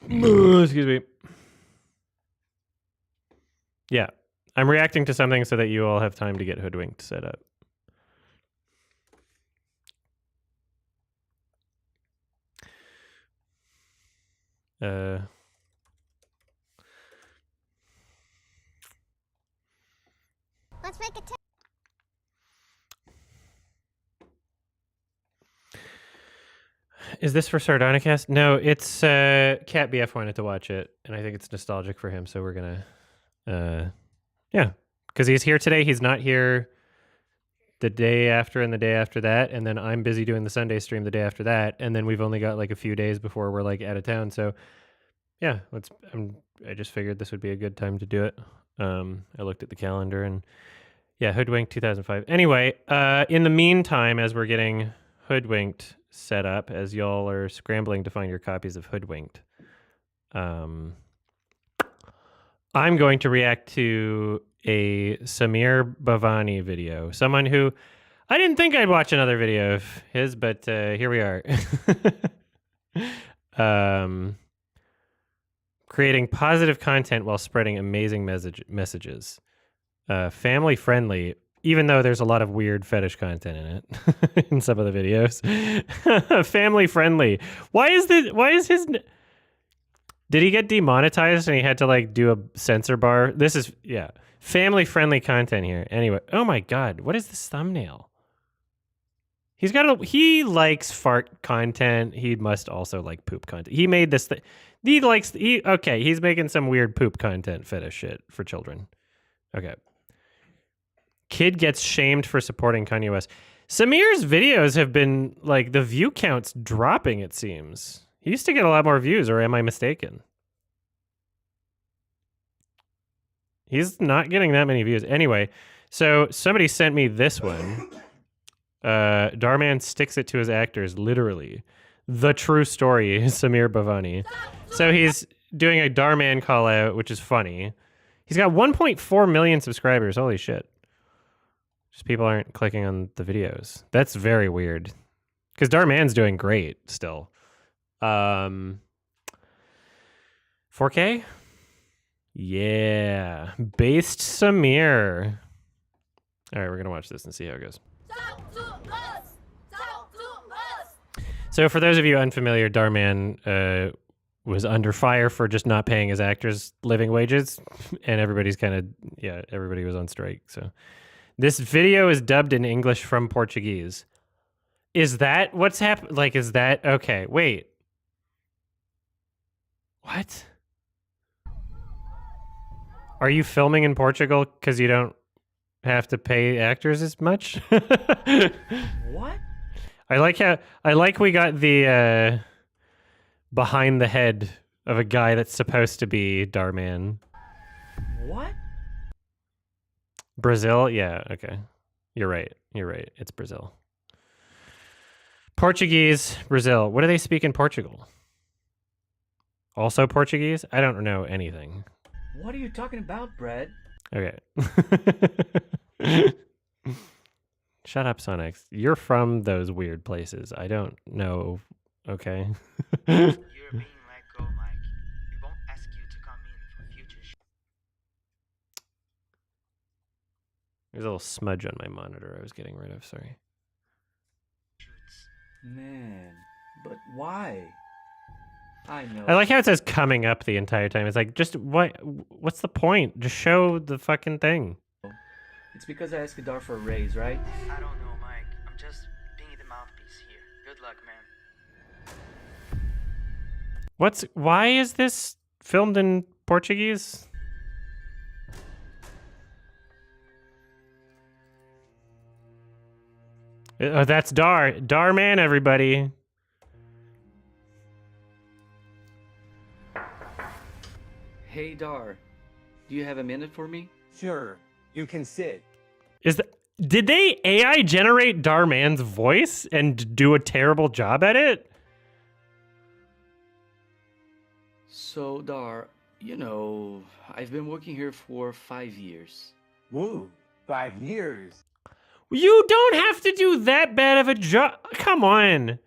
Excuse me. Yeah. I'm reacting to something so that you all have time to get hoodwinked set up. Let's make a Is this for Sardonicast? No, it's Cat BF wanted to watch it, and I think it's nostalgic for him, so we're gonna yeah. Because he's here today, he's not here the day after and the day after that, and then I'm busy doing the Sunday stream the day after that, and then we've only got like a few days before we're like out of town. So yeah, I just figured this would be a good time to do it. I looked at the calendar and yeah, Hoodwinked 2005. Anyway, in the meantime, as we're getting Hoodwinked set up, as y'all are scrambling to find your copies of Hoodwinked, I'm going to react to a Samir Bhavani video. Someone who I didn't think I'd watch another video of his, but here we are. Creating positive content while spreading amazing messages. Family friendly, even though there's a lot of weird fetish content in it in some of the videos. Family friendly. Why is his did he get demonetized and he had to like do a censor bar? This is family friendly content here. Anyway, oh my god, what is this thumbnail? He likes fart content. He must also like poop content. He made this he's making some weird poop content fetish shit for children. Okay. Kid gets shamed for supporting Kanye West. Samir's videos have been like the view count's dropping, it seems. He used to get a lot more views, or am I mistaken? He's not getting that many views. Anyway, so somebody sent me this one. Darman sticks it to his actors, literally. The true story, Samir Bhavani. So he's doing a Darman call out, which is funny. He's got 1.4 million subscribers. Holy shit. Just people aren't clicking on the videos. That's very weird. Because Darman's doing great still. 4K? Yeah. Based Samir. All right, we're going to watch this and see how it goes. So for those of you unfamiliar, Darman was under fire for just not paying his actors living wages. And everybody's everybody was on strike. So this video is dubbed in English from Portuguese. Is that what's happened? Like, is that okay? Wait. What? Are you filming in Portugal because you don't have to pay actors as much? What? I like we got the behind the head of a guy that's supposed to be Darman. What? Brazil? Yeah, okay. You're right. It's Brazil. Portuguese, Brazil. What do they speak in Portugal? Also Portuguese? I don't know anything. What are you talking about, Brett? Okay. Shut up, Sonics. You're from those weird places. I don't know. Okay. You're being let go, Mike. We won't ask you to come in for future There's a little smudge on my monitor I was getting rid of, sorry. shoots. Man, but why? I know. I like how it says coming up the entire time. It's like, just what's the point? Just show the fucking thing. It's because I asked Dar for a raise, right? I don't know, Mike. I'm just being the mouthpiece here. Good luck, man. Why is this filmed in Portuguese? Oh, that's Darman, everybody. Hey, Dar. Do you have a minute for me? Sure, you can sit. Did they AI generate Darman's voice and do a terrible job at it? So, Dar, you know, I've been working here for 5 years. Woo, 5 years. You don't have to do that bad of a job. Come on.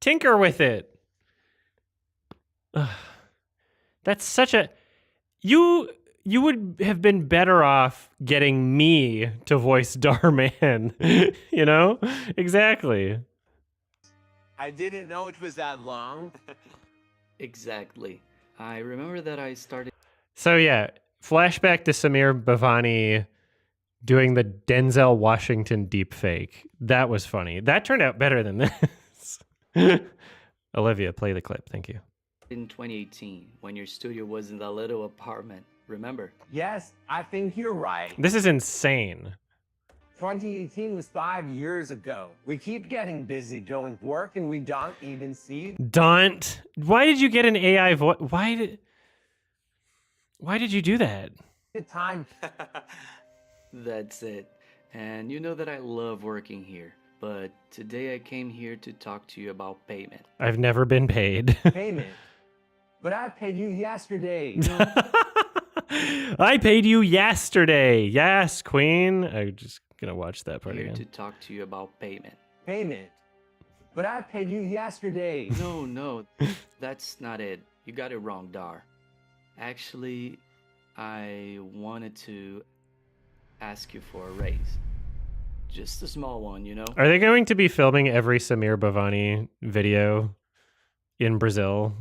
Tinker with it. Ugh. That's such a you would have been better off getting me to voice Darman. You know? Exactly. I didn't know it was that long. Exactly. I remember that I started So yeah, flashback to Samir Bhavani doing the Denzel Washington deepfake. That was funny. That turned out better than this. Olivia, play the clip. Thank you. in 2018 when your studio was in that little apartment. Remember? Yes, I think you're right. This is insane. 2018 was 5 years ago. We keep getting busy doing work and we don't even see Daunt, why did you get an AI voice? Why did you do that? the time. That's it. And you know that I love working here. But today I came here to talk to you about payment. I've never been paid. Payment. But I paid you yesterday. I paid you yesterday. Yes, Queen. I'm just gonna watch that part Here again. to talk to you about payment. Payment. But I paid you yesterday. No, that's not it. You got it wrong, Dar. Actually, I wanted to ask you for a raise. Just a small one, you know? Are they going to be filming every Samir Bhavani video in Brazil?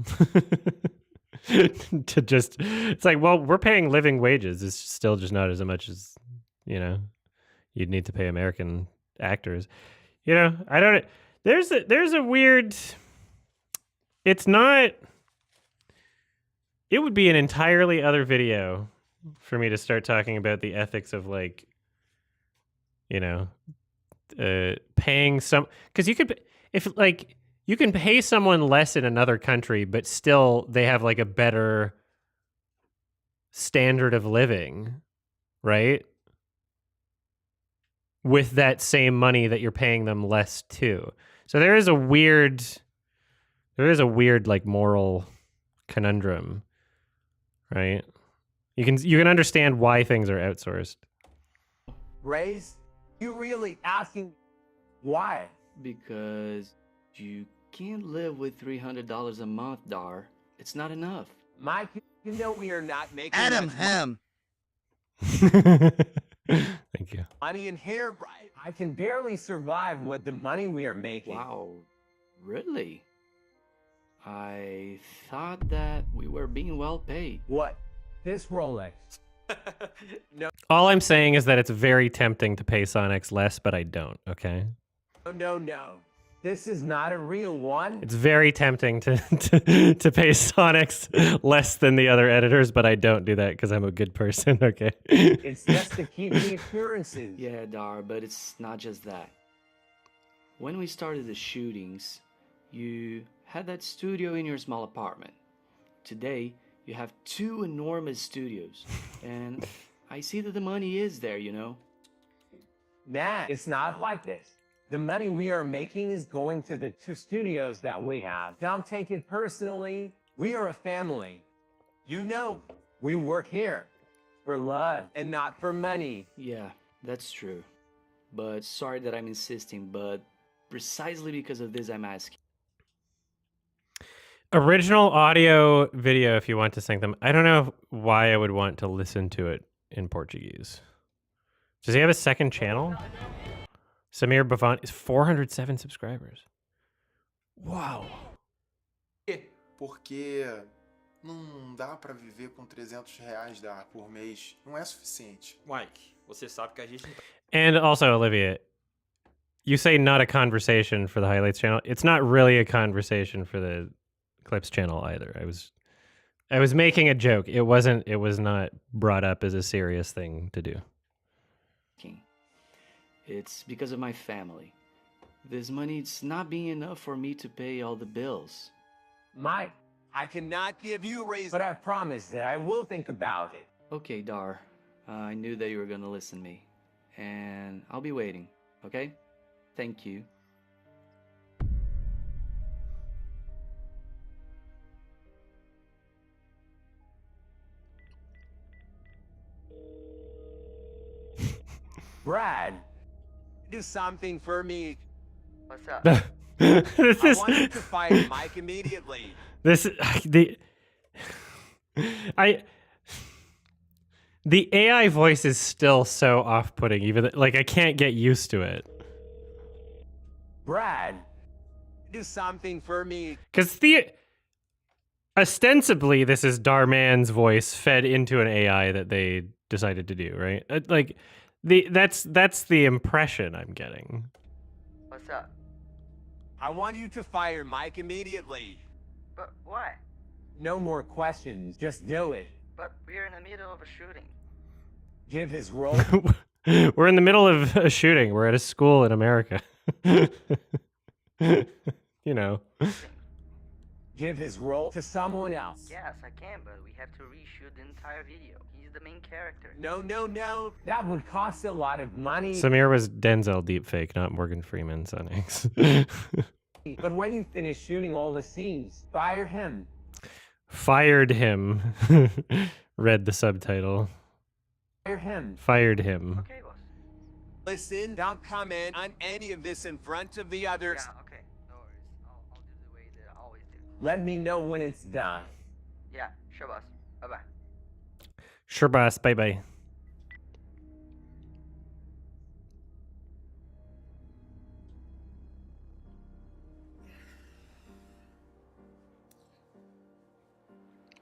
To just, it's like, well, we're paying living wages. It's still just not as much as, you know, you'd need to pay American actors. You know, I don't, there's a weird, it's not, it would be an entirely other video for me to start talking about the ethics of, like, you know, paying some, because you could, if like, you can pay someone less in another country, but still they have like a better standard of living, right? With that same money that you're paying them less to. So there is a weird like moral conundrum, right? You can understand why things are outsourced. Raise? You really asking why? Because you can't live with $300 a month, Dar. It's not enough. Mike, you know we are not making Adam much Ham. Thank you. money in here, right? I can barely survive with the money we are making. Wow, really? I thought that we were being well paid. What? This Rolex? All I'm saying is that it's very tempting to pay Sonics less, but I don't, okay? No. This is not a real one. It's very tempting to pay Sonics less than the other editors, but I don't do that because I'm a good person, okay? It's just to keep the appearances. Yeah, Dar, but it's not just that. When we started the shootings, you had that studio in your small apartment. Today, you have 2 enormous studios, and I see that the money is there, you know? Nah, it's not like this. The money we are making is going to the 2 studios that we have. Don't take it personally. We are a family. You know, we work here for love and not for money. Yeah, that's true. But sorry that I'm insisting, but precisely because of this I'm asking. Original audio video if you want to sync them. I don't know why I would want to listen to it in Portuguese. Does he have a second channel? Samir Bhavani is 407 subscribers. Wow. Porque não dá pra viver com R$ 300 por mês. Não é suficiente. Mike, você sabe que a gente... And also, Olivia, you say not a conversation for the highlights channel. It's not really a conversation for the clips channel either. I was making a joke. It was not brought up as a serious thing to do. It's because of my family. This money's not being enough for me to pay all the bills. Mike, I cannot give you a raise, but I promise that I will think about it. Okay, Dar. I knew that you were gonna listen to me. And I'll be waiting, okay? Thank you. Brad, do something for me. What's up? This I is want you to fire Mike immediately. this I the AI voice is still so off-putting. Even like I can't get used to it Brad, do something for me. because ostensibly this is Darman's voice fed into an AI that they decided to do, right? Like that's the impression I'm getting. What's up? I want you to fire Mike immediately. But why? No more questions. Just do it. But we're in the middle of a shooting. Give his role. We're in the middle of a shooting. We're at a school in America. You know. Give his role to someone else. Yes, I can, but we have to reshoot the entire video. He's the main character. No, no, no. That would cost a lot of money. Samir was Denzel deepfake, not Morgan Freeman's on X. But when you finish shooting all the scenes, fire him. Fired him. Read the subtitle. Fire him. Fired him. Okay, boss. Listen, don't comment on any of this in front of the others. Yeah, okay. No worries. I'll do the way that I always do. Let me know when it's done. Yeah, sure, boss. Bye-bye. Sure, boss. Bye-bye.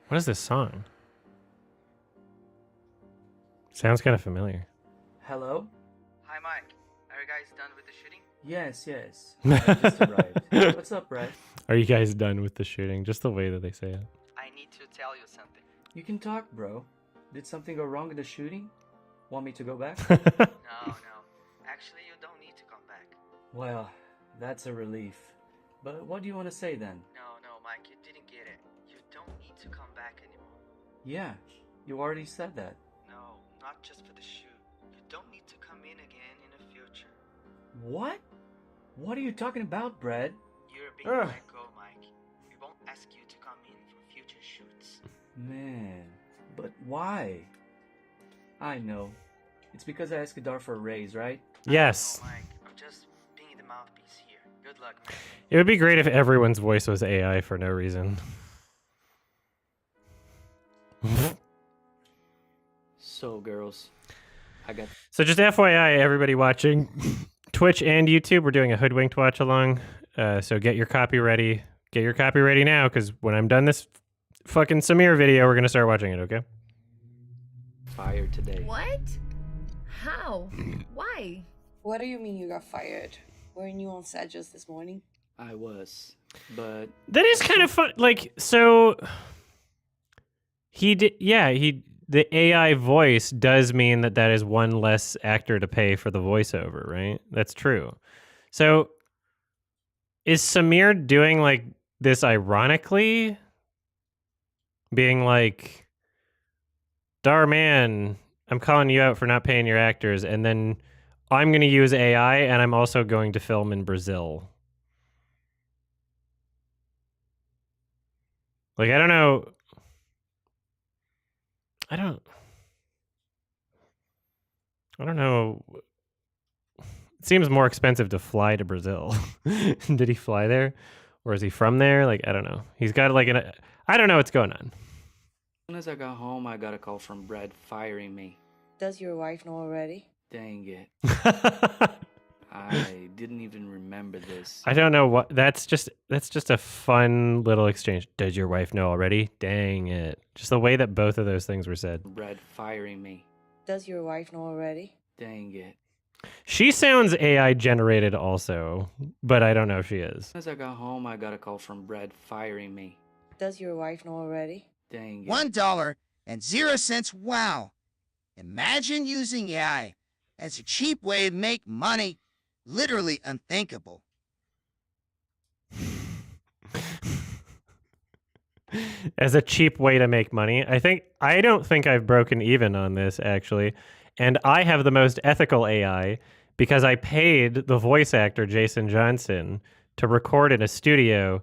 What is this song? Sounds kind of familiar. Hello? Hi, Mike. Are you guys done with the shooting? Yes, yes. I just arrived. What's up, Brad? Are you guys done with the shooting? Just the way that they say it. I need to tell you something. You can talk, bro. Did something go wrong in the shooting? Want me to go back? No, no. Actually, you don't need to come back. Well, that's a relief. But what do you want to say then? No, Mike, you didn't get it. You don't need to come back anymore. Yeah, you already said that. No, not just for the shoot. You don't need to come in again in the future. What? What are you talking about, Brad? You're being Ugh. let go, Mike. We won't ask you to come in for future shoots. Man, but why? I know. It's because I asked Kadar for a raise, right? Yes. No, Mike, I'm just being the mouthpiece here. Good luck, man. It would be great if everyone's voice was AI for no reason. So, girls, I got So just FYI, everybody watching Twitch and YouTube, we're doing a Hoodwinked watch along. So get your copy ready. Get your copy ready now, because when I'm done this fucking Samir video, we're gonna start watching it. Okay? fired today. What? How? Why? What do you mean you got fired? Weren't you on set just this morning? I was, but That is kind of fun. Like, so he did. Yeah, the AI voice does mean that is one less actor to pay for the voiceover, right? That's true. So is Samir doing like this ironically? Being like, Darman, I'm calling you out for not paying your actors, and then I'm going to use AI, and I'm also going to film in Brazil. Like, I don't know. I don't know. It seems more expensive to fly to Brazil. Did he fly there? Or is he from there? Like, I don't know. He's got like I don't know what's going on. as soon as I got home, I got a call from Brad firing me. Does your wife know already? Dang it. I didn't even remember this. I don't know what that's just a fun little exchange. Does your wife know already? Dang it. Just the way that both of those things were said. Brad firing me. Does your wife know already? Dang it. She sounds AI generated also, but I don't know if she is. As I got home, I got a call from Brad firing me. Does your wife know already? Dang it. $1.00. Wow. Imagine using AI as a cheap way to make money. Literally unthinkable. As a cheap way to make money. I don't think I've broken even on this actually. And I have the most ethical AI because I paid the voice actor Jason Johnson to record in a studio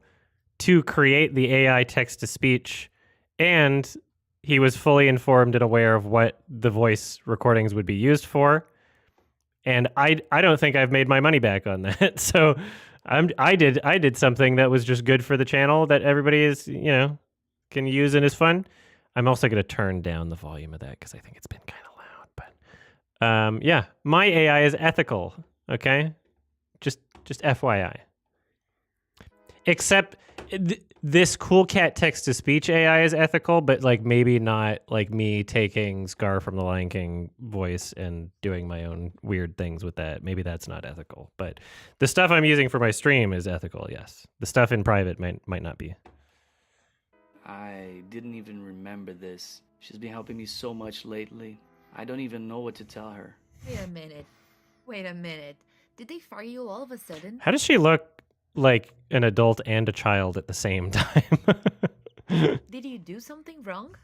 to create the AI text to speech, and he was fully informed and aware of what the voice recordings would be used for. And I don't think I've made my money back on that. So I did something that was just good for the channel that everybody is, can use and is fun. I'm also going to turn down the volume of that because I think it's been kind of loud. But yeah, my AI is ethical. Okay, just FYI. Except this cool cat text to speech AI is ethical, but like maybe not like me taking Scar from the Lion King voice and doing my own weird things with that. Maybe that's not ethical. But the stuff I'm using for my stream is ethical. Yes, the stuff in private might not be. I didn't even remember this. She's been helping me so much lately. I don't even know what to tell her. Wait a minute. Wait a minute. Did they fire you all of a sudden? How does she look like an adult and a child at the same time? Did you do something wrong?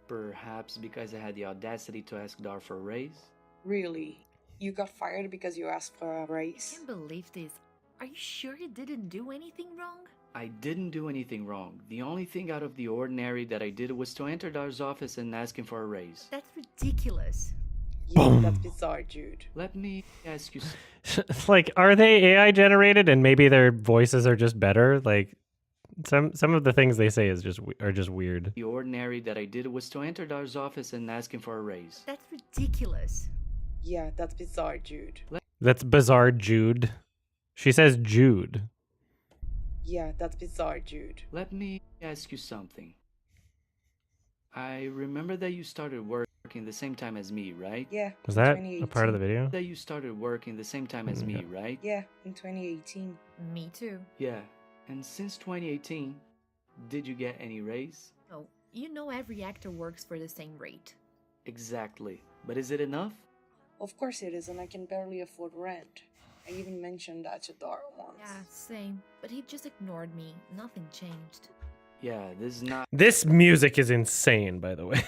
Perhaps because I had the audacity to ask Dar for a raise? Really? You got fired because you asked for a I raise? can't believe this. Are you sure you didn't do anything wrong? I didn't do anything wrong. The only thing out of the ordinary that I did was to enter Dar's office and ask him for a raise. That's ridiculous. Yeah, that's bizarre, dude. Let me ask you Like, are they AI generated and maybe their voices are just better? Like, some of the things they say are just weird. The ordinary that I did was to enter Dar's office and ask him for a raise. That's ridiculous. Yeah, that's bizarre, dude. That's bizarre, Jude. She says Jude. Yeah, that's bizarre, dude. Let me ask you something. I remember that you started working the same time as me, right? Yeah. Was in that a 2018. part of the video? That you started working the same time as me, right? Yeah, in 2018. Me too. Yeah. And since 2018, did you get any raise? No, you know every actor works for the same rate. Exactly. But is it enough? Of course it is, and I can barely afford rent. I even mentioned that to Dar once. Yeah, same. But he just ignored me. Nothing changed. Yeah, this is not This music is insane, by the way.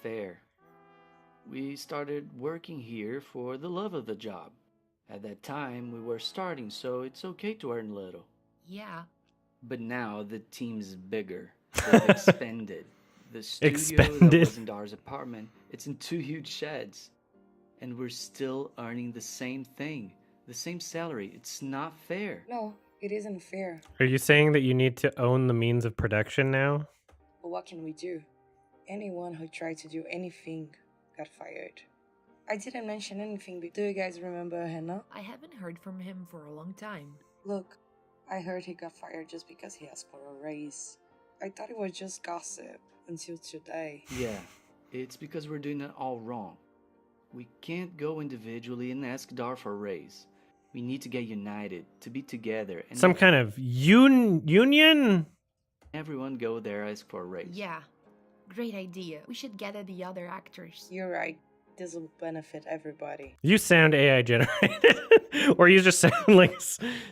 fair. We started working here for the love of the job. At that time, we were starting, so it's okay to earn little. Yeah. But now the team's bigger. They've expanded. The studio that Expanded. was in Dar's apartment, it's in 2 huge sheds. And we're still earning the same thing. The same salary. It's not fair. No, it isn't fair. Are you saying that you need to own the means of production now? But what can we do? Anyone who tried to do anything got fired. I didn't mention anything, but do you guys remember Hannah? I haven't heard from him for a long time. Look, I heard he got fired just because he asked for a raise. I thought it was just gossip until today. Yeah, it's because we're doing it all wrong. We can't go individually and ask Dar for a raise. We need to get united, to be together, and Some kind of union? everyone go there ask for a raise. Yeah. Great idea. We should gather the other actors. You're right. This will benefit everybody. You sound AI generated. Or you just sound like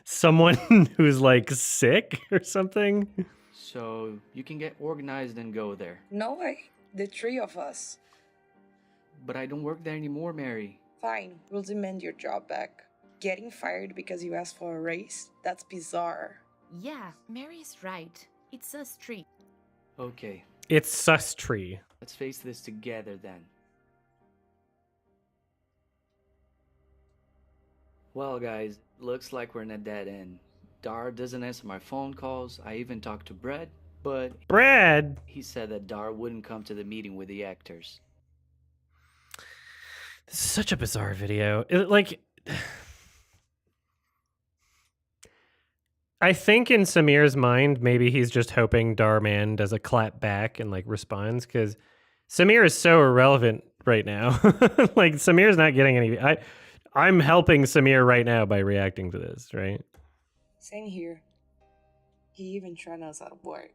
someone who's like sick or something. So you can get organized and go there. No way. The 3 of us. But I don't work there anymore, Mary. Fine, we'll demand your job back. Getting fired because you asked for a raise? That's bizarre. Yeah, Mary is right. It's us 3. Okay, It's sus tree. let's face this together then. Well, guys, looks like we're in a dead end. Dar doesn't answer my phone calls. I even talked to Brett, but Brad. he said that Dar wouldn't come to the meeting with the actors. This is such a bizarre video. I think in Samir's mind, maybe he's just hoping Darman does a clap back and like responds because Samir is so irrelevant right now. Like Samir's not getting any. I'm helping Samir right now by reacting to this, right? Same here. He even threatened us at work,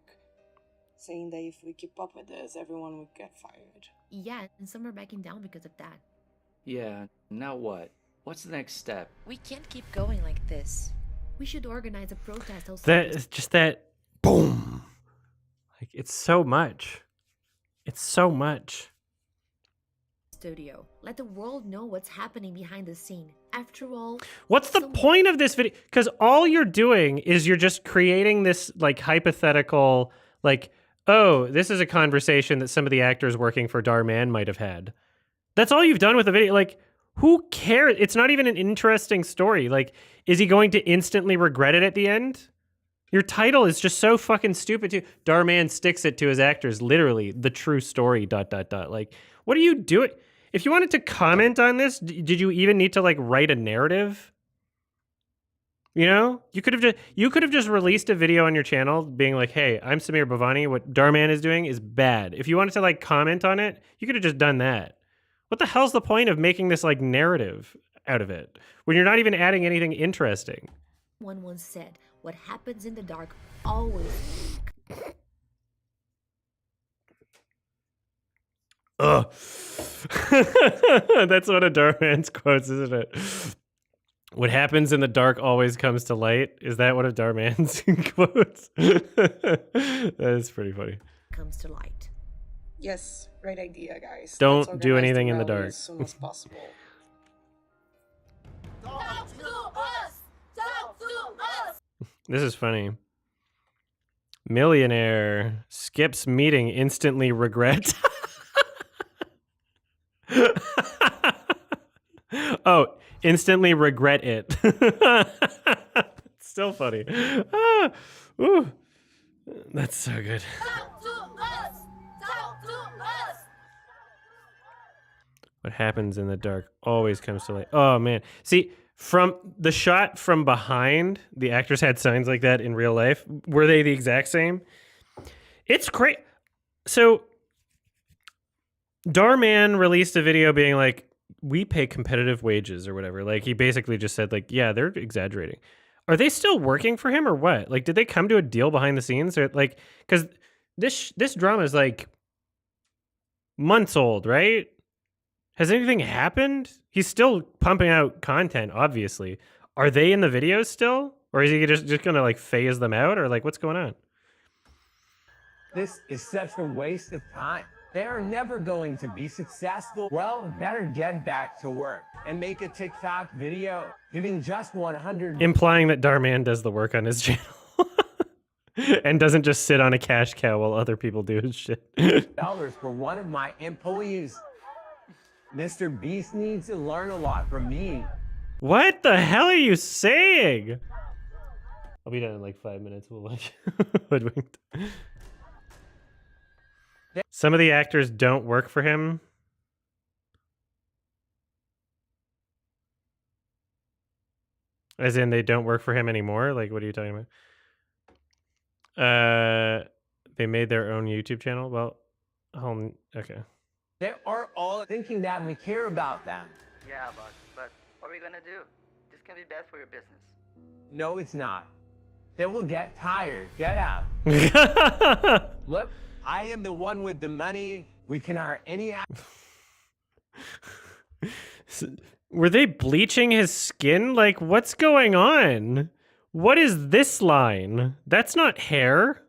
saying that if we keep up with this, everyone would get fired. Yeah, and some are backing down because of that. Yeah, now what? What's the next step? We can't keep going like this. We should organize a protest also. That boom. Like it's so much. It's so much. Studio. Let the world know what's happening behind the scene. After all, What's the point of this video? Because all you're doing is you're just creating this like hypothetical, like, oh, this is a conversation that some of the actors working for Darman might have had. That's all you've done with the video. Like, who cares? It's not even an interesting story. Like, is he going to instantly regret it at the end? Your title is just so fucking stupid too. Darman sticks it to his actors, literally, the true story, ... Like, what are you doing? If you wanted to comment on this, did you even need to like write a narrative? You know, you could have just released a video on your channel being like, "Hey, I'm Samir Bhavani. What Darman is doing is bad." If you wanted to like comment on it, you could have just done that. What the hell's the point of making this like narrative out of it when you're not even adding anything interesting? One once said, "What happens in the dark always." Ugh. That's one of Darman's quotes, isn't it? What happens in the dark always comes to light. Is that one of Darman's quotes? That is pretty funny. Comes to light. Yes, great idea, guys. Don't Let's do organize anything the in the rally dark. as soon as possible. This is funny. Millionaire skips meeting, instantly regret. Oh, instantly regret it. Still funny. Ah, ooh, that's so good. What happens in the dark always comes to light. Oh man, see, from the shot from behind, the actors had signs like that in real life. Were they the exact same? It's great. So Darman released a video being like, we pay competitive wages or whatever. Like he basically just said like, yeah, they're exaggerating. Are they still working for him or what? Like, did they come to a deal behind the scenes or like, because this drama is like months old, right? Has anything happened? He's still pumping out content, obviously. Are they in the videos still? Or is he just gonna like phase them out or like what's going on? This is such a waste of time. They are never going to be successful. Well, better get back to work and make a TikTok video giving just 100. Implying that Darman does the work on his channel. And doesn't just sit on a cash cow while other people do his shit. Dollars for one of my employees. Mr. Beast needs to learn a lot from me. What the hell are you saying? I'll be done in like 5 minutes. We'll watch Hoodwinked. Some of the actors don't work for him. As in they don't work for him anymore? Like, what are you talking about? They made their own YouTube channel? Well, okay. They are all thinking that we care about them. Yeah, boss, but what are we gonna do? This can be bad for your business. No, it's not. They will get tired. Get out. Look, I am the one with the money. We can hire any actor. Were they bleaching his skin? Like, what's going on? What is this line? That's not hair.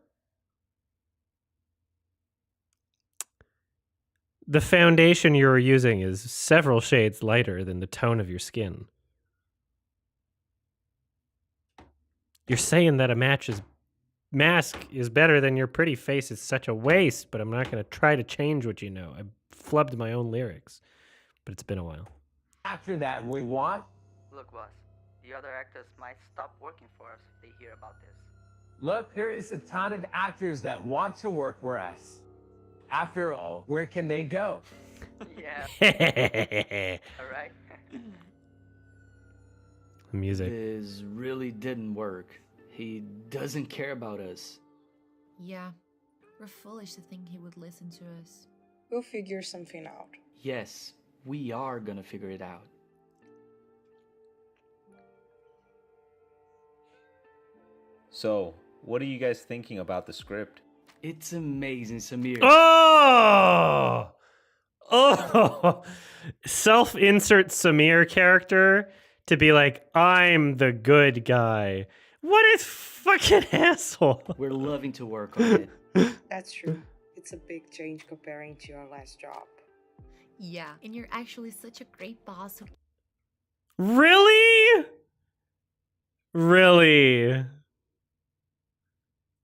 The foundation you're using is several shades lighter than the tone of your skin. You're saying that a mask is better than your pretty face is such a waste, but I'm not going to try to change what you know. I flubbed my own lyrics, but it's been a while. After that, we want. Look, boss, the other actors might stop working for us if they hear about this. Look, there is a ton of actors that want to work for us. After all, where can they go? Yeah. All right. Music. This really didn't work. He doesn't care about us. Yeah, we're foolish to think he would listen to us. We'll figure something out. Yes, we are gonna figure it out. So, what are you guys thinking about the script? It's amazing, Samir. Oh! Oh! Self-insert Samir character to be like, I'm the good guy. What a fucking asshole. We're loving to work on it. That's true. It's a big change comparing to your last job. Yeah, and you're actually such a great boss who... Really? Really?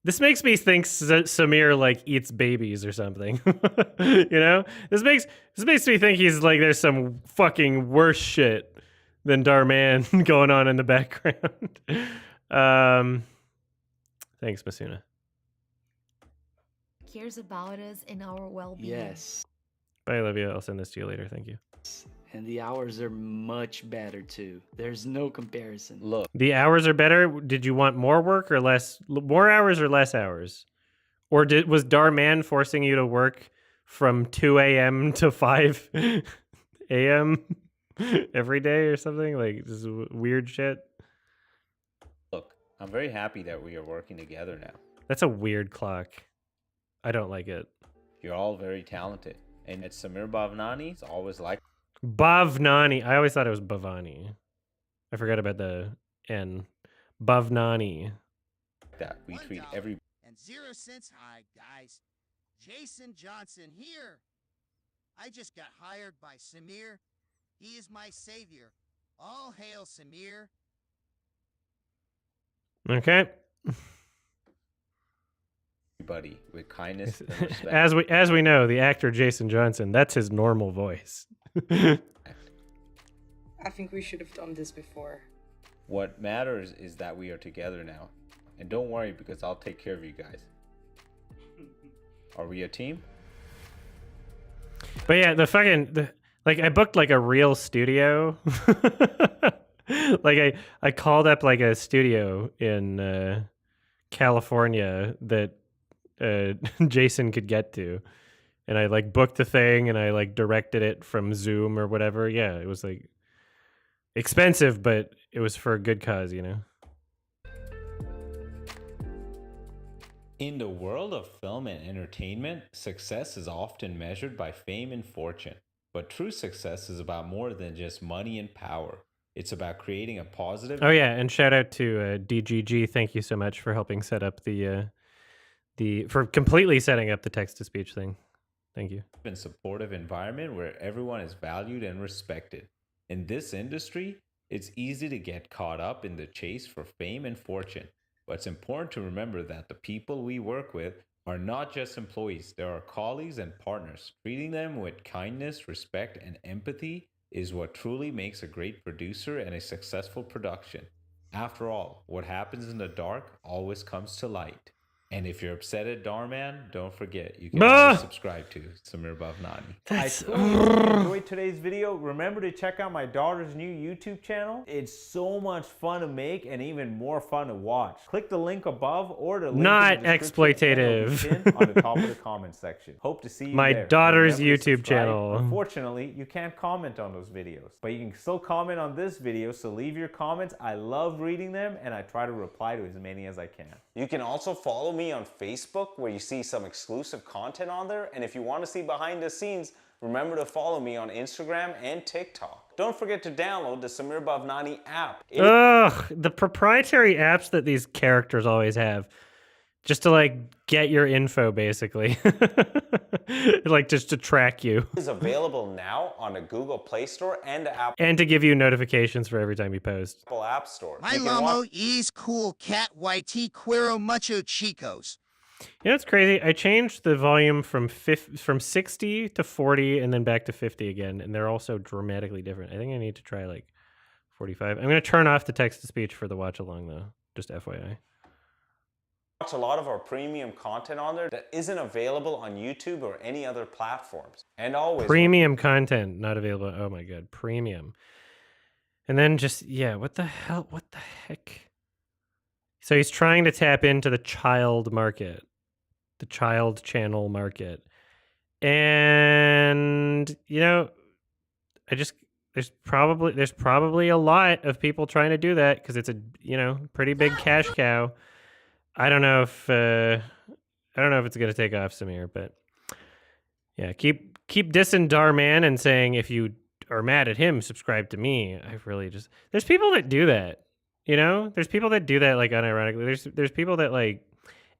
This makes me think Samir like eats babies or something. You know? This makes me think he's like there's some fucking worse shit than Darman going on in the background. Thanks, Masuna. Cares about us and our well-being. Yes. Bye, Olivia. I'll send this to you later. Thank you. And the hours are much better too. There's no comparison. Look, The hours are better. Did you want more work or less? More hours or less hours? Or was Darman forcing you to work from 2 a.m. to 5 a.m. every day or something? Like, just weird shit? look, I'm very happy that we are working together now. That's a weird clock. I don't like it. You're all very talented. And at Samir Bhavnani, it's always like Bhavnani. I always thought it was Bhavani. I forgot about the N. Bhavnani. that. We treat every And 0 cents high, guys. Jason Johnson here. I just got hired by Samir. He is my savior. All hail Samir. Okay. everybody with kindness and respect. As we know, the actor Jason Johnson, that's his normal voice. I think we should have done this before. What matters is that we are together now. And don't worry, because I'll take care of you guys. Are we a team? But yeah, like I booked like a real studio. Like I called up like a studio in California that Jason could get to, and I like booked the thing and I like directed it from Zoom or whatever. Yeah, it was like expensive, but it was for a good cause, you know. In the world of film and entertainment, success is often measured by fame and fortune. But true success is about more than just money and power. It's about creating a positive... Oh yeah, and shout out to DGG. Thank you so much for helping set up for completely setting up the text-to-speech thing. Thank you. ...and supportive environment where everyone is valued and respected. In this industry, it's easy to get caught up in the chase for fame and fortune. But it's important to remember that the people we work with are not just employees. They are colleagues and partners. Treating them with kindness, respect, and empathy is what truly makes a great producer and a successful production. After all, what happens in the dark always comes to light. And if you're upset at Darman, don't forget, you can always subscribe to Samir Bhavnani. I truly enjoyed today's video. Remember to check out my daughter's new YouTube channel. It's so much fun to make and even more fun to watch. Click the link above or the link Not in the exploitative. on the top of the comment section. Hope to see you My there. daughter's Remember to YouTube subscribe. channel. Unfortunately, you can't comment on those videos, but you can still comment on this video, so leave your comments. I love reading them and I try to reply to as many as I can. You can also follow me on Facebook, where you see some exclusive content on there. And if you want to see behind the scenes, remember to follow me on Instagram and TikTok. Don't forget to download the Samir Bhavnani app. Ugh, the proprietary apps that these characters always have, just to like get your info, basically, like just to track you. It is available now on the Google Play Store and the and to give you notifications for every time you post. Apple App Store. My Lomo is cool cat YT Cuero Mucho Chicos. You know, it's crazy. I changed the volume from 60 to 40 and then back to 50 again, and they're also dramatically different. I think I need to try like 45. I'm going to turn off the text-to-speech for the watch-along, though, just FYI. Watch a lot of our premium content on there that isn't available on YouTube or any other platforms. And always... Premium content not available. Oh, my God. Premium. And then just, yeah, what the hell? What the heck? So he's trying to tap into the child market, the child channel market. And, you know, there's probably a lot of people trying to do that because it's a, you know, pretty big cash cow. I don't know if it's going to take off, Samir, but yeah, keep dissing Darman and saying if you are mad at him, subscribe to me. There's people that do that. You know, there's people that do that like unironically. There's people that like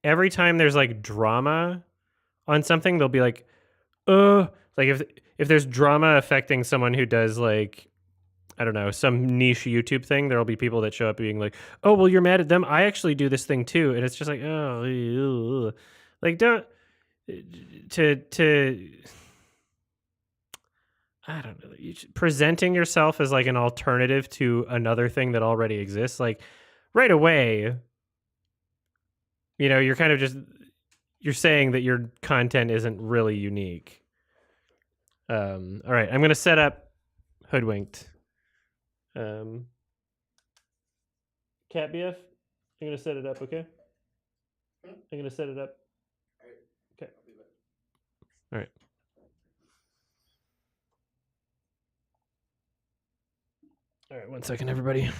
every time there's like drama on something, they'll be like if there's drama affecting someone who does like, I don't know, some niche YouTube thing, there'll be people that show up being like, oh, well, you're mad at them. I actually do this thing too. And it's just like, oh, ew. Like I don't know. Presenting yourself as like an alternative to another thing that already exists, like right away, you know, you're kind of just you're saying that your content isn't really unique. All right, I'm gonna set up Hoodwinked. Cat BF, I'm gonna set it up, okay? I'm gonna set it up. Okay. All right. All right, 1 second, everybody.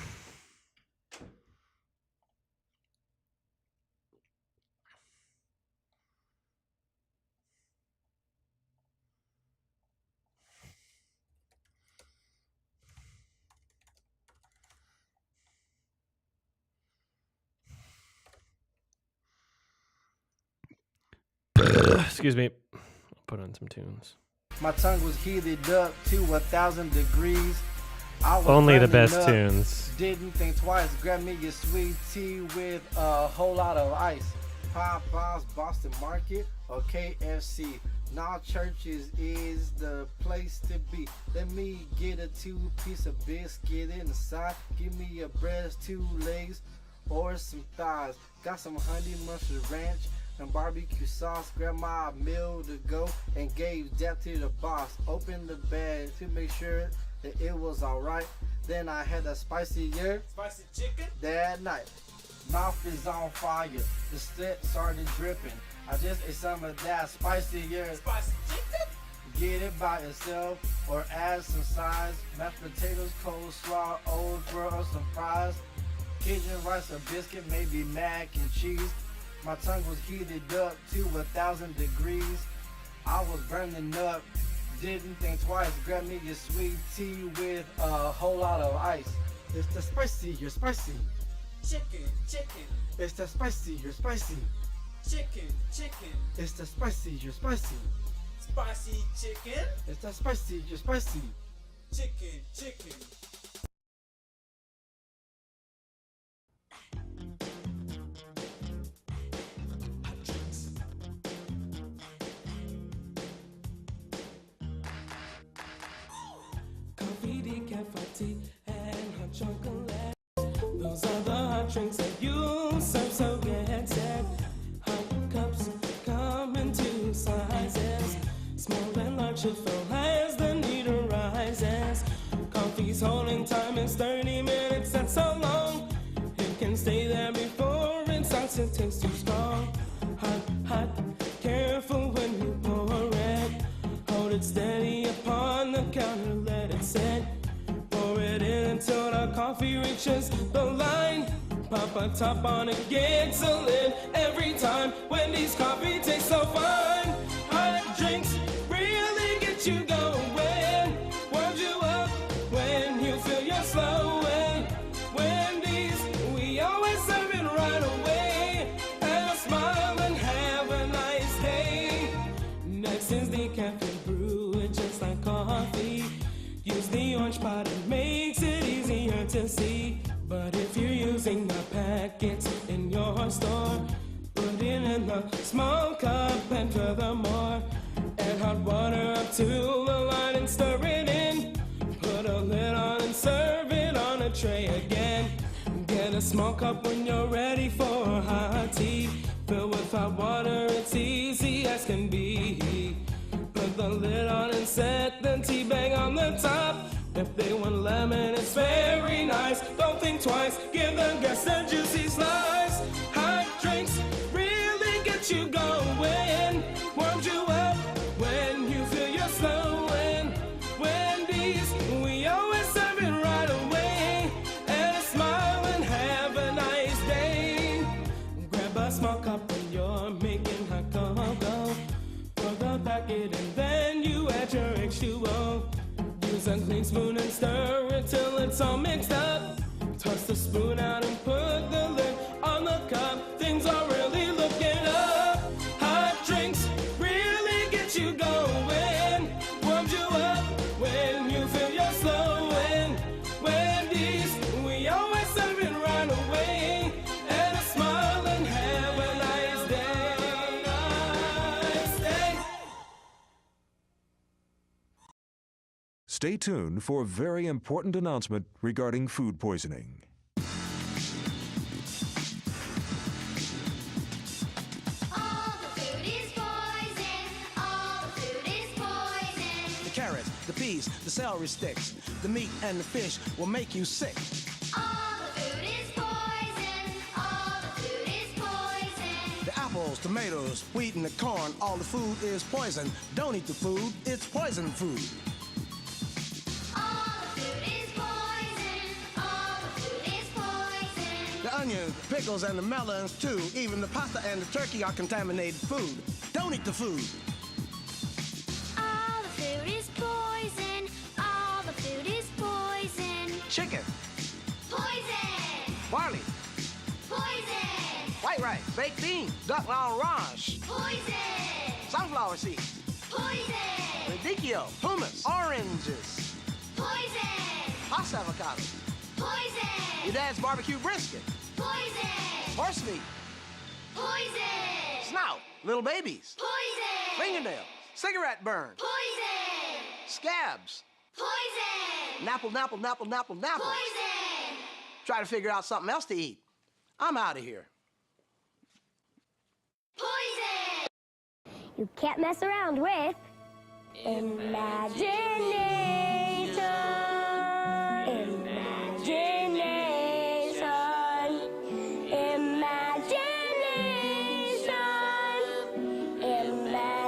Excuse me. I'll put on some tunes. My tongue was heated up to 1,000 degrees. I was Only the burning best up, tunes. Didn't think twice. Grab me a sweet tea with a whole lot of ice. Popeyes, Boston Market, or KFC. Now Churches is the place to be. Let me get a 2-piece of biscuit inside. Give me a breast, 2 legs, or some thighs. Got some honey mustard ranch and barbecue sauce. Grab my meal to go and gave that to the boss. Opened the bag to make sure that it was alright. Then I had a spicy chicken that night. Mouth is on fire, the slit started dripping. I just ate some of that spicy chicken. Get it by itself or add some sides. Mashed potatoes, coleslaw, okra, or some fries. Cajun rice or biscuit, maybe mac and cheese. My tongue was heated up to 1,000 degrees. I was burning up, didn't think twice. Grab me a sweet tea with a whole lot of ice. It's the spicy, you're spicy. Chicken. It's the spicy, you're spicy. Chicken. It's the spicy, you're spicy. Spicy chicken. It's the spicy, you're spicy. Chicken. Coffee, decaf, tea, and hot chocolate. Those are the hot drinks that you serve, so get set. Hot cups come in 2 sizes. Small and large to fill as the need arises. Coffee's holding time is 30 minutes, that's so long. It can stay there before it starts to taste too strong. Hot, careful when you pour it. Hold it steady upon the counter, let it sit. Pour it in until the coffee reaches the line. Pop a top on it, gets a lid every time. Wendy's coffee tastes so fine. Hot drinks really get you going. Warms you up when you feel you're slowing. Wendy's, we always serve it right away. And a smile and have a nice day. Next is the caffeine brew, it's just like coffee. Use the orange pot, it makes it easier to see. But if you're using the packets in your store, put it in the small cup and furthermore, add hot water up to the line and stir it in. Put a lid on and serve it on a tray again. Get a small cup when you're ready for hot tea. Fill with hot water, it's easy as can be. Put the lid on and set the tea bag on the top. If they want lemon, it's very nice. Don't think twice, give the guests a juicy slice. Hot drinks really get you going. Warms you up when you feel you're slowing. Wendy's, we always serve it right away. And a smile and have a nice day. Grab a small cup when you're making hot cocoa. Pour the packet and then you add your H2O. Use a clean spoon and stir it till it's all mixed up. Toss the spoon out and put the lid on the cup. Things are really looking up. Hot drinks really get you going. Warms you up when you feel you're slowing. Wendy's, we always serve it right away. And a smile and have a nice day. Nice day. Stay tuned for a very important announcement regarding food poisoning. peas, the celery sticks. The meat and the fish will make you sick. All the food is poison. All the food is poison. The apples, tomatoes, wheat, and the corn, all the food is poison. Don't eat the food, it's poison food. All the food is poison. All the food is poison. The onions, pickles, and the melons too. Even the pasta and the turkey are contaminated food. Don't eat the food. All the food is poison. All the food is poison. Chicken, Poison. barley, Poison. white rice, baked beans, duck orange, Poison. sunflower seeds, Poison. radicchio, hummus, oranges, Poison. Hass avocado, Poison. your dad's barbecue brisket, Poison. horse meat, Poison. snout, little babies, Poison. fingernails, cigarette burn, Poison. scabs, Poison. napple. Poison. Try to figure out something else to eat. I'm out of here. Poison. You can't mess around with imagination. Imagination. Imagination. Imagination.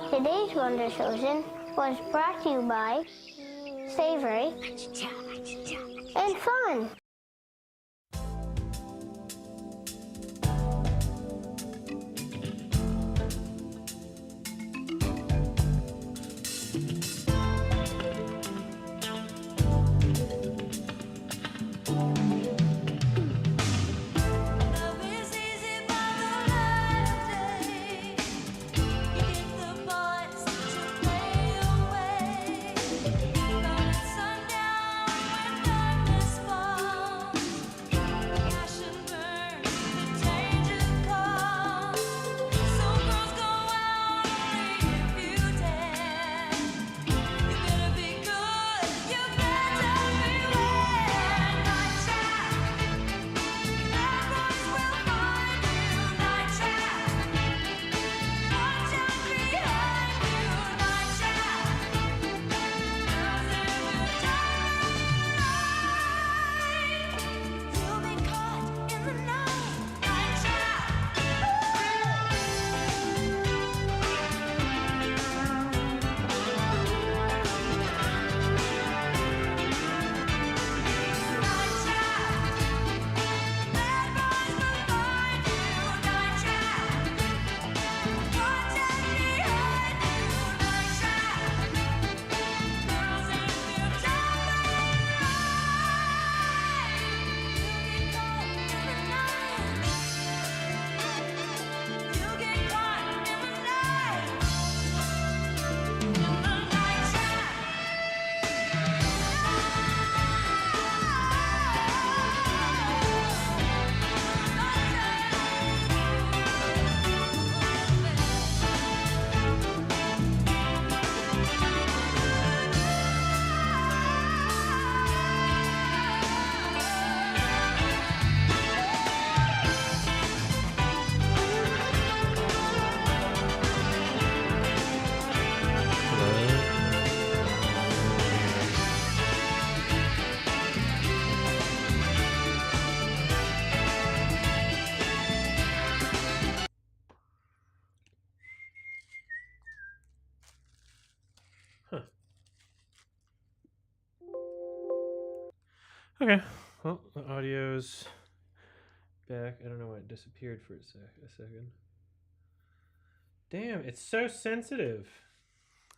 Today's Wonder Chosen was brought to you by Savory and Fun. Okay. Well, the audio's back. I don't know why it disappeared for a second. Damn, it's so sensitive.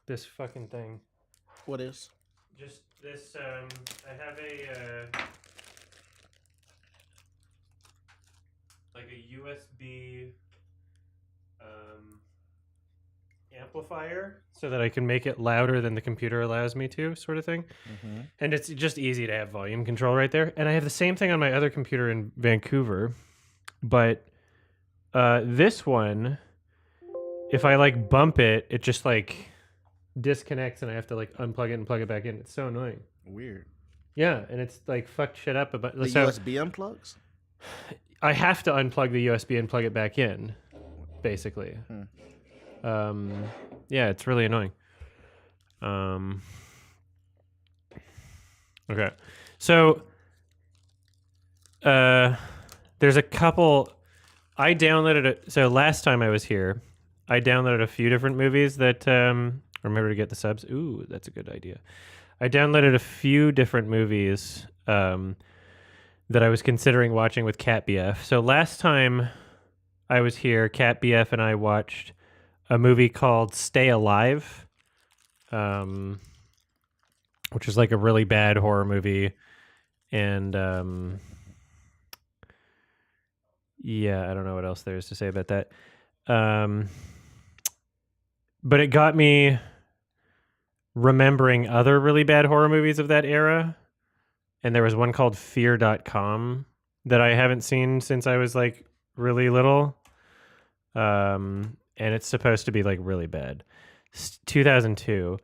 This fucking thing. What is? Just this. I have a like a USB amplifier so that I can make it louder than the computer allows me to, sort of thing. Mhm. And it's just easy to have volume control right there. And I have the same thing on my other computer in Vancouver, but this one, if I like bump it, it just like disconnects and I have to like unplug it and plug it back in. It's so annoying. Weird. Yeah, and it's like fucked shit up. But The so USB unplugs? I have to unplug the USB and plug it back in, basically. Yeah, it's really annoying. Okay, so there's a couple. I downloaded it. So last time I was here, I downloaded a few different movies that remember to get the subs. Ooh, that's a good idea. I downloaded a few different movies that I was considering watching with Cat BF. So last time I was here, Cat BF and I watched a movie called Stay Alive, which is like a really bad horror movie. And yeah, I don't know what else there is to say about that. But it got me remembering other really bad horror movies of that era. And there was one called Fear.com that I haven't seen since I was like really little. And it's supposed to be like really bad. 2002.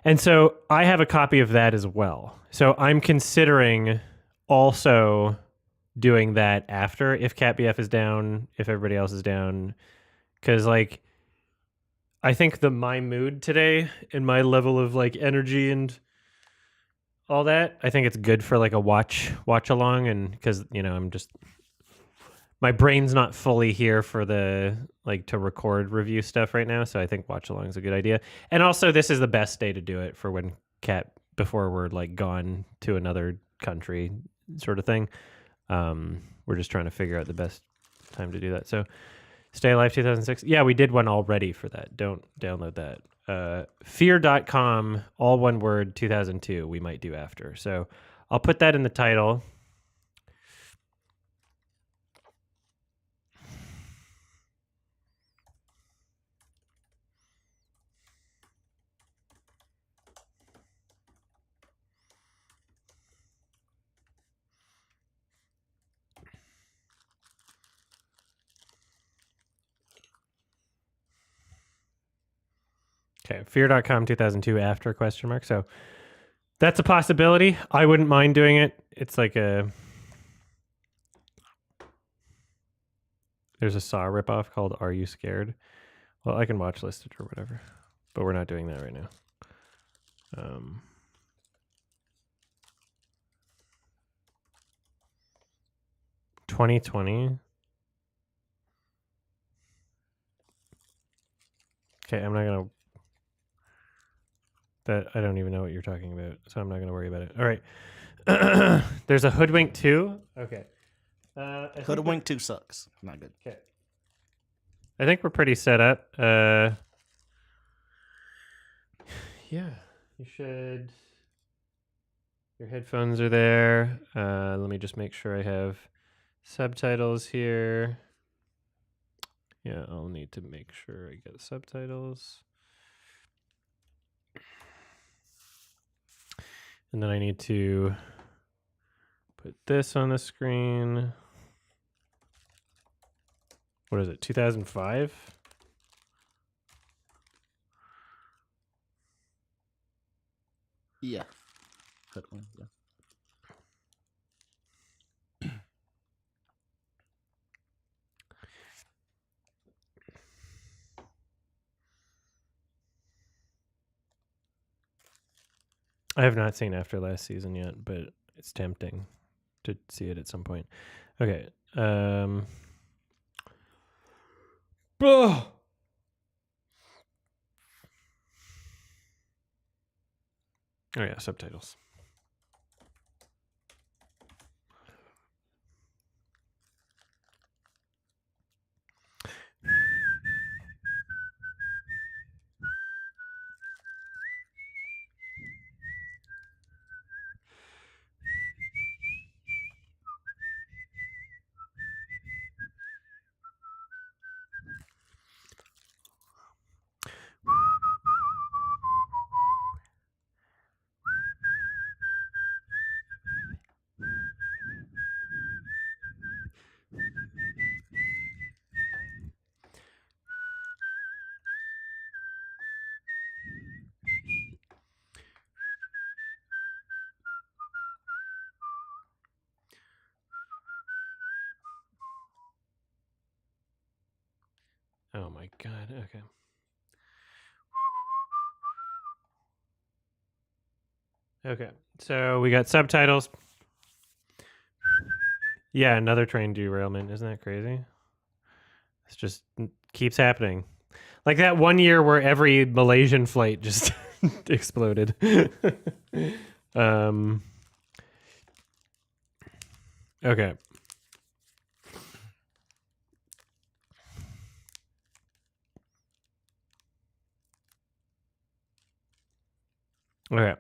And so I have a copy of that as well. So I'm considering also doing that after, if CatBF is down, if everybody else is down. Because like I think my mood today and my level of like energy and all that, I think it's good for like a watch along. And because, you know, I'm just, my brain's not fully here for the like to record review stuff right now. So I think watch along is a good idea. And also this is the best day to do it for when before we're like gone to another country sort of thing. We're just trying to figure out the best time to do that. So Stay Alive 2006. Yeah, we did one already for that. Don't download that. Fear.com, all one word, 2002, we might do after. So I'll put that in the title. Okay, Fear.com 2002 after question mark. So that's a possibility. I wouldn't mind doing it. It's like there's a Saw ripoff called Are You Scared? Well, I can watch list it or whatever, but we're not doing that right now. 2020. Okay, I'm not gonna. I don't even know what you're talking about, so I'm not gonna worry about it. All right. There's a Hoodwink 2. Okay. Hoodwink 2 sucks. Not good. Okay. I think we're pretty set up. Yeah, you should. Your headphones are there. Let me just make sure I have subtitles here. Yeah, I'll need to make sure I get subtitles. And then I need to put this on the screen. What is it, 2005? Yeah. Hoodwink, yeah. I have not seen After Last Season yet, but it's tempting to see it at some point. Okay. Oh yeah, subtitles. my god. Okay. Okay. So we got subtitles. Yeah, another train derailment. Isn't that crazy? It's just keeps happening. Like that one year where every Malaysian flight just exploded. Okay. Okay.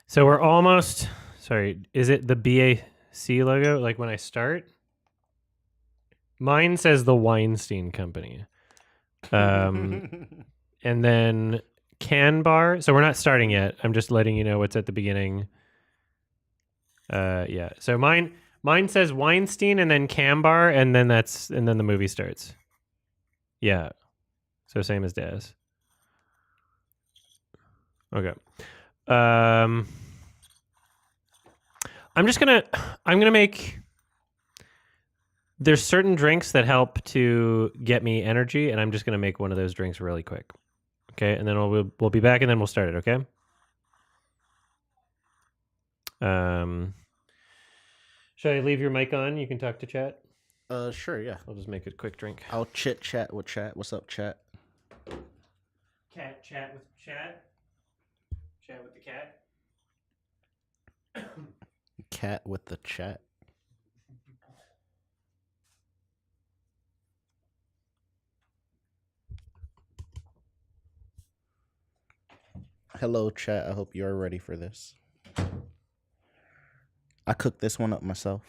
So we're almost, sorry, is it the BAC logo? Like when I start? Mine says the Weinstein Company. And then can bar. So we're not starting yet. I'm just letting you know what's at the beginning. Yeah. So mine says Weinstein and then Cambar and then the movie starts. Yeah. So same as Daz. Okay. I'm gonna make, there's certain drinks that help to get me energy, and I'm just gonna make one of those drinks really quick. Okay, and then we'll be back and then we'll start it, okay? Should I leave your mic on? You can talk to chat. Sure, yeah. I'll just make a quick drink. I'll chit chat with chat. What's up, chat? Cat chat with chat. Chat with the cat. Cat with the chat. Hello, chat. I hope you're ready for this. I cooked this one up myself.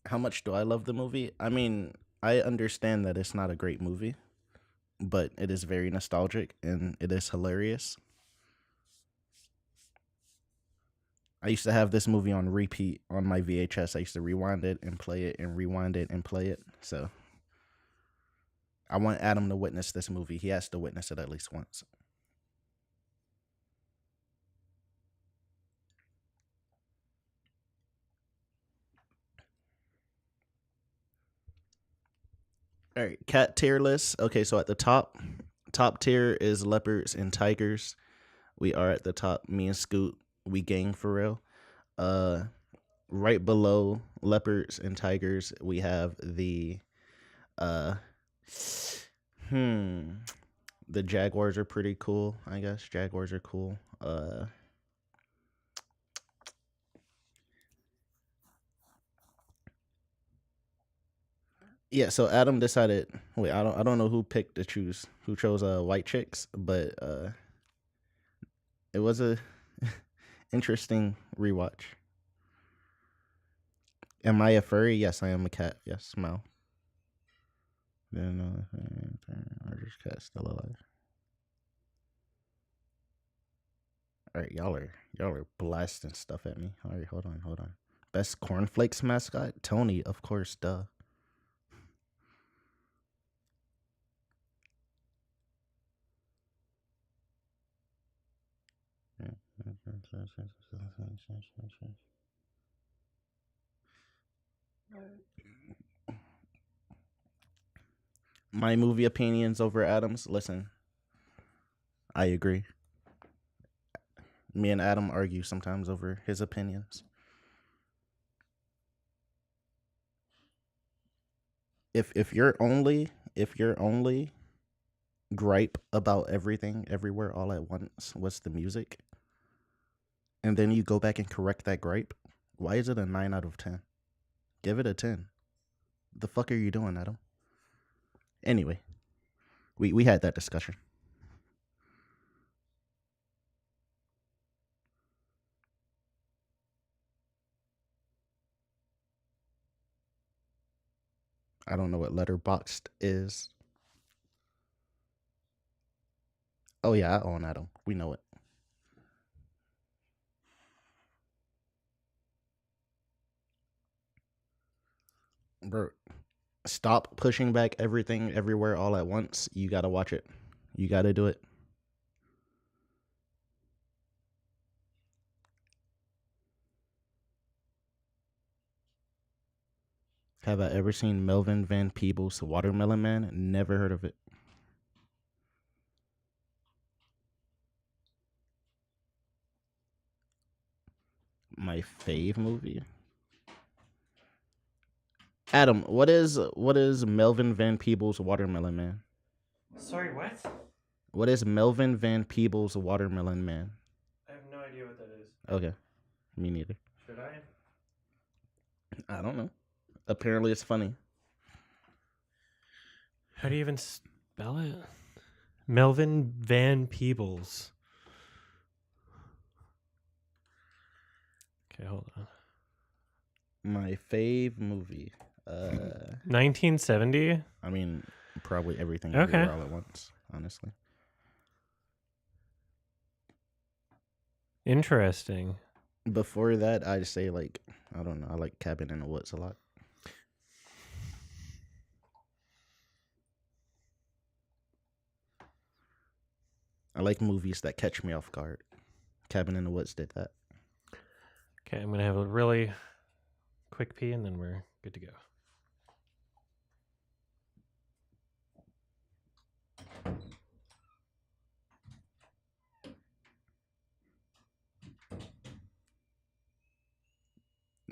How much do I love the movie? I mean, I understand that it's not a great movie, but it is very nostalgic and it is hilarious. I used to have this movie on repeat on my VHS. I used to rewind it and play it and rewind it and play it. So I want Adam to witness this movie. He has to witness it at least once. All right, cat tier list. Okay, so at the top tier is leopards and tigers. We are at the top. Me and Scoot, we gang for real. Right below leopards and tigers, we have the the jaguars are pretty cool, I guess. Jaguars are cool. Yeah, so Adam decided. Wait, I don't know who picked to choose. Who chose white chicks, but it was a interesting rewatch. Am I a furry? Yes, I am a cat. Yes, smile. Then largest cat still alive. All right, y'all are blasting stuff at me. All right, hold on. Best cornflakes mascot? Tony, of course, duh. My movie opinions over Adam's. Listen, I agree. Me and Adam argue sometimes over his opinions. If you're only gripe about everything everywhere all at once was the music, and then you go back and correct that gripe, why is it a 9 out of 10? Give it a 10. The fuck are you doing, Adam? Anyway, we had that discussion. I don't know what Letterboxd is. Oh yeah, I own Adam. We know it. Bro, stop pushing back everything everywhere all at once. You gotta watch it. You gotta do it. Have I ever seen Melvin Van Peebles' Watermelon Man? Never heard of it. My fave movie. Adam, what is Melvin Van Peebles' Watermelon Man? Sorry, what? What is Melvin Van Peebles' Watermelon Man? I have no idea what that is. Okay, me neither. Should I? I don't know. Apparently, it's funny. How do you even spell it? Melvin Van Peebles. Okay, hold on. My fave movie. 1970? I mean, probably everything Okay. everywhere all at once, honestly. Interesting. Before that, I'd say, like, I don't know, I like Cabin in the Woods a lot. I like movies that catch me off guard. Cabin in the Woods did that. Okay, I'm going to have a really quick pee and then we're good to go.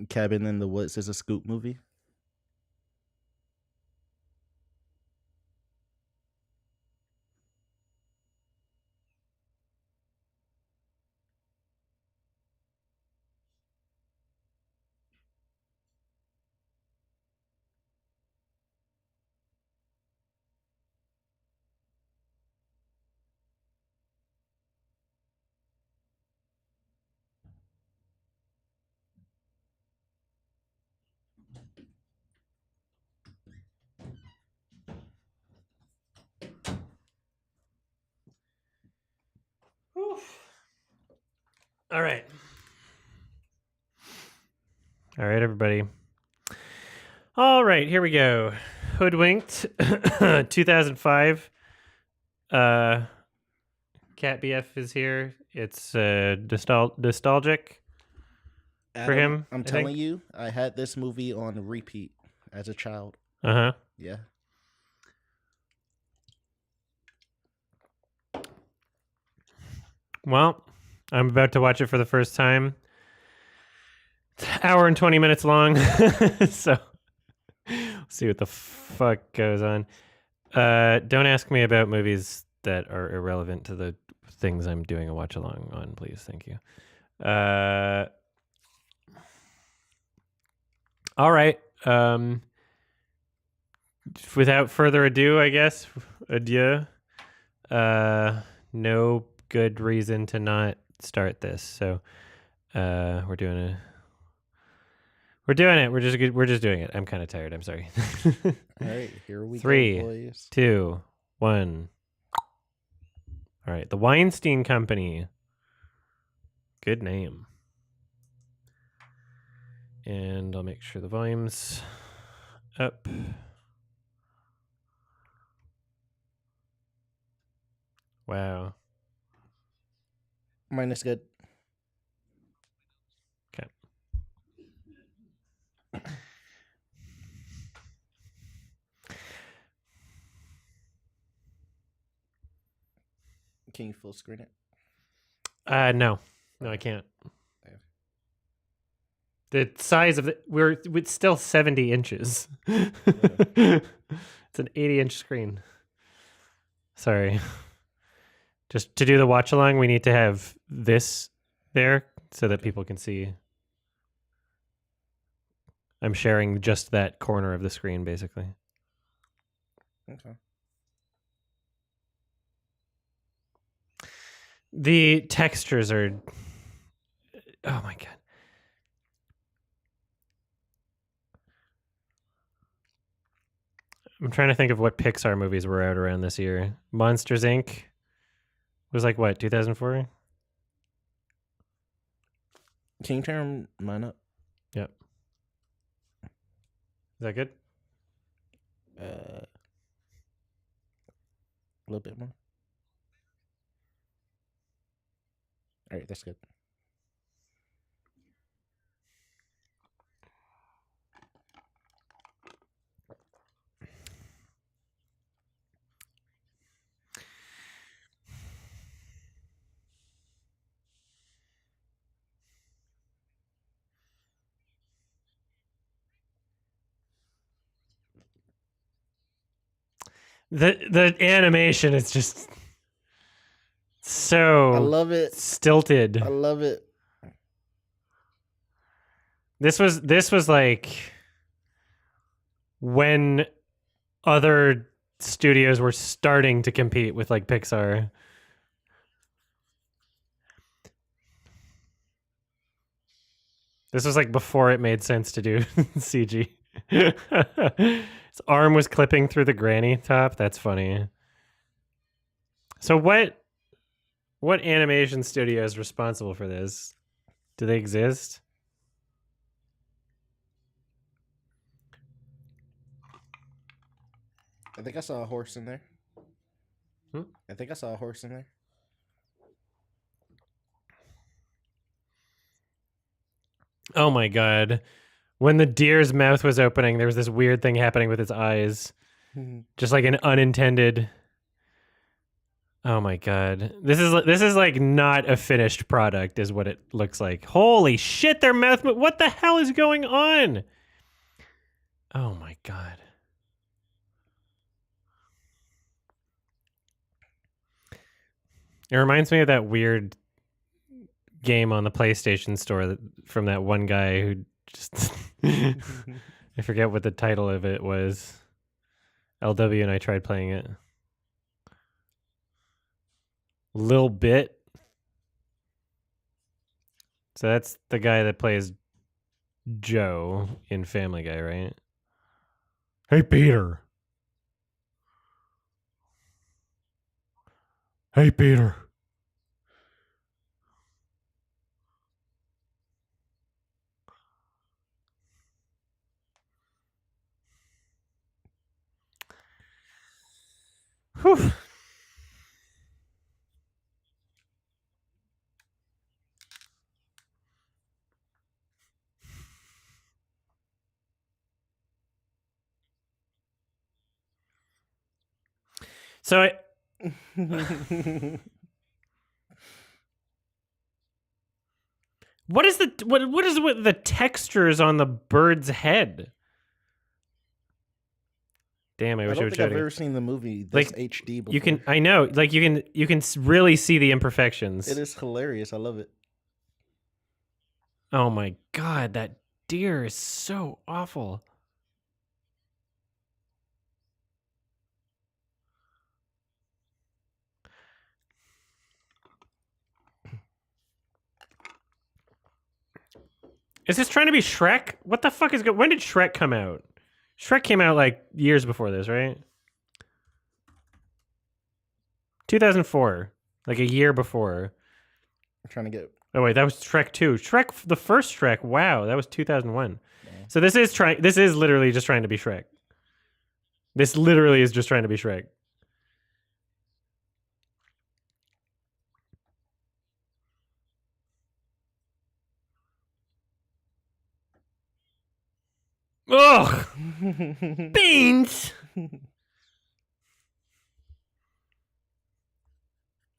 Cabin in the Woods is a Scoop movie. All right. All right, everybody. All right, here we go. Hoodwinked, 2005. Cat BF is here. It's nostalgic for Adam, him. I'm telling you, I had this movie on repeat as a child. Uh-huh. Yeah. Well, I'm about to watch it for the first time. It's an hour and 20 minutes long. So see what the fuck goes on. Don't ask me about movies that are irrelevant to the things I'm doing a watch along on, please. Thank you. All right. Without further ado, I guess. Adieu. No good reason to not start this. So we're doing it. We're just doing it. I'm kind of tired. I'm sorry. All right, here we go, 3, boys. 2, 1. All right, the Weinstein Company. Good name. And I'll make sure the volume's up. Wow. Mine is good. Okay. Can you full screen it? No, I can't. The size of it's still 70 inches. It's an 80-inch screen. Sorry. Just to do the watch along, we need to have this there so that people can see. I'm sharing just that corner of the screen, basically. Okay. The textures are... Oh, my God. I'm trying to think of what Pixar movies were out around this year. Monsters, Inc. was like, what, 2004? Can you turn mine up? Yep. Is that good? A little bit more. All right, that's good. The animation is just so I love it. stilted. I love it. This was like when other studios were starting to compete with like Pixar. This was like before it made sense to do CG. His arm was clipping through the granny top. That's funny. So what animation studio is responsible for this? Do they exist? I think I saw a horse in there. Hmm? I think I saw a horse in there. Oh my god. When the deer's mouth was opening, there was this weird thing happening with its eyes. Just like an unintended. Oh my god. This is like not a finished product is what it looks like. Holy shit, their mouth what the hell is going on? Oh my god. It reminds me of that weird game on the PlayStation Store from that one guy who just I forget what the title of it was. LW and I tried playing it. Lil Bit. So that's the guy that plays Joe in Family Guy, right? Hey, Peter. Hey, Peter. Whew. So I What is with the textures on the bird's head? Damn, I wish I don't would think show I've it. ever seen the movie this HD before. You can, I know, like you can really see the imperfections. It is hilarious. I love it. Oh my god, that deer is so awful. Is this trying to be Shrek? What the fuck is going? When did Shrek come out? Shrek came out like years before this, right? 2004, like a year before. I'm trying to get. Oh wait, that was Shrek 2. Shrek, the first Shrek. Wow, that was 2001. Yeah. So this is trying. This is literally just trying to be Shrek. This literally is just trying to be Shrek. Ugh! Beans!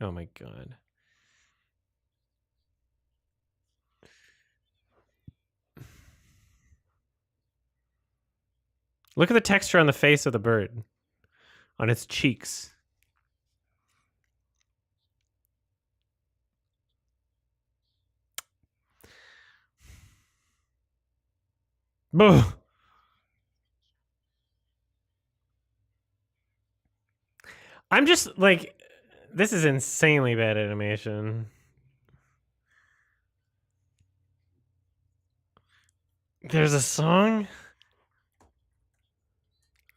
Oh my god. Look at the texture on the face of the bird. On its cheeks. Boo! I'm just like, this is insanely bad animation. There's a song?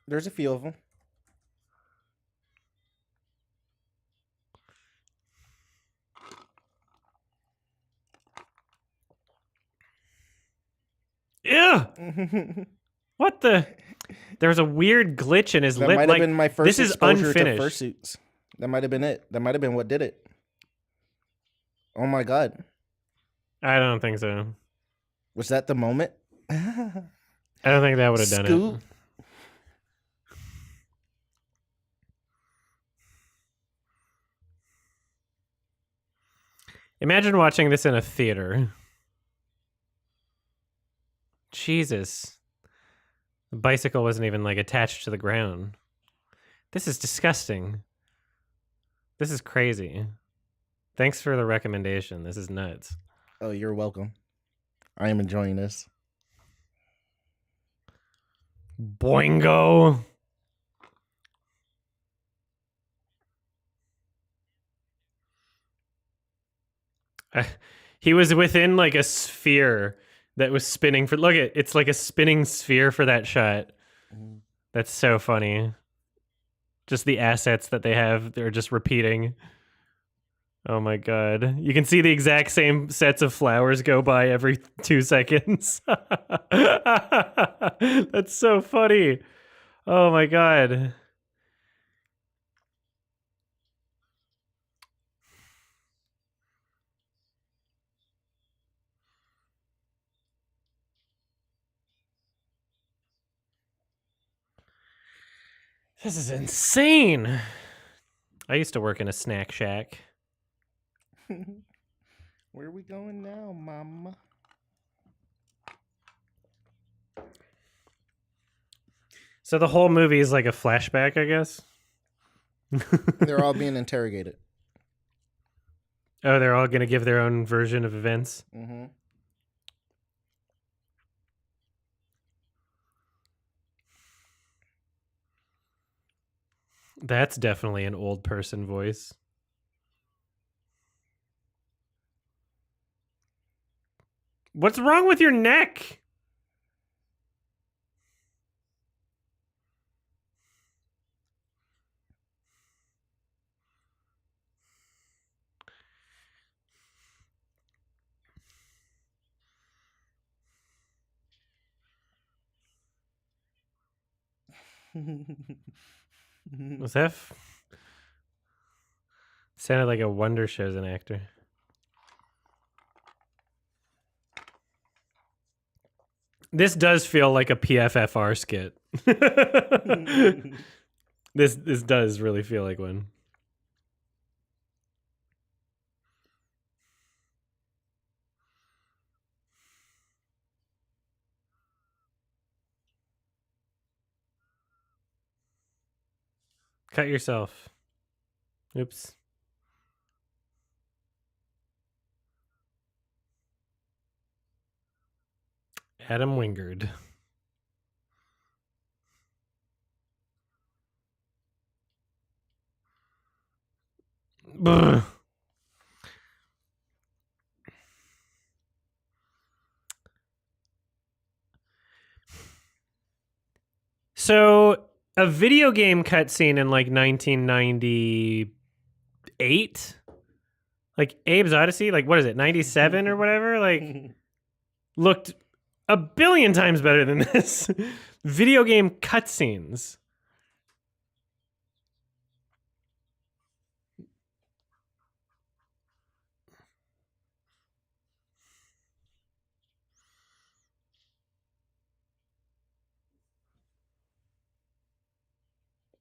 There's a few of them. Yeah. What the? There's a weird glitch in his lip. That might have like, been my first this is exposure unfinished. to fursuits. That might have been it. That might have been what did it. Oh my god. I don't think so. Was that the moment? I don't think that would have done Scoop. it. Imagine watching this in a theater. Jesus. The bicycle wasn't even like attached to the ground. This is disgusting. This is crazy. Thanks for the recommendation. This is nuts. Oh, you're welcome. I am enjoying this. Boingo. He was within like a sphere that was spinning for. Look at it's like a spinning sphere for that shot. That's so funny. Just the assets that they have, they're just repeating. Oh my god. You can see the exact same sets of flowers go by every 2 seconds. That's so funny. Oh my god. This is insane. I used to work in a snack shack. Where are we going now, mama? So the whole movie is like a flashback, I guess? They're all being interrogated. Oh, they're all going to give their own version of events? Mm-hmm. That's definitely an old person voice. What's wrong with your neck? Was that? Sounded like a Wonder Show's an actor. This does feel like a PFFR skit. This does really feel like one. Cut yourself. Oops. Adam Wingard. Brr. So, a video game cutscene in like 1998, like Abe's Odyssey, like what is it, 97 or whatever, like looked a billion times better than this. Video game cutscenes.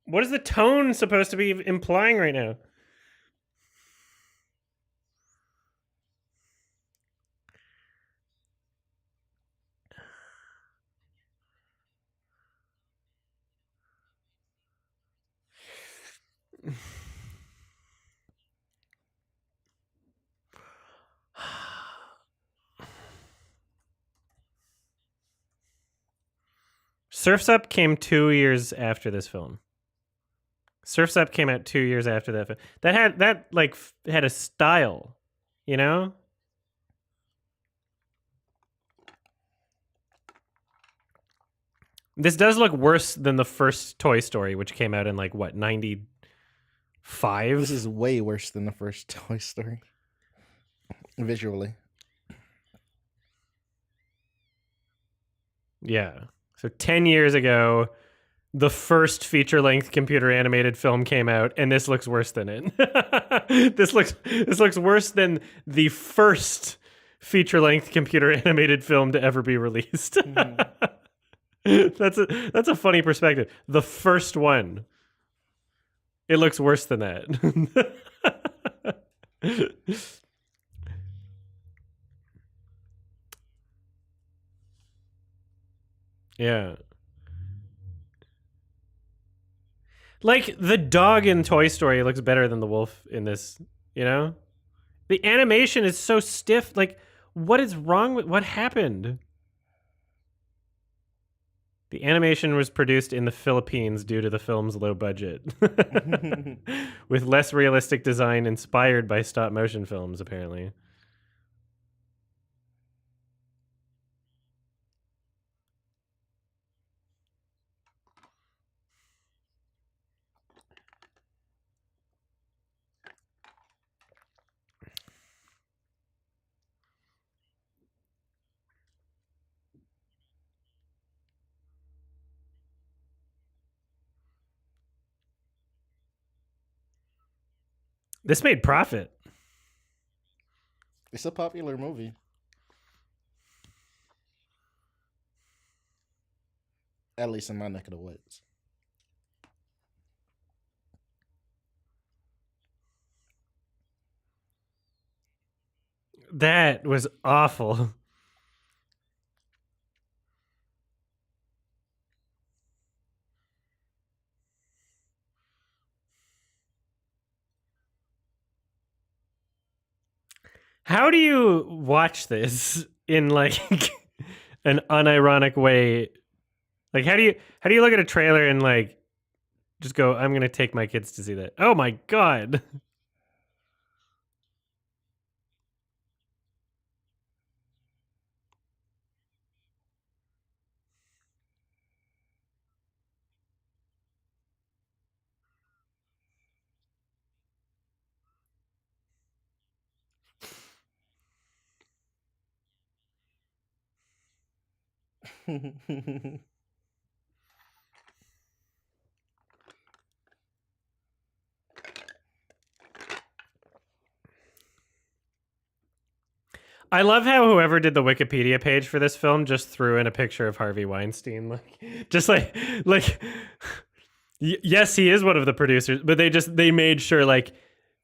What is the tone supposed to be implying right now? Surf's Up came 2 years after this film. Surf's Up came out 2 years after that film. That had a style, you know? This does look worse than the first Toy Story, which came out in like what, 95? This is way worse than the first Toy Story. Visually. Yeah. So 10 years ago, the first feature-length computer animated film came out, and this looks worse than it. This looks worse than the first feature-length computer animated film to ever be released. That's a funny perspective. The first one. It looks worse than that. Yeah. Like the dog in Toy Story looks better than the wolf in this, you know? The animation is so stiff. Like, what is wrong with what happened? The animation was produced in the Philippines due to the film's low budget, with less realistic design inspired by stop motion films, apparently. This made profit. It's a popular movie. At least in my neck of the woods. That was awful. How do you watch this in like an unironic way? Like how do you look at a trailer and like just go, I'm gonna take my kids to see that? Oh my god. I love how whoever did the Wikipedia page for this film just threw in a picture of Harvey Weinstein, like just like yes, he is one of the producers, but they made sure like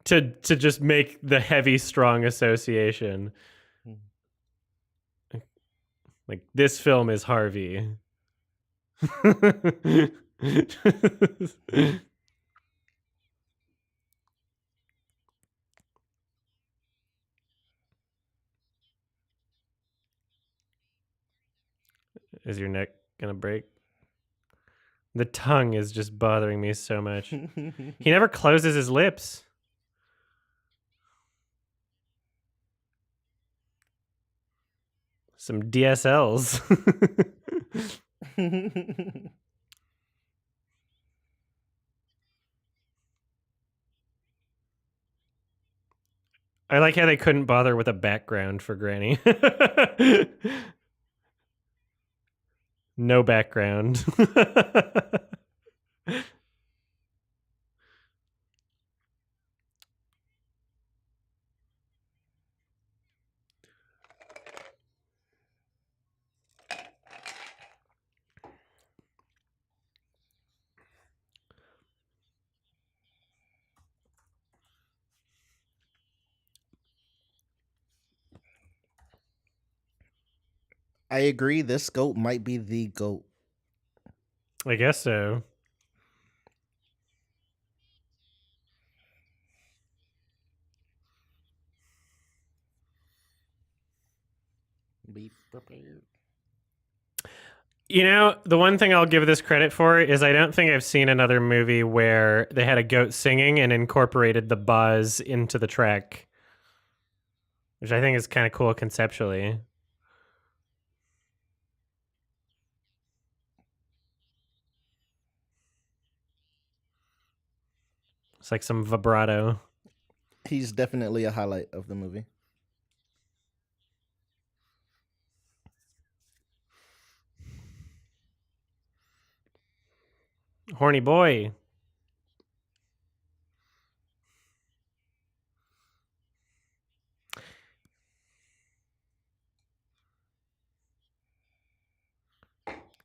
to just make the heavy strong association. Like this film is Harvey. Is your neck gonna break? The tongue is just bothering me so much. He never closes his lips. Some DSLs. I like how they couldn't bother with a background for Granny. No background. I agree. This goat might be the goat. I guess so. Be prepared. You know, the one thing I'll give this credit for is I don't think I've seen another movie where they had a goat singing and incorporated the buzz into the track, which I think is kind of cool conceptually. It's like some vibrato. He's definitely a highlight of the movie. Horny boy.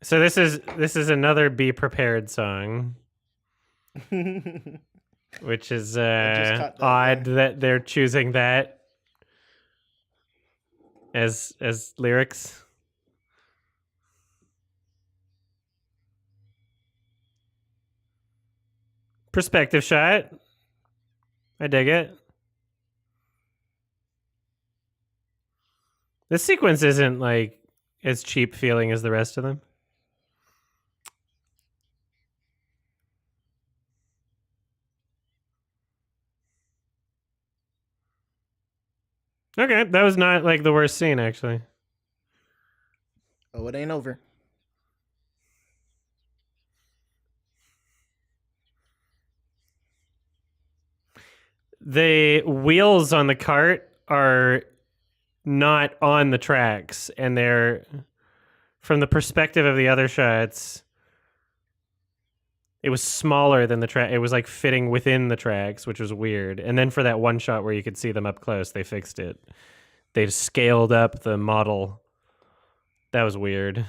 So this is another Be Prepared song. Which is odd that they're choosing that as lyrics. perspective shot. I dig it. This sequence isn't like as cheap feeling as the rest of them. Okay, that was not like the worst scene actually. Oh, it ain't over. The wheels on the cart are not on the tracks, and they're from the perspective of the other shots. It was smaller than the track. It was like fitting within the tracks, which was weird. And then for that one shot where you could see them up close, they fixed it. They scaled up the model. That was weird.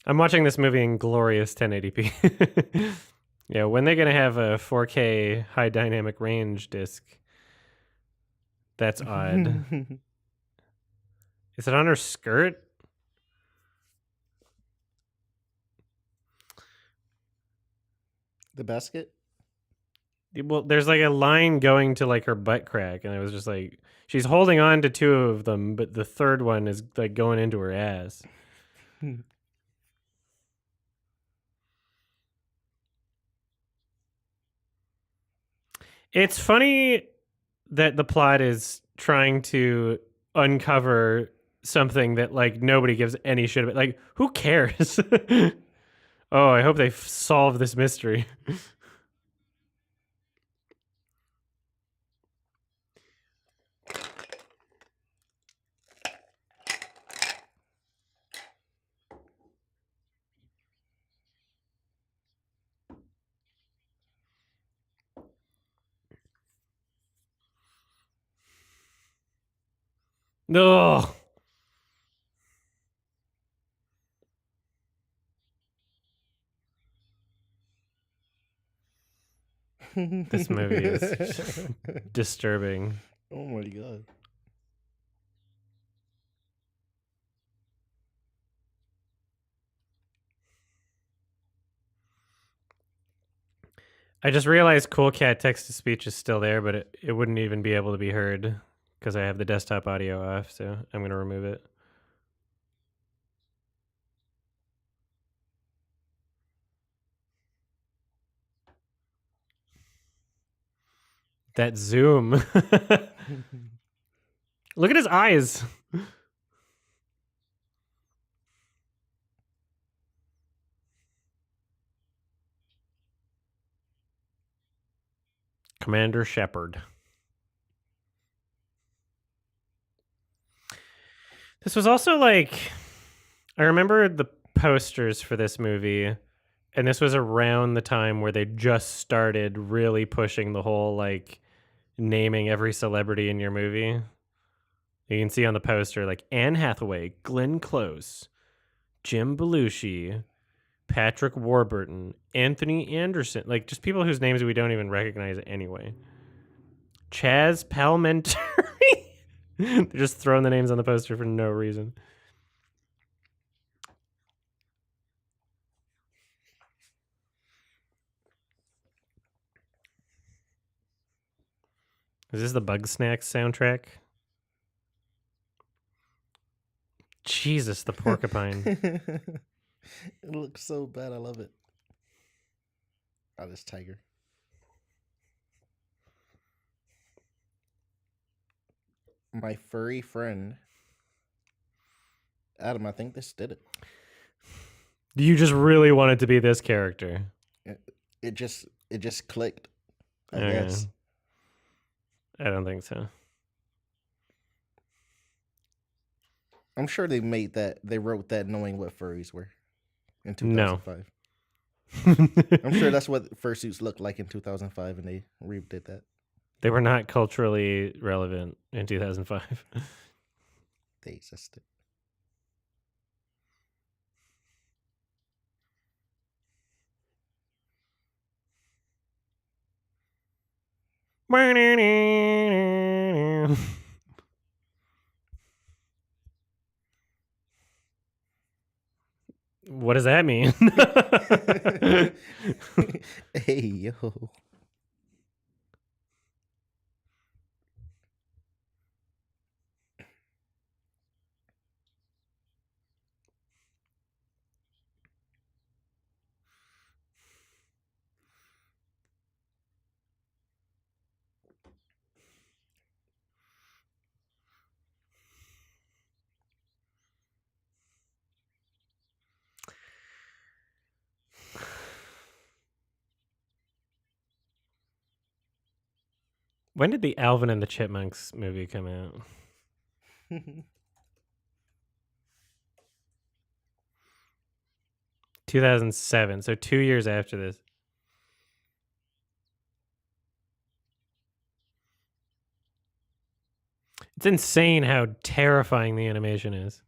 I'm watching this movie in glorious 1080p. Yeah, when they're gonna have a 4K high dynamic range disc? That's odd. Is it on her skirt? The basket? Well, there's like a line going to like her butt crack, and I was just like, she's holding on to two of them, but the third one is like going into her ass. It's funny that the plot is trying to uncover something that like nobody gives any shit about. Like, who cares? Oh, I hope they solve this mystery. No. This movie is disturbing. Oh my god. I just realized Cool Cat text to speech is still there, but it wouldn't even be able to be heard because I have the desktop audio off, so I'm going to remove it. That zoom. Look at his eyes. Commander Shepard. This was also like, I remember the posters for this movie, and this was around the time where they just started really pushing the whole like naming every celebrity in your movie. You can see on the poster like Anne Hathaway, Glenn Close, Jim Belushi, Patrick Warburton, Anthony Anderson, like just people whose names we don't even recognize anyway. Chaz Palminteri. They're just throwing the names on the poster for no reason. Is this the Bug Snacks soundtrack? Jesus, the porcupine. It looks so bad. I love it. Oh, this tiger. My furry friend. Adam, I think this did it. You just really wanted to be this character. It just clicked. I Okay. guess. I don't think so. I'm sure they made that. They wrote that knowing what furries were in No. 2005. I'm sure that's what fursuits looked like in 2005, and they redid that. They were not culturally relevant in 2005. They existed. What does that mean? Hey, yo. When did the Alvin and the Chipmunks movie come out? 2007, so 2 years after this. It's insane how terrifying the animation is.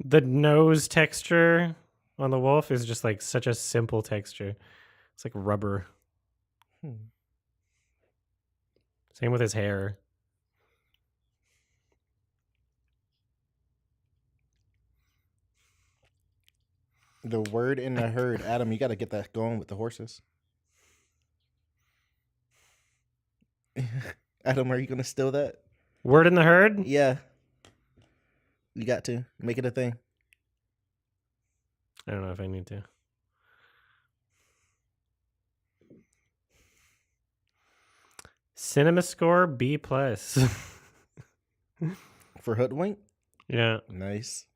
The nose texture on the wolf is just like such a simple texture. It's like rubber. Same with his hair. The word in the herd. Adam, you got to get that going with the horses. Adam, are you going to steal that? Word in the herd? Yeah. You got to. Make it a thing. I don't know if I need to. Cinema score B+. For Hoodwink? Yeah. Nice.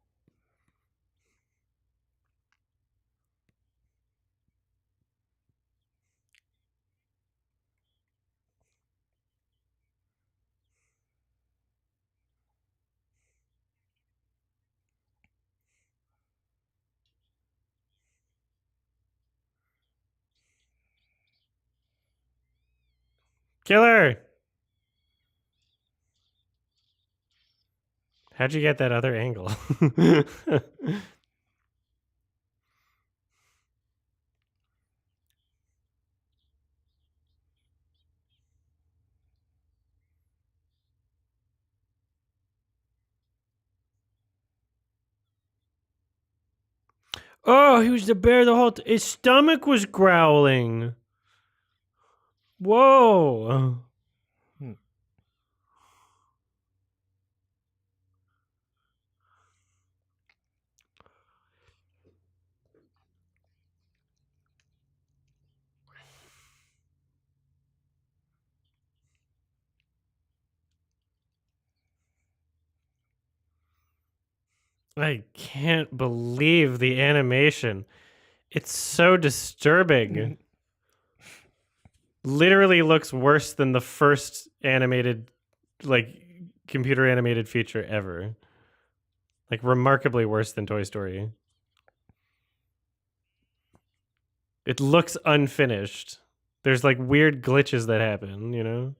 Killer! How'd you get that other angle? Oh, he was the bear the whole his stomach was growling. Whoa. I can't believe the animation. It's so disturbing. Literally looks worse than the first animated, like, computer animated feature ever. Like, remarkably worse than Toy Story. It looks unfinished. There's, like, weird glitches that happen, you know?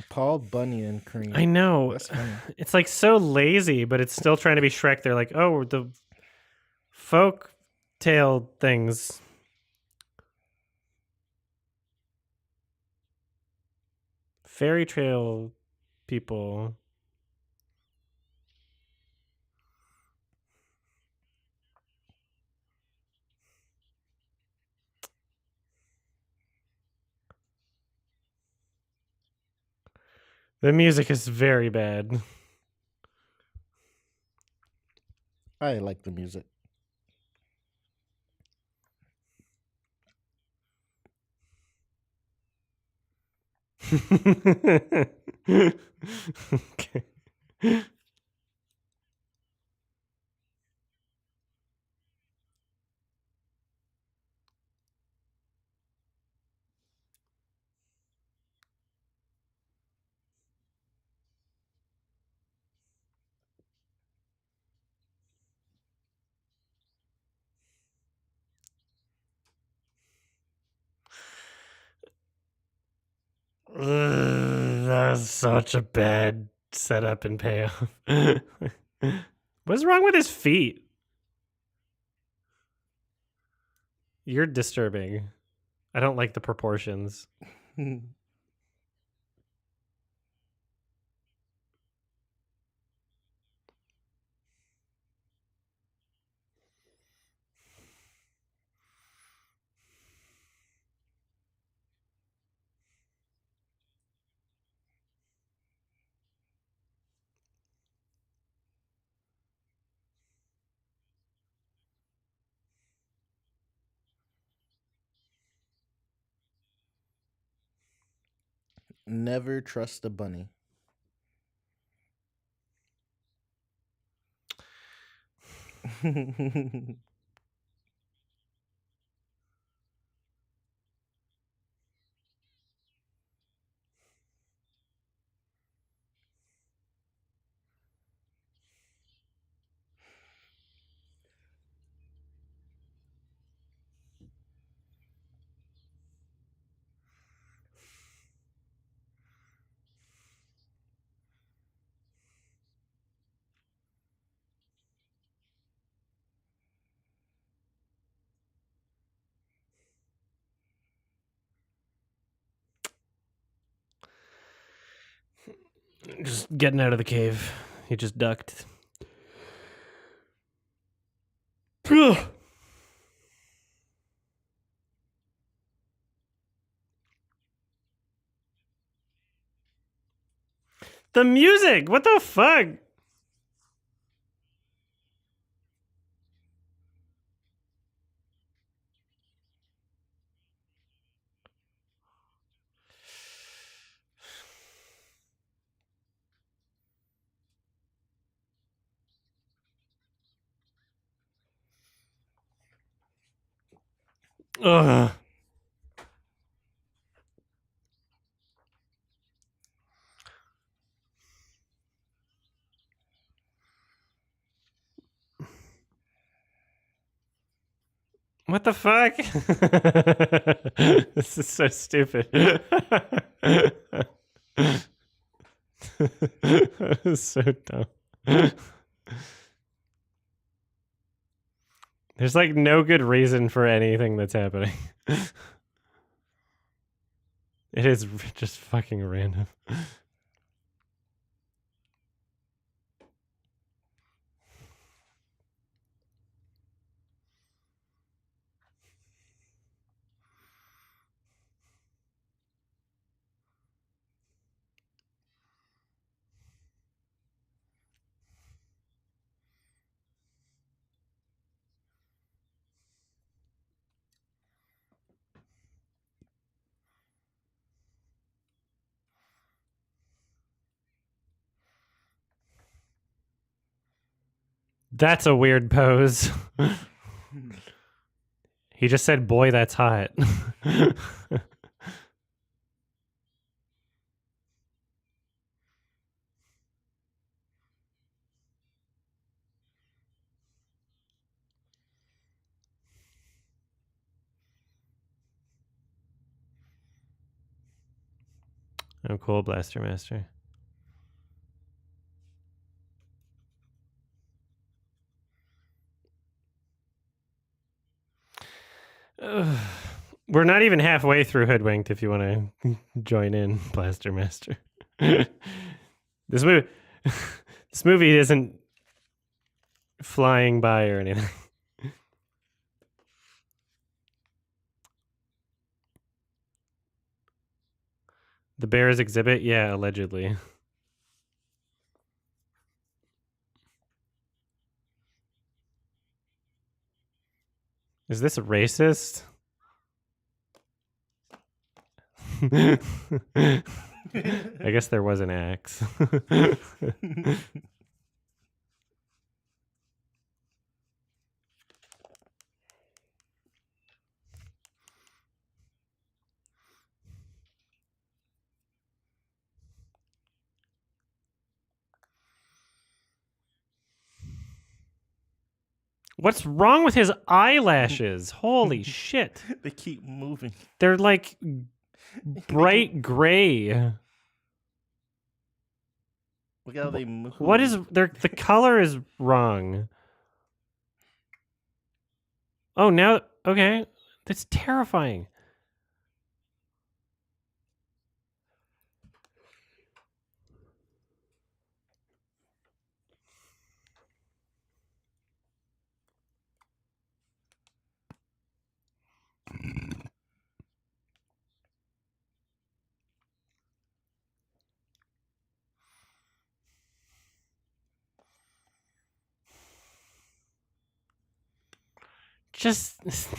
Paul Bunyan cream. I know. That's funny. It's like so lazy, but it's still trying to be Shrek. They're like, oh, the folk tale things. Fairy tale people. The music is very bad. I like the music. Okay. That's such a bad setup and payoff. What's wrong with his feet? You're disturbing. I don't like the proportions. Never trust a bunny. Just getting out of the cave. He just ducked. The music! What the fuck? Ugh. What the fuck? This is so stupid. That is so dumb. There's like no good reason for anything that's happening. It is just fucking random. That's a weird pose. He just said, boy, that's hot. Oh, cool, Blaster Master. Ugh. We're not even halfway through Hoodwinked if you want to join in, Blaster Master. This movie this movie isn't flying by or anything. The Bears exhibit? Yeah, allegedly. Is this racist? I guess there was an axe. What's wrong with his eyelashes? Holy shit. They keep moving. They're like bright gray. Look how they move. What is the color is wrong. Oh, now okay. That's terrifying. Just just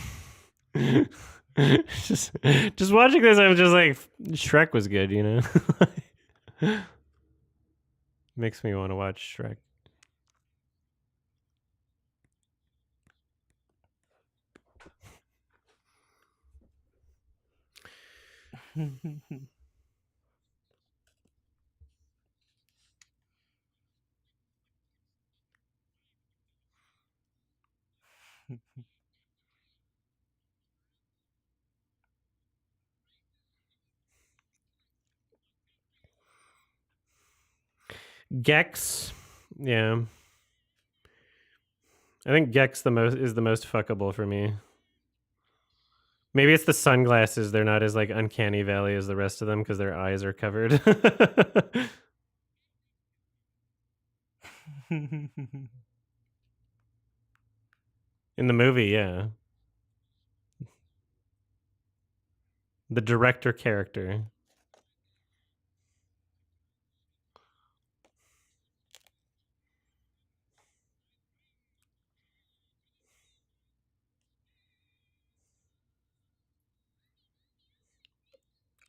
watching this, I'm just like, Shrek was good, you know? Makes me want to watch Shrek. Gex, yeah. I think Gex is the most fuckable for me. Maybe it's the sunglasses. They're not as like uncanny valley as the rest of them because their eyes are covered. In the movie, yeah. The director character.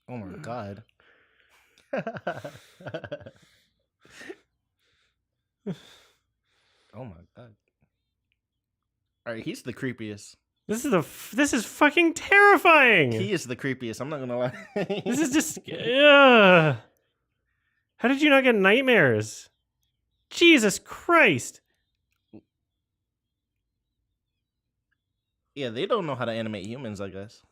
Oh my god. Oh my god. All right, he's the creepiest. This is fucking terrifying. He is the creepiest. I'm not gonna lie. This is just. Ugh. How did you not get nightmares? Jesus Christ. Yeah, they don't know how to animate humans, I guess.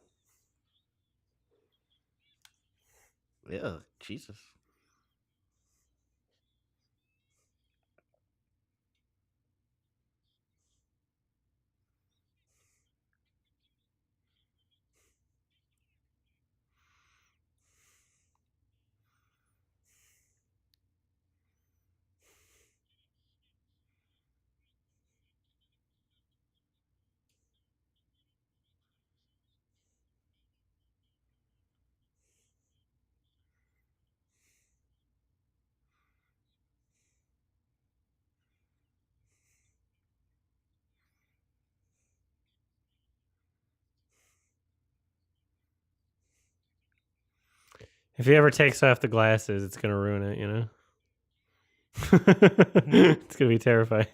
Yeah, Jesus. If he ever takes off the glasses, it's gonna ruin it, you know? It's gonna be terrifying.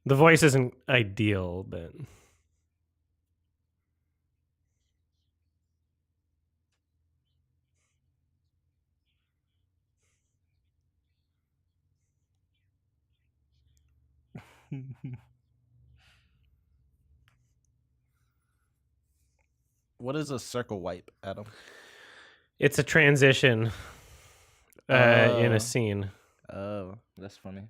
The voice isn't ideal, but What is a circle wipe, Adam? it's a transition in a scene. Oh, that's funny.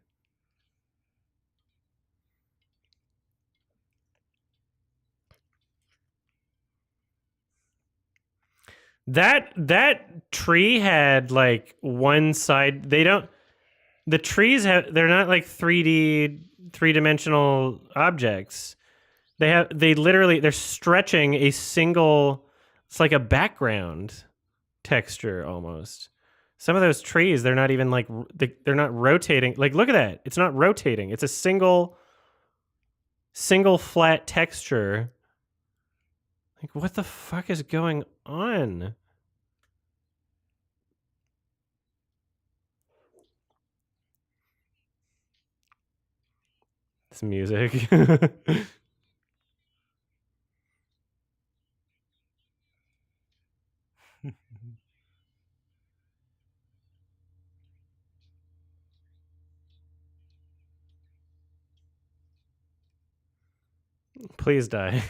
That tree had like one side. The trees they're not like 3D 3-dimensional objects. They're stretching a single, it's like a background texture almost. Some of those trees, they're not even like they're not rotating. Like look at that. It's not rotating. It's a single flat texture. Like what the fuck is going on? It's music. Please die.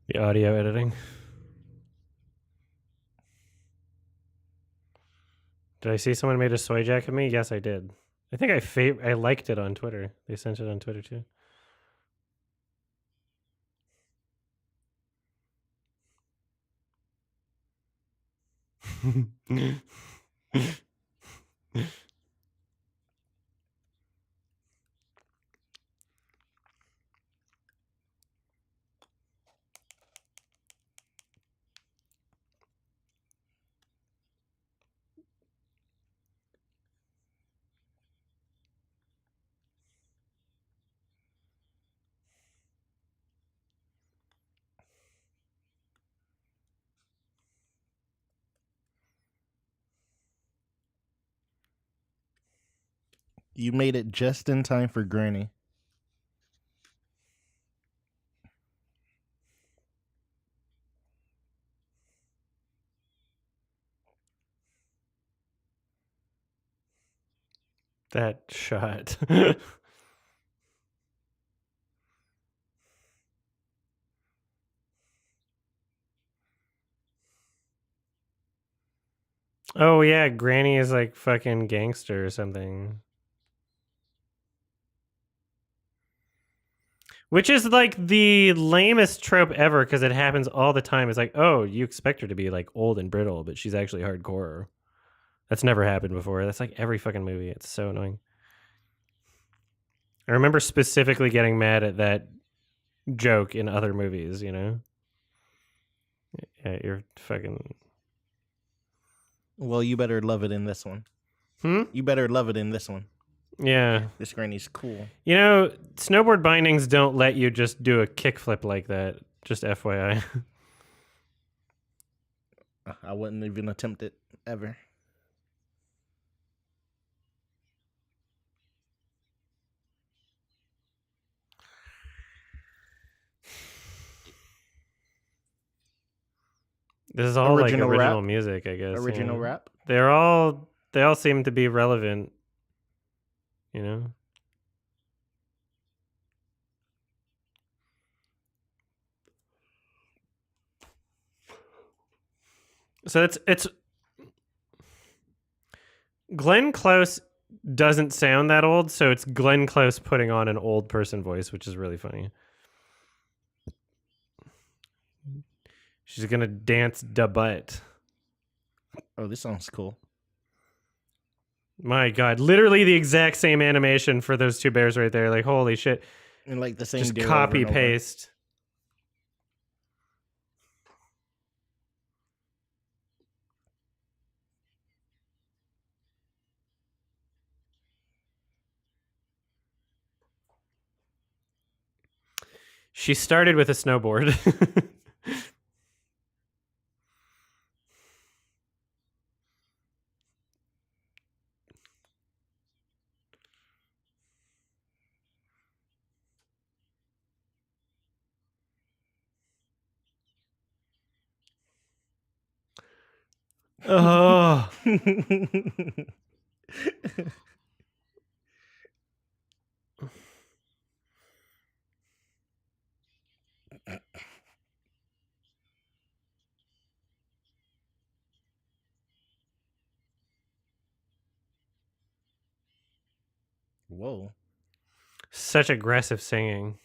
The audio editing. Did I see someone made a soy jack of me? Yes, I did. I think I liked it on Twitter. They sent it on Twitter too. You made it just in time for Granny. That shot. Oh yeah, Granny is like fucking gangster or something. Which is like the lamest trope ever because it happens all the time. It's like, oh, you expect her to be like old and brittle, but she's actually hardcore. That's never happened before. That's like every fucking movie. It's so annoying. I remember specifically getting mad at that joke in other movies, you know? Yeah, you're fucking. Well, you better love it in this one. You better love it in this one. Yeah. This Granny's cool. You know, snowboard bindings don't let you just do a kickflip like that. Just FYI. I wouldn't even attempt it ever. This is all Original like original rap? music, I guess. Original yeah. rap? They all seem to be relevant, you know? So it's Glenn Close doesn't sound that old, so it's Glenn Close putting on an old person voice, which is really funny. She's gonna dance da butt. Oh, this sounds cool. My God, literally the exact same animation for those two bears right there. Like, holy shit. And like the same Just deer copy over and over. paste. She started with a snowboard. Oh. Whoa. Such aggressive singing.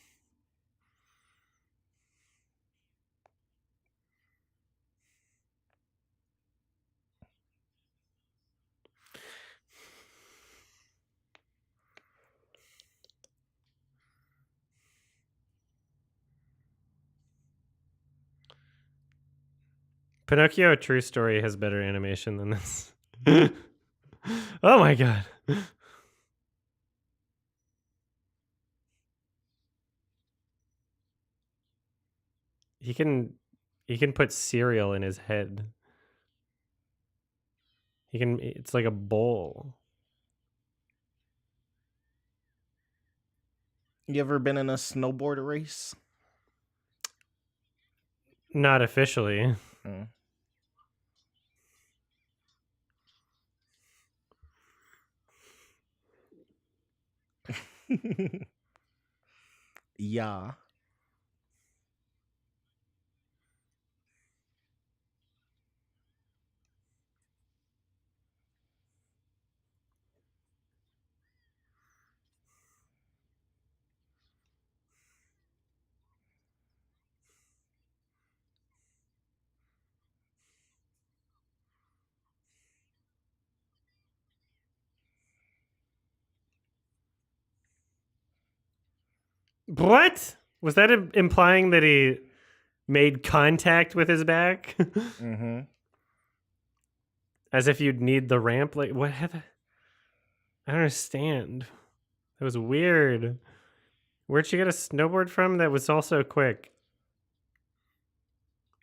Pinocchio: A True Story has better animation than this. Oh my god. He can put cereal in his head. It's like a bowl. You ever been in a snowboard race? Not officially. Mm. Yeah. What? Was that implying that he made contact with his back? Mm-hmm. As if you'd need the ramp? Like, what? I don't understand. That was weird. Where'd she get a snowboard from that was also quick?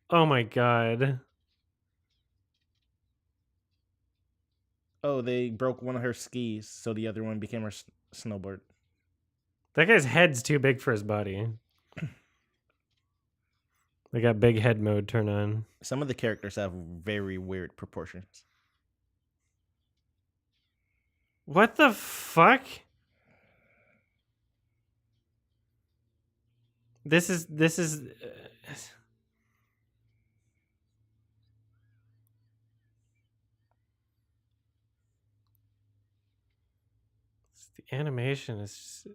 Oh my god. Oh, they broke one of her skis, so the other one became her snowboard. That guy's head's too big for his body. They got big head mode turned on. Some of the characters have very weird proportions. What the fuck? This is the animation is just,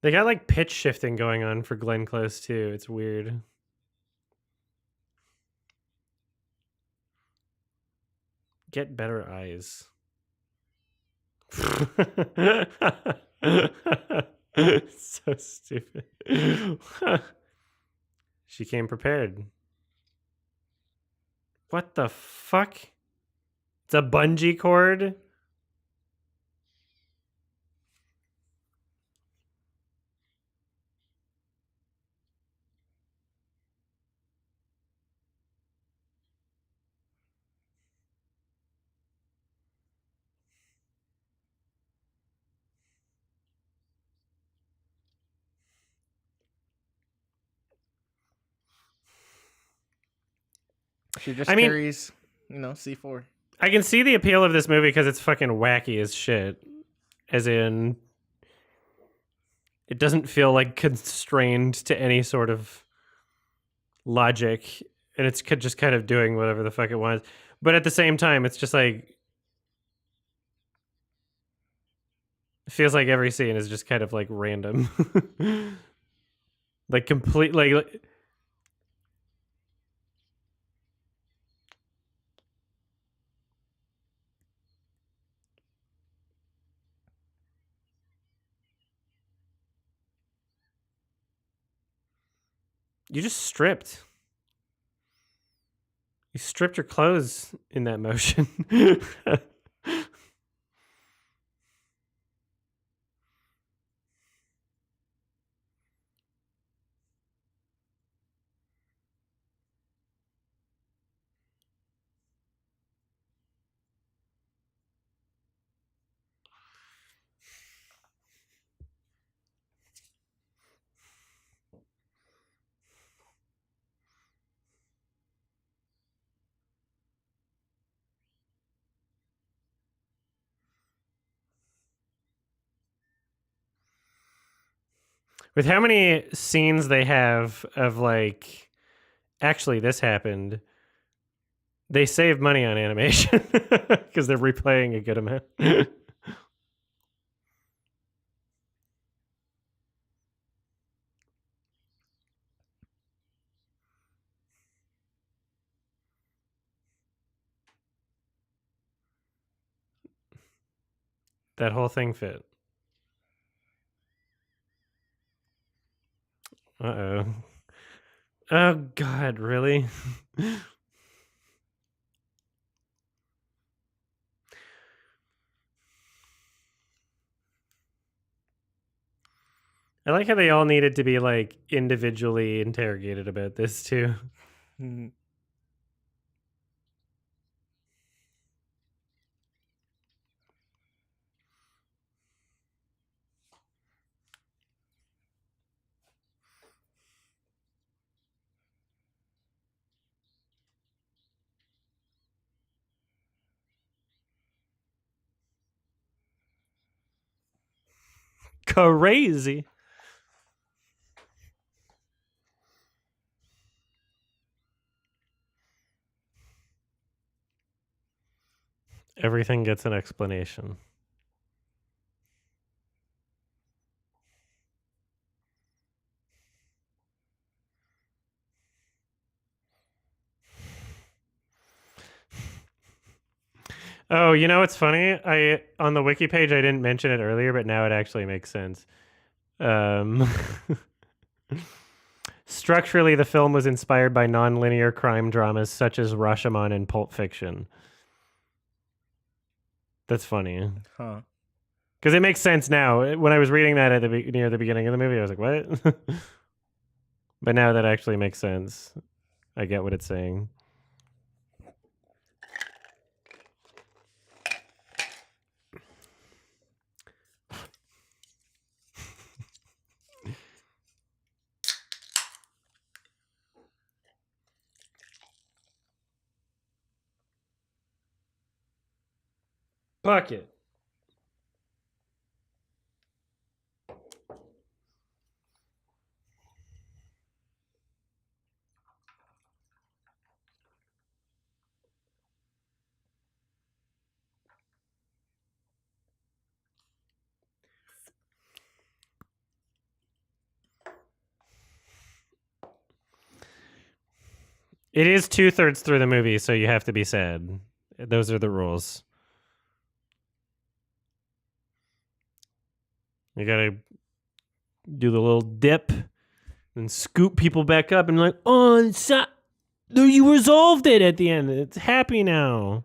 they got like pitch shifting going on for Glenn Close too. It's weird. Get better eyes. So stupid. She came prepared. What the fuck? It's a bungee cord? She just I mean- carries, C4. I can see the appeal of this movie because it's fucking wacky as shit. As in, it doesn't feel like constrained to any sort of logic, and it's just kind of doing whatever the fuck it wants. But at the same time, it's just like, it feels like every scene is just kind of like random. Like complete like You just stripped. You stripped your clothes in that motion. With how many scenes they have of like, actually, this happened. They save money on animation because they're replaying a good amount. That whole thing fit. Uh-oh. Oh, God, really? I like how they all needed to be, like, individually interrogated about this, too. Crazy. Everything gets an explanation. Oh, you know what's funny? I on the wiki page I didn't mention it earlier, but now it actually makes sense. Structurally, the film was inspired by non-linear crime dramas such as Rashomon and Pulp Fiction. That's funny. Huh. Because it makes sense now. When I was reading that at near the beginning of the movie, I was like, "What?" But now that actually makes sense. I get what it's saying. Bucket. It is 2/3 through the movie, so you have to be sad. Those are the rules. You gotta do the little dip and scoop people back up and like, oh, you resolved it at the end. It's happy now.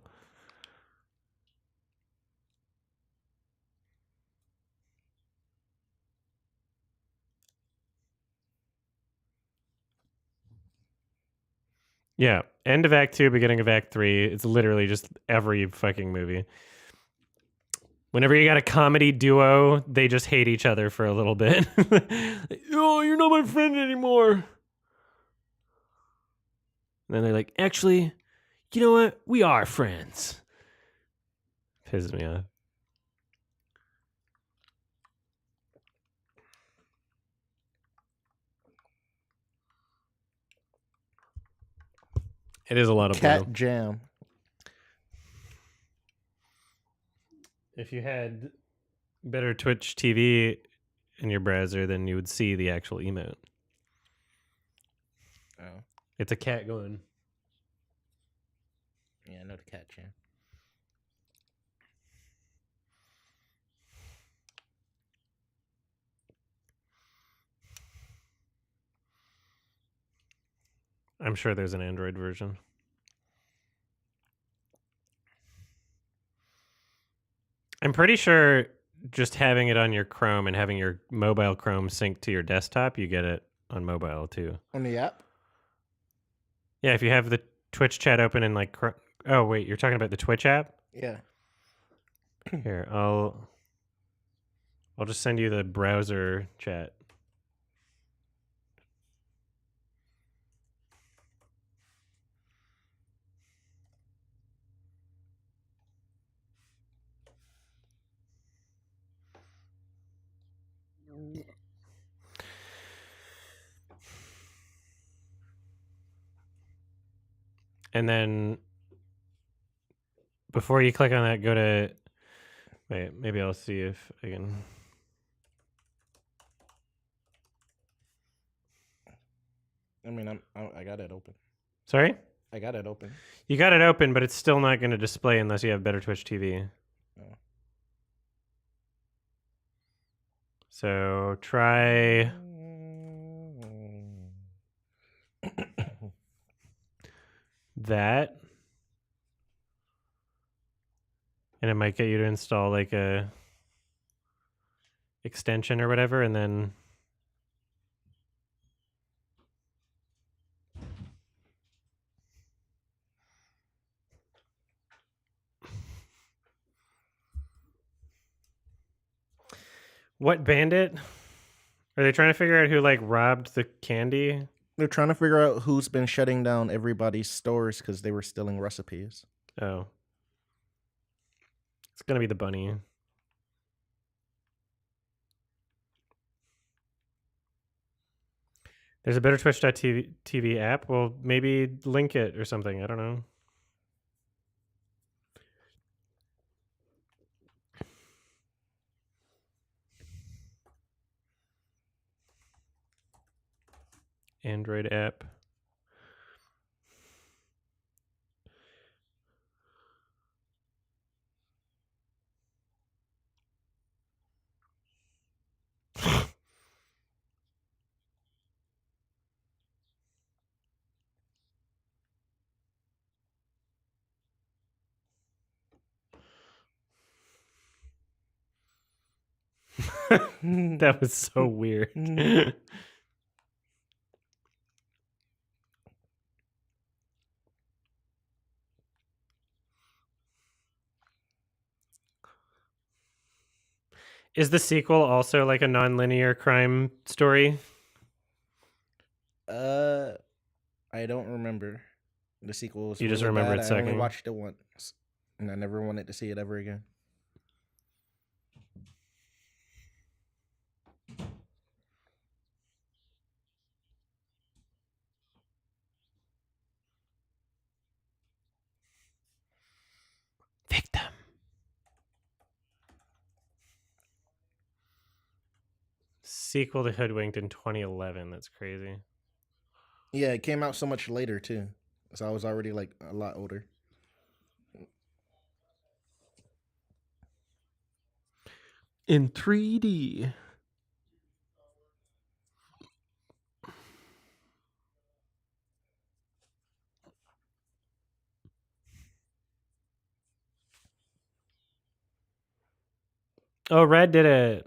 Yeah. End of Act 2, beginning of Act 3. It's literally just every fucking movie. Whenever you got a comedy duo, they just hate each other for a little bit. Oh, you're not my friend anymore. And then they're like, actually, you know what? We are friends. Pisses me off. It is a lot of Cat blue. Jam. If you had better Twitch TV in your browser, then you would see the actual emote. Oh. It's a cat going. Yeah, I know the Cat Jam. I'm sure there's an Android version. I'm pretty sure just having it on your Chrome and having your mobile Chrome sync to your desktop, you get it on mobile too. On the app? Yeah, if you have the Twitch chat open in like oh wait, you're talking about the Twitch app? Yeah. Here, I'll just send you the browser chat. And then before you click on that, go to wait, maybe I'll see if I can. I mean, I got it open. Sorry? I got it open. You got it open, but it's still not going to display unless you have better Twitch TV. Oh. So try that. And it might get you to install like a extension or whatever, and then what bandit? Are they trying to figure out who like robbed the candy? They're trying to figure out who's been shutting down everybody's stores because they were stealing recipes. Oh. It's gonna be the bunny. There's a better Twitch.tv app. Well, maybe link it or something. I don't know. Android app. That was so weird. Is the sequel also like a non-linear crime story? I don't remember. The sequel was You just really remember bad. it I only sucking? watched it once, and I never wanted to see it ever again. Victim. Sequel to Hoodwinked in 2011. That's crazy. Yeah, it came out so much later too, so I was already like a lot older. In 3D. Oh, Red did it.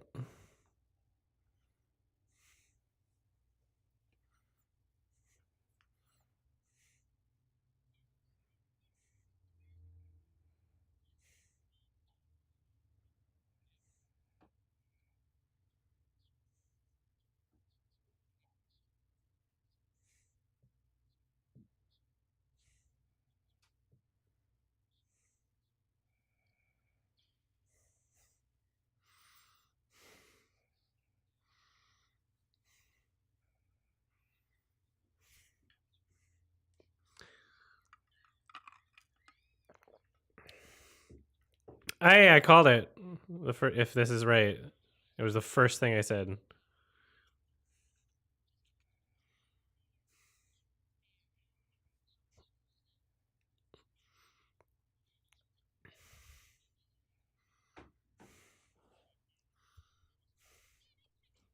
I called it. If this is right, it was the first thing I said.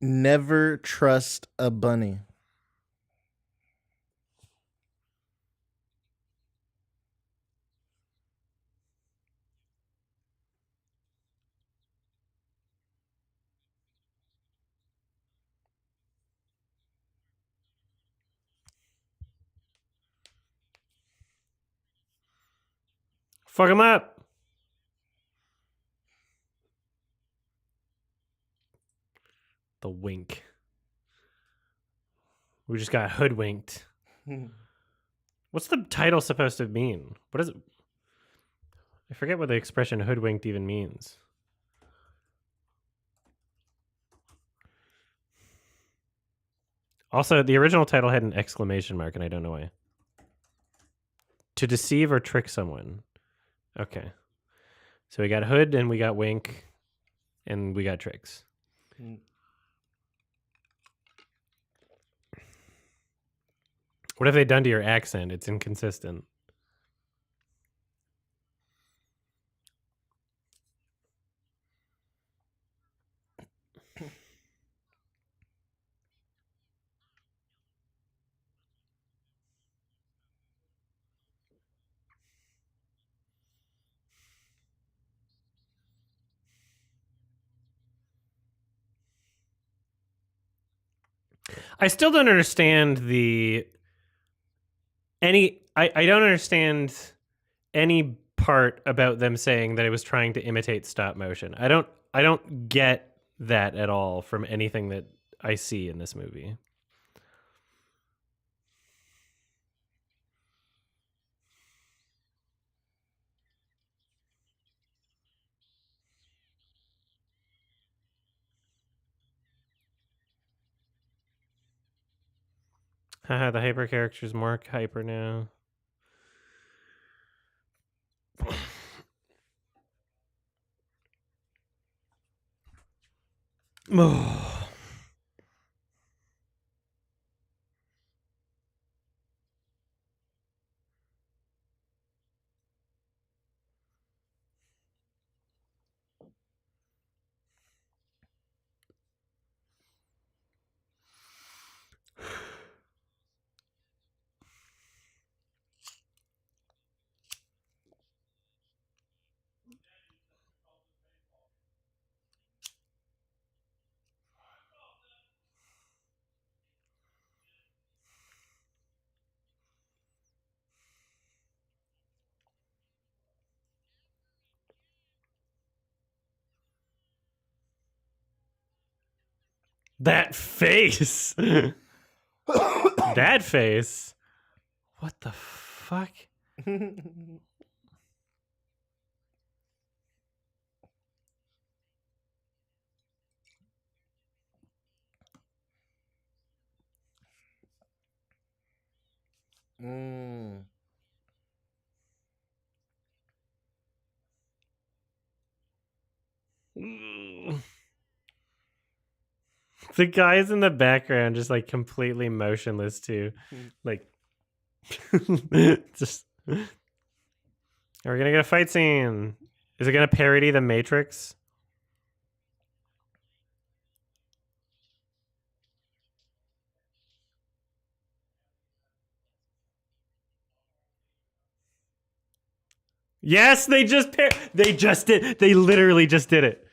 Never trust a bunny. Fuck him up. The wink. We just got hoodwinked. What's the title supposed to mean? What is it? I forget what the expression hoodwinked even means. Also, the original title had an exclamation mark, and I don't know why. To deceive or trick someone. Okay. So we got hood, and we got wink, and we got tricks. What have they done to your accent? It's inconsistent. I still don't understand I don't understand any part about them saying that it was trying to imitate stop motion. I don't get that at all from anything that I see in this movie. Haha, the hyper character's more hyper now. That face. That face. What the fuck? The guys in the background just like completely motionless too. Like just are we gonna get a fight scene? Is it gonna parody the Matrix? Yes, they just did. They literally just did it.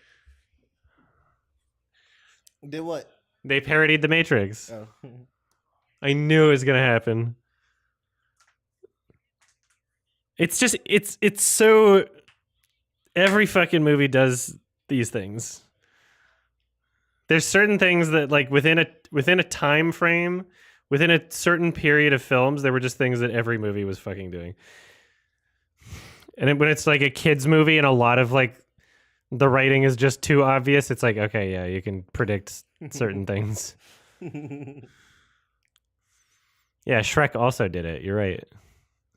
Did what? They parodied the Matrix. Oh. I knew it was gonna happen. It's just it's so every fucking movie does these things. There's certain things that like within a time frame, within a certain period of films, there were just things that every movie was fucking doing. And when it's like a kids movie and a lot of like the writing is just too obvious, it's like, okay, yeah, you can predict certain things. Yeah, Shrek also did it. You're right.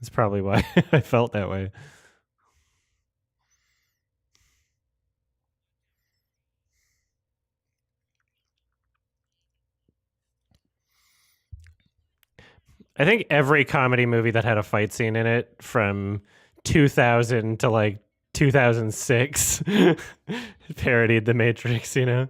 That's probably why I felt that way. I think every comedy movie that had a fight scene in it from 2000 to like 2006 parodied the Matrix, you know?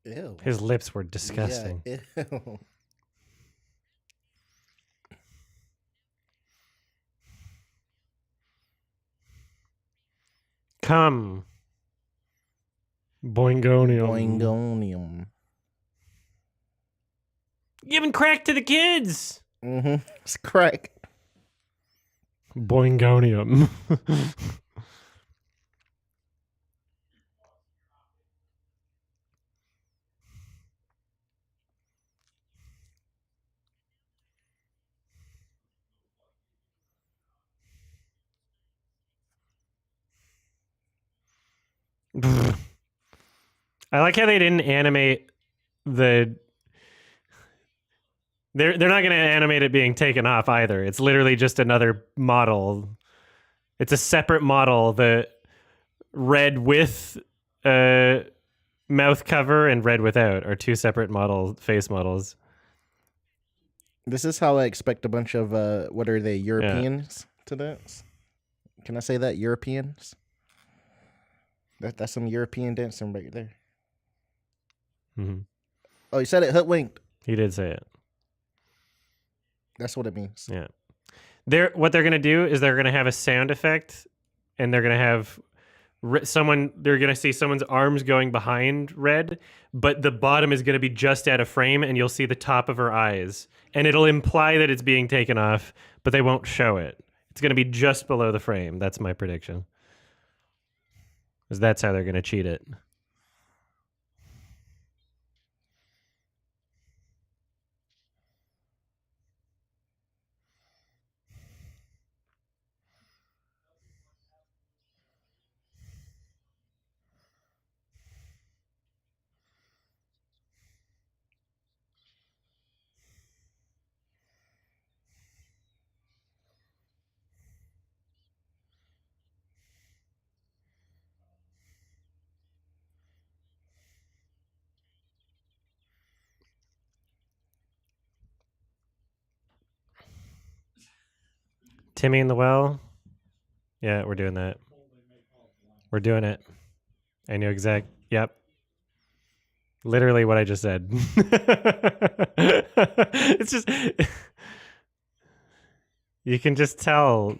Ew. His lips were disgusting. Yeah, ew. Come. Boingonium. Boingonium. Giving crack to the kids. Mm-hmm. It's crack. Boingonium. I like how they didn't animate the. They're not going to animate it being taken off either. It's literally just another model. It's a separate model. The red with mouth cover and red without are two separate face models. This is how I expect a bunch of what are they, Europeans to dance? Can I say that, Europeans? That's some European dancing right there. Mm-hmm. Oh, you said it hoodwinked. He did say it. That's what it means. Yeah. What they're gonna do is they're gonna have a sound effect, and they're gonna have someone. They're gonna see someone's arms going behind Red, but the bottom is gonna be just out of frame, and you'll see the top of her eyes, and it'll imply that it's being taken off, but they won't show it. It's gonna be just below the frame. That's my prediction. Because that's how they're gonna cheat it. Timmy in the well. Yeah, we're doing that. We're doing it. I knew exact. Yep. Literally what I just said. It's just. You can just tell.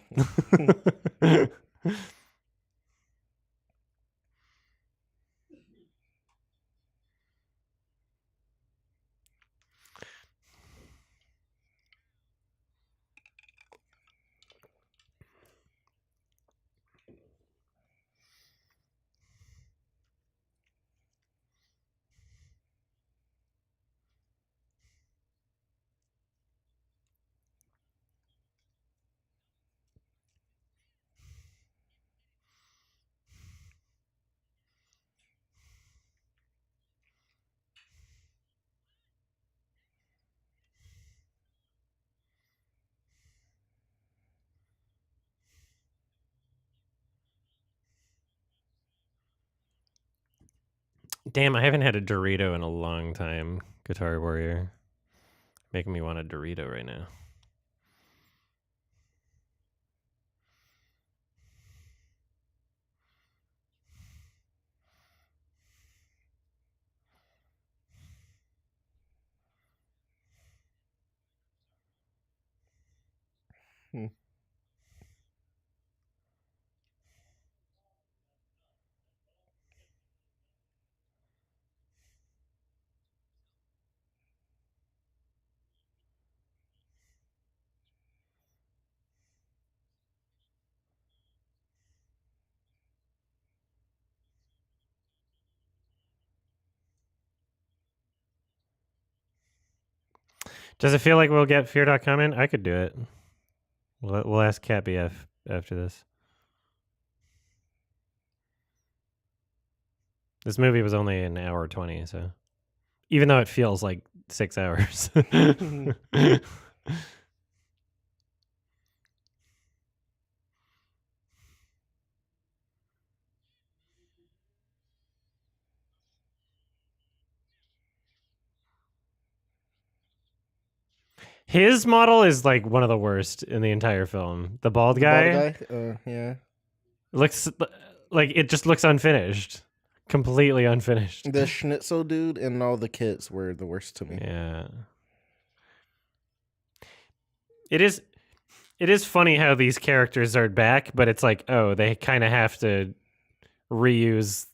Damn, I haven't had a Dorito in a long time, Guitar Warrior. Making me want a Dorito right now. Does it feel like we'll get Fear.com in? I could do it. We'll ask Cat BF after this. This movie was only an hour 20, so even though it feels like 6 hours. His model is like one of the worst in the entire film. The bald guy. Yeah. Looks like it just looks unfinished. completely unfinished. The schnitzel dude and all the kids were the worst to me. Yeah. It is funny how these characters are back, but it's like, oh, they kind of have to reuse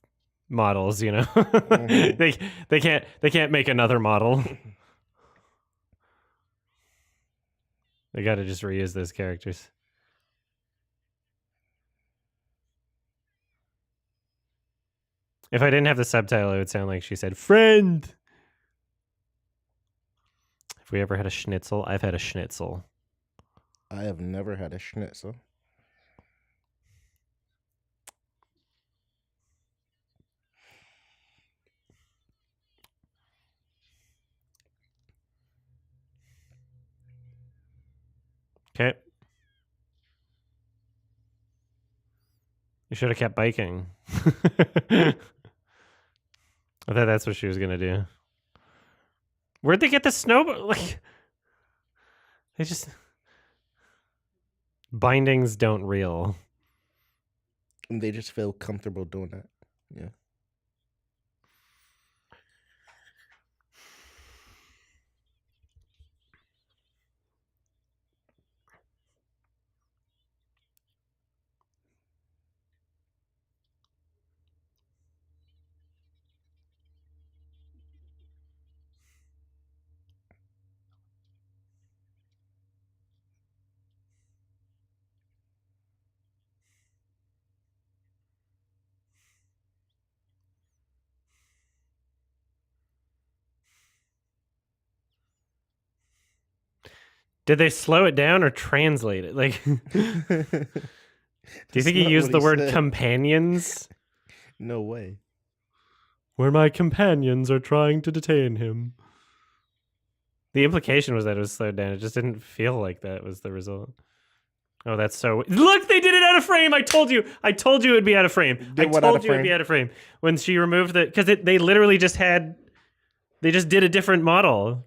models, you know. They can't make another model. They got to just reuse those characters. If I didn't have the subtitle, it would sound like she said, "Friend." Have we ever had a schnitzel? I've had a schnitzel. I have never had a schnitzel. Okay. You should have kept biking. I thought that's what she was gonna do. Where'd they get the snow? Like, they just bindings don't reel. And they just feel comfortable doing that. Yeah. Did they slow it down or translate it? Like, do you think he not used what the he word said. companions? No way. Where my companions are trying to detain him. The implication was that it was slowed down. It just didn't feel like that was the result. Oh, that's so... Look, they did it out of frame! I told you it would be out of frame. I Did what out told of you it would be frame? out of frame. When she removed the... Because they literally just had... They just did a different model.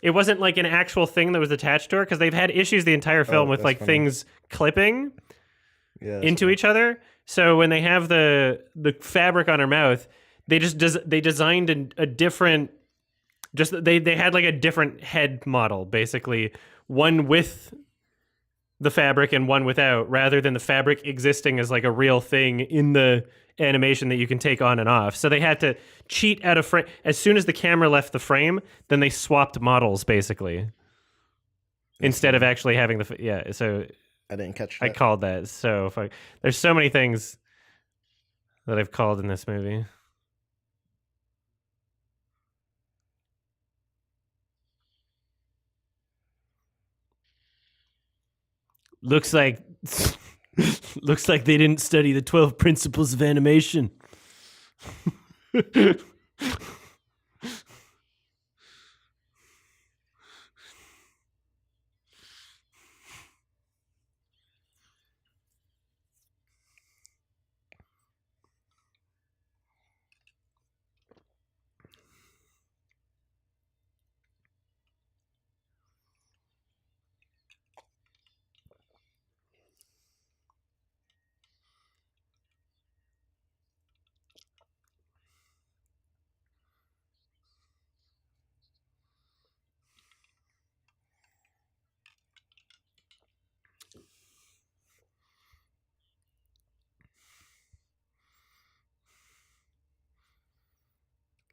It wasn't like an actual thing that was attached to her, because they've had issues the entire film with that's like funny. things clipping Yeah. that's into funny. each other. So when they have the fabric on her mouth, they just they designed a different... Just they had like a different head model, basically, one with the fabric and one without, rather than the fabric existing as like a real thing in the animation that you can take on and off. So they had to cheat out of frame. As soon as the camera left the frame, then they swapped models, basically, instead of actually having the yeah. So I didn't catch I that. called that. So there's so many things that I've called in this movie. Looks like they didn't study the 12 principles of animation.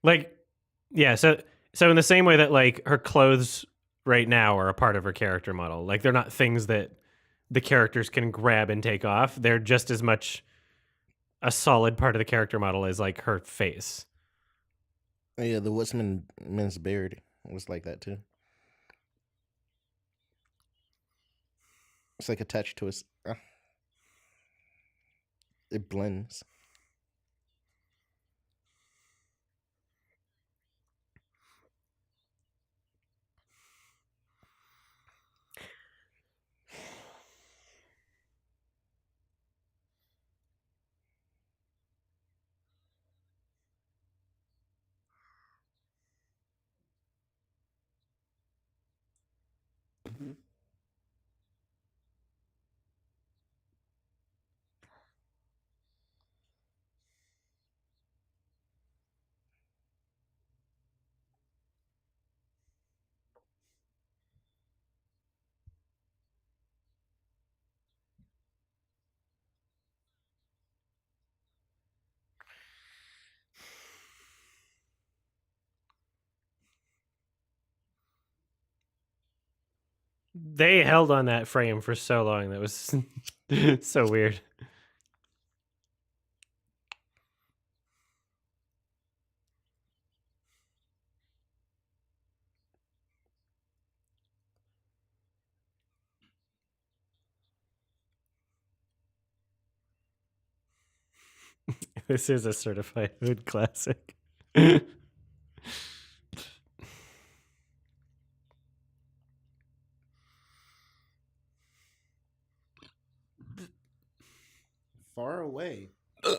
Like, yeah, so in the same way that like her clothes right now are a part of her character model, like they're not things that the characters can grab and take off. They're just as much a solid part of the character model as like her face. Oh, yeah, the Woodsman's beard was like that too. It's like attached to his. It blends. They held on that frame for so long. That was so weird. This is a certified hood classic. Far away. Oh!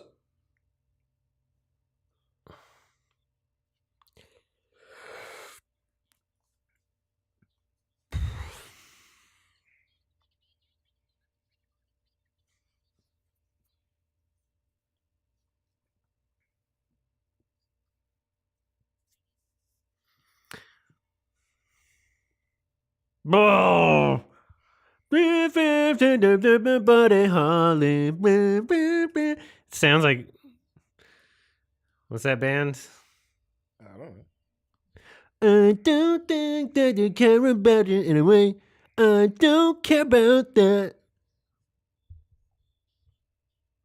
Buddy Holly. Sounds like. What's that band? I don't know. I don't think that you care about it anyway. I don't care about that.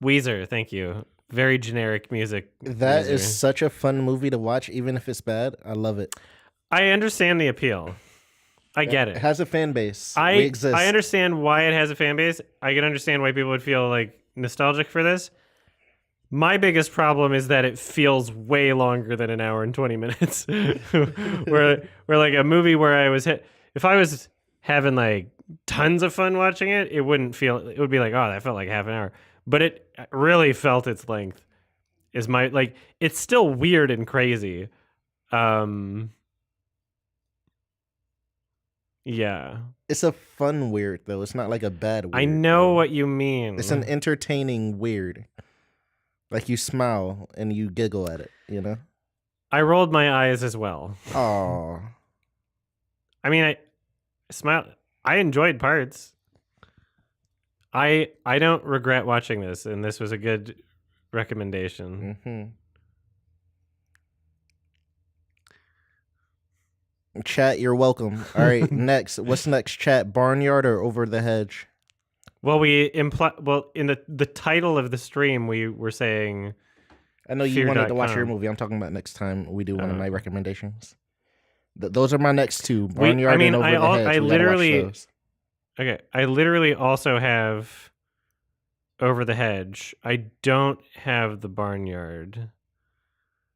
Weezer, thank you. Very generic music. That Weezer. is such a fun movie to watch, even if it's bad. I love it. I understand the appeal. I get it. It has a fan base. I We exist. I understand why it has a fan base. I can understand why people would feel like nostalgic for this. My biggest problem is that it feels way longer than an hour and 20 minutes. where like a movie where I was if I was having like tons of fun watching it, it wouldn't feel, it would be like, oh, that felt like half an hour. But it really felt its length. Is my, like, it's still weird and crazy. Yeah. It's a fun weird, though. It's not like a bad weird. I know what you mean. It's an entertaining weird. Like you smile and you giggle at it, you know? I rolled my eyes as well. Oh. I mean, I smiled. I enjoyed parts. I don't regret watching this, and this was a good recommendation. Mm-hmm. Chat, you're welcome. All right, next. What's next, chat? Barnyard or Over the Hedge? Well, in the title of the stream, we were saying. I know you wanted to watch your movie. I'm talking about next time we do one of my recommendations. Those are my next two. Barnyard and Over the Hedge. I literally. Okay, I literally also have Over the Hedge. I don't have the Barnyard,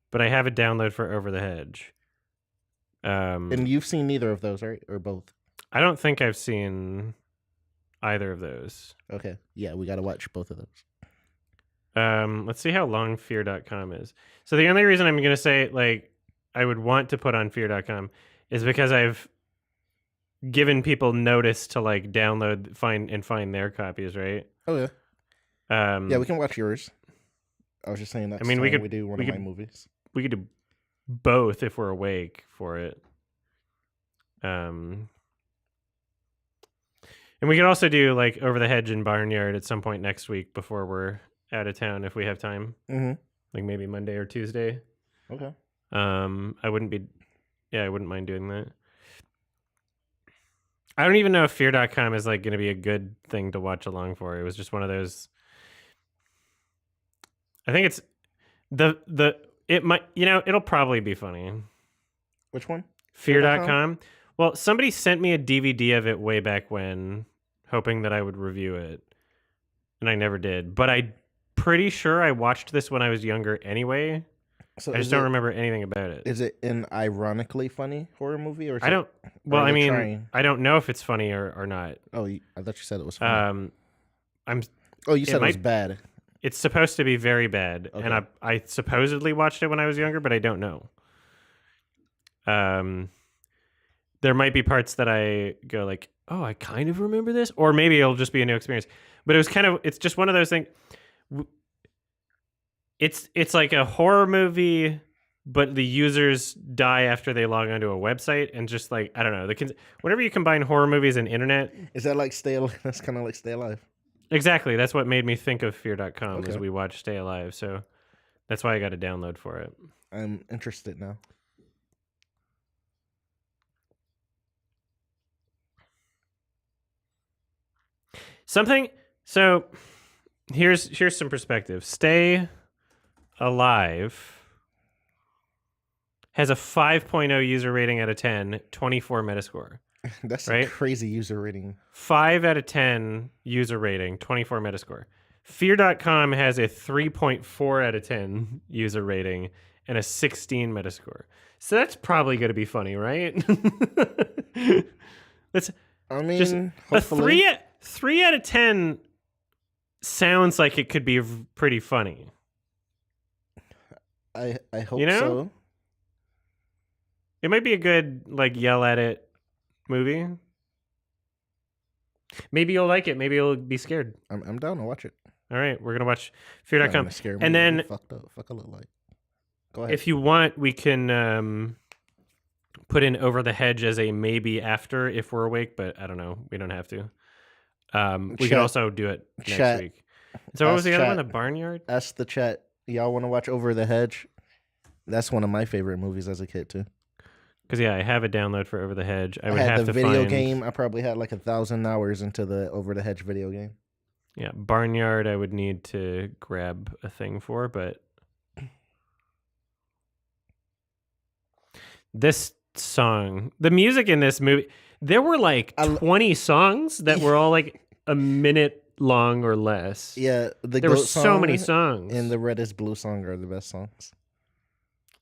but I have a download for Over the Hedge. And you've seen neither of those, right? Or both? I don't think I've seen either of those. Okay. Yeah, we got to watch both of those. Let's see how long fear.com is. So the only reason I'm going to say, like, I would want to put on fear.com is because I've given people notice to, like, download, find their copies, right? Oh, yeah. Yeah, we can watch yours. I was just saying that. I mean, we do one of my movies. We could do both if we're awake for it. And we could also do like Over the Hedge and Barnyard at some point next week before we're out of town if we have time. Mm-hmm. Like maybe Monday or Tuesday. Okay. I wouldn't mind doing that. I don't even know if fear.com is like going to be a good thing to watch along for. It was just one of those. I think it's it might, it'll probably be funny. Which one? Fear.com. Well, somebody sent me a DVD of it way back when, hoping that I would review it. And I never did. But I'm pretty sure I watched this when I was younger anyway. So I just don't remember anything about it. Is it an ironically funny horror movie? Or I don't. Well, I mean, I don't know if it's funny or not. Oh, I thought you said it was funny. Oh, you said it was bad. It's supposed to be very bad, Okay. and I supposedly watched it when I was younger, but I don't know. There might be parts that I go like, oh, I kind of remember this, or maybe it'll just be a new experience. But it's just one of those things. It's like a horror movie, but the users die after they log onto a website, and just like, I don't know, whenever you combine horror movies and internet, is that like Stay Alive? That's kind of like Stay Alive. Exactly. That's what made me think of fear.com Okay. as we watched Stay Alive. So that's why I got a download for it. I'm interested now. Something. So here's some perspective. Stay Alive has a 5.0 user rating out of 10, 24 Metascore. That's right? a crazy user rating. 5 out of 10 user rating, 24 Metascore. Fear.com has a 3.4 out of 10 user rating and a 16 Metascore. So that's probably going to be funny, right? That's I mean, just hopefully. a 3 out of 10 sounds like it could be pretty funny. I hope You know? so. It might be a good like yell at it movie. Maybe you'll like it. Maybe you'll be scared. I'm down to watch it. All right, we're gonna watch Not Fear.com. gonna scare me. And It'll be then fucked up. Fuck, I look like. Go ahead. if you want, we can put in Over the Hedge as a maybe after if we're awake, but I don't know. We don't have to. We can also do it next week. So what was the other one? The Barnyard? Ask the chat. Y'all want to watch Over the Hedge? That's one of my favorite movies as a kid too. Because yeah, I have a download for Over the Hedge. I would had have the to video find game. I probably had like 1,000 hours into the Over the Hedge video game. Yeah, Barnyard. I would need to grab a thing for, but this song, the music in this movie, there were like 20 songs that were all like a minute long or less. Yeah, there were so many songs. And the Red is Blue song are the best songs.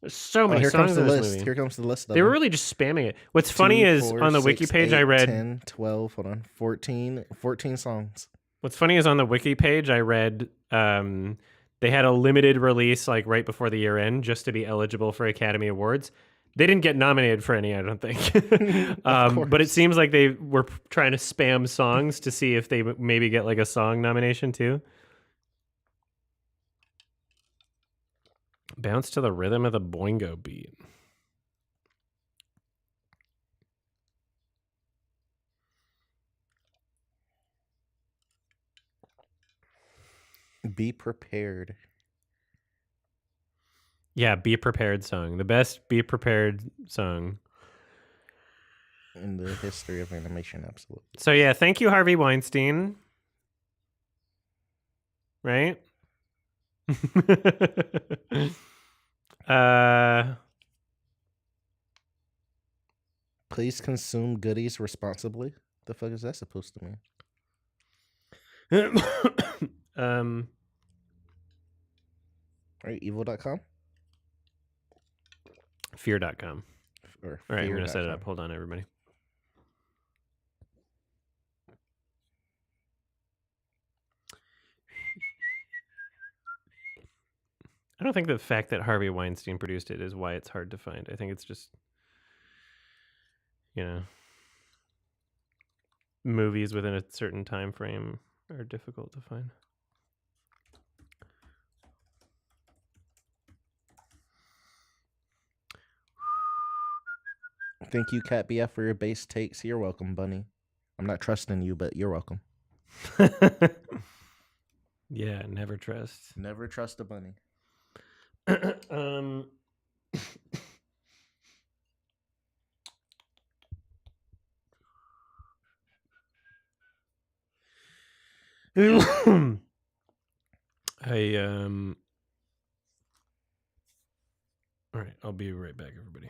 There's so many here songs comes the in this list. movie. Here comes the list. They were really just spamming it. What's funny is on the wiki page I read 10, 12, hold on, 14 songs. What's funny is on the wiki page I read they had a limited release like right before the year end just to be eligible for Academy Awards. They didn't get nominated for any, I don't think. But it seems like they were trying to spam songs to see if they maybe get like a song nomination too. Bounce to the rhythm of the boingo beat. Be prepared. Yeah, Be Prepared song. The best Be Prepared song in the history of animation, absolutely. So yeah, thank you, Harvey Weinstein. Right? Please consume goodies responsibly. The fuck is that supposed to mean? Right, evil.com? Fear.com. Or all right, I'm going to set it fear.com. up. Hold on, everybody. I don't think the fact that Harvey Weinstein produced it is why it's hard to find. I think it's just, you know, movies within a certain time frame are difficult to find. Thank you, Cat BF, for your base takes. You're welcome, Bunny. I'm not trusting you, but you're welcome. Yeah, never trust. Never trust a bunny. All right, I'll be right back, everybody.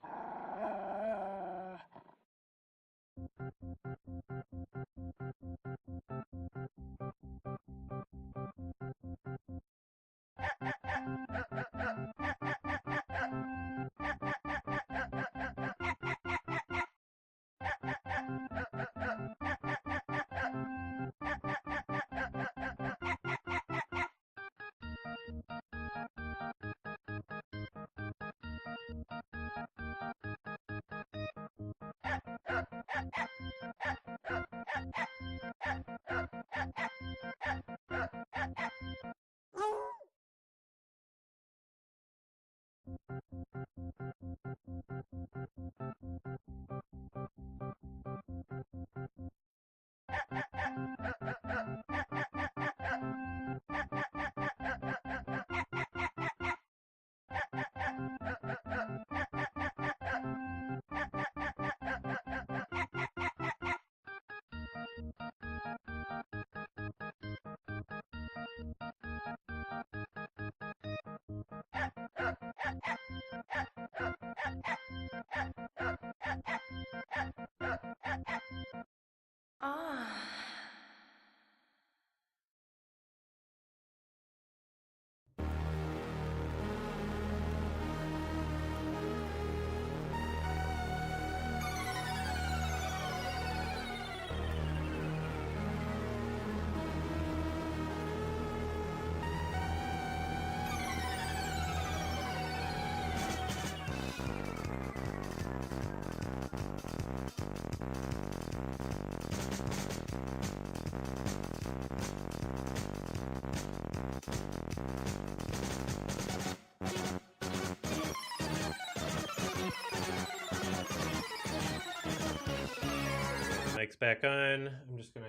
mic's back on. I'm just gonna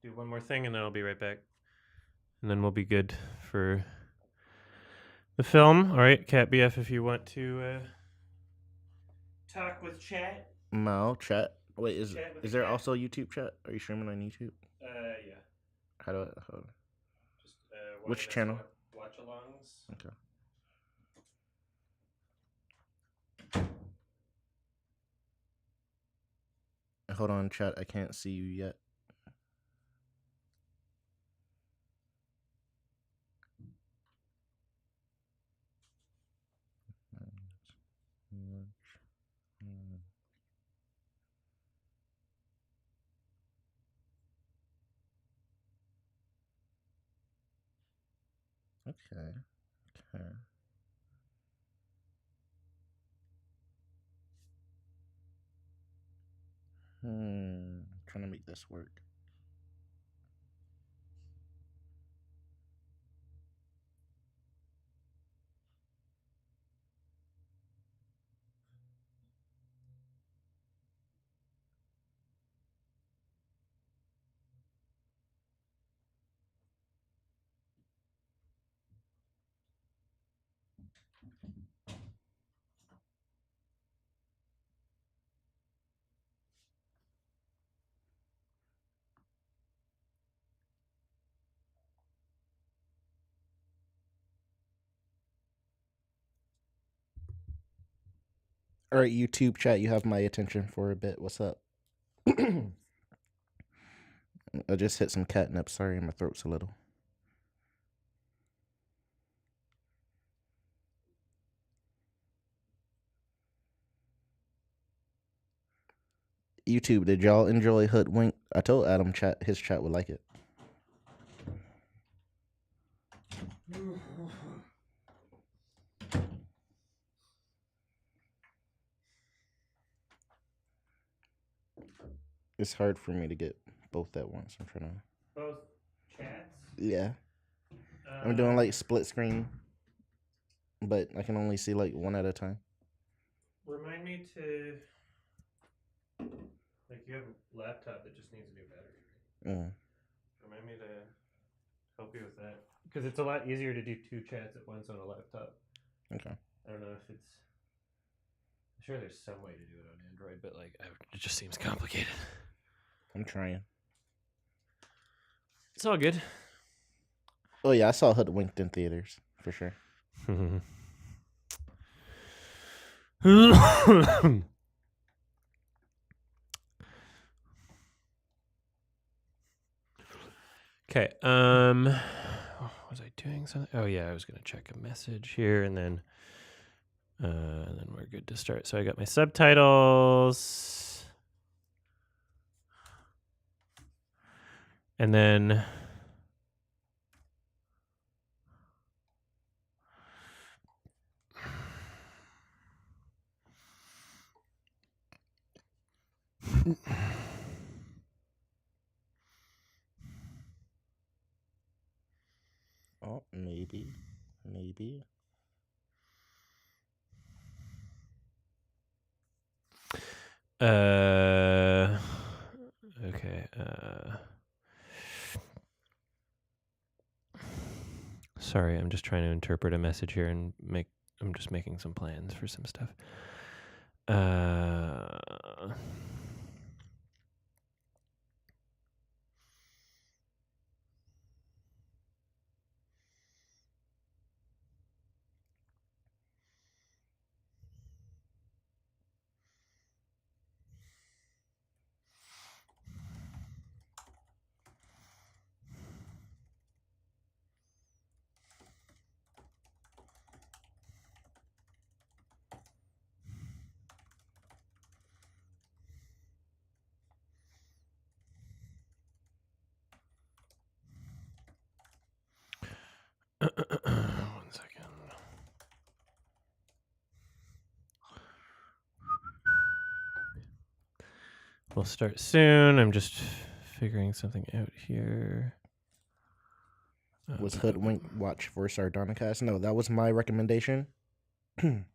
do one more thing, and then I'll be right back. And then we'll be good for the film. All right, Cat BF, if you want to talk with chat. No, chat. Wait, Chat with is the there cat. also YouTube chat? Are you streaming on YouTube? Yeah. How do I? Just Which channel? Watch alongs. Okay. Hold on, chat. I can't see you yet. Okay. Okay. Trying to make this work. All right, YouTube chat, you have my attention for a bit. What's up? I just hit some catnip. Sorry, my throat's a little. YouTube, did y'all enjoy Hoodwink? I told Adam his chat would like it. It's hard for me to get both at once. I'm trying to. Both chats? Yeah. I'm doing like split screen, but I can only see like one at a time. Remind me to. Like, you have a laptop that just needs a new battery, right? Remind me to help you with that. Because it's a lot easier to do two chats at once on a laptop. Okay. I don't know if it's. I'm sure there's some way to do it on Android, but like, it just seems complicated. I'm trying. It's all good. Oh yeah, I saw Hoodwinked in theaters for sure. Okay. Was I doing something? Oh yeah, I was gonna check a message here, and then we're good to start. So I got my subtitles, and then. Oh, maybe. Okay. Sorry, I'm just trying to interpret a message here and I'm just making some plans for some stuff. One second. We'll start soon. I'm just figuring something out here. Was Hoodwink watch for Sardonicast? No, that was my recommendation. I'm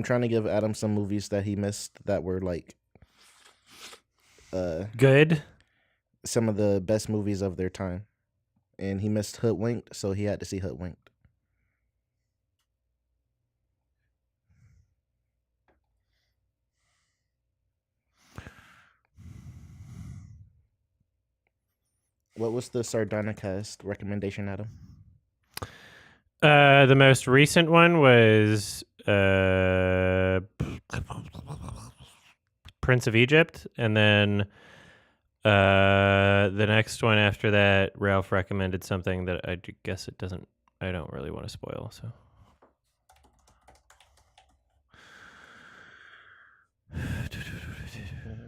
trying to give Adam some movies that he missed that were like Good. Some of the best movies of their time, and he missed Hoodwinked, so he had to see Hoodwinked. What was the Sardonicast recommendation, Adam? The most recent one was Prince of Egypt, and then the next one after that, Ralph recommended something that I guess it doesn't. I don't really want to spoil. So.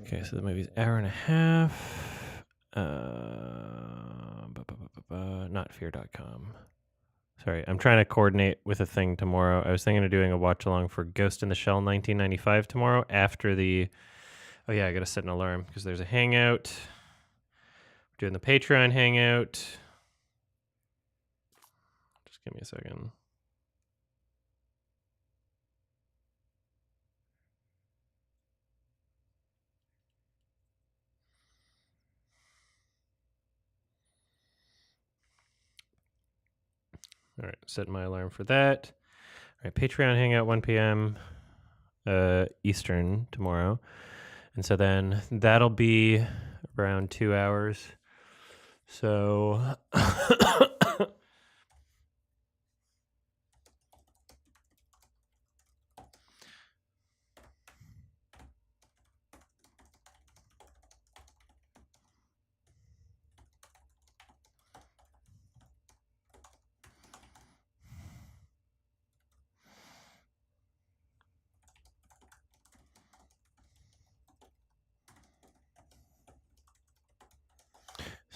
Okay, so the movie's hour and a half. Not fear.com. Sorry, I'm trying to coordinate with a thing tomorrow. I was thinking of doing a watch along for Ghost in the Shell 1995 tomorrow after the. Oh yeah, I gotta set an alarm because there's a hangout. We're doing the Patreon hangout. Just give me a second. All right, set my alarm for that. All right, Patreon hangout 1 p.m. Eastern tomorrow. And so then that'll be around 2 hours. So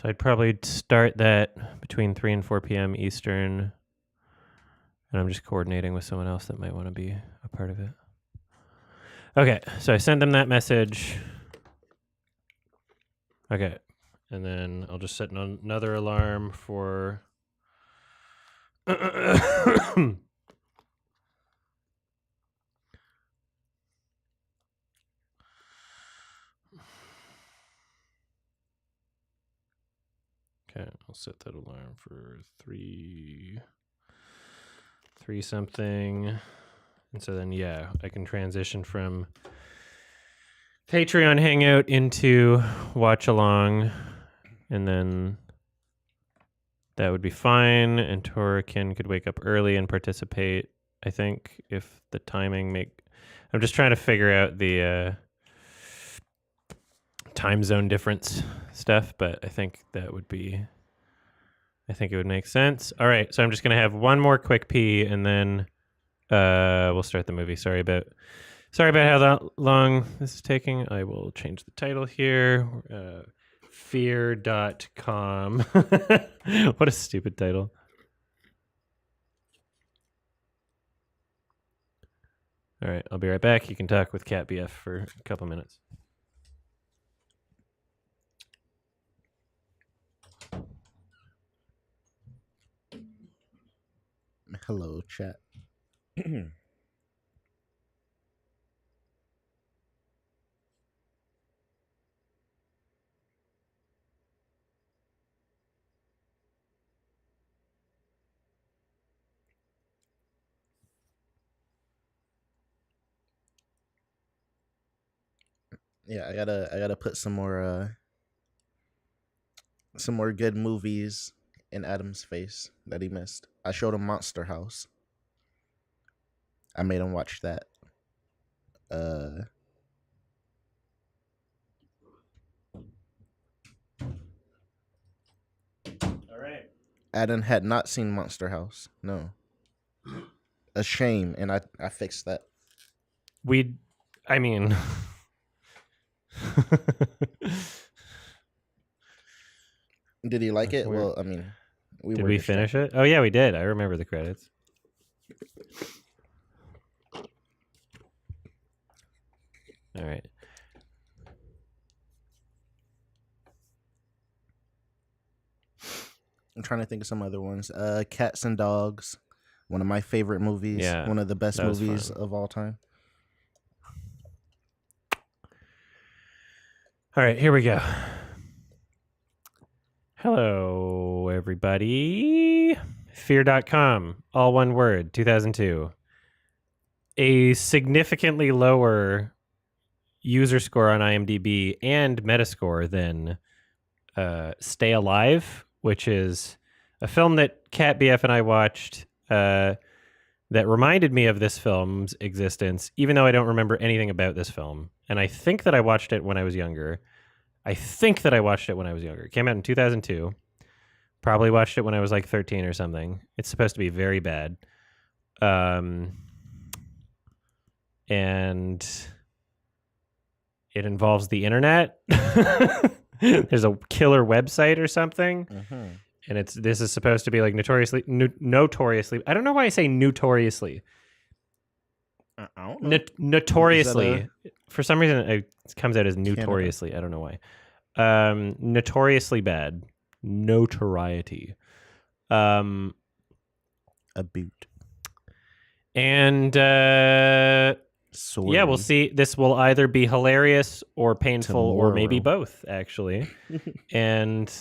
So I'd probably start that between 3 and 4 p.m. Eastern. And I'm just coordinating with someone else that might want to be a part of it. Okay, so I send them that message. Okay, and then I'll just set another alarm for... Okay, I'll set that alarm for 3 something. And so then, yeah, I can transition from Patreon hangout into watch along. And then that would be fine. And Torikin could wake up early and participate, I think, if the timing I'm just trying to figure out the time zone difference stuff, but I think it would make sense. All right, so I'm just gonna have one more quick pee, and then we'll start the movie. Sorry about how long this is taking. I will change the title here. Fear.com. What a stupid title. All right, I'll be right back. You can talk with Cat BF for a couple minutes. Hello, chat. Yeah, I gotta put some more good movies in Adam's face that he missed. I showed him Monster House. I made him watch that. All right. Adam had not seen Monster House. No. A shame, and I fixed that. I mean... Did he like it? Well, I mean, did we finish it? Oh yeah, we did. I remember the credits. All right. I'm trying to think of some other ones. Cats and Dogs, one of my favorite movies. Yeah, one of the best that was movies fun. of all time. All right, here we go. Hello, everybody. Fear.com, all one word, 2002. A significantly lower user score on IMDb and Metascore than Stay Alive, which is a film that Cat BF and I watched that reminded me of this film's existence, even though I don't remember anything about this film. And I think that I watched it when I was younger. It came out in 2002. Probably watched it when I was like 13 or something. It's supposed to be very bad. And it involves the internet. There's a killer website or something. Mm-hmm. And this is supposed to be like notoriously. I don't know why I say notoriously. I don't know. Notoriously. For some reason, it comes out as notoriously. I don't know why. Notoriously bad. Notoriety. A boot. And Sorry. yeah, we'll see. This will either be hilarious or painful or maybe both, actually. And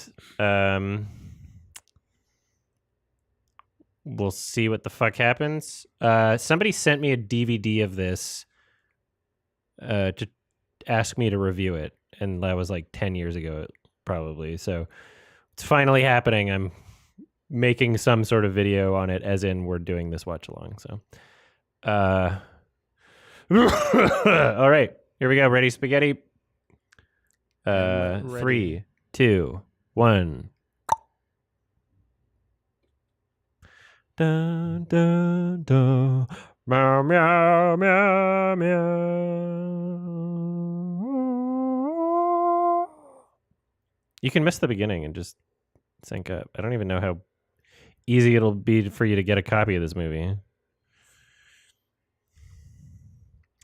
we'll see what the fuck happens. Somebody sent me a DVD of this to ask me to review it, and that was like 10 years ago, probably. So it's finally happening. I'm making some sort of video on it, as in we're doing this watch along. So, all right, here we go. Ready, spaghetti? 3, 2, 1. Dun, dun, dun. Meow, meow, meow, meow. You can miss the beginning and just sync up. I don't even know how easy it'll be for you to get a copy of this movie.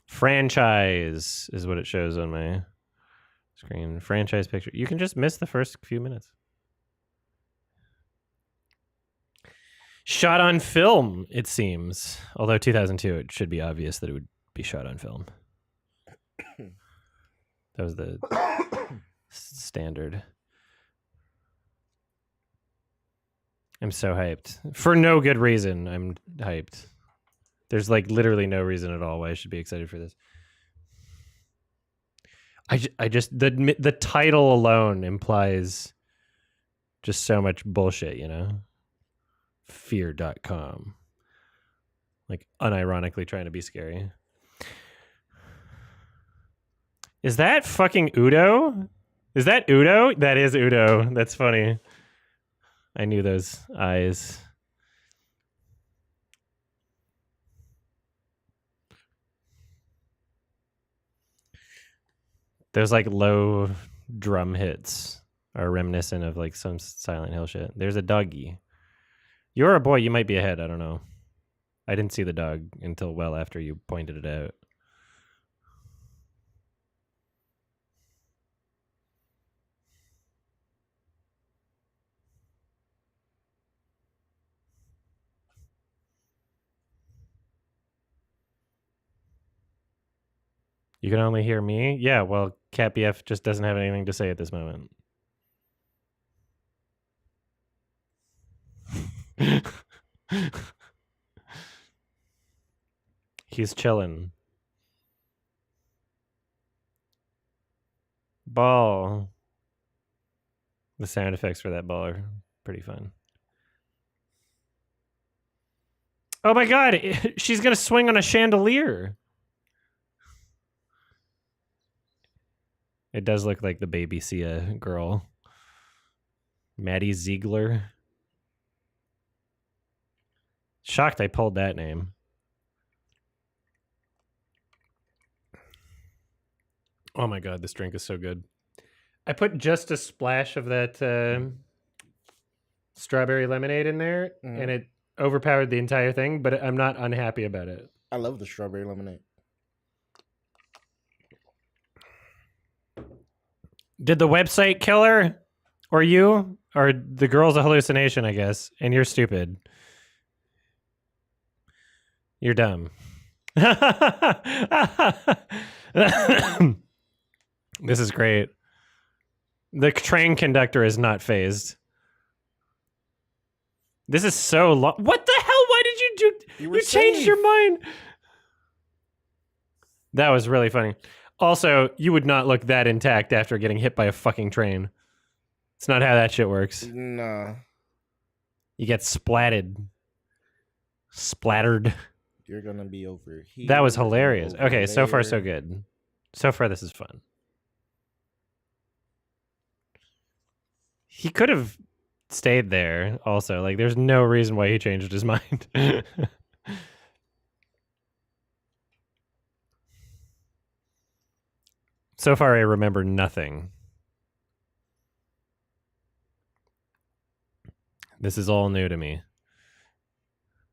Franchise is what it shows on my screen. Franchise picture. You can just miss the first few minutes. Shot on film, it seems. Although 2002, it should be obvious that it would be shot on film. That was the standard. I'm so hyped. For no good reason, I'm hyped. There's like literally no reason at all why I should be excited for this. I just the title alone implies just so much bullshit, you know? Fear.com. Like unironically trying to be scary. Is that fucking Udo? Is that Udo? That is Udo. That's funny. I knew those eyes. Those like low drum hits are reminiscent of like some Silent Hill shit. There's a doggy. You're a boy, you might be ahead. I don't know. I didn't see the dog until well after you pointed it out. You can only hear me? Yeah, well, Cat BF just doesn't have anything to say at this moment. He's chilling. Ball. The sound effects for that ball are pretty fun. Oh my god, she's gonna swing on a chandelier. It does look like the baby Sia girl. Maddie Ziegler. Shocked I pulled that name. Oh my god, this drink is so good. I put just a splash of that strawberry lemonade in there, and it overpowered the entire thing, but I'm not unhappy about it. I love the strawberry lemonade. Did the website kill her? Or you? Or the girl's a hallucination, I guess, and you're stupid. You're dumb. This is great. The train conductor is not phased. This is so long. What the hell? Why did you do? You changed your mind. That was really funny. Also, you would not look that intact after getting hit by a fucking train. It's not how that shit works. Nah. You get splatted. Splattered. You're gonna be over here. That was and hilarious. over Okay, so far so there. good. So far this is fun. He could have stayed there also. Like there's no reason why he changed his mind. So far I remember nothing. This is all new to me.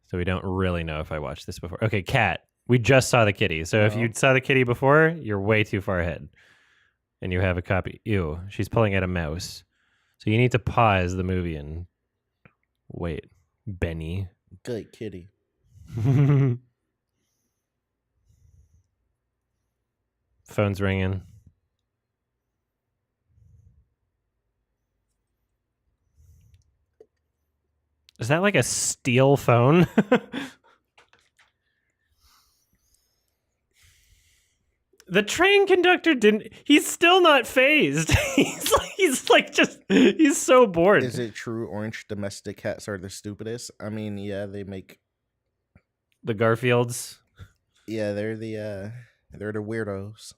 So we don't really know if I watched this before. Okay, cat. We just saw the kitty. So if you saw the kitty before, you're way too far ahead. And you have a copy. Ew, she's pulling at a mouse. So you need to pause the movie and wait. Benny. Good kitty. Phone's ringing. Is that like a steel phone? The train conductor didn't. He's still not phased. He's so bored. Is it true orange domestic cats are the stupidest? I mean, yeah, they make the Garfields. Yeah, they're the weirdos.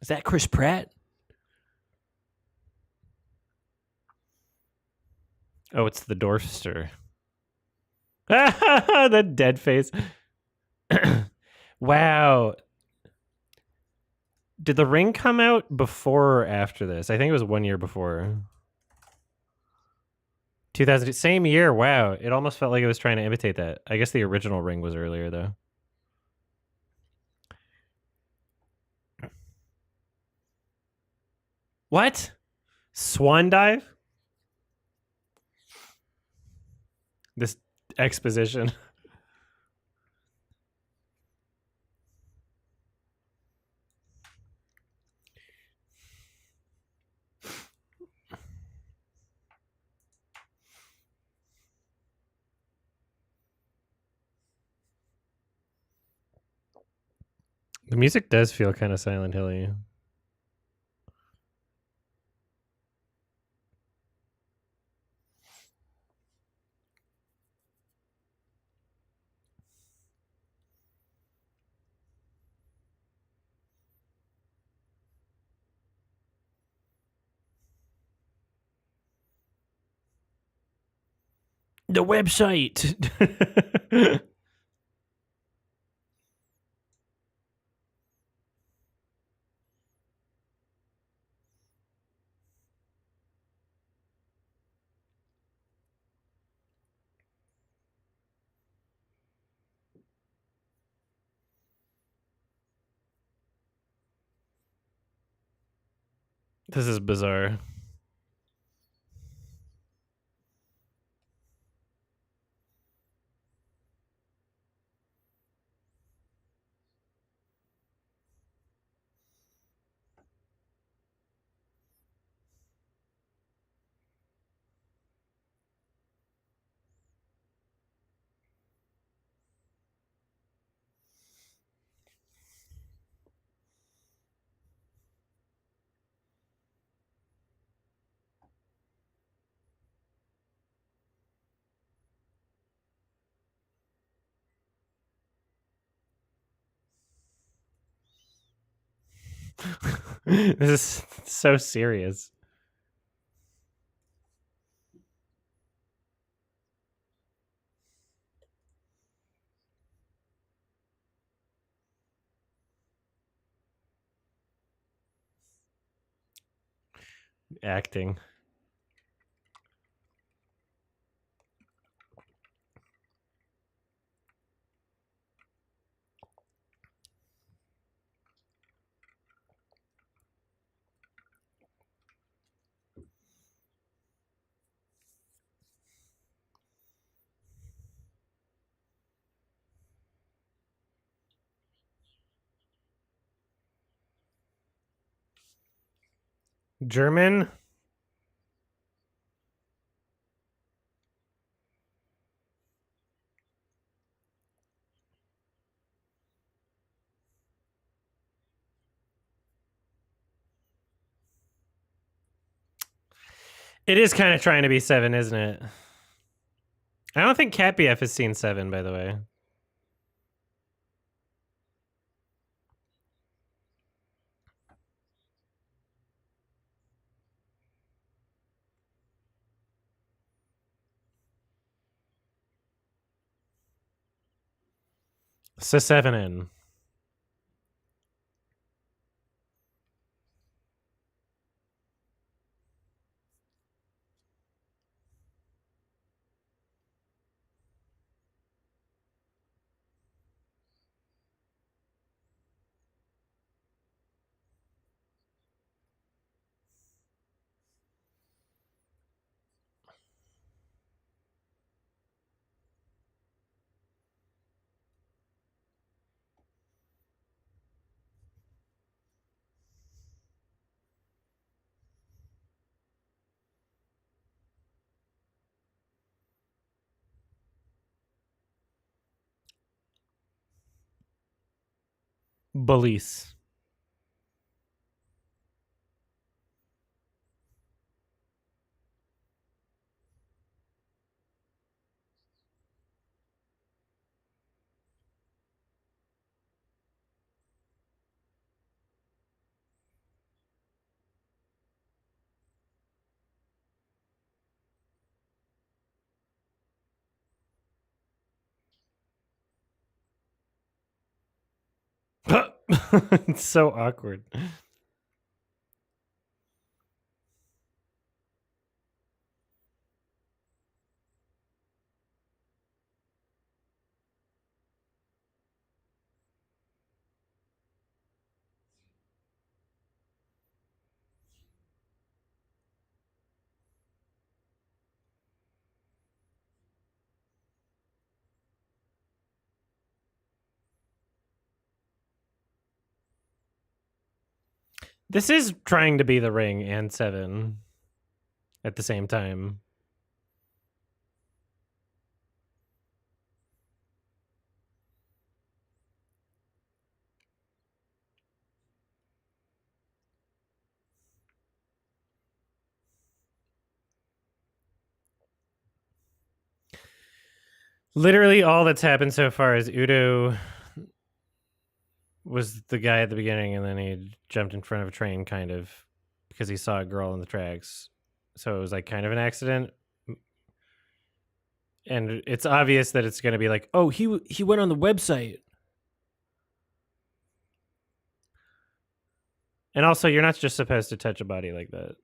Is that Chris Pratt? Oh, it's the Dorfster. That dead face. Wow. Did The Ring come out before or after this? I think it was 1 year before. 2000, same year. Wow. It almost felt like it was trying to imitate that. I guess the original Ring was earlier, though. What? Swan dive? This exposition. The music does feel kind of Silent Hill-y. The website. This is bizarre. This is so serious. Acting. German? It is kind of trying to be 7, isn't it? I don't think Cat BF has seen 7, by the way. So 7 in. Police. It's so awkward. This is trying to be The Ring and 7 at the same time. Literally all that's happened so far is Udo was the guy at the beginning, and then he jumped in front of a train, kind of, because he saw a girl in the tracks. So it was like kind of an accident. And it's obvious that it's going to be like, oh, he went on the website. And also, you're not just supposed to touch a body like that.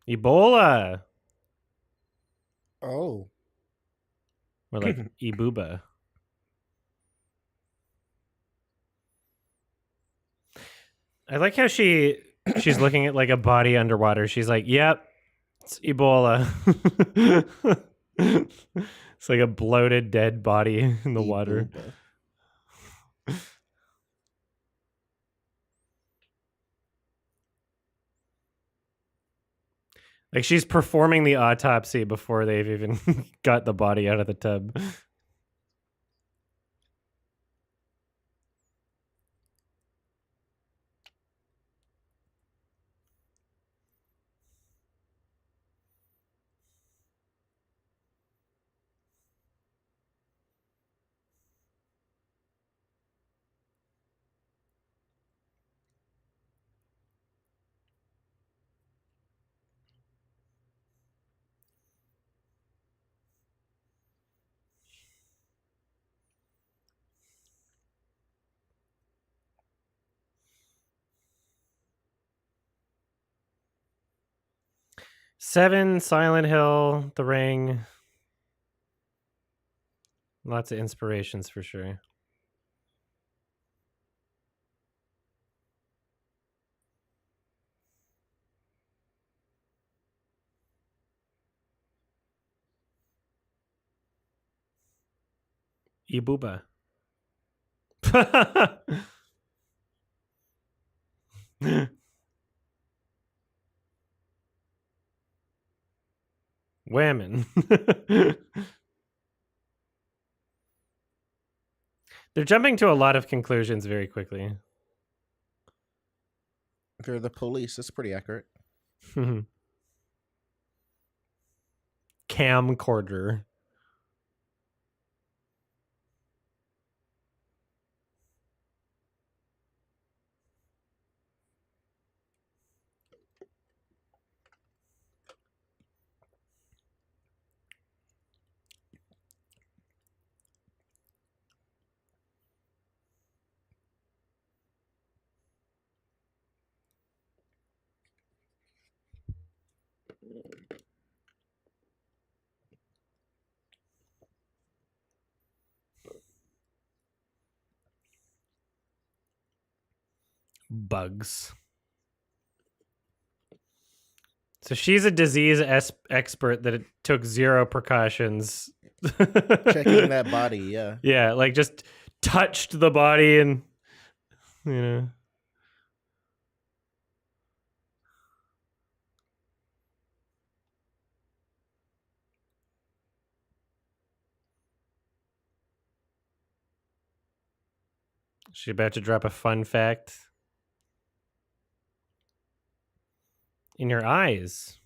Ebola. Oh. Or like Ebuba. I like how she's looking at like a body underwater. She's like, "Yep, it's Ebola." It's like a bloated dead body in the water. Like she's performing the autopsy before they've even got the body out of the tub. Seven, Silent Hill, The Ring. Lots of inspirations for sure. Ibuba. Women. They're jumping to a lot of conclusions very quickly. They're the police. It's pretty accurate. Camcorder. Bugs. So she's a disease expert that it took zero precautions. Checking that body, yeah. Yeah, like just touched the body and, you know. She about to drop a fun fact. In your eyes.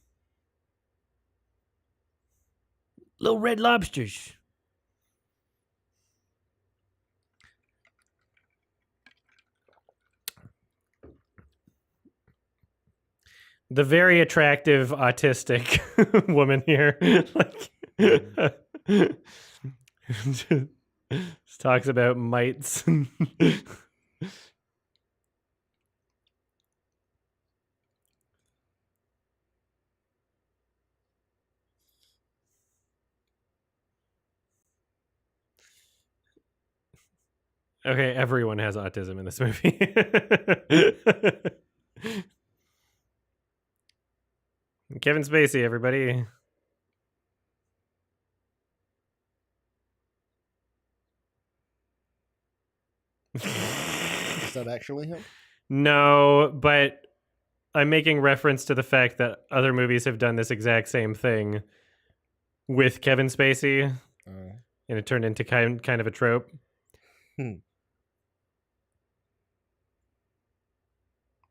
Little red lobsters. The very attractive autistic woman here. Like just talks about mites. Okay, everyone has autism in this movie. Kevin Spacey, everybody. Is that actually him? No, but I'm making reference to the fact that other movies have done this exact same thing with Kevin Spacey, and it turned into kind of a trope.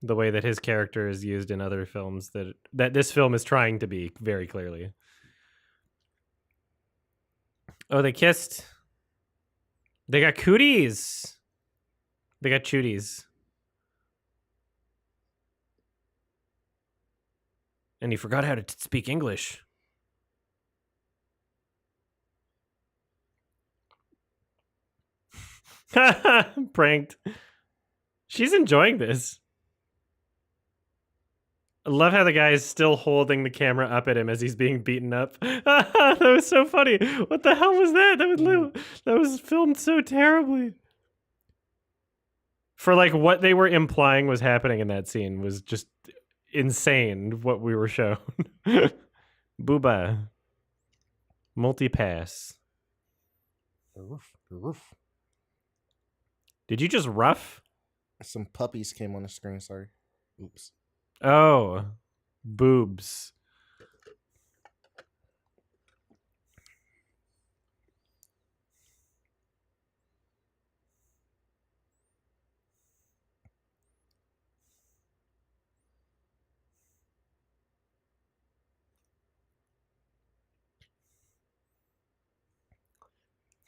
The way that his character is used in other films that this film is trying to be very clearly. Oh, they kissed. They got cooties. They got chooties. And he forgot how to speak English. Pranked. She's enjoying this. I love how the guy is still holding the camera up at him as he's being beaten up. That was so funny. What the hell was that? That was filmed so terribly. For like what they were implying was happening in that scene was just insane what we were shown. Booba. Multi-pass. Did you just rough? Some puppies came on the screen, sorry. Oops. Oh. Boobs.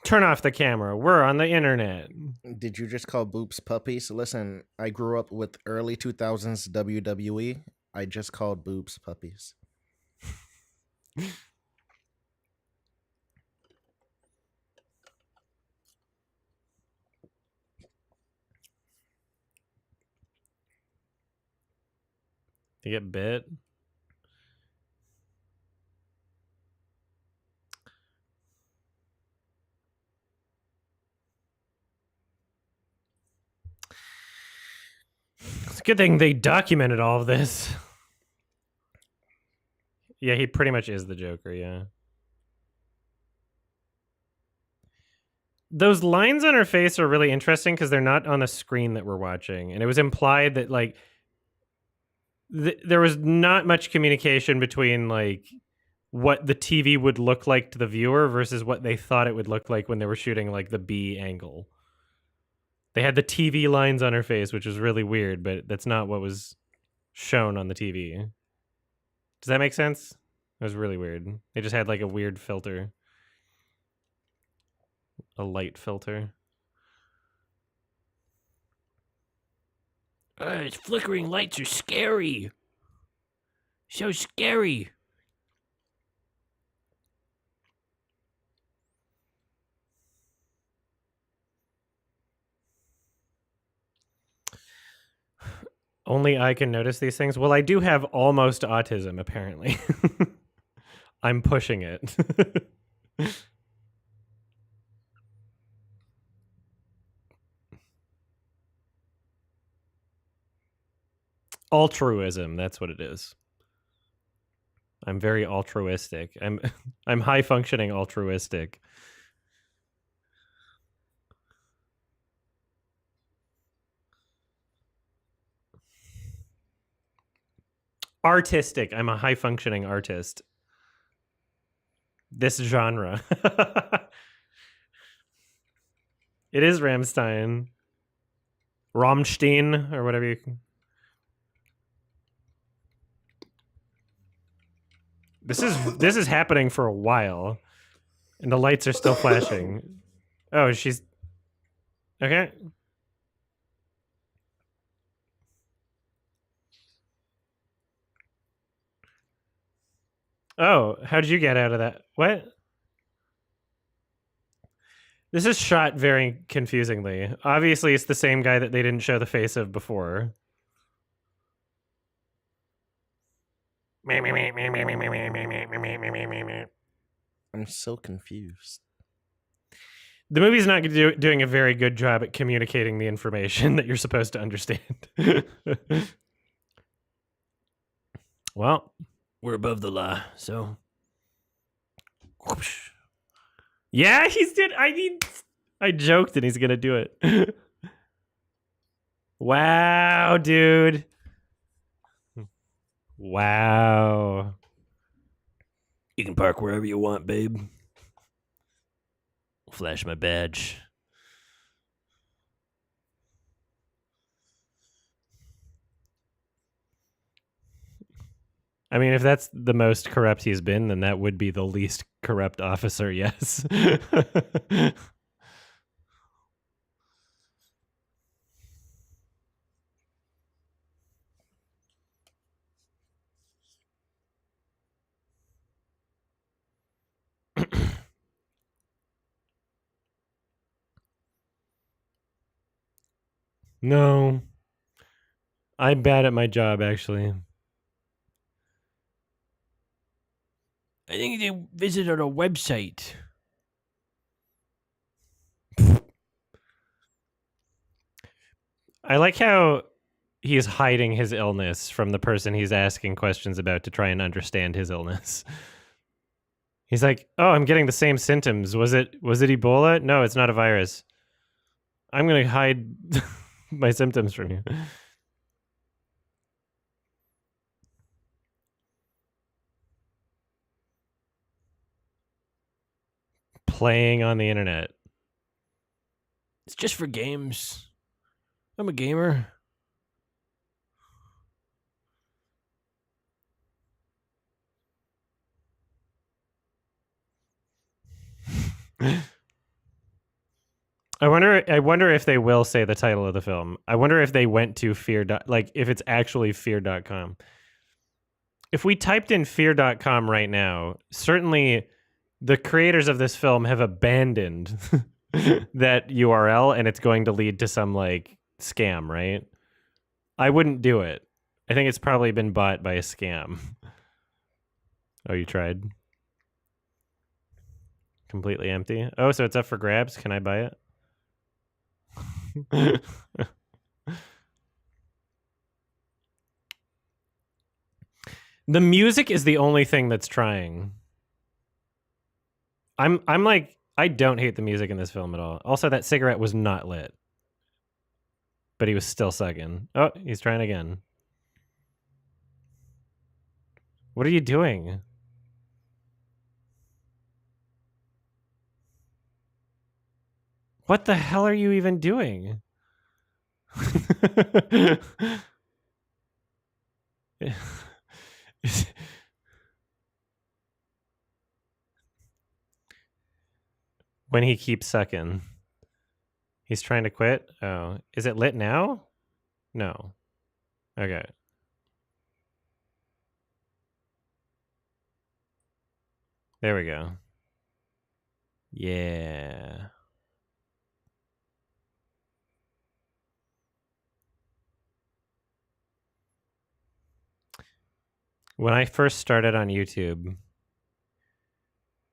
Turn off the camera. We're on the internet. Did you just call boobs puppies? Listen, I grew up with early 2000s WWE. I just called boobs puppies. To get bit. It's a good thing they documented all of this. Yeah, he pretty much is the Joker, yeah. those lines on her face are really interesting because they're not on the screen that we're watching, and it was implied that like there was not much communication between like what the TV would look like to the viewer versus what they thought it would look like when they were shooting like the B angle. They had the TV lines on her face, which was really weird, but that's not what was shown on the TV. Does that make sense? It was really weird. They just had like a weird filter. A light filter. These flickering lights are scary. So scary. Only I can notice these things. Well, I do have almost autism, apparently. I'm pushing it. Altruism, that's what it is. I'm very altruistic. I'm high functioning altruistic. Artistic. I'm a high functioning artist. This genre. It is Rammstein. Rammstein, or whatever you can. This is happening for a while. And the lights are still flashing. Oh, she's okay. Oh, how did you get out of that? What? This is shot very confusingly. Obviously, it's the same guy that they didn't show the face of before. I'm so confused. The movie's not doing a very good job at communicating the information that you're supposed to understand. Well, we're above the law, so. Whoosh. Yeah, he's did. I joked and he's gonna do it. Wow, dude. Wow. You can park wherever you want, babe. Flash my badge. I mean, if that's the most corrupt he's been, then that would be the least corrupt officer, yes. No. I'm bad at my job, actually. I think they visited a website. I like how he's hiding his illness from the person he's asking questions about to try and understand his illness. He's like, "Oh, I'm getting the same symptoms. Was it Ebola? No, it's not a virus. I'm going to hide my symptoms from you." Playing on the internet. It's just for games. I'm a gamer. I wonder if they will say the title of the film. I wonder if they went to like if it's actually fear.com. If we typed in fear.com right now, certainly the creators of this film have abandoned that URL and it's going to lead to some like scam, right? I wouldn't do it. I think it's probably been bought by a scam. Oh, you tried? Completely empty. Oh, so it's up for grabs. Can I buy it? The music is the only thing that's trying. I'm like I don't hate the music in this film at all. Also, that cigarette was not lit. But he was still sucking. Oh, he's trying again. What are you doing? What the hell are you even doing? When he keeps sucking. He's trying to quit? Oh. Is it lit now? No. Okay. There we go. Yeah. When I first started on YouTube,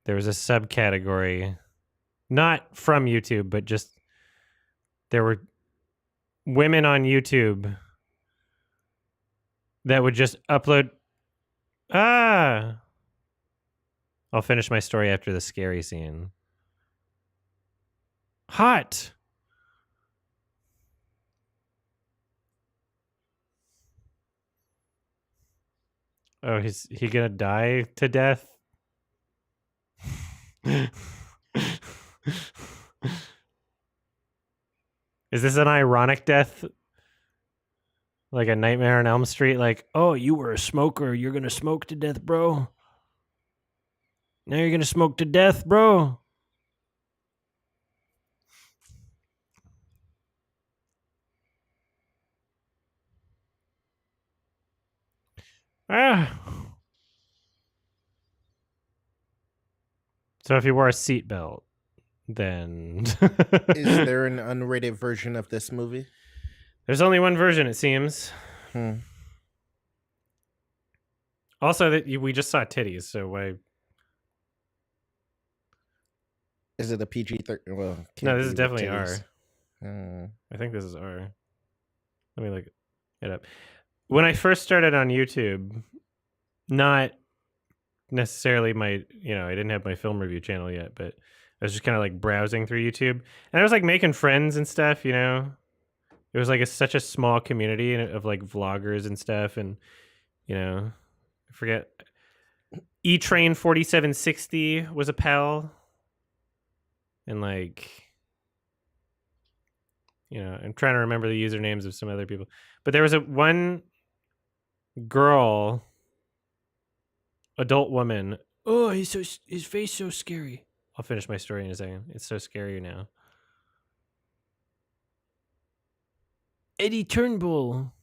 there was a subcategory, not from YouTube, but just there were women on YouTube that would just upload. Ah! I'll finish my story after the scary scene. Hot! Oh, he gonna die to death? Is this an ironic death? Like a Nightmare on Elm Street? Like, oh, you were a smoker. You're gonna smoke to death, bro. Now you're gonna smoke to death, bro. Ah. So if you wore a seatbelt, then Is there an unrated version of this movie? There's only one version, it seems. Also, that we just saw titties, so why? Is it a PG-13? Well, No, can't this is be with definitely R. titties. I think this is R. Let me look it up. When I first started on YouTube, not necessarily my, I didn't have my film review channel yet, but I was just kind of like browsing through YouTube, and I was like making friends and stuff. It was like such a small community of like vloggers and stuff, and I forget. E-Train 4760 was a pal, and like, I'm trying to remember the usernames of some other people, but there was one girl, adult woman. Oh, his face so scary. I'll finish my story in a second. It's so scary now. Eddie Turnbull.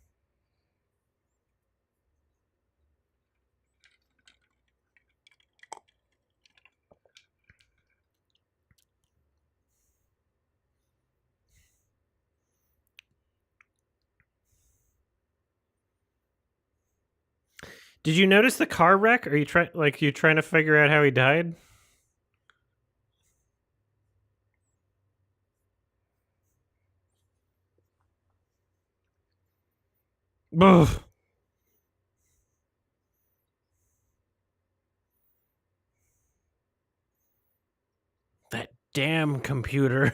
Did you notice the car wreck? Are you trying to figure out how he died? Ugh. That damn computer.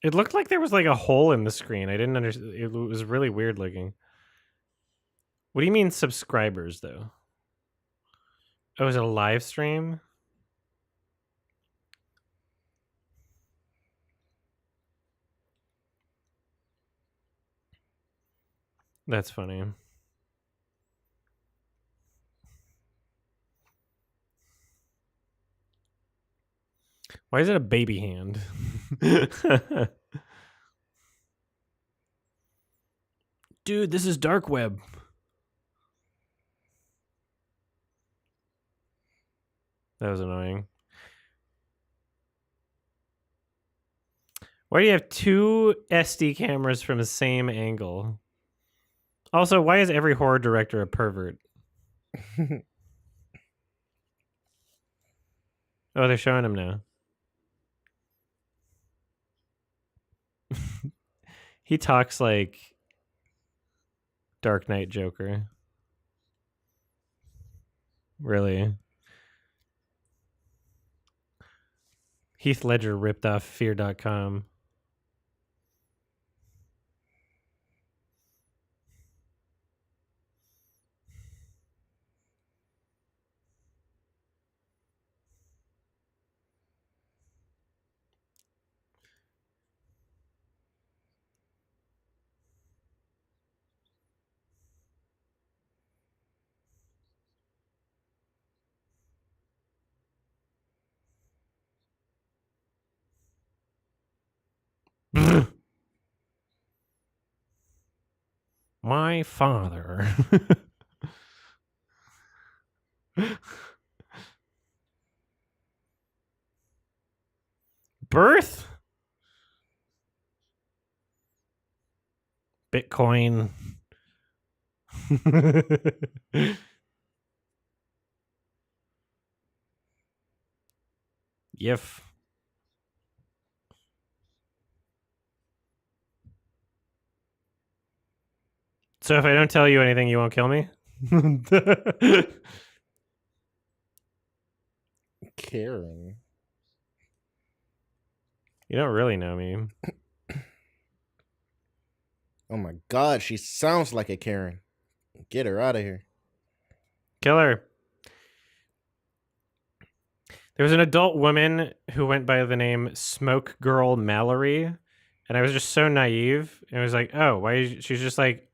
It looked like there was like a hole in the screen. I didn't understand. It was really weird looking. What do you mean subscribers though? Oh, is it a live stream? That's funny. Why is it a baby hand? Dude, this is dark web. That was annoying. Why do you have two SD cameras from the same angle? Also, why is every horror director a pervert? Oh, they're showing him now. He talks like Dark Knight Joker. Really. Heath Ledger ripped off Fear.com. My father. Birth? Bitcoin. Yif. So if I don't tell you anything, you won't kill me? Karen. You don't really know me. Oh my god, she sounds like a Karen. Get her out of here. Kill her. There was an adult woman who went by the name Smoke Girl Mallory, and I was just so naive. And I was like, oh, why is she's just like,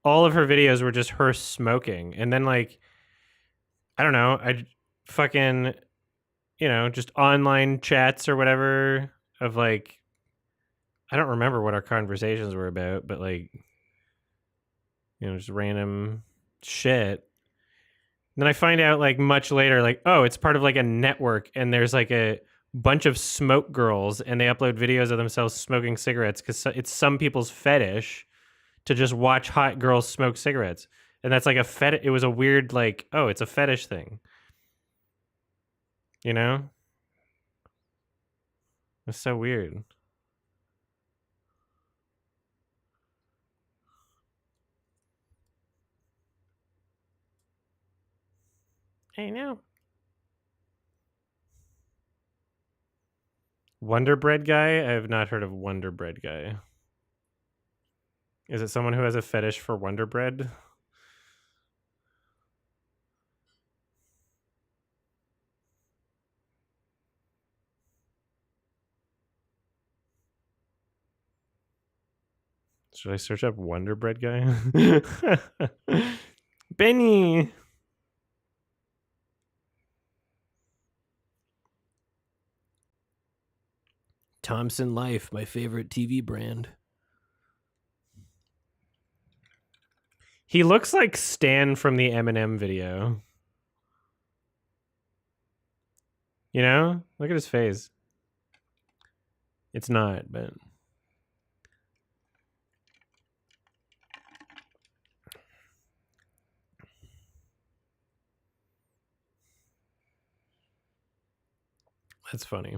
all of her videos were just her smoking. And then like, I don't know, I fucking, you know, just online chats or whatever of like, I don't remember what our conversations were about, but like, you know, just random shit. Then I find out like much later, like, oh, it's part of like a network, and there's like a bunch of smoke girls, and they upload videos of themselves smoking cigarettes because it's some people's fetish to just watch hot girls smoke cigarettes, and that's like a fetish. It was a weird like, oh, it's a fetish thing, you know? It's so weird. Hey, now. Wonder Bread guy? I have not heard of Wonder Bread guy. Is it someone who has a fetish for Wonder Bread? Should I search up Wonder Bread guy? Benny! Thompson Life, my favorite TV brand. He looks like Stan from the Eminem video. You know? Look at his face. It's not, but... That's funny.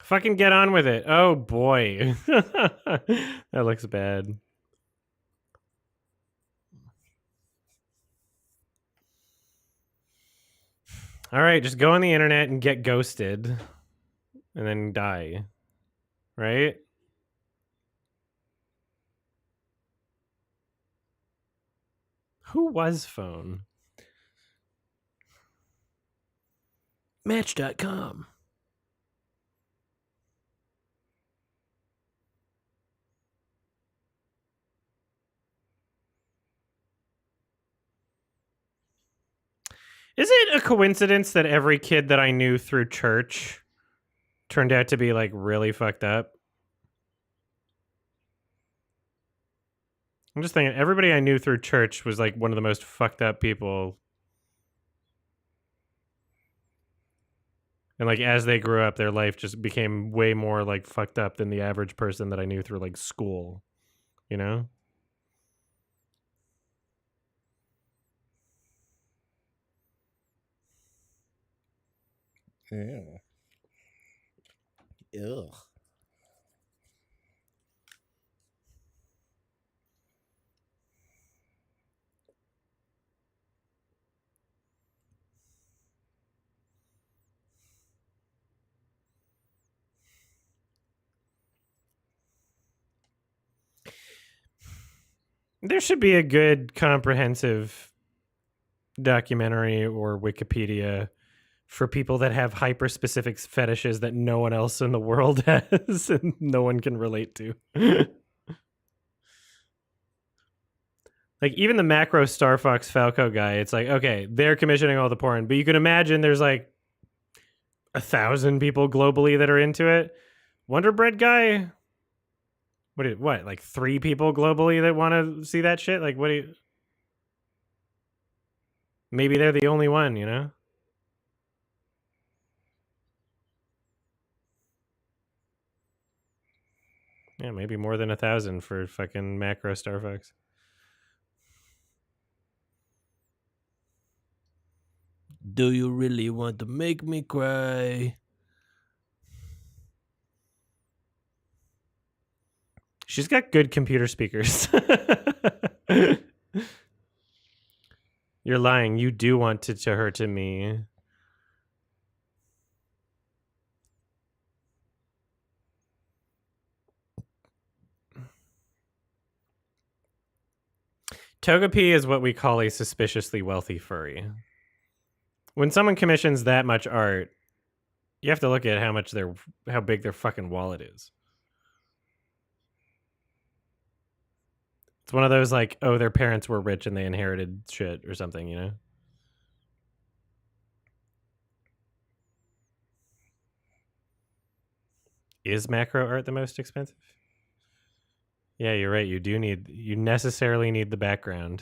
Fucking get on with it. Oh boy. That looks bad. All right, just go on the internet and get ghosted and then die. Right? Who was phone? Match.com. Is it a coincidence that every kid that I knew through church turned out to be like really fucked up? I'm just thinking, everybody I knew through church was like one of the most fucked up people. And like as they grew up, their life just became way more like fucked up than the average person that I knew through like school. You know? Yeah. Ugh. There should be a good comprehensive documentary or Wikipedia for people that have hyper specific fetishes that no one else in the world has and no one can relate to. Like even the macro Star Fox Falco guy, it's like, okay, they're commissioning all the porn, but you can imagine there's like 1,000 people globally that are into it. Wonder Bread guy, what, like 3 people globally that want to see that shit? Like, what do you? Maybe they're the only one, you know? Yeah, maybe more than 1,000 for fucking macro Star Fox. Do you really want to make me cry? She's got good computer speakers. You're lying. You do want to her to me. Togepi is what we call a suspiciously wealthy furry. When someone commissions that much art, you have to look at how big their fucking wallet is. It's one of those like, oh, their parents were rich and they inherited shit or something, you know? Is macro art the most expensive? Yeah, you're right. You necessarily need the background.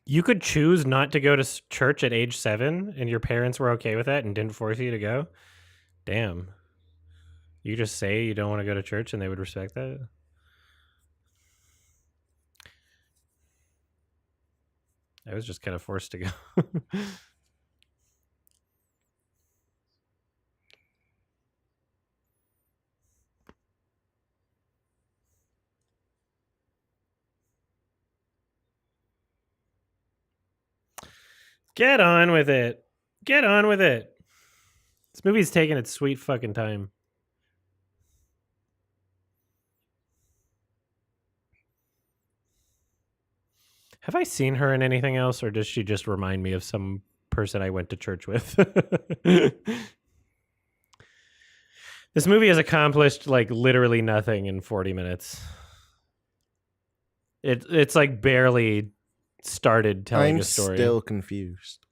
You could choose not to go to church at age 7 and your parents were okay with that and didn't force you to go? Damn. You just say you don't want to go to church and they would respect that? I was just kind of forced to go. Get on with it. Get on with it. This movie's taking its sweet fucking time. Have I seen her in anything else, or does she just remind me of some person I went to church with? This movie has accomplished like literally nothing in 40 minutes. It's like barely started telling a story. I'm still confused.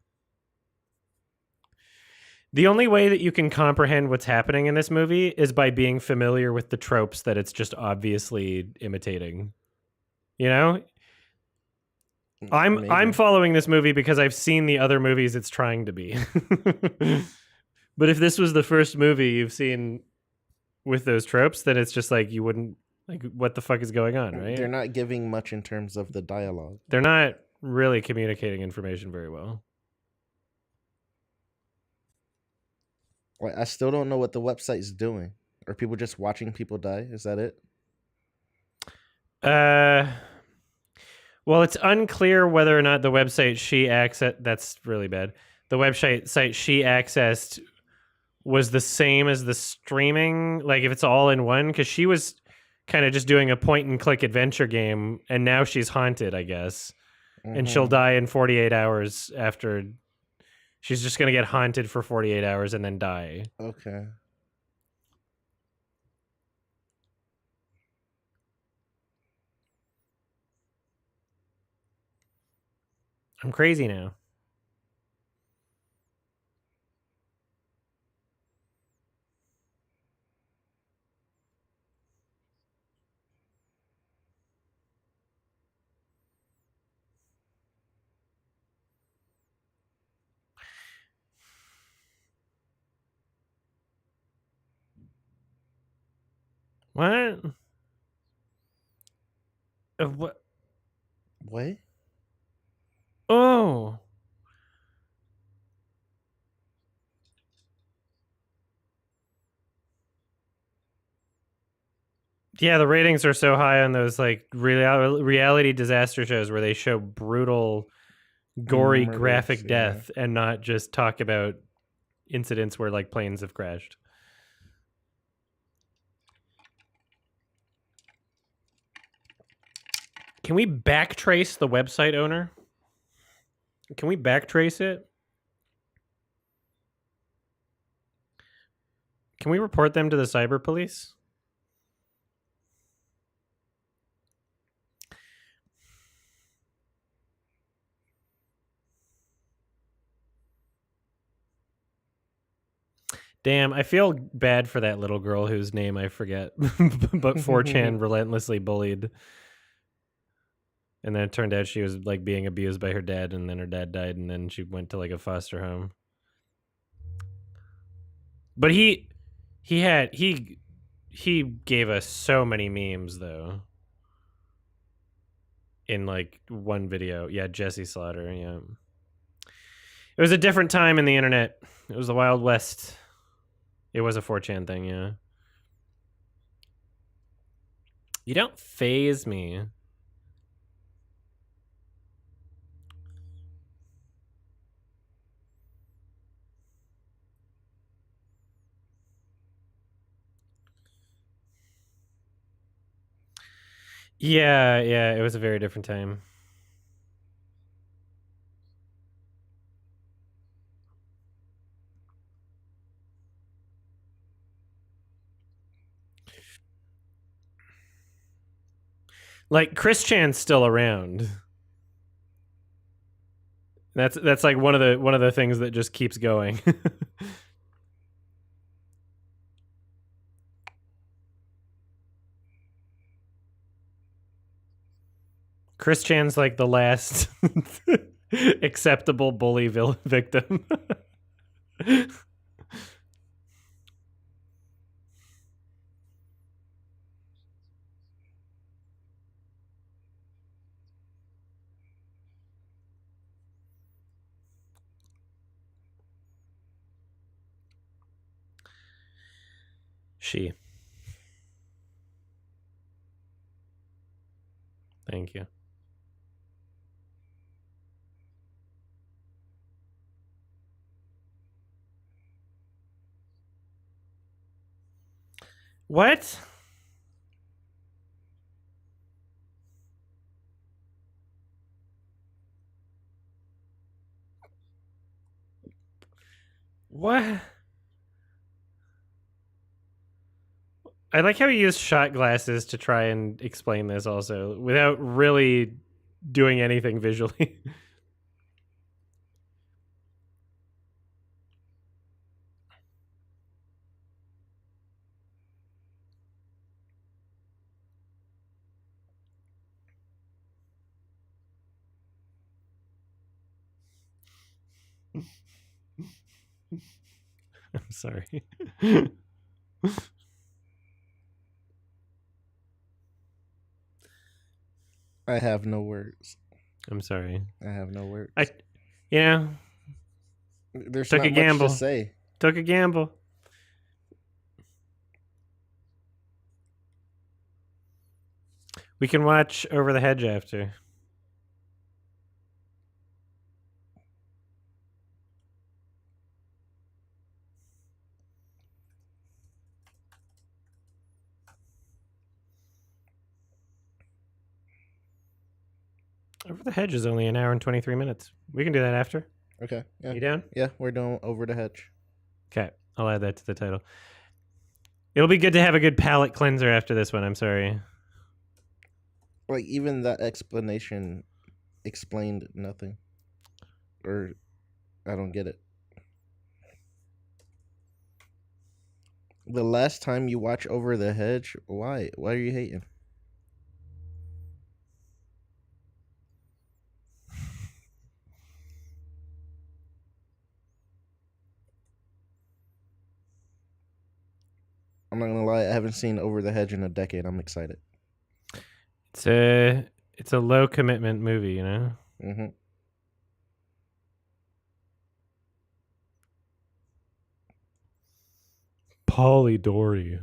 The only way that you can comprehend what's happening in this movie is by being familiar with the tropes that it's just obviously imitating. You know? I'm following this movie because I've seen the other movies it's trying to be. But if this was the first movie you've seen with those tropes, then it's just like you wouldn't like what the fuck is going on, right? They're not giving much in terms of the dialogue. They're not really communicating information very well. Like, I still don't know what the website's doing. Are people just watching people die? Is that it? Well, it's unclear whether or not the website she accessed, that's really bad. The website she accessed was the same as the streaming, like if it's all in one, because she was kind of just doing a point and click adventure game, and now she's haunted, I guess. And she'll die in 48 hours after. She's just going to get haunted for 48 hours and then die. Okay. I'm crazy now. What? What? What? Oh. Yeah, the ratings are so high on those like reality disaster shows where they show brutal, gory, Murders, graphic yeah. death and not just talk about incidents where like planes have crashed. Can we backtrace the website owner? Can we backtrace it? Can we report them to the cyber police? Damn, I feel bad for that little girl whose name I forget, but 4chan relentlessly bullied. And then it turned out she was like being abused by her dad, and then her dad died, and then she went to like a foster home. But he gave us so many memes though. In like one video. Yeah, Jesse Slaughter, yeah. It was a different time in the internet. It was the Wild West. It was a 4chan thing, yeah. You don't phase me. Yeah, it was a very different time. Like Chris Chan's still around. That's like one of the things that just keeps going. Chris Chan's like the last acceptable bully victim. She. Thank you. What? What? I like how he used shot glasses to try and explain this also without really doing anything visually. I'm sorry. I have no words. I'm sorry. I have no words. Yeah. There's Took not a gamble. much to say. Took a gamble. We can watch Over the Hedge after. Over the Hedge is only an hour and 23 minutes. We can do that after. Okay. Yeah. You down? Yeah, we're doing Over the Hedge. Okay. I'll add that to the title. It'll be good to have a good palate cleanser after this one. I'm sorry. Like, even that explanation explained nothing. Or I don't get it. The last time you watch Over the Hedge, why? Why are you hating? I'm not gonna lie, I haven't seen Over the Hedge in a decade. I'm excited. It's a low commitment movie, you know. Mm-hmm. Polidori.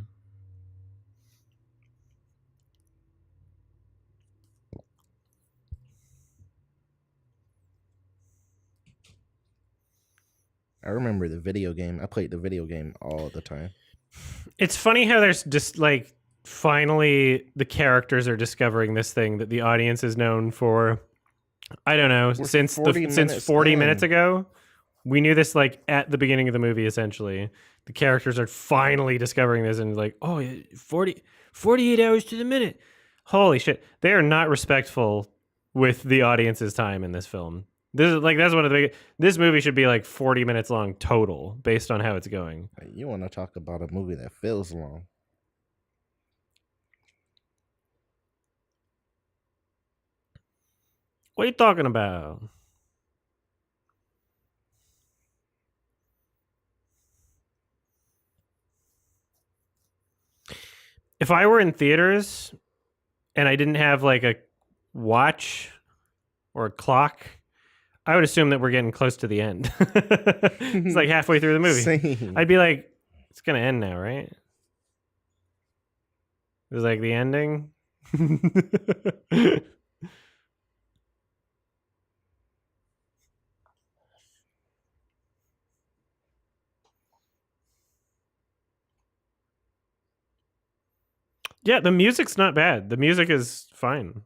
I remember the video game. I played the video game all the time. It's funny how there's just like finally the characters are discovering this thing that the audience is known for. I don't know, We're since 40 minutes in. ago. We knew this like at the beginning of the movie essentially. The characters are finally discovering this and like, "Oh, 48 hours to the minute." Holy shit. They are not respectful with the audience's time in this film. This is like that's one of the big. This movie should be like 40 minutes long total based on how it's going. You want to talk about a movie that feels long? What are you talking about? If I were in theaters and I didn't have like a watch or a clock, I would assume that we're getting close to the end. It's like halfway through the movie. Same. I'd be like, it's going to end now, right? It's like the ending. Yeah, the music's not bad. The music is fine.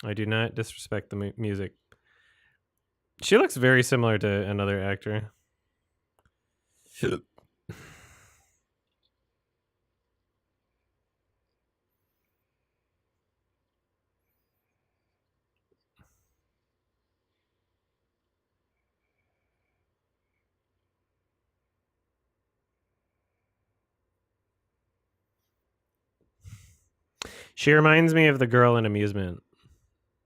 I do not disrespect the music. She looks very similar to another actor. She reminds me of the girl in Amusement.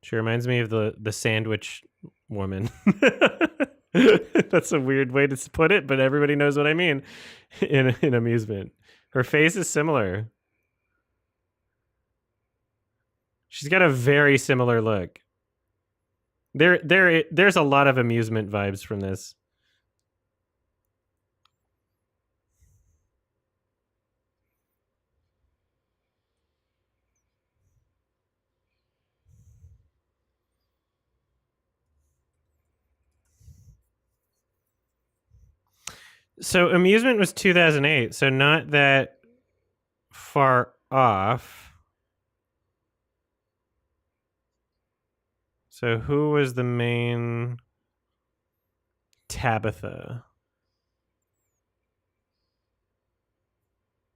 She reminds me of the sandwich woman. That's a weird way to put it, but everybody knows what I mean. In Amusement, her face is similar. She's got a very similar look. There's a lot of Amusement vibes from this. So Amusement was 2008, so not that far off. So who was the main Tabitha?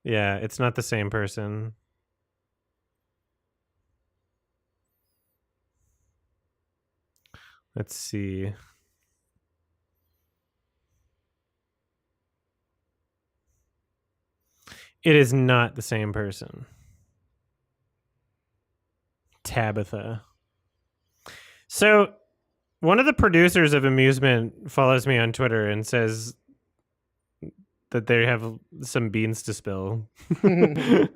Yeah, it's not the same person. Let's see. It is not the same person. Tabitha. So, one of the producers of Amusement follows me on Twitter and says that they have some beans to spill. That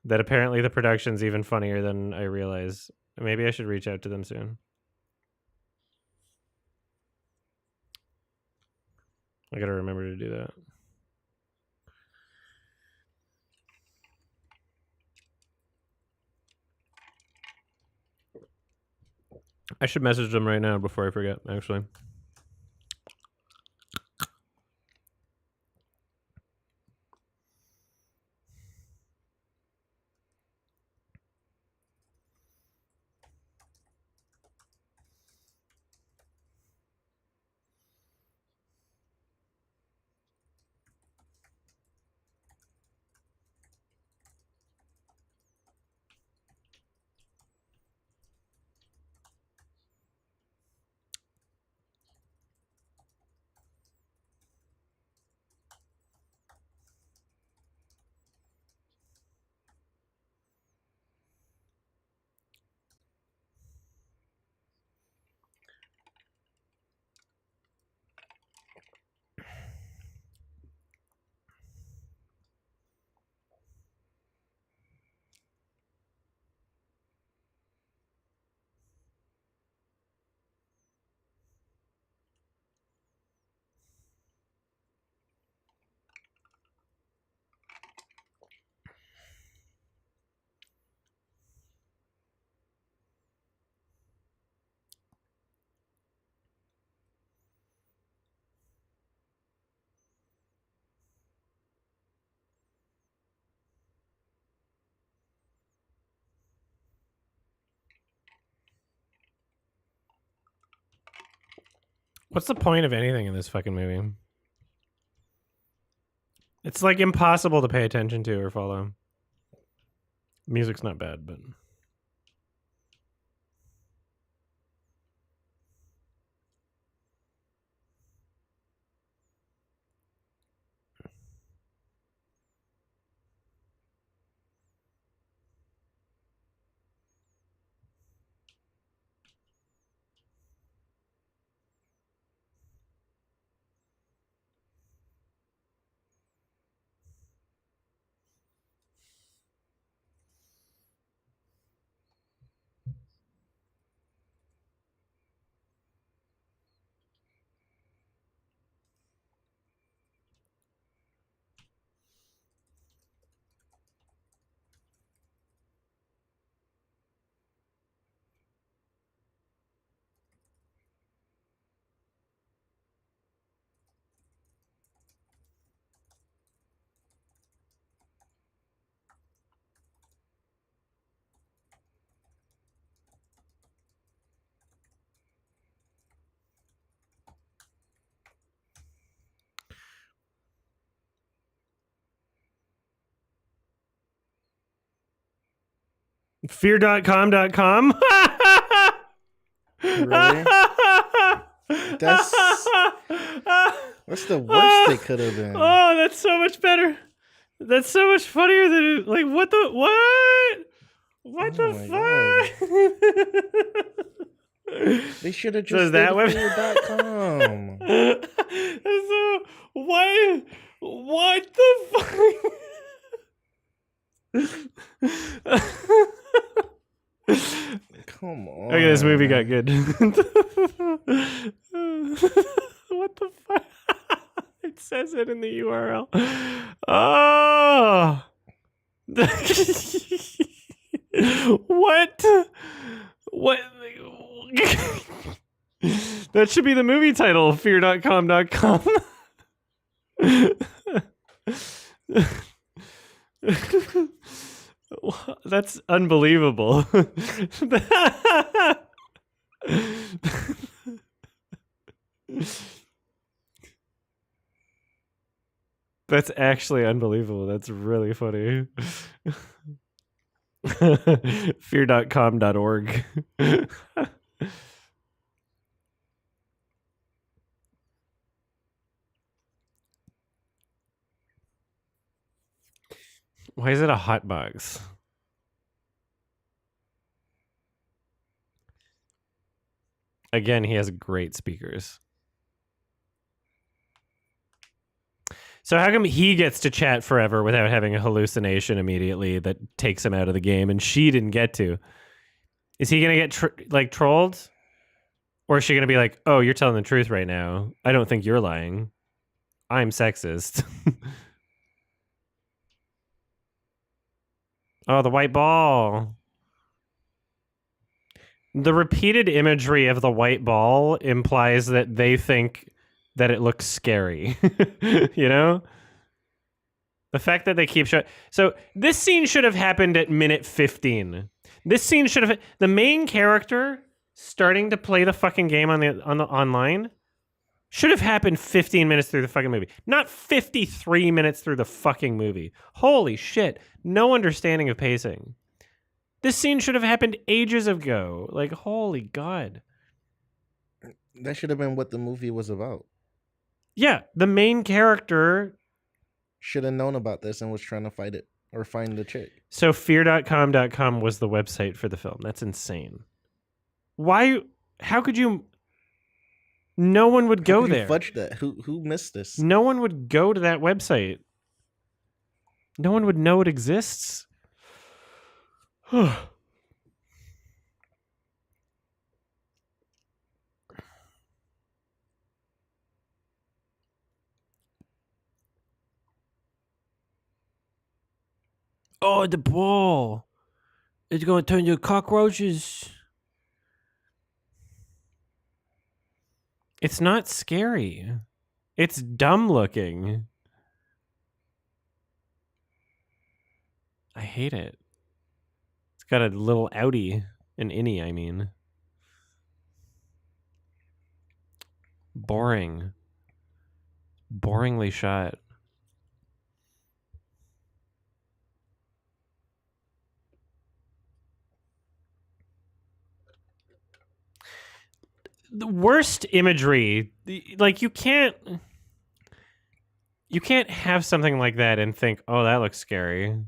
apparently the production's even funnier than I realize. Maybe I should reach out to them soon. I gotta remember to do that. I should message them right now before I forget, actually. What's the point of anything in this fucking movie? It's like impossible to pay attention to or follow. Music's not bad, but fear.com.com. Really? That's the worst they could have been. Oh, that's so much better. That's so much funnier than like what the what? What the fuck? They should have So just is that did web- fear.com. So why? What the fuck? Come on. Okay, this movie got good. What the fuck? It says it in the URL. Oh. What? What? That should be the movie title, fear.com.com. That's unbelievable. That's actually unbelievable. That's really funny. Fear.com.org. Why is it a hot box? Again, he has great speakers. So how come he gets to chat forever without having a hallucination immediately that takes him out of the game, and she didn't get to? Is he gonna get trolled, or is she gonna be like, "Oh, you're telling the truth right now. I don't think you're lying. I'm sexist." Oh, the white ball. The repeated imagery of the white ball implies that they think that it looks scary. You know? The fact that they keep showing. So this scene should have happened at minute 15. This scene should have. The main character starting to play the fucking game on the online should have happened 15 minutes through the fucking movie, not 53 minutes through the fucking movie. Holy shit. No understanding of pacing. This scene should have happened ages ago. Like, holy God. That should have been what the movie was about. Yeah, the main character should have known about this and was trying to fight it or find the chick. So fear.com.com was the website for the film. That's insane. Why? How could you? No one would go there. Fudge that. Who missed this? No one would go to that website. No one would know it exists. Oh, the ball. It's going to turn into cockroaches. It's not scary. It's dumb looking. I hate it. It's got a little outie, an innie, I mean. Boring. Boringly shot. The worst imagery. Like you can't have something like that and think, "Oh, that looks scary."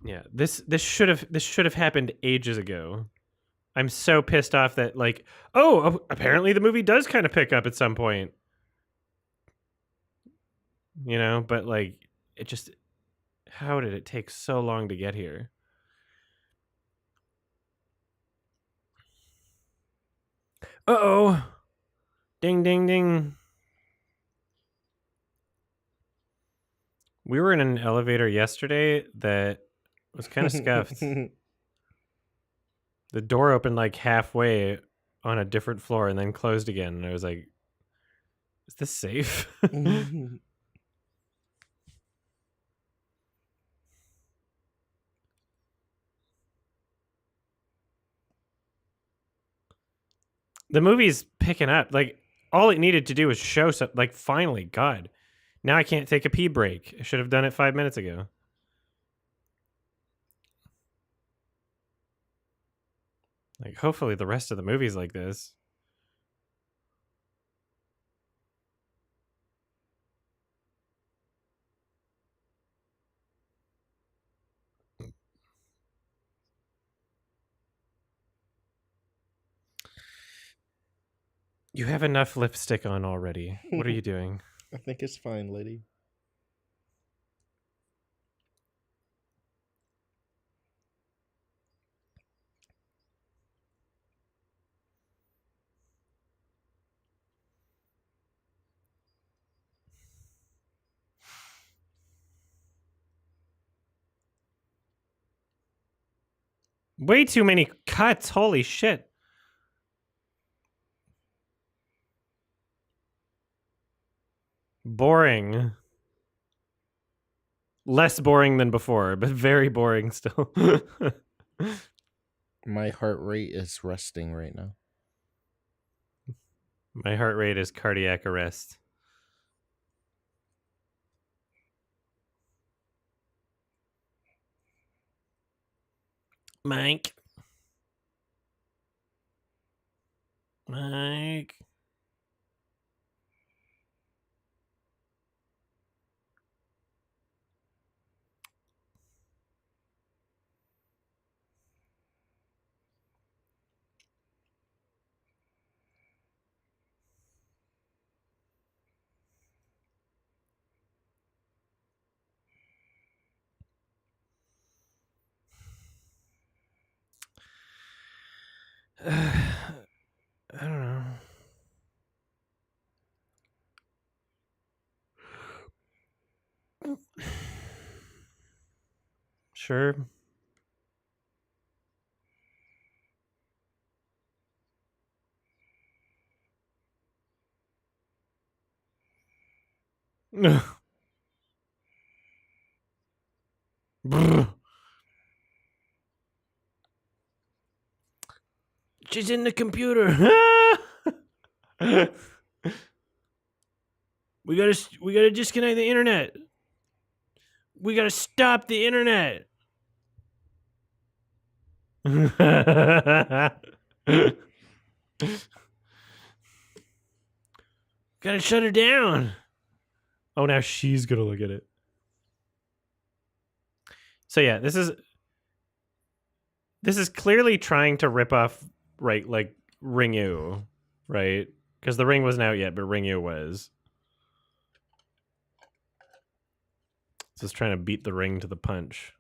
Yeah, this should have happened ages ago. I'm so pissed off that like, oh, apparently the movie does kind of pick up at some point. You know, but like it just how did it take so long to get here? Uh-oh. Ding ding ding. We were in an elevator yesterday that was kind of scuffed. The door opened like halfway on a different floor and then closed again. And I was like, is this safe? The movie's picking up. Like, all it needed to do was show something. Like, finally, God. Now I can't take a pee break. I should have done it 5 minutes ago. Like, hopefully the rest of the movie's like this. You have enough lipstick on already. What are you doing? I think it's fine, lady. Way too many cuts. Holy shit. Boring. Less boring than before, but very boring still. My heart rate is resting right now. My heart rate is cardiac arrest. Mike. Mike. I don't know. Sure. She's in the computer. We gotta disconnect the internet. We gotta stop the internet. Gotta shut her down. Oh, now she's gonna look at it. So yeah, this is clearly trying to rip off, right, like Ringu, right? Because the Ring wasn't out yet, but Ringu was. So it's trying to beat the Ring to the punch.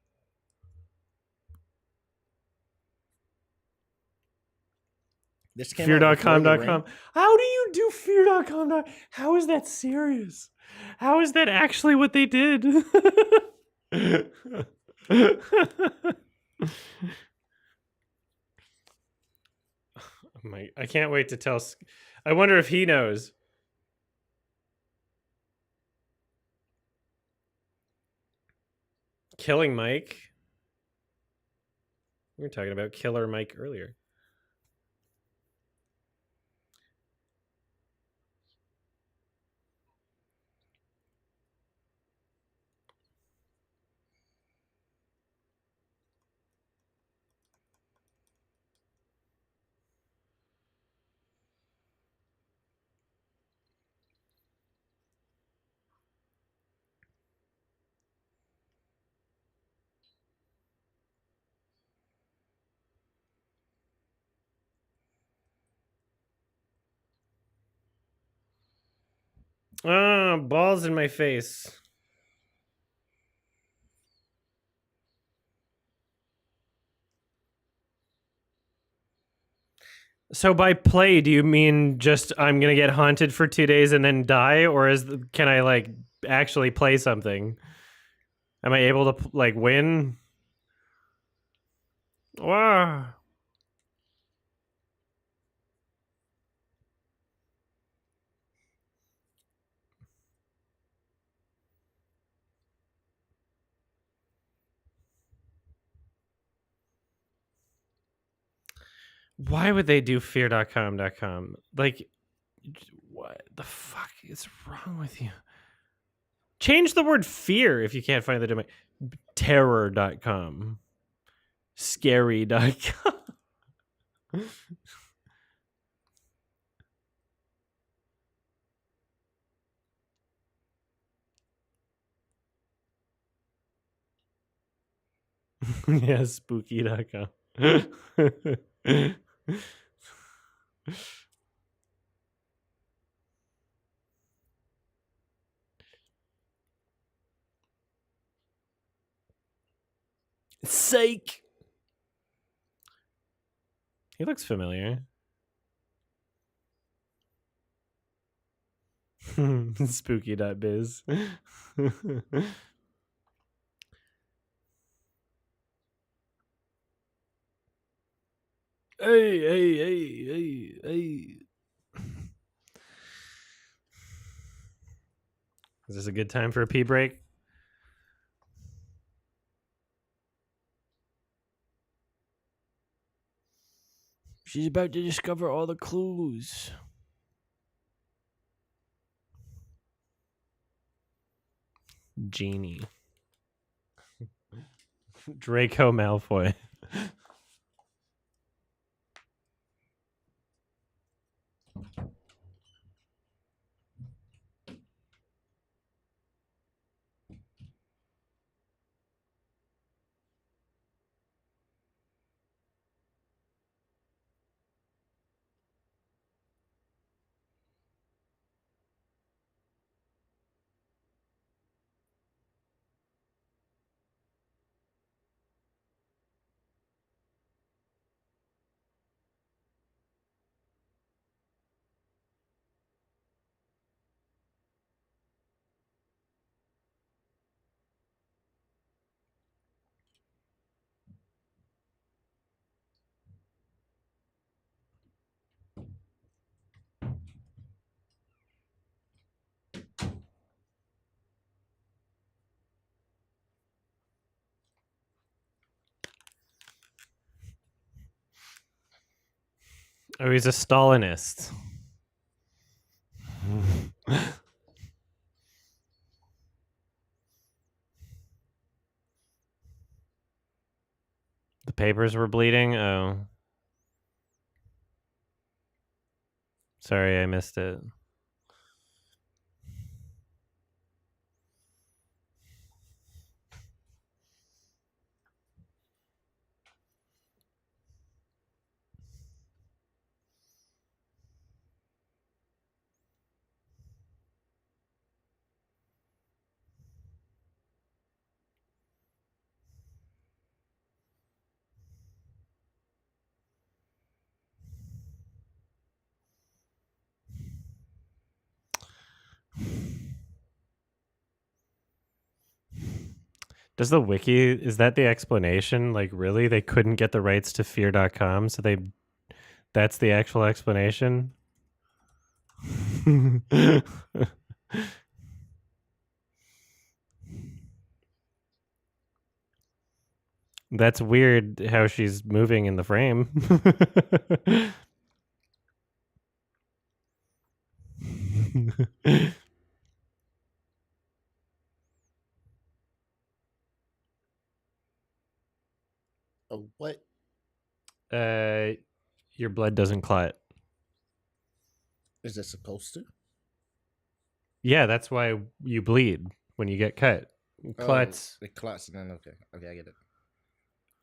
This came out before the Ring? Fear.com.com. How do you do fear.com? How is that serious? How is that actually what they did? I can't wait to tell. I wonder if he knows. Killing Mike. We were talking about Killer Mike earlier. Ah, balls in my face. So by play, do you mean just I'm gonna get haunted for 2 days and then die, or can I like actually play something? Am I able to like win? Wow. Why would they do fear.com.com? Like, what the fuck is wrong with you? Change the word fear if you can't find the domain. Terror.com. Scary.com. Yeah, spooky.com. Psych. He looks familiar. Spooky.biz. Hey. Is this a good time for a pee break? She's about to discover all the clues. Genie. Draco Malfoy. Oh, he's a Stalinist. The papers were bleeding? Oh. Sorry, I missed it. Does the wiki, is that the explanation? Like, really? They couldn't get the rights to fear.com, so that's the actual explanation? That's weird how she's moving in the frame. Oh, what? Your blood doesn't clot. Is it supposed to? Yeah, that's why you bleed when you get cut. Clots. Oh, it clots and then okay. Okay, I get it.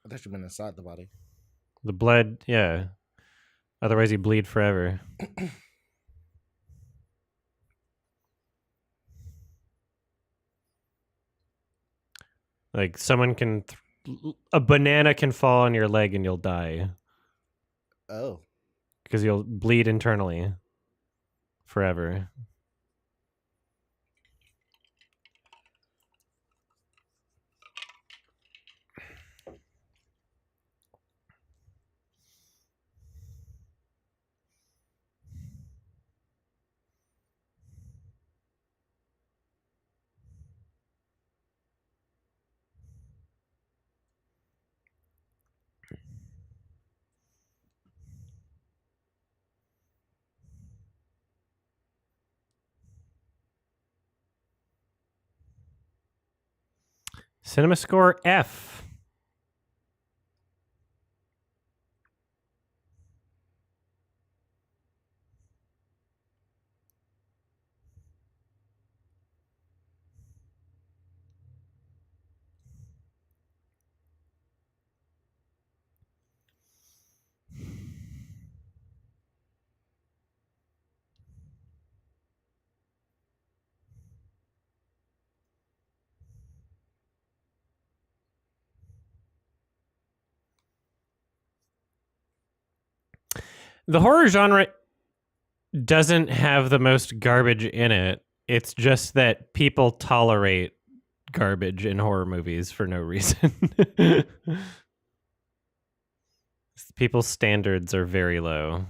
I thought you meant inside the body. The blood, yeah. Otherwise, you bleed forever. Like someone can, a banana can fall on your leg and you'll die Oh. because you'll bleed internally forever. Cinema score F. The horror genre doesn't have the most garbage in it. It's just that people tolerate garbage in horror movies for no reason. People's standards are very low.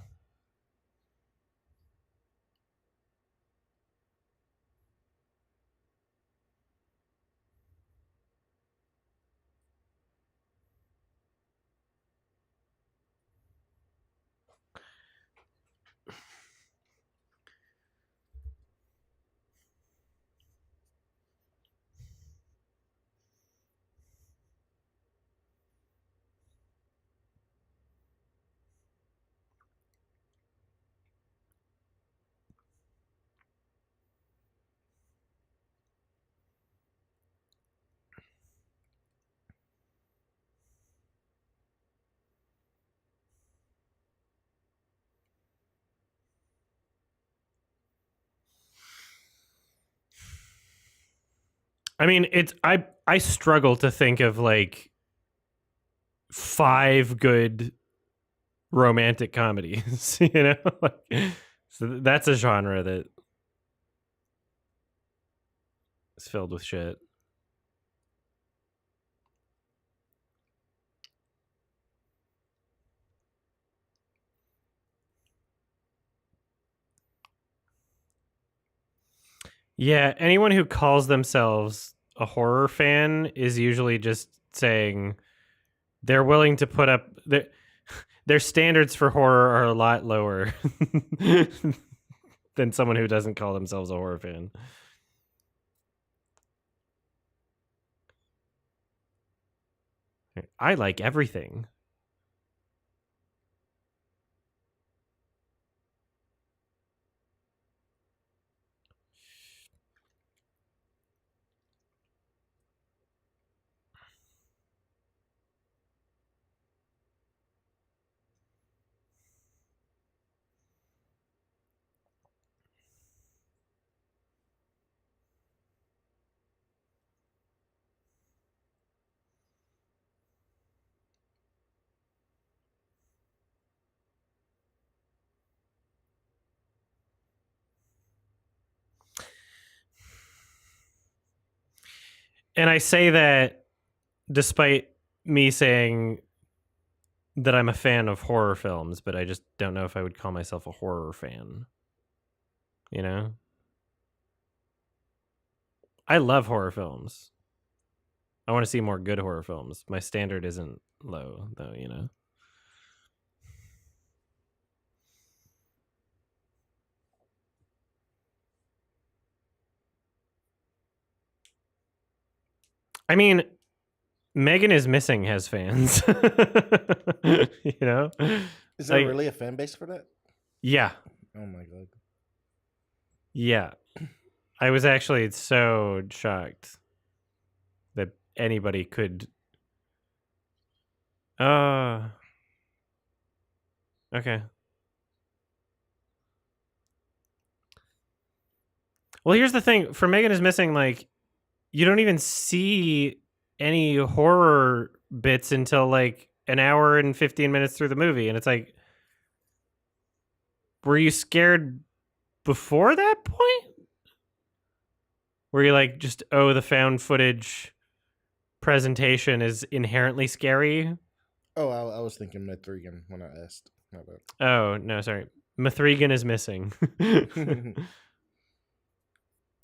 I mean, it's I struggle to think of like 5 good romantic comedies, you know? Like, so that's a genre that is filled with shit. Yeah, anyone who calls themselves a horror fan is usually just saying they're willing to put up their standards for horror are a lot lower than someone who doesn't call themselves a horror fan. I like everything. And I say that despite me saying that I'm a fan of horror films, but I just don't know if I would call myself a horror fan. You know? I love horror films. I want to see more good horror films. My standard isn't low, though, I mean, Megan is Missing has fans. Is there Like, really a fan base for that? yeah. Oh my god. Yeah. I was actually so shocked that anybody could. Okay. Well, here's the thing. For Megan is Missing, like, you don't even see any horror bits until like an hour and 15 minutes through the movie. And it's like, were you scared before that point? Were you like, just, oh, the found footage presentation is inherently scary? Oh, I was thinking Mithrigan when I asked. My bad. Oh, no, sorry. Mithrigan is Missing.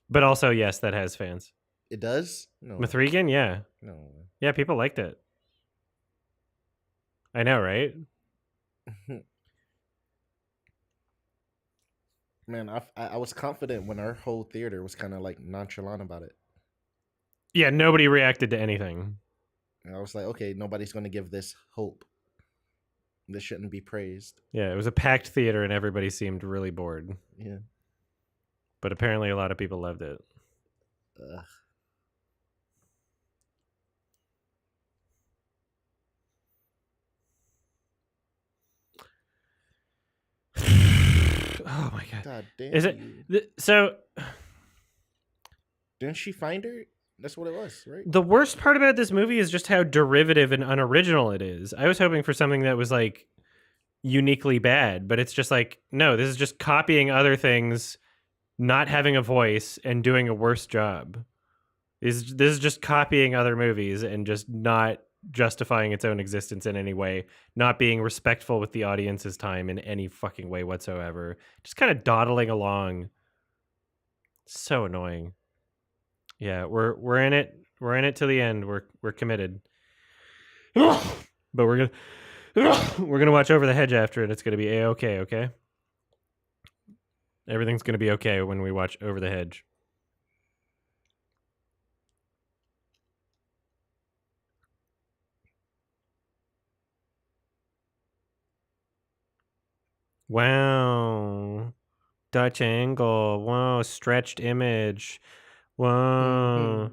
But also, yes, that has fans. It does? No. Mithrigan, yeah. No. Yeah, people liked it. I know, right? Man, I was confident when our whole theater was kind of like nonchalant about it. Yeah, nobody reacted to anything. And I was like, okay, nobody's going to give this hope. This shouldn't be praised. Yeah, it was a packed theater and everybody seemed really bored. Yeah. But apparently a lot of people loved it. Ugh. Oh my god. God damn. Is it so didn't she find her? That's what it was, right? the worst part about this movie is just how derivative and unoriginal it is. I was hoping for something that was like uniquely bad, but it's just like, no, this is just copying other things, not having a voice and doing a worse job. This is just copying other movies and just not justifying its own existence in any way, not being respectful with the audience's time in any fucking way whatsoever. Just kind of dawdling along. So annoying. Yeah, we're in it. We're in it to the end. We're committed. But we're gonna watch Over the Hedge after it. It's gonna be a-okay, okay? Everything's gonna be okay when we watch Over the Hedge. Wow. Dutch angle. Wow. Stretched image. Wow.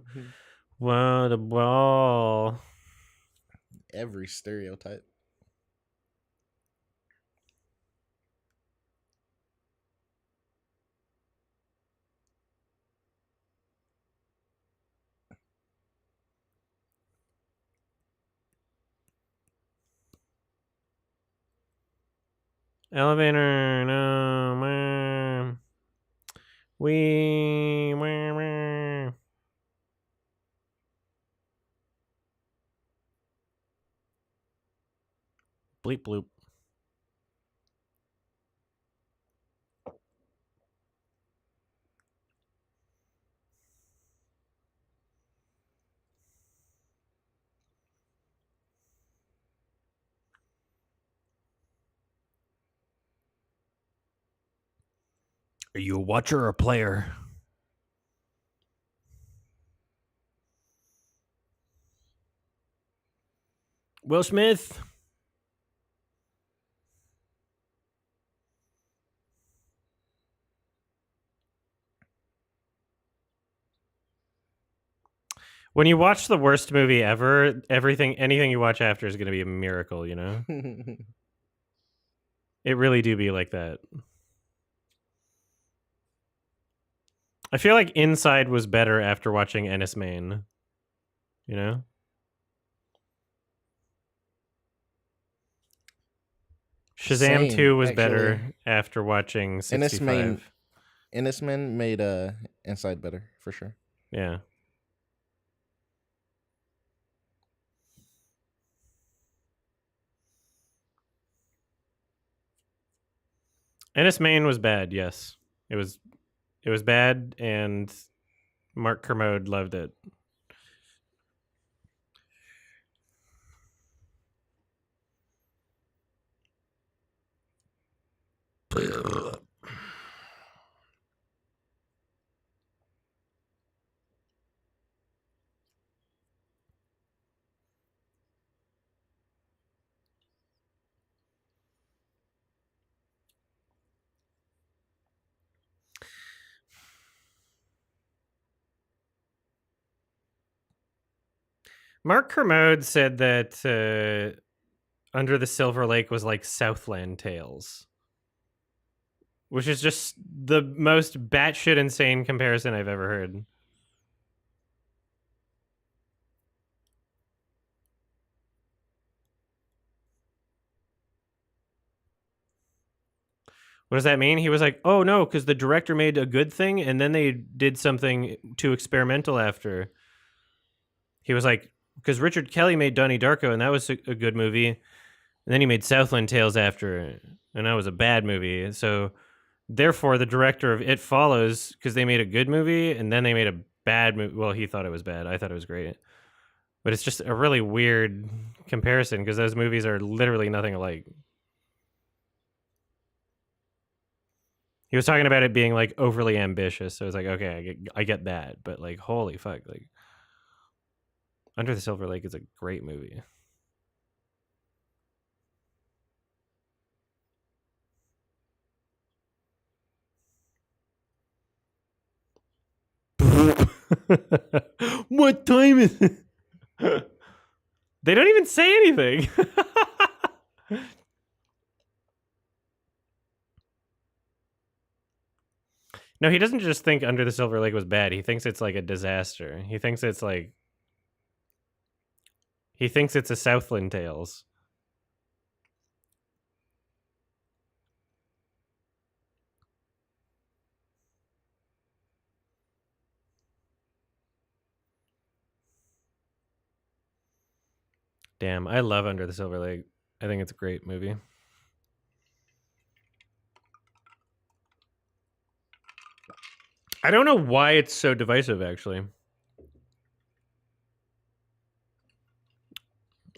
Wow. The ball. Every stereotype. Elevator. No, man. We. Bleep bloop. Are you a watcher or a player? Will Smith. When you watch the worst movie ever, anything you watch after is going to be a miracle, you know? It really do be like that. I feel like Inside was better after watching Ennis Main. You know? Shazam Same, 2 was actually. better after watching 65. Ennis Man made Inside better, for sure. Yeah. Ennis Main was bad, yes. It was bad, and Mark Kermode loved it. Mark Kermode said that Under the Silver Lake was like Southland Tales, which is just the most batshit insane comparison I've ever heard. What does that mean? He was like, oh no, because the director made a good thing and then they did something too experimental after. He was like, because Richard Kelly made Donnie Darko and that was a good movie. And then he made Southland Tales after, and that was a bad movie. So therefore, the director of It Follows, because they made a good movie and then they made a bad movie. Well, he thought it was bad. I thought it was great. But it's just a really weird comparison because those movies are literally nothing alike. He was talking about it being like overly ambitious. So it's like, okay, I get that. But like, holy fuck. Like, Under the Silver Lake is a great movie. What time is it? They don't even say anything. No, he doesn't just think Under the Silver Lake was bad. He thinks it's like a disaster. He thinks it's like... He thinks it's a Southland Tales. Damn, I love Under the Silver Lake. I think it's a great movie. I don't know why it's so divisive, actually.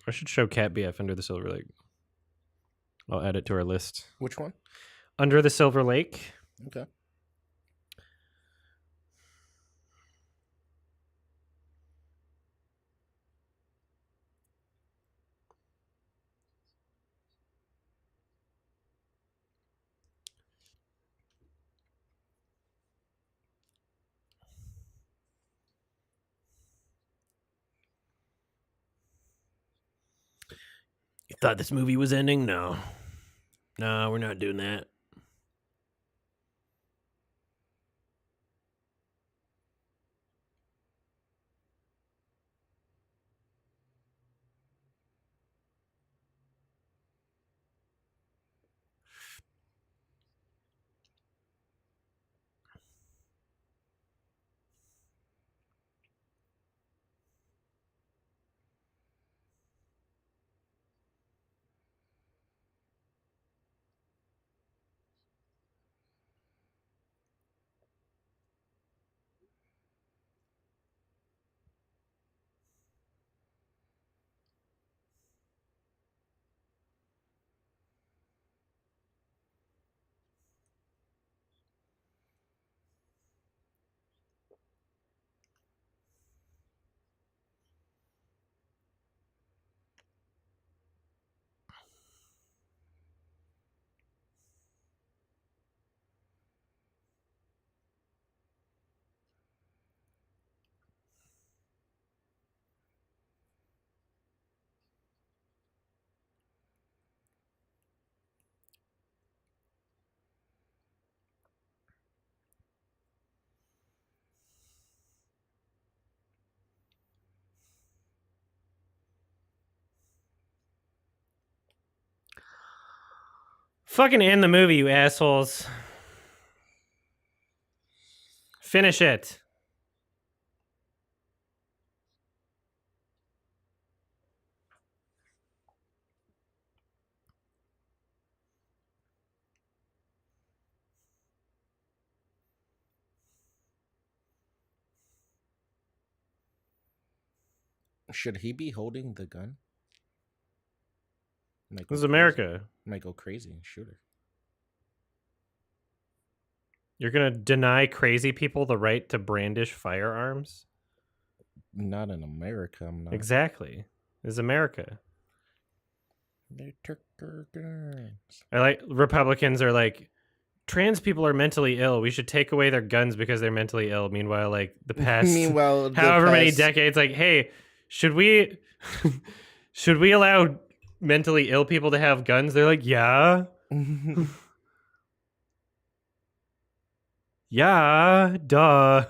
I should show Cat BF Under the Silver Lake. I'll add it to our list. Which one? Under the Silver Lake. Okay. You thought this movie was ending? No. No, we're not doing that. Fucking end the movie, you assholes. Finish it. Should he be holding the gun? This is America. Might go crazy and shoot her. You're gonna deny crazy people the right to brandish firearms? Not in America, I'm not. Exactly. This is America. They took our guns. I like Republicans are like, trans people are mentally ill. We should take away their guns because they're mentally ill. Meanwhile, like the past Meanwhile, the however many past- decades, like, hey, should we should we allow mentally ill people to have guns? They're like, yeah. Yeah, duh.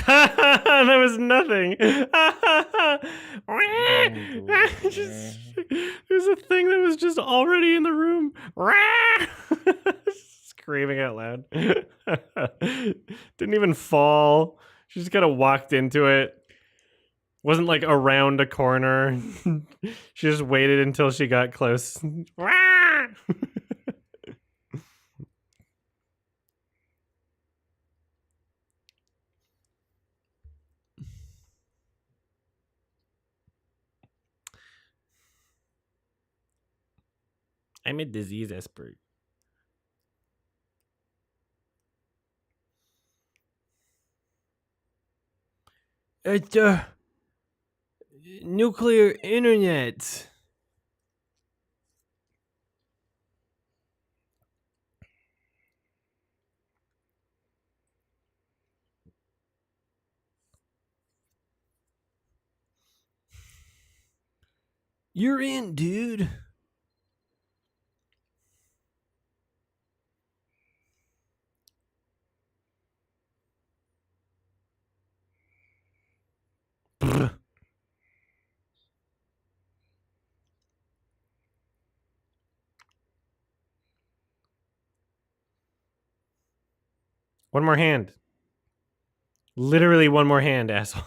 That was nothing. Just, there's a thing that was just already in the room. Screaming out loud. Didn't even fall. She just kind of walked into it. Wasn't like around a corner. She just waited until she got close. I'm a disease expert. It's nuclear internet. You're in, dude. One more hand. Literally one more hand, asshole.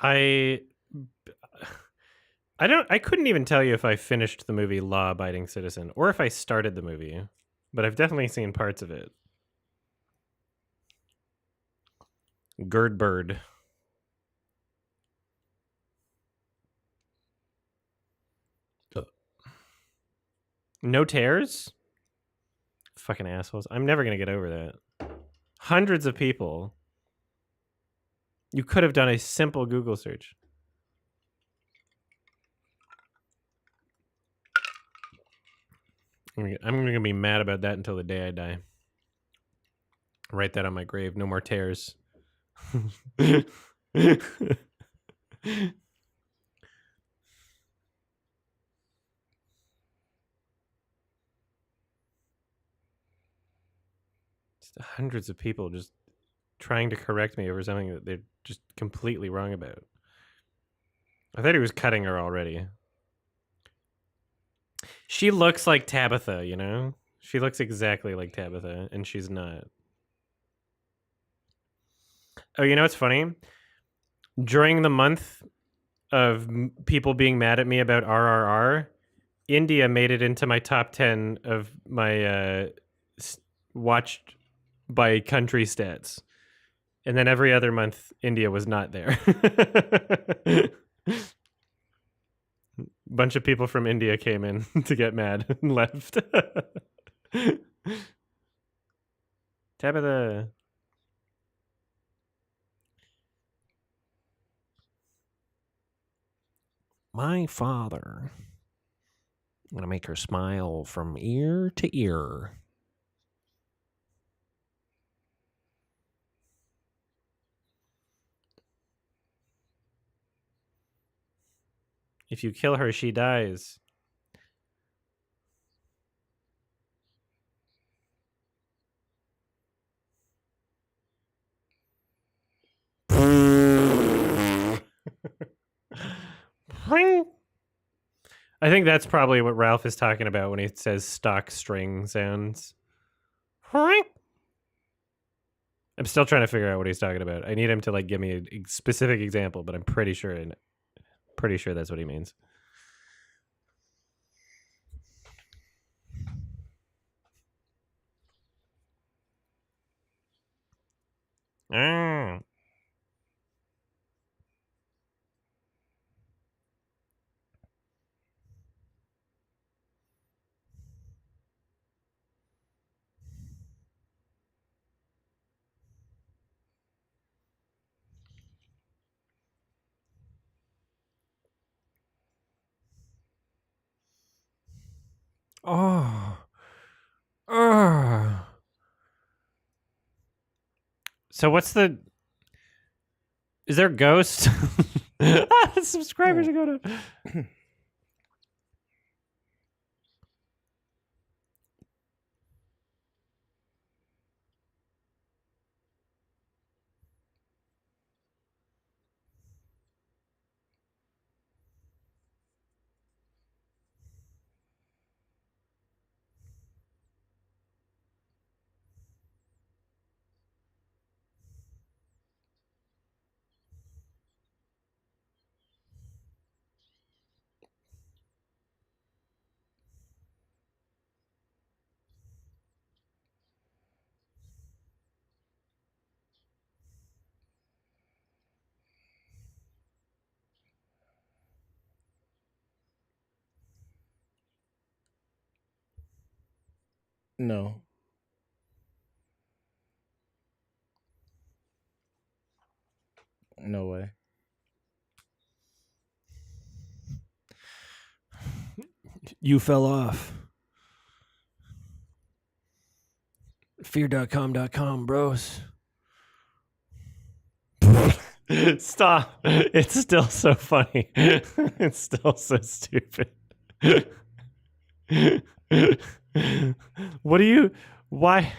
I couldn't even tell you if I finished the movie Law Abiding Citizen or if I started the movie, but I've definitely seen parts of it. Gerd Bird. No tears? Fucking assholes. I'm never going to get over that. Hundreds of people. You could have done a simple Google search. I'm going to be mad about that until the day I die. Write that on my grave. No more tears. Just hundreds of people just trying to correct me over something that they're just completely wrong about. I thought he was cutting her already. She looks like Tabitha, you know? She looks exactly like Tabitha, and she's not. Oh, you know what's funny? During the month of people being mad at me about RRR, India made it into my top 10 of my watched by country stats. And then every other month, India was not there. Bunch of people from India came in to get mad and left. Tabitha. My father. I'm going to make her smile from ear to ear. If you kill her, she dies. I think that's probably what Ralph is talking about when he says stock string sounds. I'm still trying to figure out what he's talking about. I need him to like give me a specific example, but I'm pretty sure that's what he means. Ah. Oh. So what's the... Is there a ghost? Subscribers are going to... No. No way. You fell off. Fear.com.com, bros. Stop. It's still so funny. It's still so stupid. What do you... Why...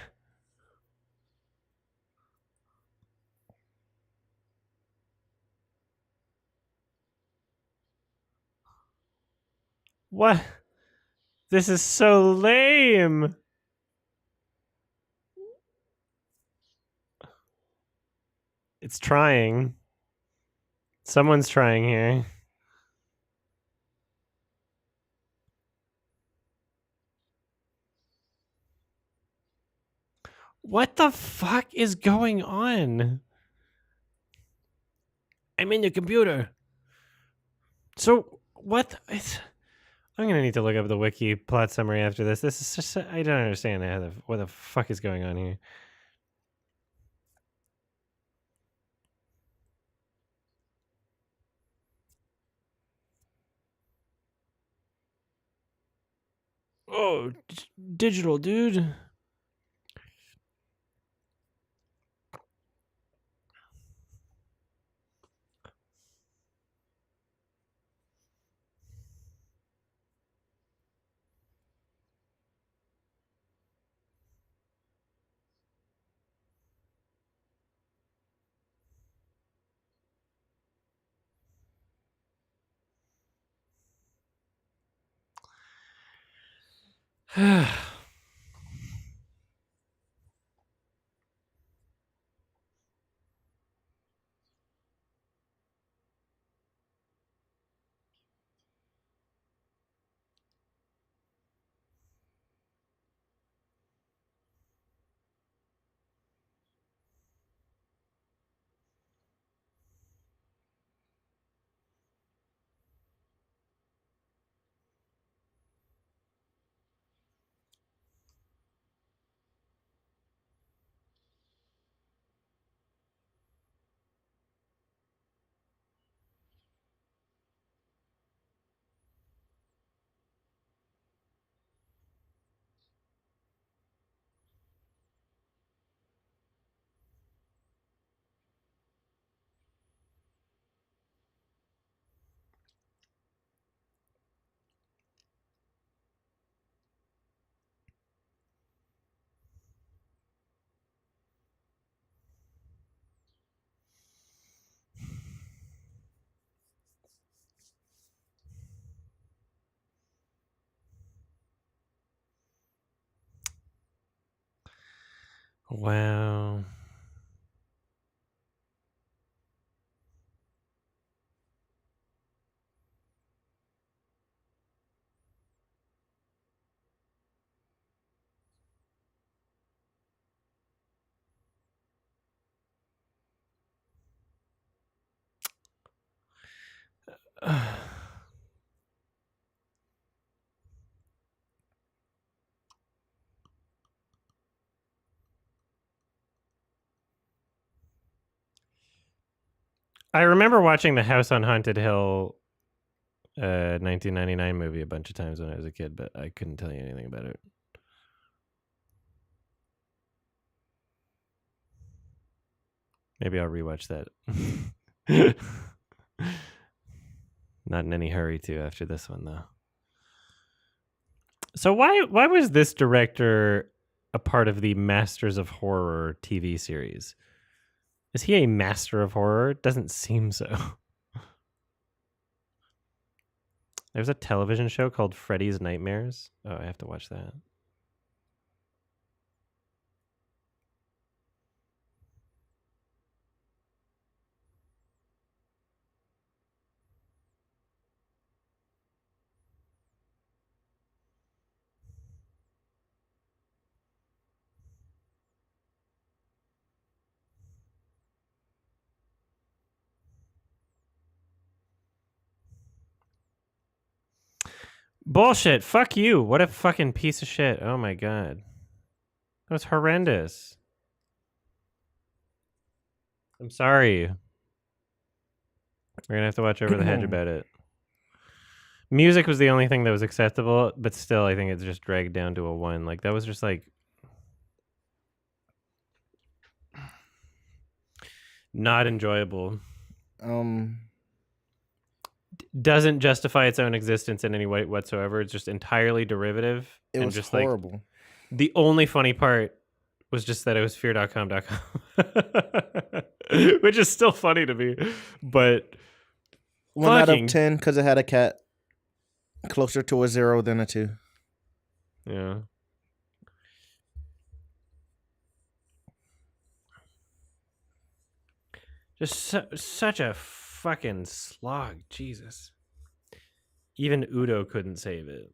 What? This is so lame. It's trying. Someone's trying here. What the fuck is going on? I'm in the computer. So what? I'm gonna need to look up the wiki plot summary after this. This is just I don't understand what the fuck is going on here. Oh, digital, dude. Wow. I remember watching the House on Haunted Hill 1999 movie a bunch of times when I was a kid, but I couldn't tell you anything about it. Maybe I'll rewatch that. Not in any hurry to after this one though. So why was this director a part of the Masters of Horror TV series? Is he a master of horror? It doesn't seem so. There's a television show called Freddy's Nightmares. Oh, I have to watch that. Bullshit. Fuck you. What a fucking piece of shit. Oh my god. That was horrendous. I'm sorry. We're gonna have to watch over the hedge about it. Music was the only thing that was acceptable, but still I think it's just dragged down to a 1. Like that was just like not enjoyable. Doesn't justify its own existence in any way whatsoever. It's just entirely derivative. It was just horrible. Like, the only funny part was just that it was fear.com, which is still funny to me. But 1 out of 10 because it had a cat. Closer to a 0 than a 2. Yeah. Just such a fucking slog. Jesus. Even Udo couldn't save it.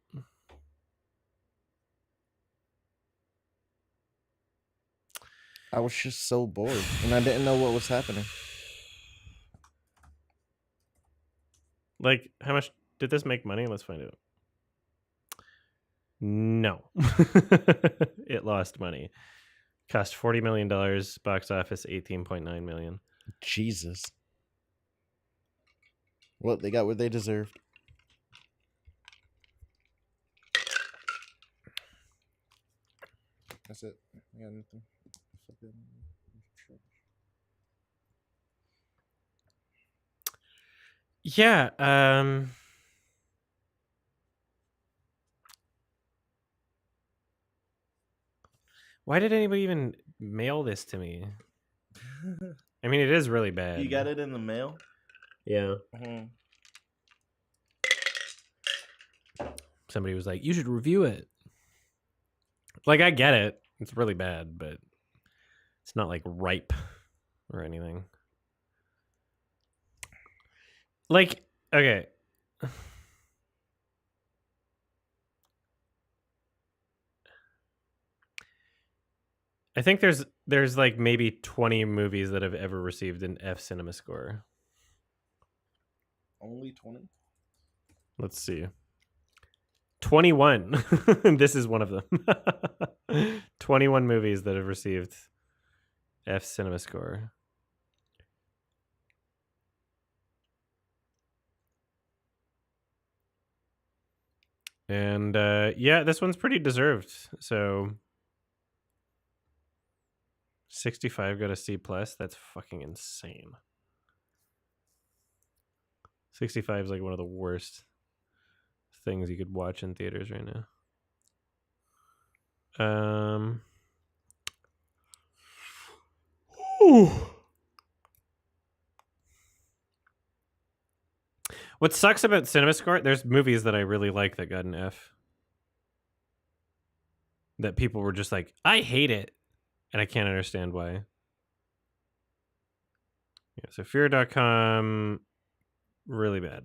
I was just so bored, and I didn't know what was happening. Like, how much did this make money? Let's find out. No. It lost money. Cost $40 million. Box office, $18.9 million. Jesus. Well, they got what they deserved. That's it. I got nothing. Yeah, why did anybody even mail this to me? I mean, it is really bad. You got it in the mail? Yeah. Mhm. Somebody was like, you should review it. Like, I get it. It's really bad, but it's not like ripe or anything. Like, okay. I think there's like maybe 20 movies that have ever received an F cinema score. Only 20? Let's see. 21. This is one of them. 21 movies that have received F cinema score. And yeah, this one's pretty deserved. So 65 got a C plus. That's fucking insane. 65 is like one of the worst things you could watch in theaters right now. What sucks about CinemaScore, there's movies that I really like that got an F. That people were just like, I hate it. And I can't understand why. Yeah, so Fear.com, really bad.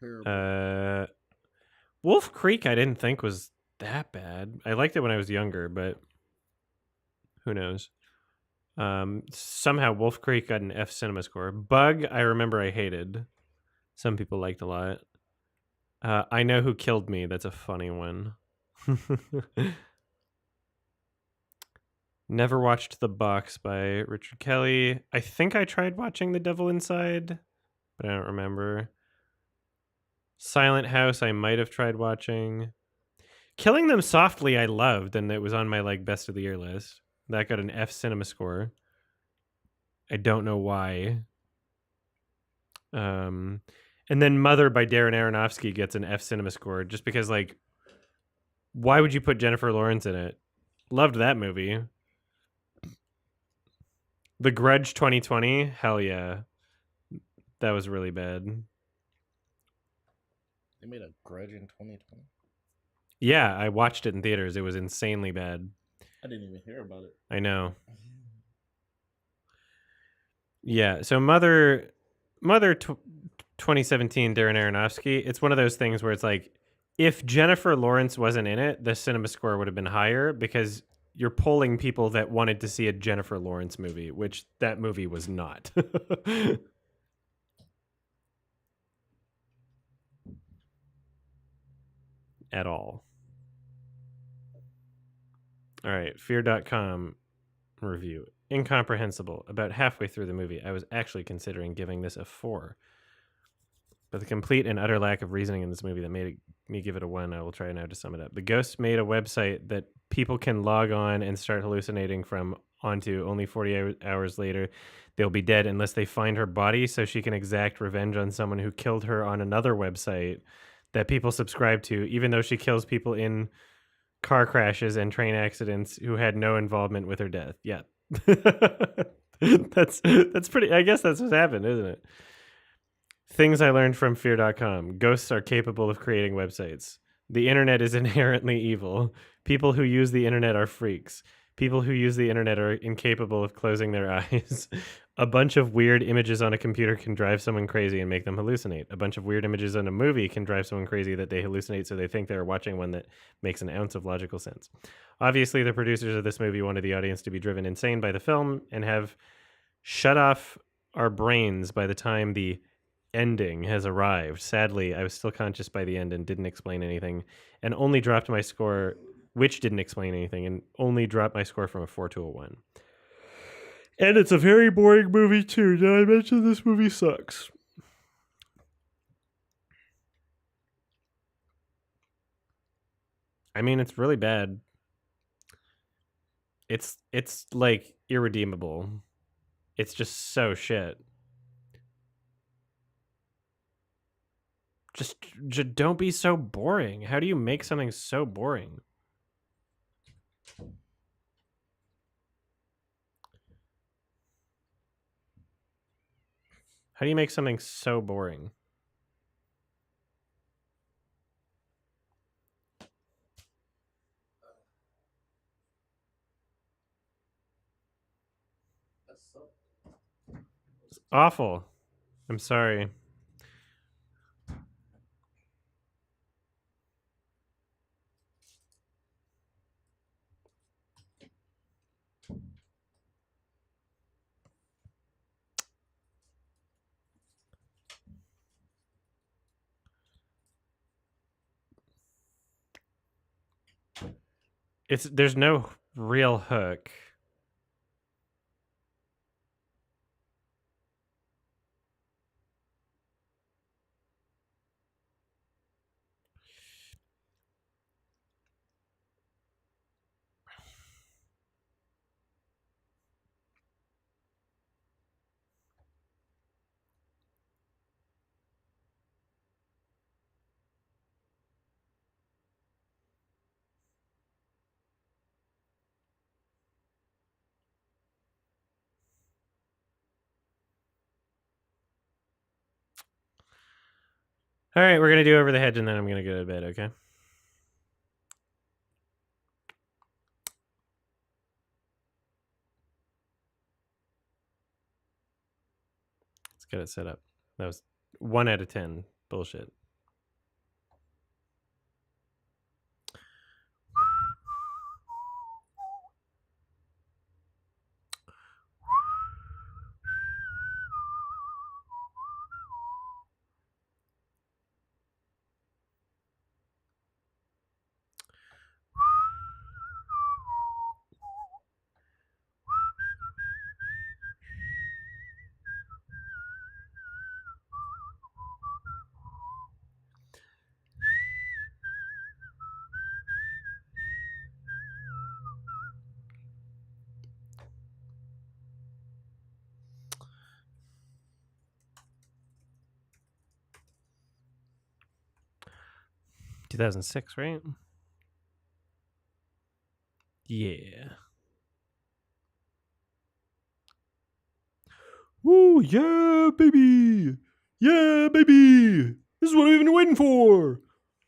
Terrible. Wolf Creek I didn't think was that bad. I liked it when I was younger, but who knows? Somehow Wolf Creek got an F cinema score. Bug, I remember I hated. Some people liked a lot. I Know Who Killed Me. That's a funny one. Never watched The Box by Richard Kelly. I think I tried watching The Devil Inside, but I don't remember. Silent House, I might have tried watching. Killing Them Softly, I loved, and it was on my like best of the year list. That got an F cinema score. I don't know why. And then Mother by Darren Aronofsky gets an F cinema score just because, like, why would you put Jennifer Lawrence in it? Loved that movie. The Grudge 2020, hell yeah. That was really bad. They made a Grudge in 2020. Yeah, I watched it in theaters. It was insanely bad. I didn't even hear about it. I know. Yeah, so Mother 2017, Darren Aronofsky, it's one of those things where it's like, if Jennifer Lawrence wasn't in it, the cinema score would have been higher because you're polling people that wanted to see a Jennifer Lawrence movie, which that movie was not. At all. All right, Fear.com review. Incomprehensible. About halfway through the movie, I was actually considering giving this a 4. But the complete and utter lack of reasoning in this movie that made me give it a 1, I will try now to sum it up. The ghost made a website that people can log on and start hallucinating from onto. Only 40 hours later, they'll be dead unless they find her body so she can exact revenge on someone who killed her on another website that people subscribe to, even though she kills people in car crashes and train accidents who had no involvement with her death. Yeah. That's pretty, I guess that's what happened, isn't it? Things I learned from Fear.com. Ghosts are capable of creating websites. The internet is inherently evil. People who use the internet are freaks. People who use the internet are incapable of closing their eyes. A bunch of weird images on a computer can drive someone crazy and make them hallucinate. A bunch of weird images on a movie can drive someone crazy that they hallucinate so they think they're watching one that makes an ounce of logical sense. Obviously, the producers of this movie wanted the audience to be driven insane by the film and have shut off our brains by the time the ending has arrived. Sadly, I was still conscious by the end and didn't explain anything, and only dropped my score, which didn't explain anything, and only dropped my score from a 4 to a 1. And it's a very boring movie too. Did I mention this movie sucks? I mean, it's really bad. It's like irredeemable. It's just so shit. Just don't be so boring. How do you make something so boring? How do you make something so boring? It's awful. I'm sorry. There's no real hook. All right, we're going to do Over the Hedge, and then I'm going to go to bed, okay? Let's get it set up. That was 1 out of 10. Bullshit. $2006, right? Yeah. Woo, yeah, baby. Yeah, baby. This is what I've been waiting for.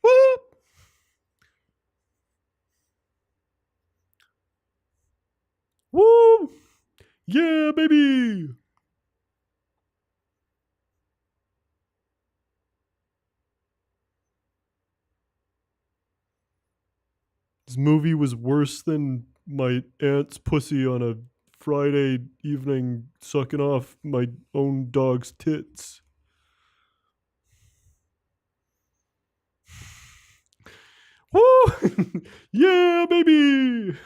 Woo! Woo! Yeah, baby. This movie was worse than my aunt's pussy on a Friday evening sucking off my own dog's tits. Woo! Yeah, baby!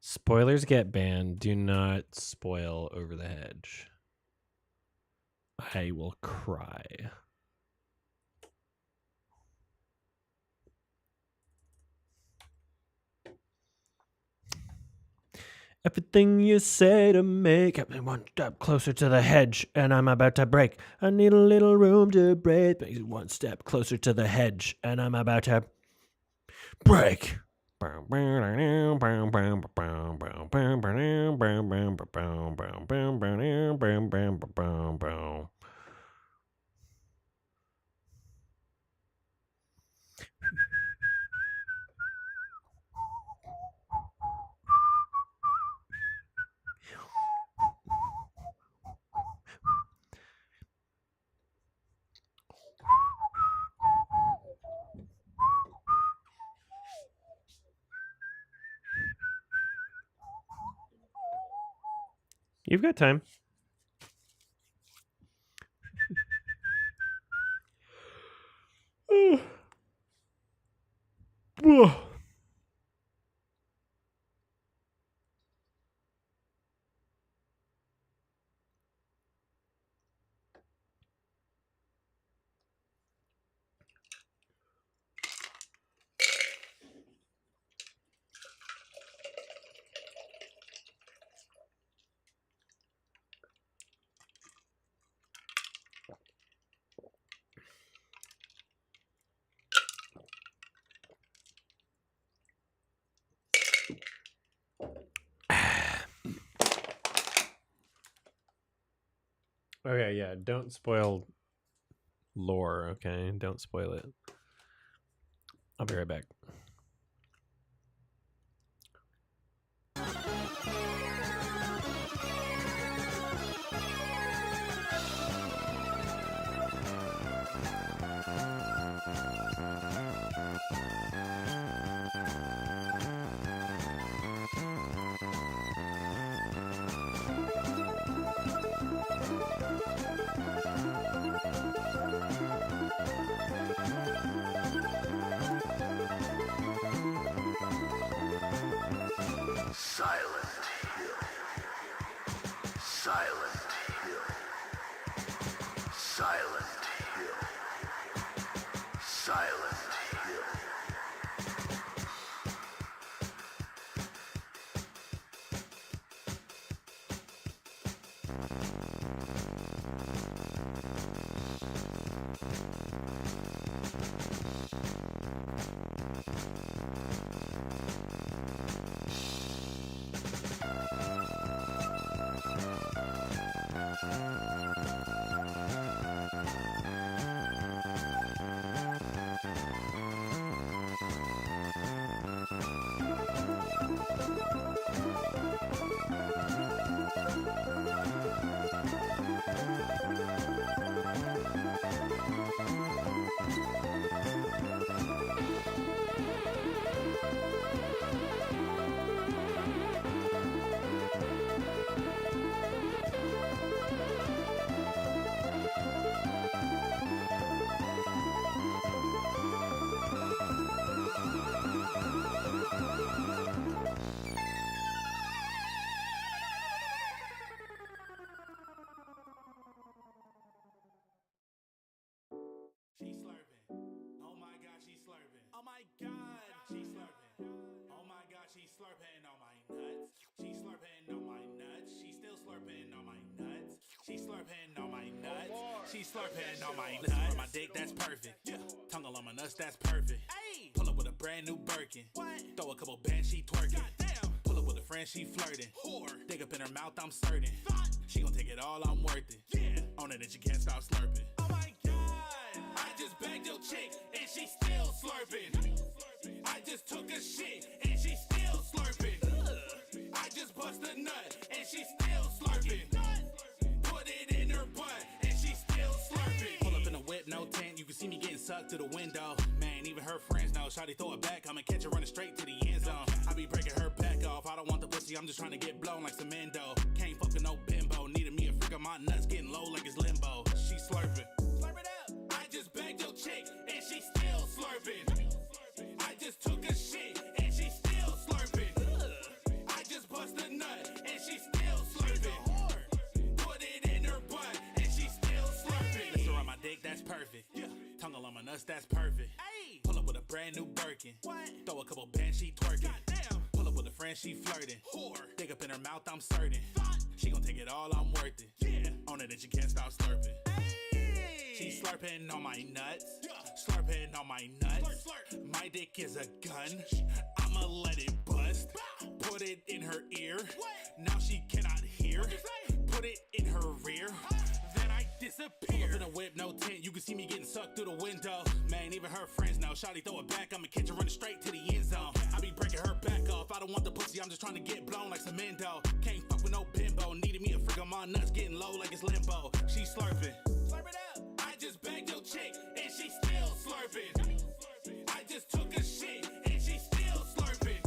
Spoilers get banned. Do not spoil Over the Hedge. I will cry. Everything you say to me kept me one step closer to the hedge, and I'm about to break. I need a little room to breathe. One step closer to the hedge, and I'm about to break. You've got time. Okay, yeah, don't spoil lore, okay? Don't spoil it. I'll be right back. Silent Hill. Silent Hill. Silent Hill. Silent Hill. She slurping. Oh my god, she slurping. Oh my god, she slurping. Oh my god, she slurping on my nuts. She slurping on my nuts. She still slurping on my nuts. She slurping on my nuts. She slurping on my nuts. Listen, for my dick, that's perfect. Tongue all on my nuts, that's perfect. Pull up with a brand new Birkin. Throw a couple bands, she twerking. Pull up with a friend, she flirting. Dig up in her mouth, I'm certain. She gon' take it all, I'm worth it. On it and she can't stop slurping. Oh my god, I just bagged your chick and she still slurping. I just took a shit and she still slurping. I just bust a nut and she still slurping. Put it in her butt and she still slurping. Pull up in a whip, no tent, you can see me getting sucked to the window. Man, even her friends know. Shawty throw it back, I'ma catch her running straight to the end zone. I be breaking her back off, I don't want the pussy, I'm just trying to get blown like cemento. Can't fuck with no bimbo, needed me a freak on my nuts, getting low like it's limbo. She slurping. Slurp it up. I just bagged your chick and she still slurping. I just took a shit and she still slurping. I just bust a nut and she still slurping. Put it in her butt and she still slurping. Listen, around my dick, that's perfect. Tongue all on my nuts, that's perfect. Pull up with a brand new Birkin. Throw a couple bands, she twerking. Pull up with a friend. friend, she flirting. Whore. Dick up in her mouth, I'm certain. She gon' take it all, I'm worth it. Yeah. On it and she can't stop slurping. She slurping on my nuts. Slurping on my nuts. My dick is a gun. I'ma let it bust. Put it in her ear. Now she cannot hear. Put it in her rear. Then I disappear. Pull up in a whip, no tent. You can see me getting sucked through the window. Man, even her friends know. Shawty throw it back. I'ma catch her running straight to the end zone. I be breaking her back off. I don't want the pussy. I'm just trying to get blown like cemento. Can't fuck with no bimbo. Needed me a freak on my nuts. Getting low like it's limbo. She slurping. Slurp it up. I just bagged your chick and she still slurping. I just took a shit and she still slurping.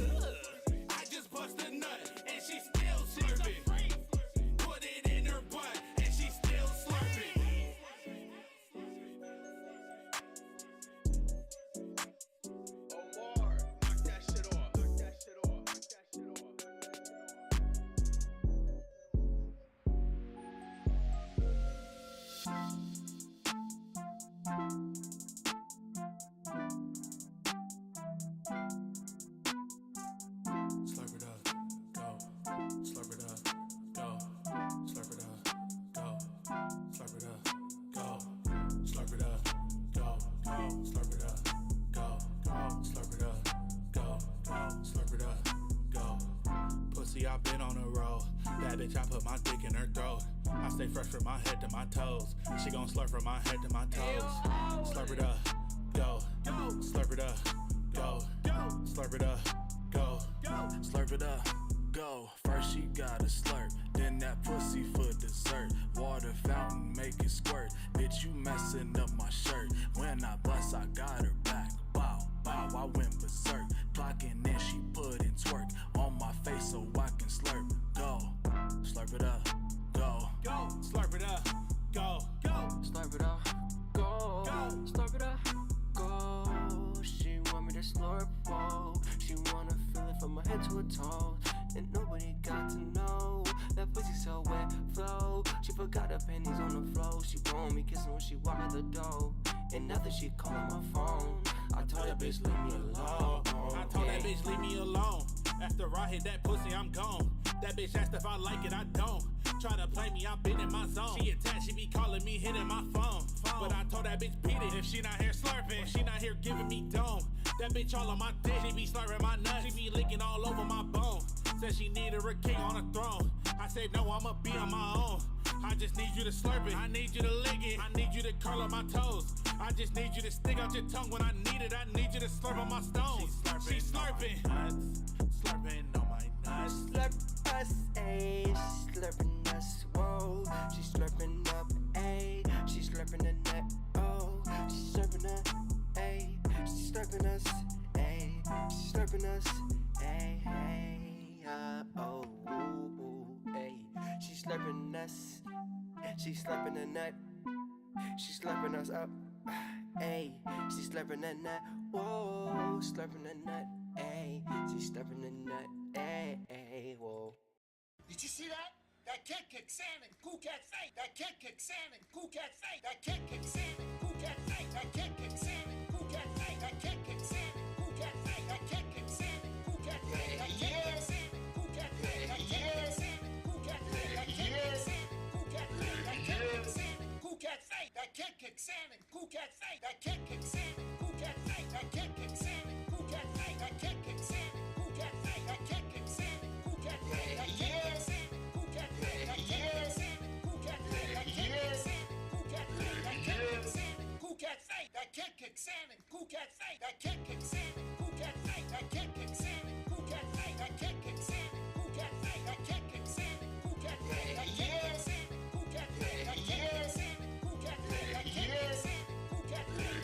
I just bust a nut and she still slurping. Put it in her butt and she still slurping. Omar, knock that shit off. Knock that shit off. Knock that shit off. Slurp it up, go. Slurp it up, go. Slurp it up, go. Slurp it up, go. Slurp it up, go. Slurp it up, go. Slurp it up, go. Slurp it up, go. Pussy, I been on the road. That bitch, I put my dick in her throat. I stay fresh from my head to my toes. She gon' slurp from my head to my toes. Slurp it up, go. Slurp it up, go. Slurp it up, go. Slurp it up, go. First she gotta slurp, then that pussy for dessert. Water fountain, make it squirt. Bitch, you messing up my shirt. When I bust, I got her back. Bow, bow, I went berserk. Blocking, then she put in twerk on my face so I can slurp. Go, slurp it up, go. Slurp it up, go. Slurp it up, go. Slurp it up, go. She want me to slurp, whoa. She wanna feel it from my head to her toes. And nobody got to know that pussy so wet, flow. She forgot her panties on the floor. She want me kissing when she walk out the door. And now that she calling my phone, I told that bitch leave me alone. I told that bitch leave me alone. After I hit that pussy, I'm gone. That bitch asked if I like it, I don't. Try to play me, I've been in my zone. She attached, she be calling me, hitting my phone. But I told that bitch beat it if she not here slurping. She not here giving me dome. That bitch all on my dick, she be slurping my nuts. She be licking all over my bone. Said she needed a king on a throne. I said no, I'ma be on my own. I just need you to slurp it. I need you to lick it. I need you to curl up my toes. I just need you to stick out your tongue when I need it. I need you to slurp on my stones. She slurping. Slurping on my nuts. Slurp us, ayy. She slurping us, whoa. She slurping up, ayy. She slurping the neck, oh. She slurping up, ayy. She slurping us, ayy. She slurping us, ayy, oh, ayy. She slurping us. She slurping the nut. She slurping us up, ayy. She slurping the nut, whoa. Slurping the nut, ayy. She slurping the nut, ayy, whoa. Did you see that? That kid kicked sand and cool cat fight. That kid kicked sand and cool cat fight. That kid kicked sand and cool cat fight. That kid kicked sand and cool cat fight. That kid kicked sand and cool cat fight. That kid kicked sand and cool cat fight. That kid kicked sand and cool cat fight. That kid kicked sand and cool cat fight. That kid kicked sand and cool cat fight. That kid kicked sand and cool cat fight. That kid kicked sand and cool cat fight. That kid kicked sand and cool cat fight. That kid kicked sand and cool cat fight. That kid kicked sand and cool cat fight. That kid kicked sand and cool cat fight. That kid kicked sand and cool cat fight. That kid kicked sand and cool cat fight. That kid kicked sand and cool cat fight. That kid kicked sand and cool cat fight. That kid kicked sand and cool cat fight. That kid kicked sand and cool cat fight. That kid kicked sand and cool cat fight. That kid kicked sand and cool cat fight. That kid kicked sand and cool cat fight. That kid kicked sand and cool cat fight. That kid kicked sand and cool cat fight. That kid kicked sand and cool cat fight. That kid kicked sand and cool cat fight. That kid kicked sand and cool cat fight. That kid kicked sand and cool cat fight. That kid kicked sand and cool cat fight. That kid kicked sand and cool cat fight. That kid kicked sand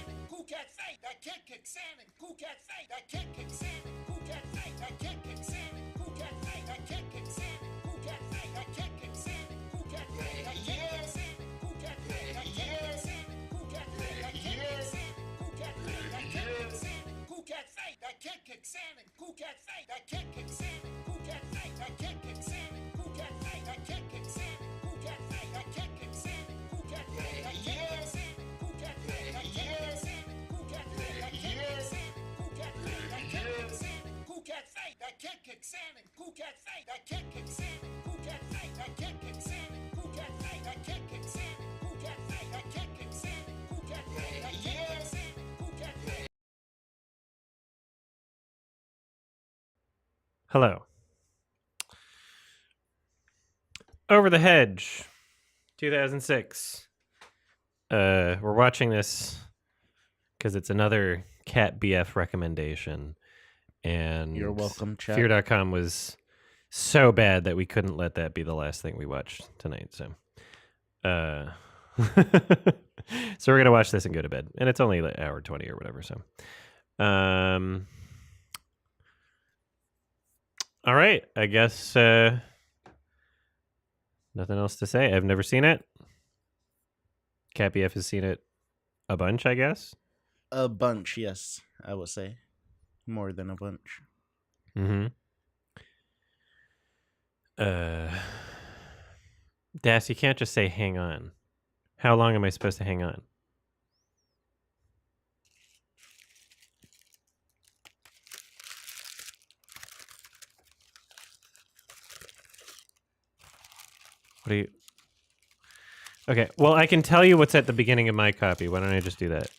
and cool cat fight. That kid kicked sand and cool cat fight. That kid kicked sand and cool cat fight. That kid kicked sand and cool cat fight. That kid kicked sand and cool cat fight. That kid kicked sand and cool cat fight. That kid kicked sand and cool cat fight. That kid kicked sand and cool cat fight. That kid kicked sand and cool cat fight. That kid kicked sand and cool cat fight. That kid kicked sand and cool cat fight. That kid kicked sand and cool cat fight. That kid kicked sand and cool cat fight. That kid kicked sand and cool cat fight. That cat fake. That kid kick sand and cool cat fake. That kid kick sand and cool cat fake. That kid kick sand and cool cat fake. That kid kick sand and cool cat fake. That kid kick sand and cool cat fake. Hello. Over the Hedge, 2006. We're watching this because it's another Cat BF recommendation. And You're welcome, chat. Fear.com was so bad that we couldn't let that be the last thing we watched tonight. So, so we're gonna watch this and go to bed. And it's only like hour 20 or whatever. So, all right. I guess nothing else to say. I've never seen it. Cat BF has seen it a bunch, I guess. A bunch, yes, I would say. More than a bunch. Mm-hmm. Das, you can't just say hang on. How long am I supposed to hang on? What do you... Okay, well, I can tell you what's at the beginning of my copy. Why don't I just do that?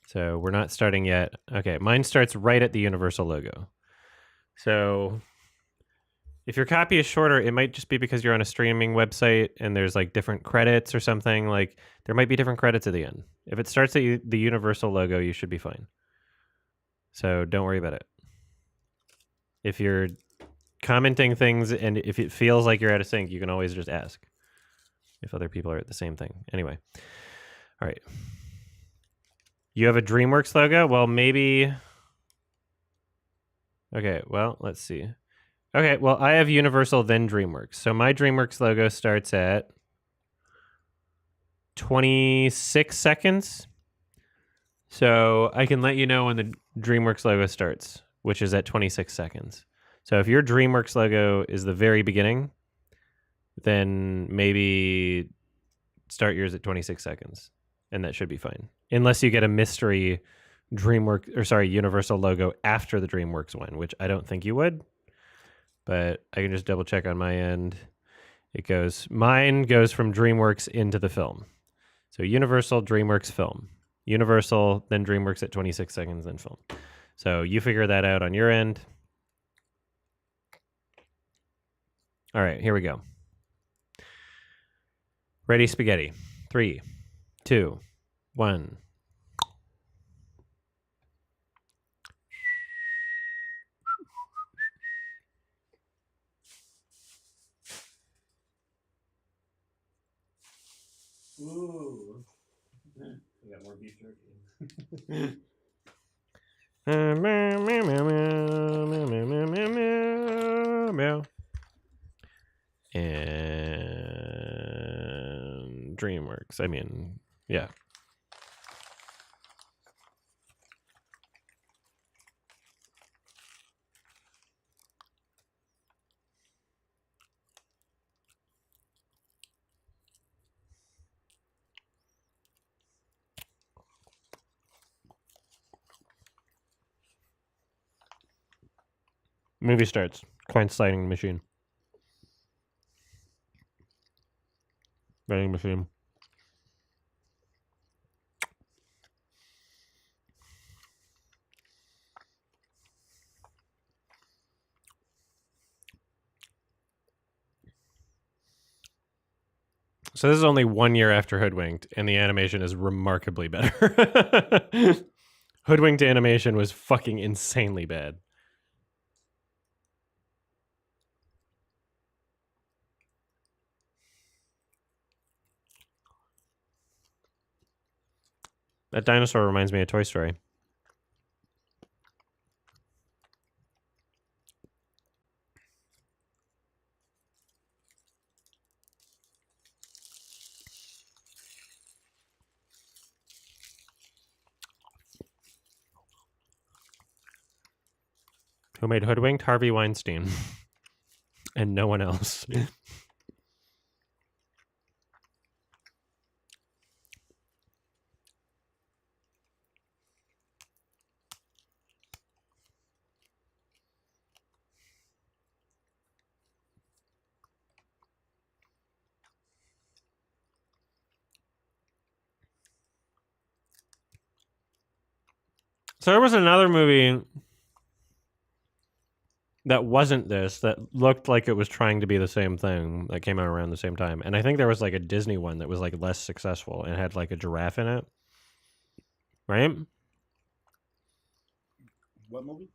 So we're not starting yet. Okay, mine starts right at the Universal logo. So if your copy is shorter, it might just be because you're on a streaming website and there's like different credits or something. Like there might be different credits at the end. If it starts at the Universal logo, you should be fine. So don't worry about it. If you're commenting things and if it feels like you're out of sync, you can always just ask if other people are at the same thing. Anyway. All right. You have a DreamWorks logo? Well, maybe... Okay, well, let's see. Okay, well, I have Universal, then DreamWorks. So my DreamWorks logo starts at 26 seconds. So I can let you know when the DreamWorks logo starts, which is at 26 seconds. So if your DreamWorks logo is the very beginning, then maybe start yours at 26 seconds, and that should be fine. Unless you get a mystery Universal logo after the DreamWorks one, which I don't think you would. But I can just double check on my end. Mine goes from DreamWorks into the film. So Universal, DreamWorks, film. Universal, then DreamWorks at 26 seconds, then film. So you figure that out on your end. All right, here we go. Ready, spaghetti. 3, 2, 1. Ooh. We got more beef jerky. And DreamWorks. I mean, yeah. Movie starts. Coin sliding machine. Vending machine. So this is only 1 year after Hoodwinked, and the animation is remarkably better. Hoodwinked animation was fucking insanely bad. That dinosaur reminds me of Toy Story. Who made Hoodwinked? Harvey Weinstein. And no one else. So there was another movie that wasn't this that looked like it was trying to be the same thing that came out around the same time. And I think there was like a Disney one that was like less successful and had like a giraffe in it. Right? What movie?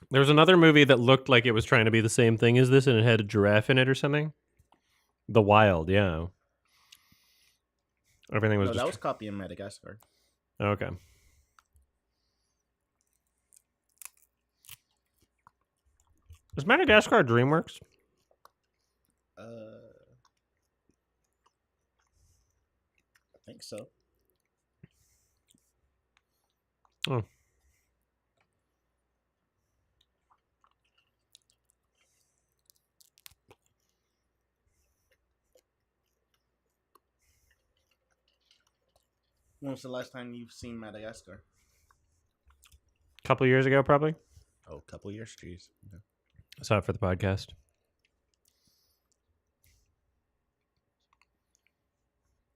There was another movie that looked like it was trying to be the same thing as this and it had a giraffe in it or something. The Wild, yeah. Everything was No, just that was copying Madagascar. okay. Is Madagascar DreamWorks? I think so. Oh. When was the last time you've seen Madagascar? A couple years ago, probably. Oh, a couple years, jeez. Yeah. I saw it for the podcast.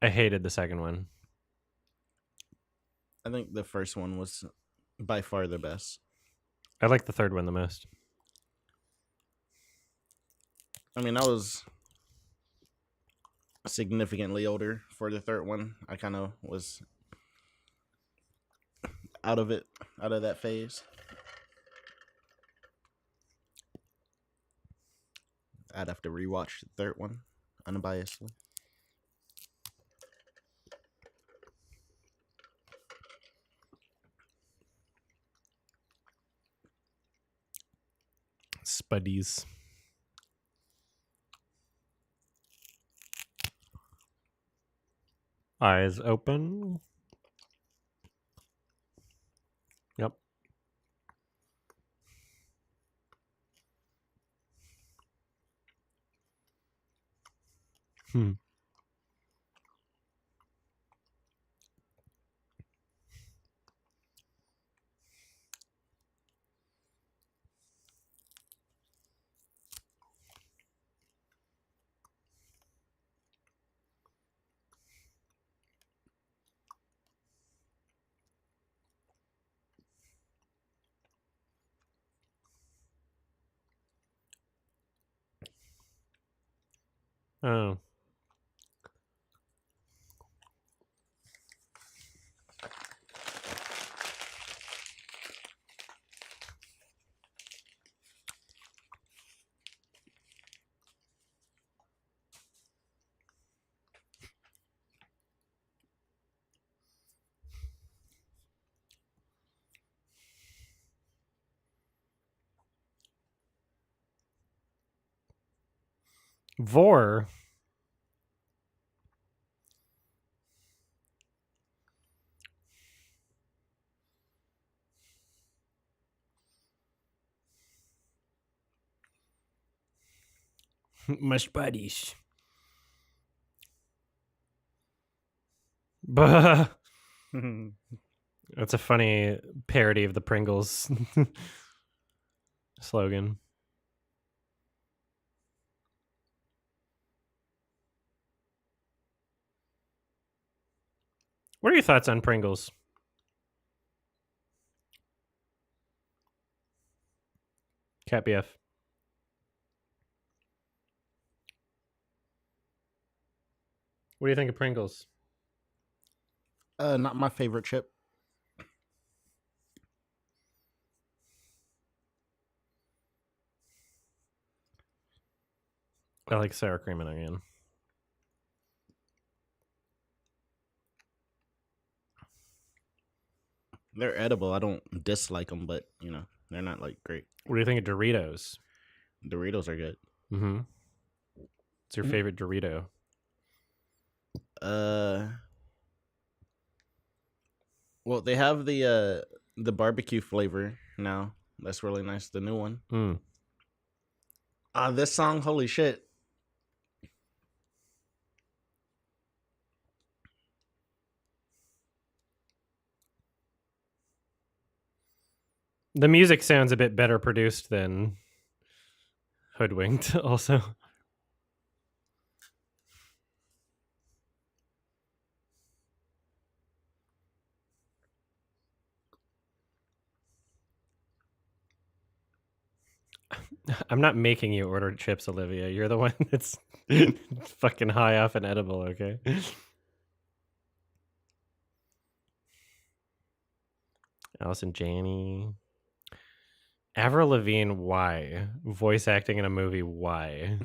I hated the second one. I think the first one was by far the best. I like the third one the most. I mean, I was significantly older for the third one. I kind of was out of that phase. I'd have to rewatch the third one unbiasedly. Spuddies. Eyes open. Yep. Hmm. Oh. Vor. My spuddies. Bah. That's a funny parody of the Pringles slogan. What are your thoughts on Pringles? Cat BF. What do you think of Pringles? Not my favorite chip. I like sour cream and onion. They're edible. I don't dislike them, but you know they're not like great. What do you think of Doritos? Doritos are good. Mm-hmm. What's your favorite Dorito? Well, they have the barbecue flavor now. That's really nice. The new one. Mm. This song, holy shit. The music sounds a bit better produced than Hoodwinked, also. I'm not making you order chips, Olivia. You're the one that's fucking high off an edible, okay? Allison Janney. Avril Lavigne, why? Voice acting in a movie, why?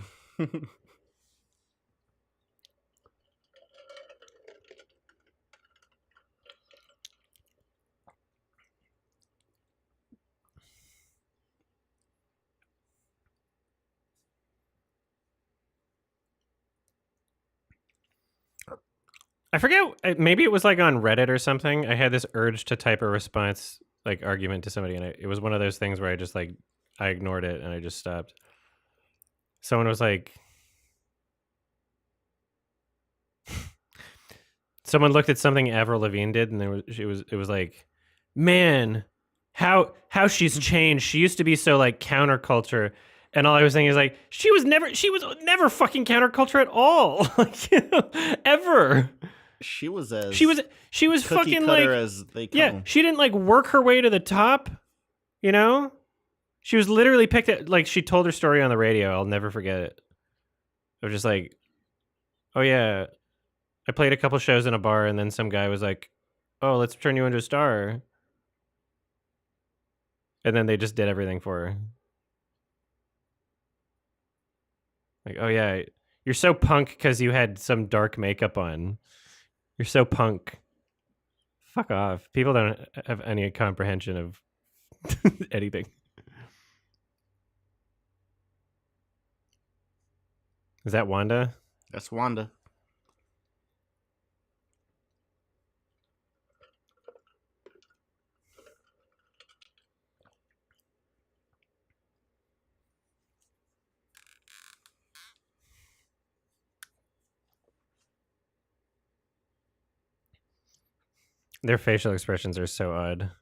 I forget. Maybe it was like on Reddit or something. I had this urge to type a response, like argument to somebody, and it was one of those things where I just like I ignored it and I just stopped. Someone was like, someone looked at something Avril Lavigne did, and it was like, man, how she's changed. She used to be so like counterculture, and all I was saying is like she was never fucking counterculture at all, like ever. She was as She was cookie fucking cutter like as they come. yeah. She didn't like work her way to the top, you know. She was literally picked at like she told her story on the radio. I'll never forget it. I was just like, oh yeah, I played a couple shows in a bar, and then some guy was like, oh, let's turn you into a star. And then they just did everything for her. Like, oh yeah, you're so punk because you had some dark makeup on. You're so punk. Fuck off. People don't have any comprehension of anything. Is that Wanda? That's Wanda. Their facial expressions are so odd.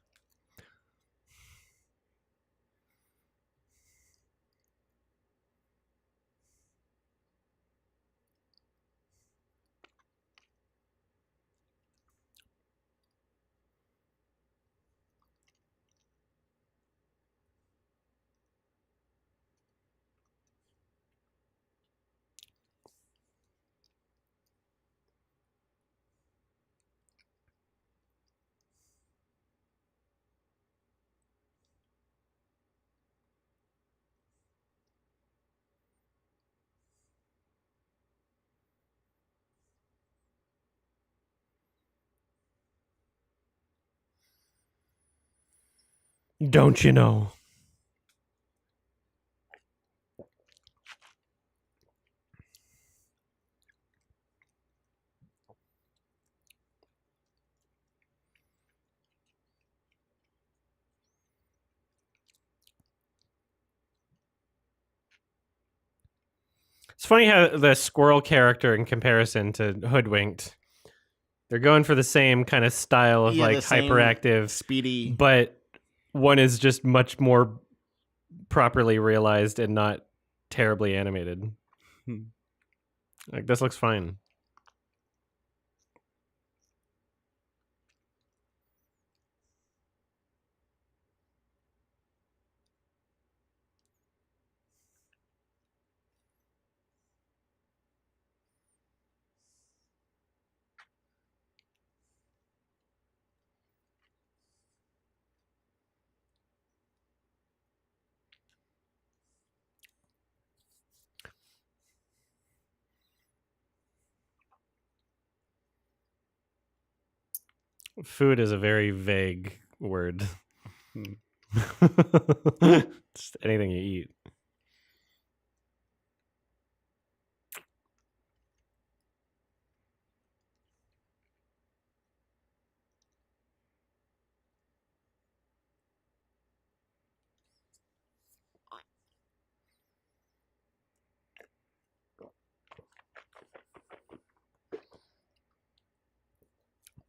Don't you know? It's funny how the squirrel character in comparison to Hoodwinked, they're going for the same kind of style of like the same hyperactive, speedy, but one is just much more properly realized and not terribly animated. Like this looks fine. Food is a very vague word. Just anything you eat.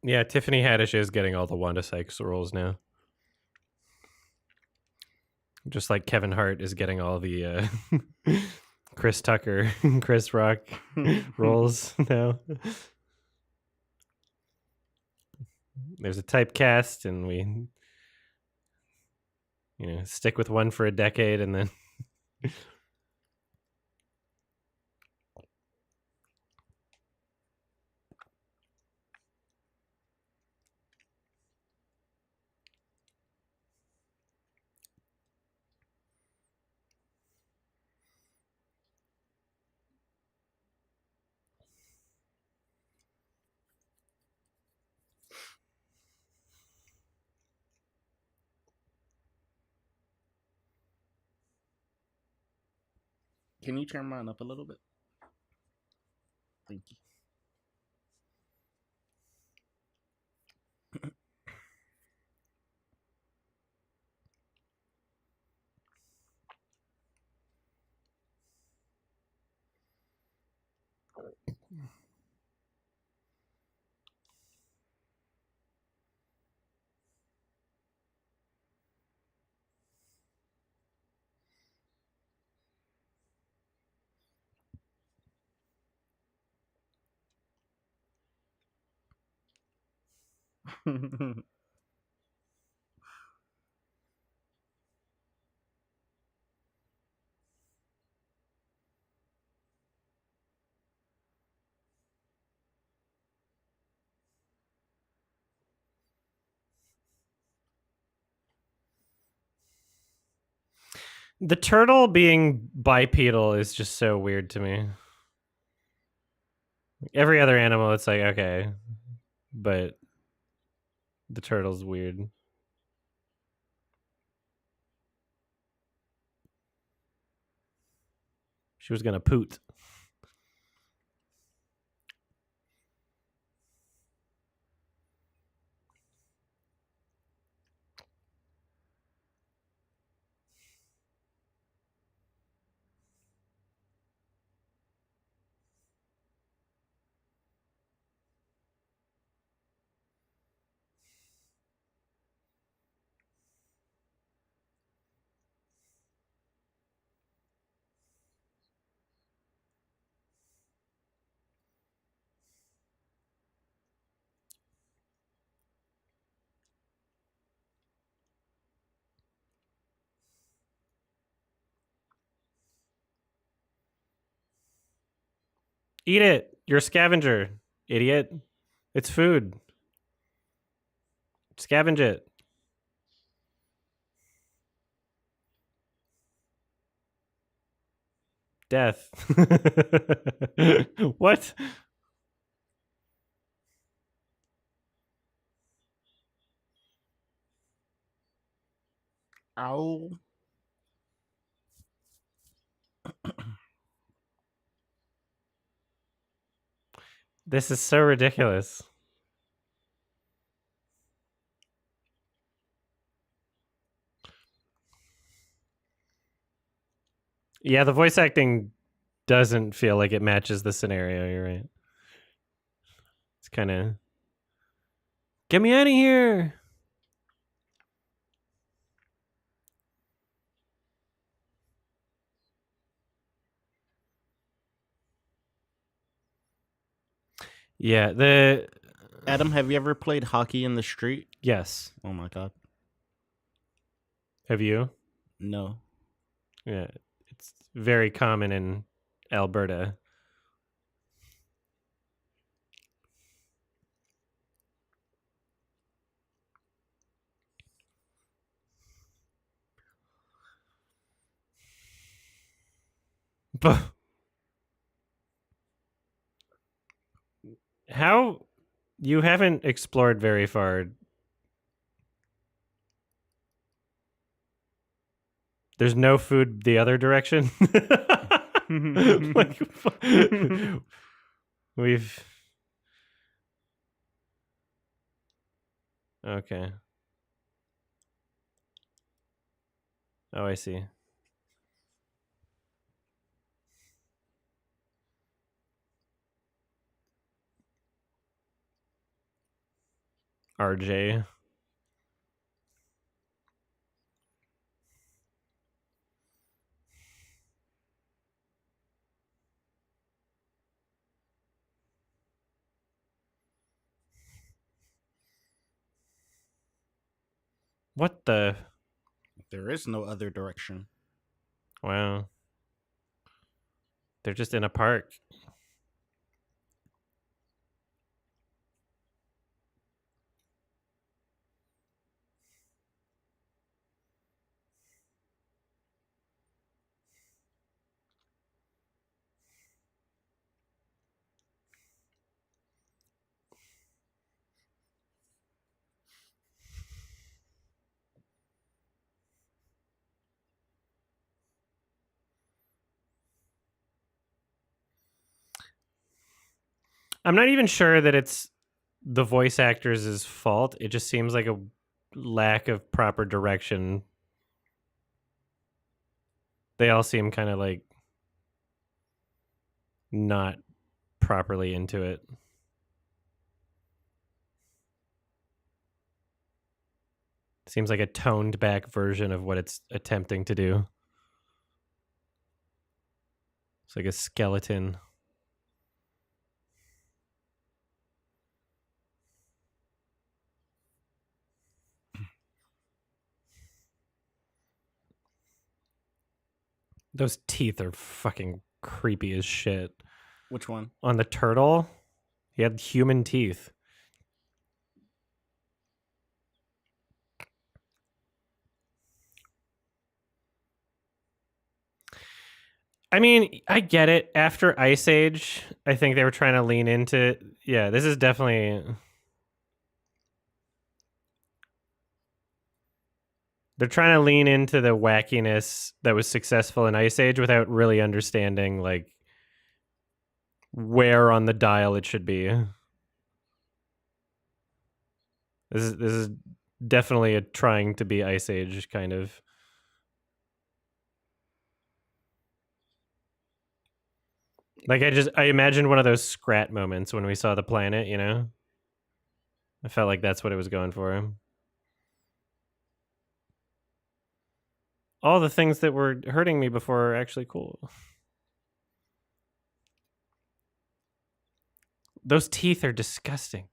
Yeah, Tiffany Haddish is getting all the Wanda Sykes roles now. Just like Kevin Hart is getting all the Chris Tucker, Chris Rock roles now. There's a typecast, and we, stick with one for a decade, and then Can you turn mine up a little bit? Thank you. The turtle being bipedal is just so weird to me. Every other animal, it's like, okay. But the turtle's weird. She was gonna poot. Eat it. You're a scavenger, idiot. It's food. Scavenge it. Death. What? Ow. This is so ridiculous. Yeah, the voice acting doesn't feel like it matches the scenario. You're right. It's kind of, get me out of here. Yeah, the Adam, have you ever played hockey in the street? Yes. Oh my god. Have you? No. Yeah, it's very common in Alberta. How you haven't explored very far. There's no food the other direction. Like, we've okay. Oh, I see. RJ. What the? There is no other direction. Wow. They're just in a park. I'm not even sure that it's the voice actors' fault. It just seems like a lack of proper direction. They all seem kind of like not properly into it. Seems like a toned back version of what it's attempting to do. It's like a skeleton. Those teeth are fucking creepy as shit. Which one? On the turtle, he had human teeth. I mean, I get it. After Ice Age, I think they were trying to lean into. Yeah, this is definitely. They're trying to lean into the wackiness that was successful in Ice Age without really understanding like where on the dial it should be. This is definitely a trying to be Ice Age kind of. Like I imagined one of those Scrat moments when we saw the planet, you know? I felt like that's what it was going for. All the things that were hurting me before are actually cool. Those teeth are disgusting.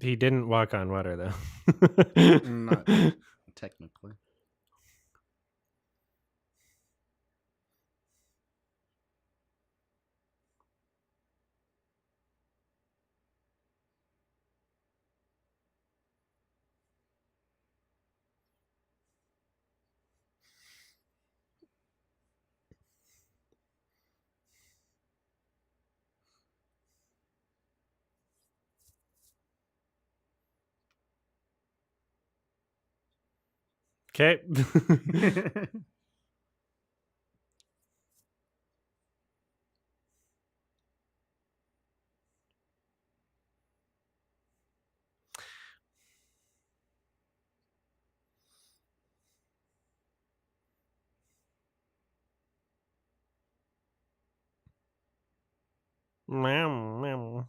He didn't walk on water though. Not technically. Okay. Meow, meow.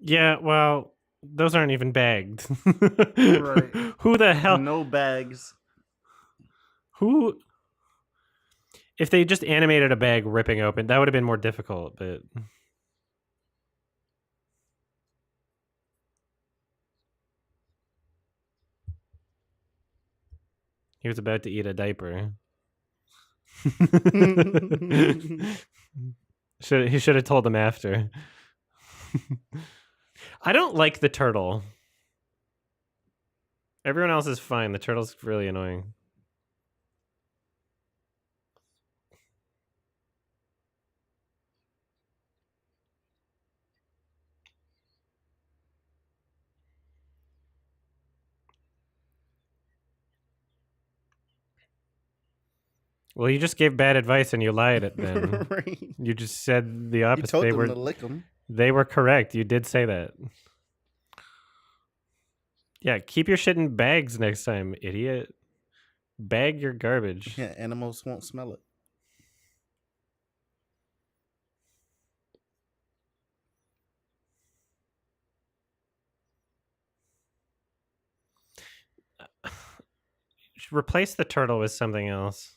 Yeah, well, those aren't even bagged. Right. Who the hell? No bags. Who If they just animated a bag ripping open, that would have been more difficult, but he was about to eat a diaper. He should have told him after. I don't like the turtle. Everyone else is fine. The turtle's really annoying. Well, you just gave bad advice and you lied at them. Right. You just said the opposite. told They them were to lick 'em. They were correct. You did say that. Yeah, keep your shit in bags next time, idiot. Bag your garbage. Yeah, animals won't smell it. Replace the turtle with something else.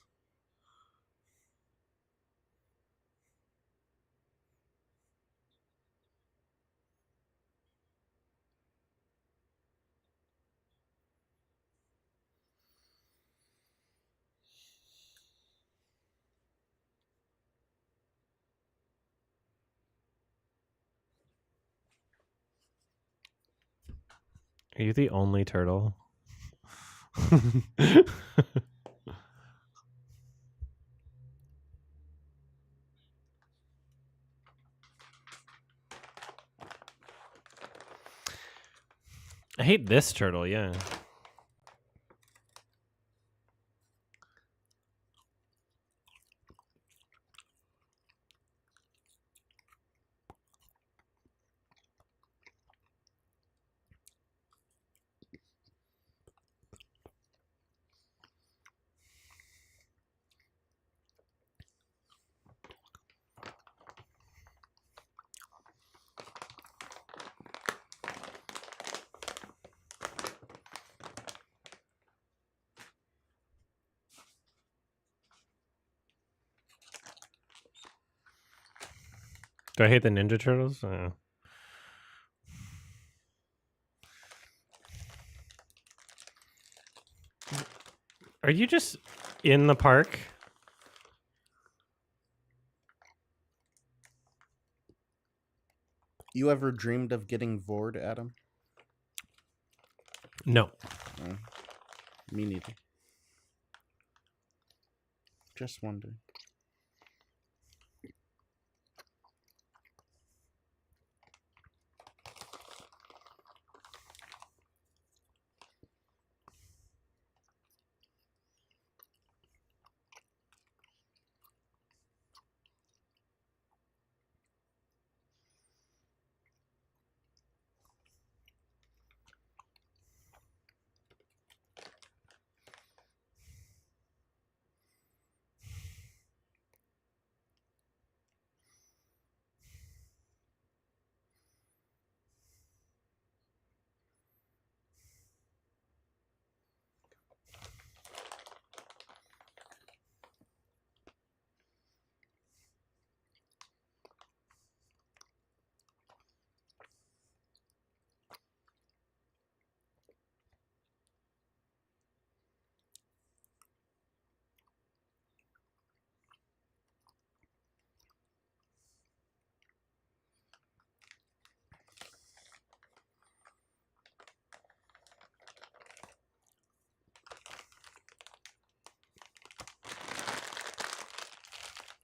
Are you the only turtle? I hate this turtle, yeah. Do I hate the Ninja Turtles? Are you just in the park? You ever dreamed of getting bored, Adam? No. Me neither. Just wondering.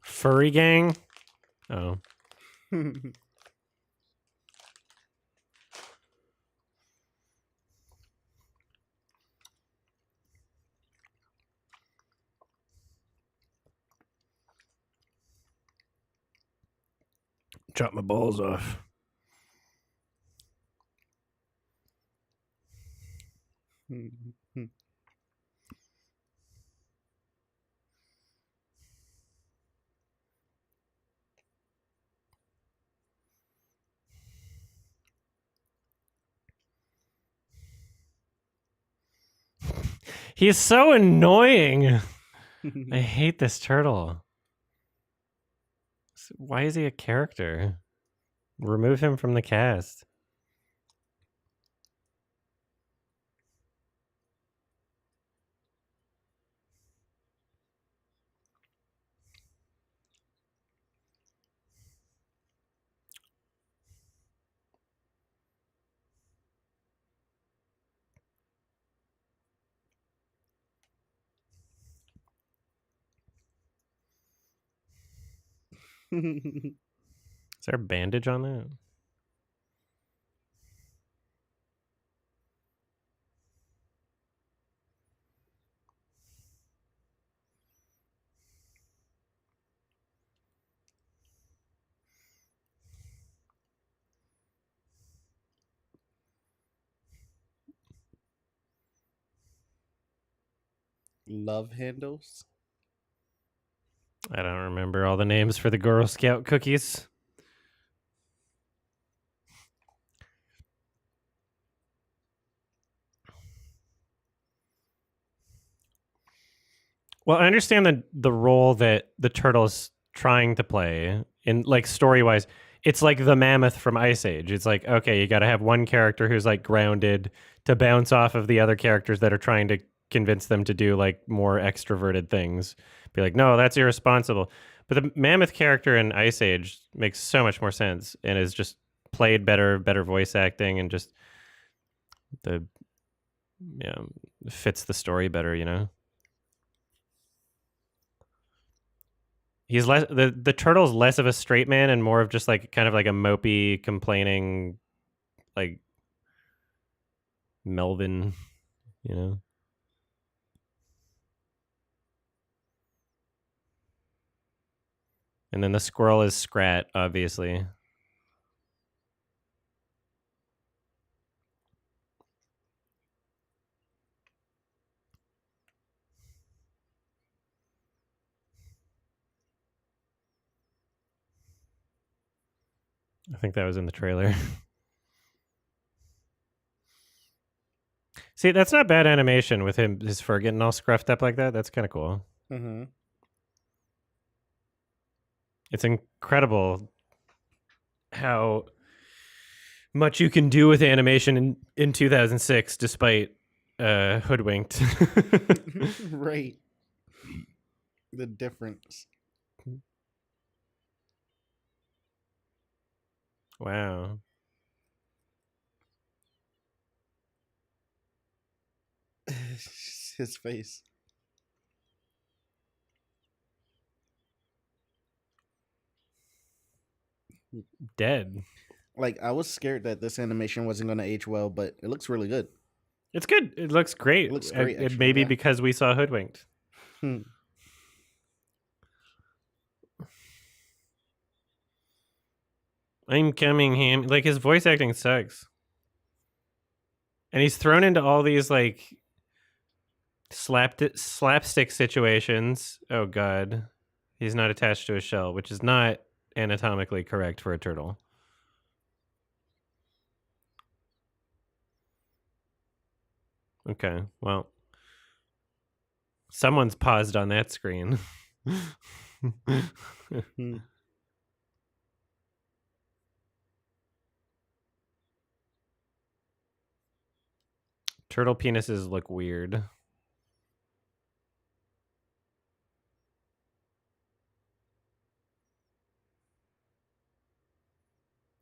Furry gang? Oh. Chop my balls off. He's so annoying. I hate this turtle. Why is he a character? Remove him from the cast. Is there a bandage on that? Love handles. I don't remember all the names for the Girl Scout cookies. Well, I understand the role that the turtle's trying to play in, like, story wise. It's like the mammoth from Ice Age. It's like, okay, you got to have one character who's like grounded to bounce off of the other characters that are trying to convince them to do like more extroverted things. Be like, no, that's irresponsible. But the mammoth character in Ice Age makes so much more sense and is just played better voice acting, and just the fits the story better, you know. He's less the turtle's less of a straight man and more of just like kind of like a mopey, complaining, like Melvin, you know. And then the squirrel is Scrat, obviously. I think that was in the trailer. See, that's not bad animation with his fur getting all scruffed up like that. That's kind of cool. Mm-hmm. It's incredible how much you can do with animation in 2006 despite Hoodwinked. Right. The difference. Wow. His face. Dead. Like, I was scared that this animation wasn't going to age well, but it looks really good. It's good. It looks great. It looks great, It actually, may be yeah. because we saw Hoodwinked. I'm coming, him. Like, his voice acting sucks. And he's thrown into all these, like, slapstick situations. Oh, God. He's not attached to a shell, which is not anatomically correct for a turtle. Okay, well. Someone's paused on that screen. Turtle penises look weird.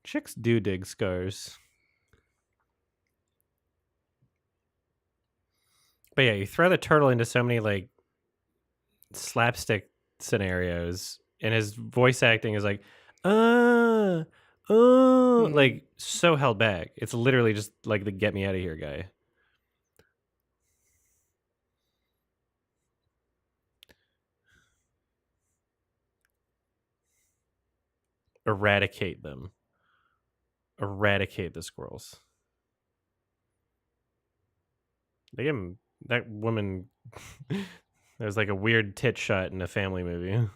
Chicks do dig scars. But yeah, you throw the turtle into so many like slapstick scenarios, and his voice acting is like, like so held back. It's literally just like the "Get me out of here" guy. Eradicate them. Eradicate the squirrels. They give him that woman. There's like a weird tit shot in a family movie.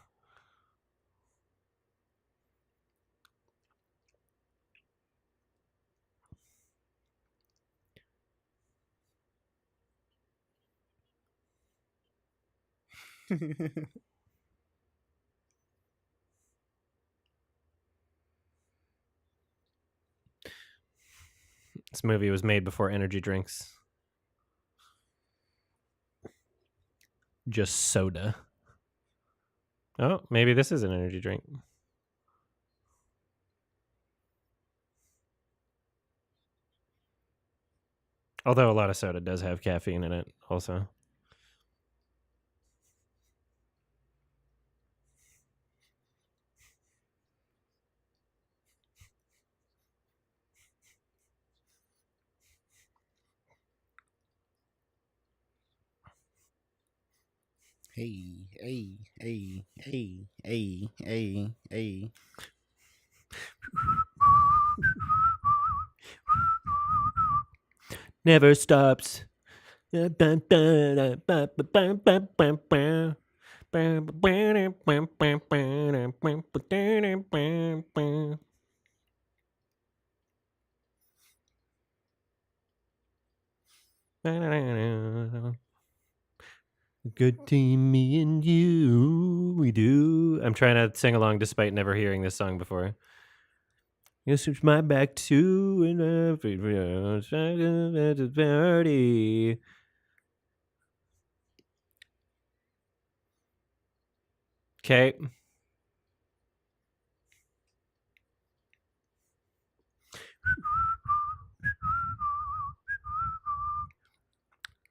This movie was made before energy drinks. Just soda. Oh, maybe this is an energy drink. Although a lot of soda does have caffeine in it also. Hey, hey, hey, hey, hey, hey, hey. Never stops. Good team, me and you, we do. I'm trying to sing along despite never hearing this song before. You switch my back to and party. Okay.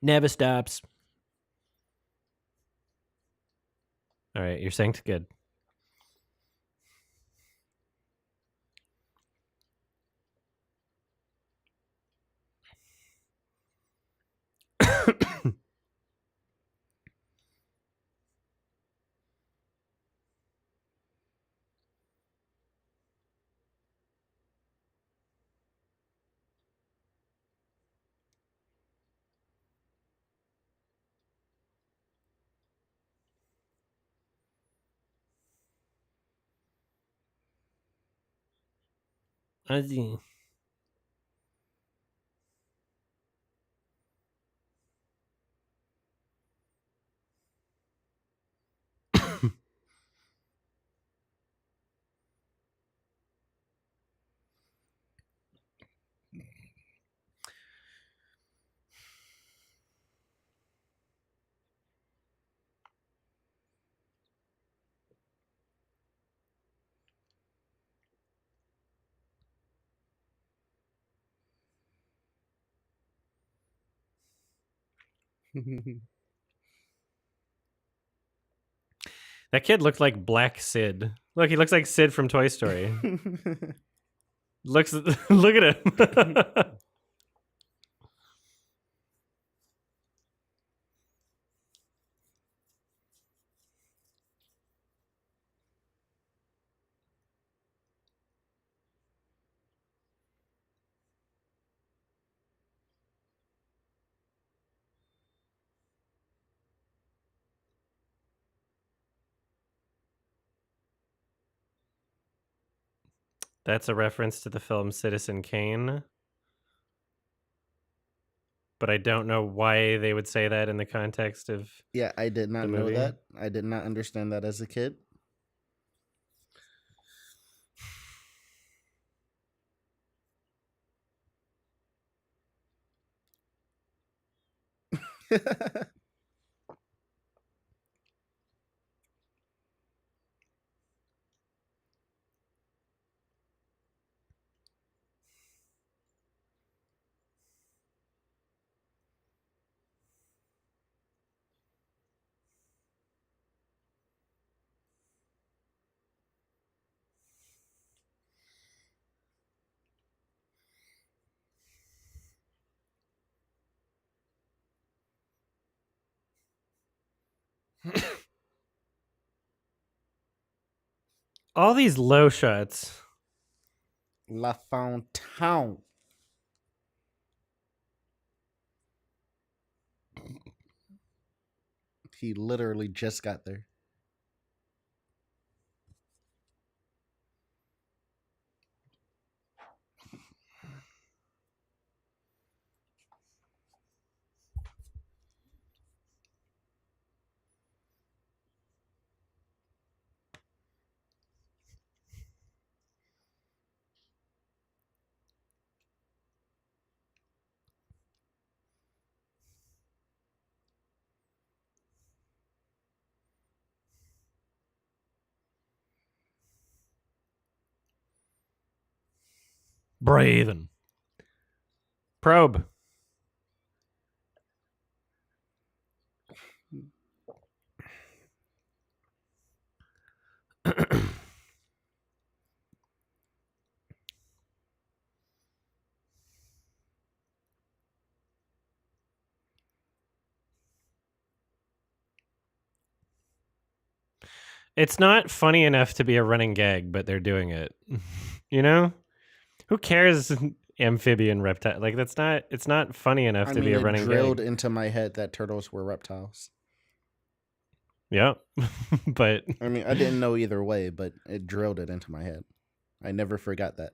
Never stops. All right, you're synced. Good. Ozzy. That kid looked like Black Sid. Look, he looks like Sid from Toy Story. Look at him. That's a reference to the film Citizen Kane. But I don't know why they would say that in the context of Yeah, I did not the know movie. that. I did not understand that as a kid. All these low shots. La Fontaine. He literally just got there. Breathing. Probe. It's not funny enough to be a running gag, but they're doing it. You know? Who cares? Amphibian reptile. Like that's not. It's not funny enough I to mean, be a it running drilled gag. into my head that turtles were reptiles. Yeah, but I mean, I didn't know either way, but it drilled it into my head. I never forgot that.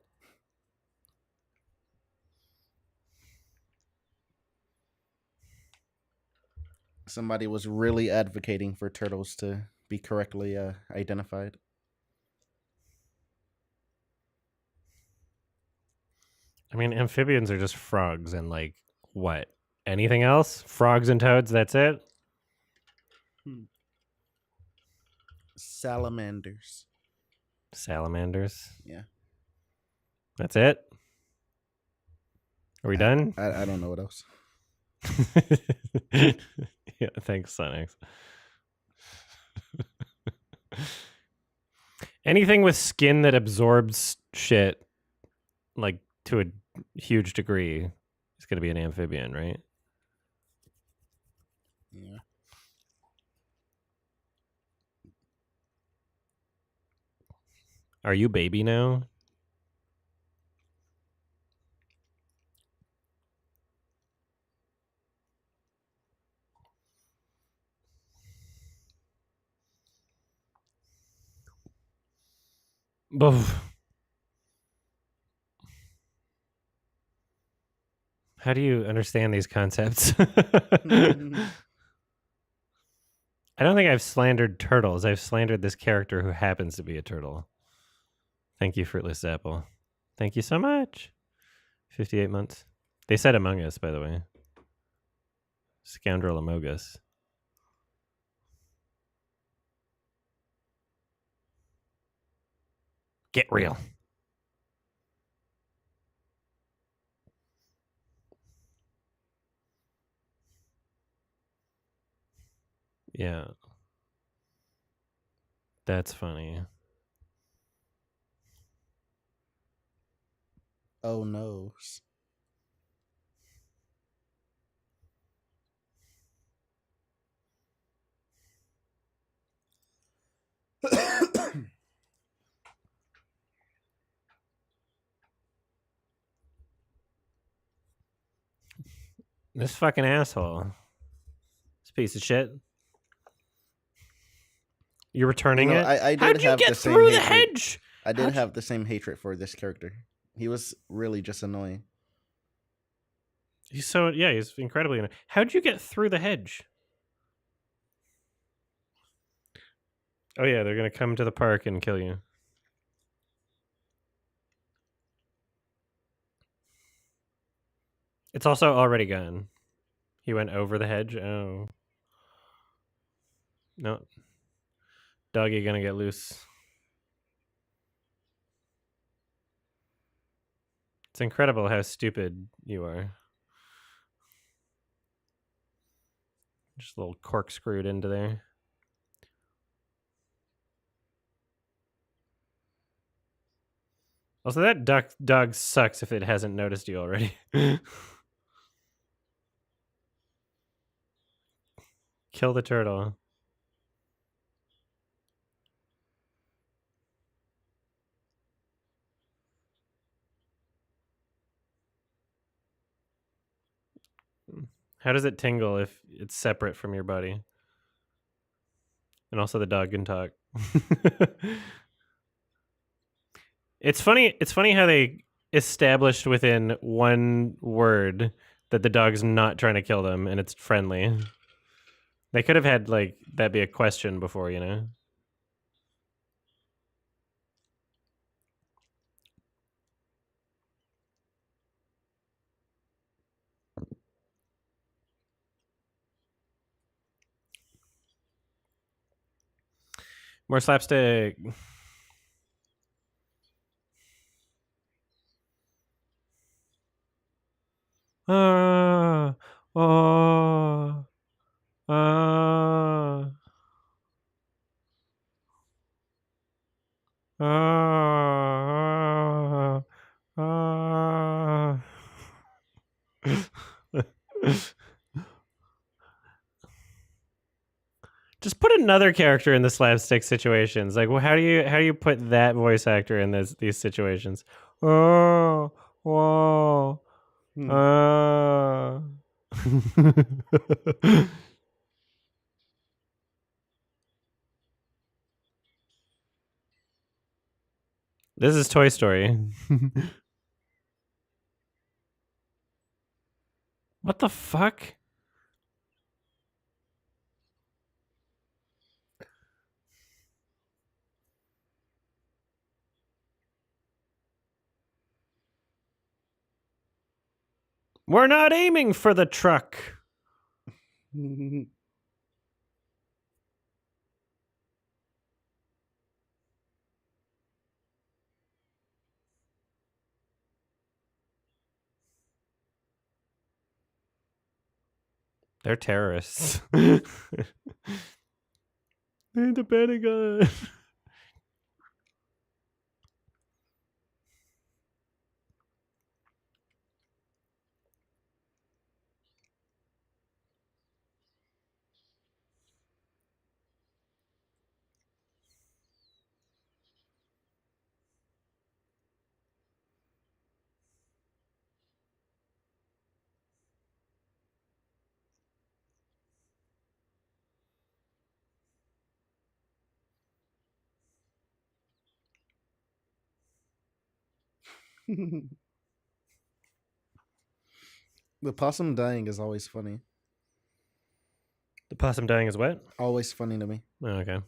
Somebody was really advocating for turtles to be correctly identified. I mean, amphibians are just frogs and like what? Anything else? Frogs and toads. That's it. Salamanders. Salamanders. Yeah. That's it. Are we done? I don't know what else. Yeah, thanks, Sonics. Anything with skin that absorbs shit, like to a huge degree, is going to be an amphibian, right? Yeah. Are you baby now? Boof. How do you understand these concepts? I don't think I've slandered turtles. I've slandered this character who happens to be a turtle. Thank you, Fruitless Apple. Thank you so much. 58 months. They said Among Us, by the way. Scoundrel Among Us. Get real. Yeah. That's funny. Oh no. This fucking asshole. This piece of shit. You're returning it? I did How'd you have get the same through the hatred. hedge? I did have the same hatred for this character. He was really just annoying. He's incredibly annoying. How'd you get through the hedge? Oh yeah, they're gonna come to the park and kill you. It's also already gone. He went over the hedge. Oh. No. Doggy gonna get loose. It's incredible how stupid you are. Just a little corkscrewed into there. Also, that dog sucks if it hasn't noticed you already. Kill the turtle. How does it tingle if it's separate from your body? And also the dog can talk. It's funny how they established within one word that the dog's not trying to kill them and it's friendly. They could have had like that be a question before, you know? More slapstick. Just put another character in the slapstick situations. Like, well, how do you put that voice actor in these situations? Oh, whoa, This is Toy Story. What the fuck? We're not aiming for the truck. They're terrorists. They're the Pentagon. The possum dying is always funny. The possum dying is what? Always funny to me. Oh, okay.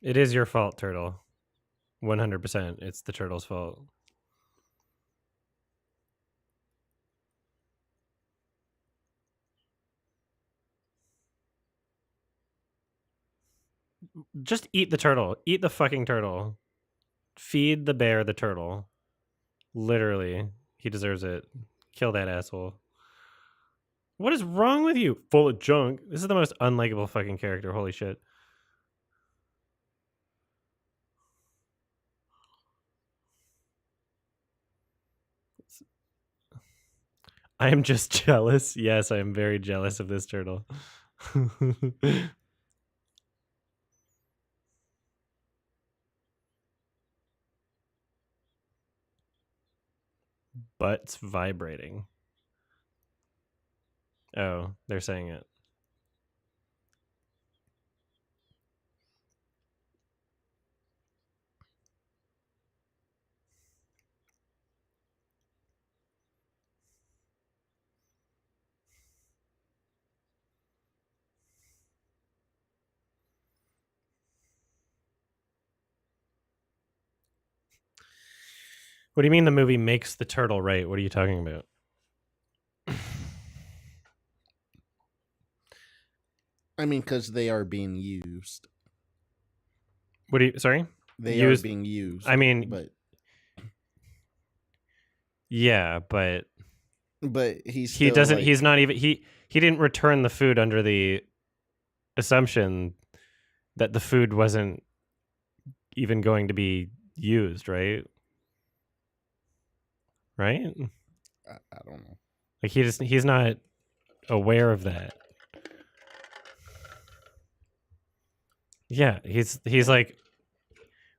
It is your fault, Turtle. 100%. It's the turtle's fault. Just eat the turtle. Eat the fucking turtle. Feed the bear the turtle. Literally. He deserves it. Kill that asshole. What is wrong with you? Full of junk. This is the most unlikable fucking character. Holy shit. I am just jealous. Yes, I am very jealous of this turtle. Butt's vibrating. Oh, they're saying it. What do you mean the movie makes the turtle right? What are you talking about? I mean, because they are being used. What do you? Sorry. They are being used. I mean, but yeah, but he doesn't. like, He's not even. He didn't return the food under the assumption that the food wasn't even going to be used, right? Right? I don't know. Like he's not aware of that. Yeah, he's like,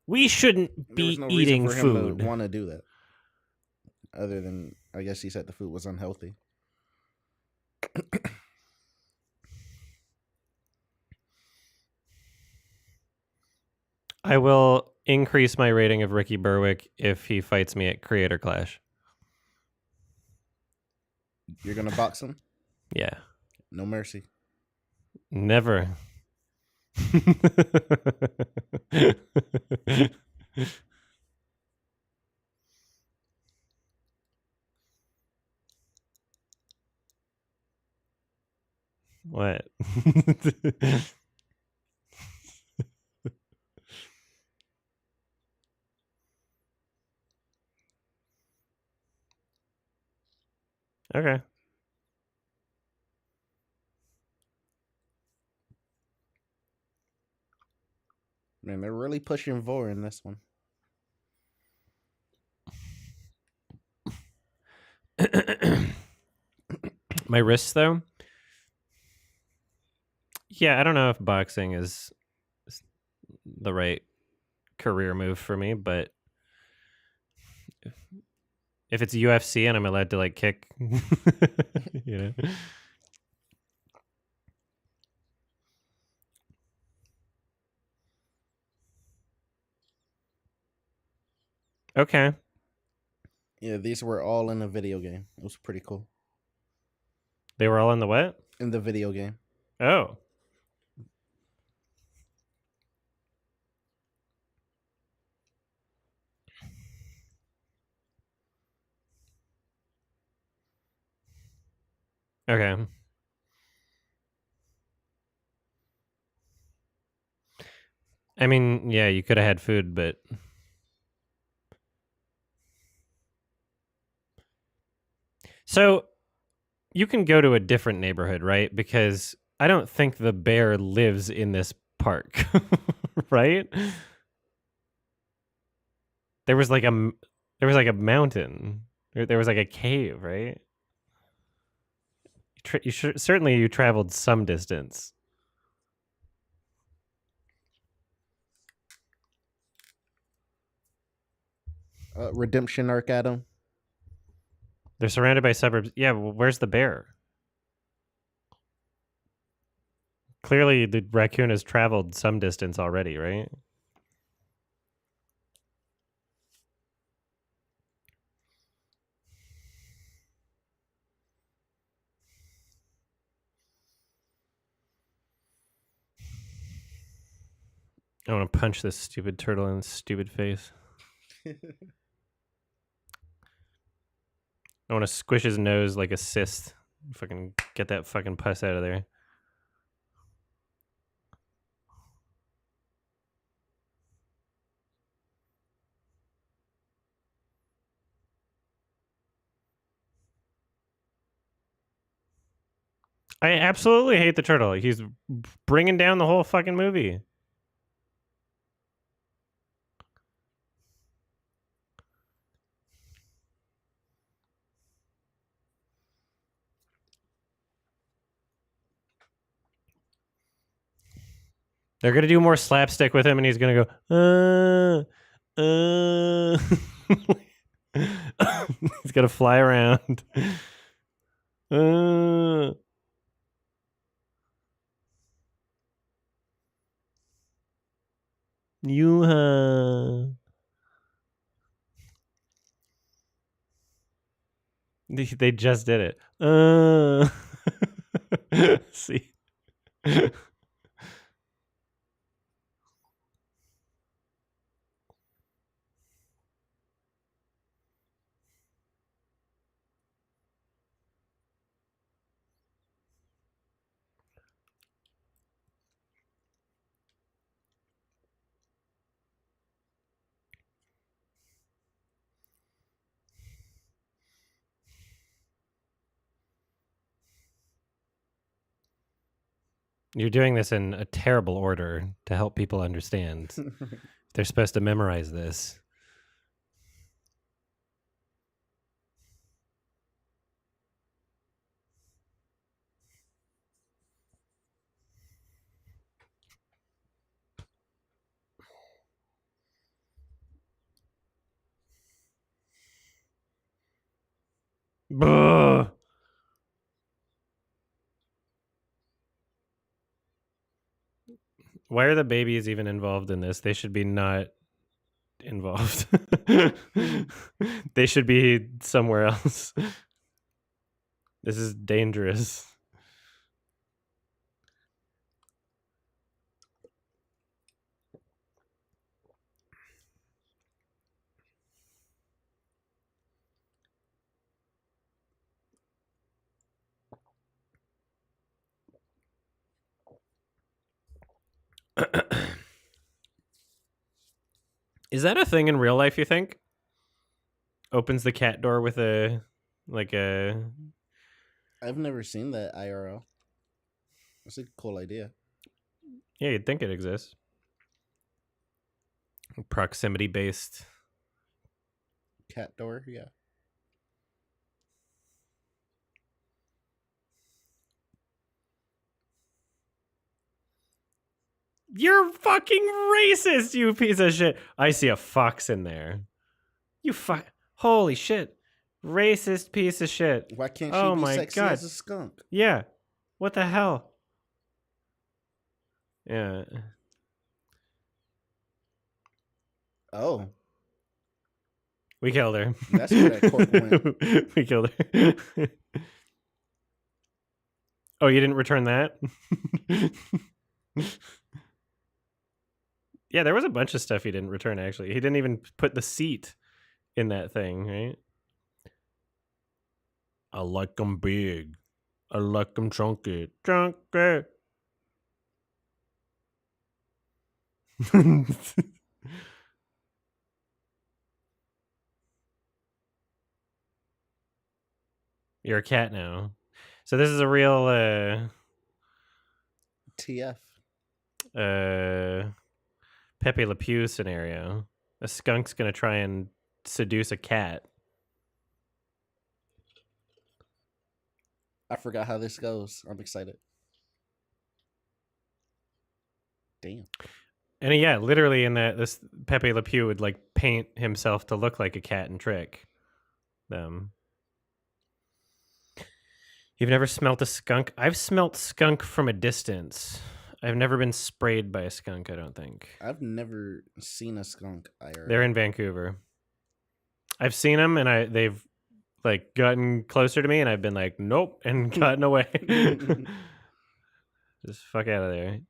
we shouldn't There was be no eating reason for him food. to want to do that. Other than, I guess he said the food was unhealthy. I will increase my rating of Ricky Berwick if he fights me at Creator Clash. You're gonna box him? Yeah. No mercy. Never. What? Okay. Man, they're really pushing Vor in this one. My wrists, though. Yeah, I don't know if boxing is the right career move for me, but if it's UFC and I'm allowed to like kick, you know. Okay. Yeah, these were all in a video game. It was pretty cool. They were all in the what? In the video game. Oh. Okay. I mean, yeah, you could have had food, but so you can go to a different neighborhood, right? Because I don't think the bear lives in this park, right? There was like a mountain. There was like a cave, right? Certainly you traveled some distance. Redemption arc, Adam. They're surrounded by suburbs. Yeah, well, where's the bear? Clearly, the raccoon has traveled some distance already, right? I want to punch this stupid turtle in its stupid face. I want to squish his nose like a cyst. Fucking get that fucking pus out of there. I absolutely hate the turtle. He's bringing down the whole fucking movie. They're gonna do more slapstick with him, and he's gonna go, he's gonna fly around. You They just did it. See. You're doing this in a terrible order to help people understand. They're supposed to memorize this. Buh. Why are the babies even involved in this? They should be not involved. They should be somewhere else. This is dangerous. Is that a thing in real life, you think? Opens the cat door with a I've never seen that IRL. That's a cool idea. Yeah, you'd think it exists. Proximity based. Cat door, yeah. You're fucking racist, you piece of shit. I see a fox in there. You fuck. Holy shit. Racist piece of shit. Why can't she Oh be my sexy god. as a skunk? Yeah. What the hell? Yeah. Oh. We killed her. That's where that cork went. We killed her. Oh, you didn't return that? Yeah, there was a bunch of stuff he didn't return, actually. He didn't even put the seat in that thing, right? I like them big. I like them chunky. Chunky. You're a cat now. So this is a real TF. Pepe Le Pew scenario. A skunk's gonna try and seduce a cat. I forgot how this goes. I'm excited. Damn. And yeah, literally in that, this Pepe Le Pew would like paint himself to look like a cat and trick them. You've never smelt a skunk? I've smelt skunk from a distance. I've never been sprayed by a skunk, I don't think. I've never seen a skunk IRL. They're in Vancouver. I've seen them and they've like gotten closer to me and I've been like, nope, and gotten away. Just fuck out of there.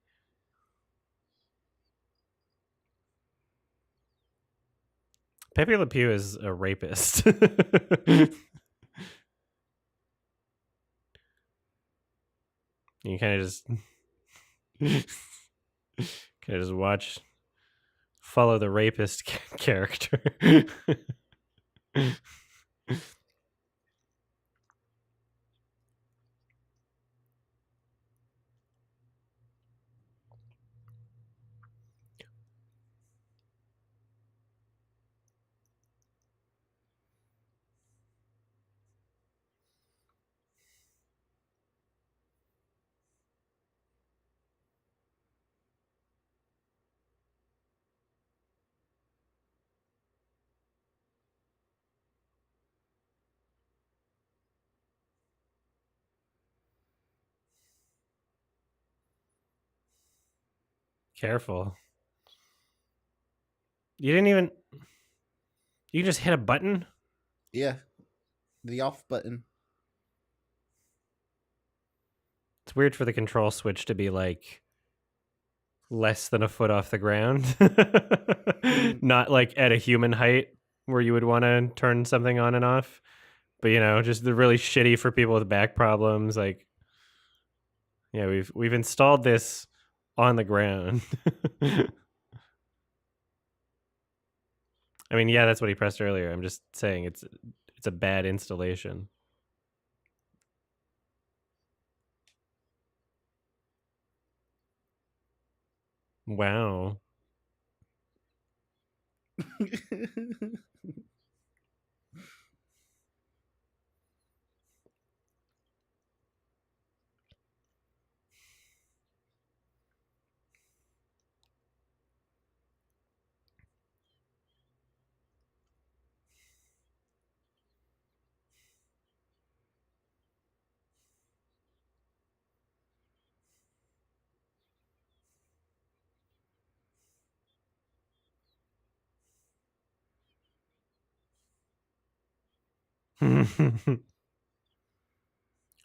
Pepe Le Pew is a rapist. You kind of just watch, follow the rapist character. Careful. You didn't even. You just hit a button? Yeah. The off button. It's weird for the control switch to be like less than a foot off the ground. Not like at a human height where you would want to turn something on and off. But you know, just the really shitty for people with back problems. Like, yeah, we've installed this on the ground. I mean, yeah, that's what he pressed earlier. I'm just saying it's a bad installation. Wow.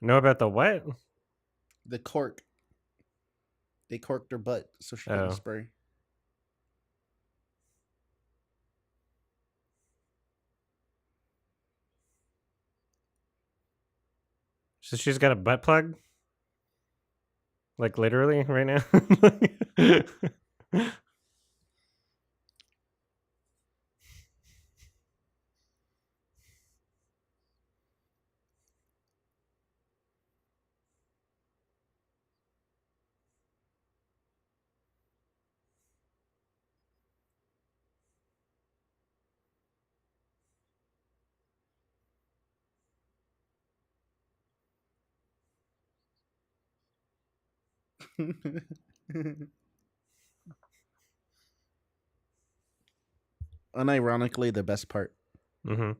Know about the what? The cork. They corked her butt so she Oh. couldn't spray. So she's got a butt plug? Like literally right now? unironically the best part. Mm-hmm.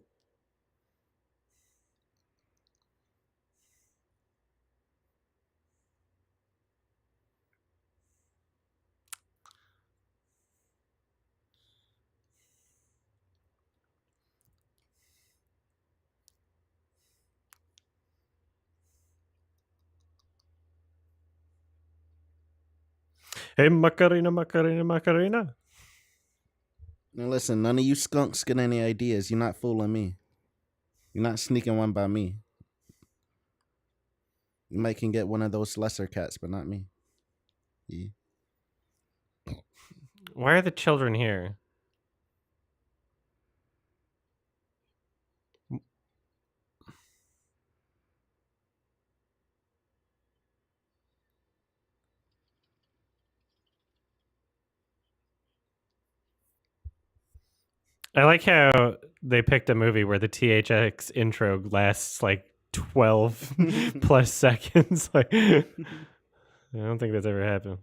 Hey, Macarena, Macarena, Macarena. Now listen, none of you skunks get any ideas. You're not fooling me. You're not sneaking one by me. You might can get one of those lesser cats, but not me. Yeah. Why are the children here? I like how they picked a movie where the THX intro lasts like 12 plus seconds. Like, I don't think that's ever happened.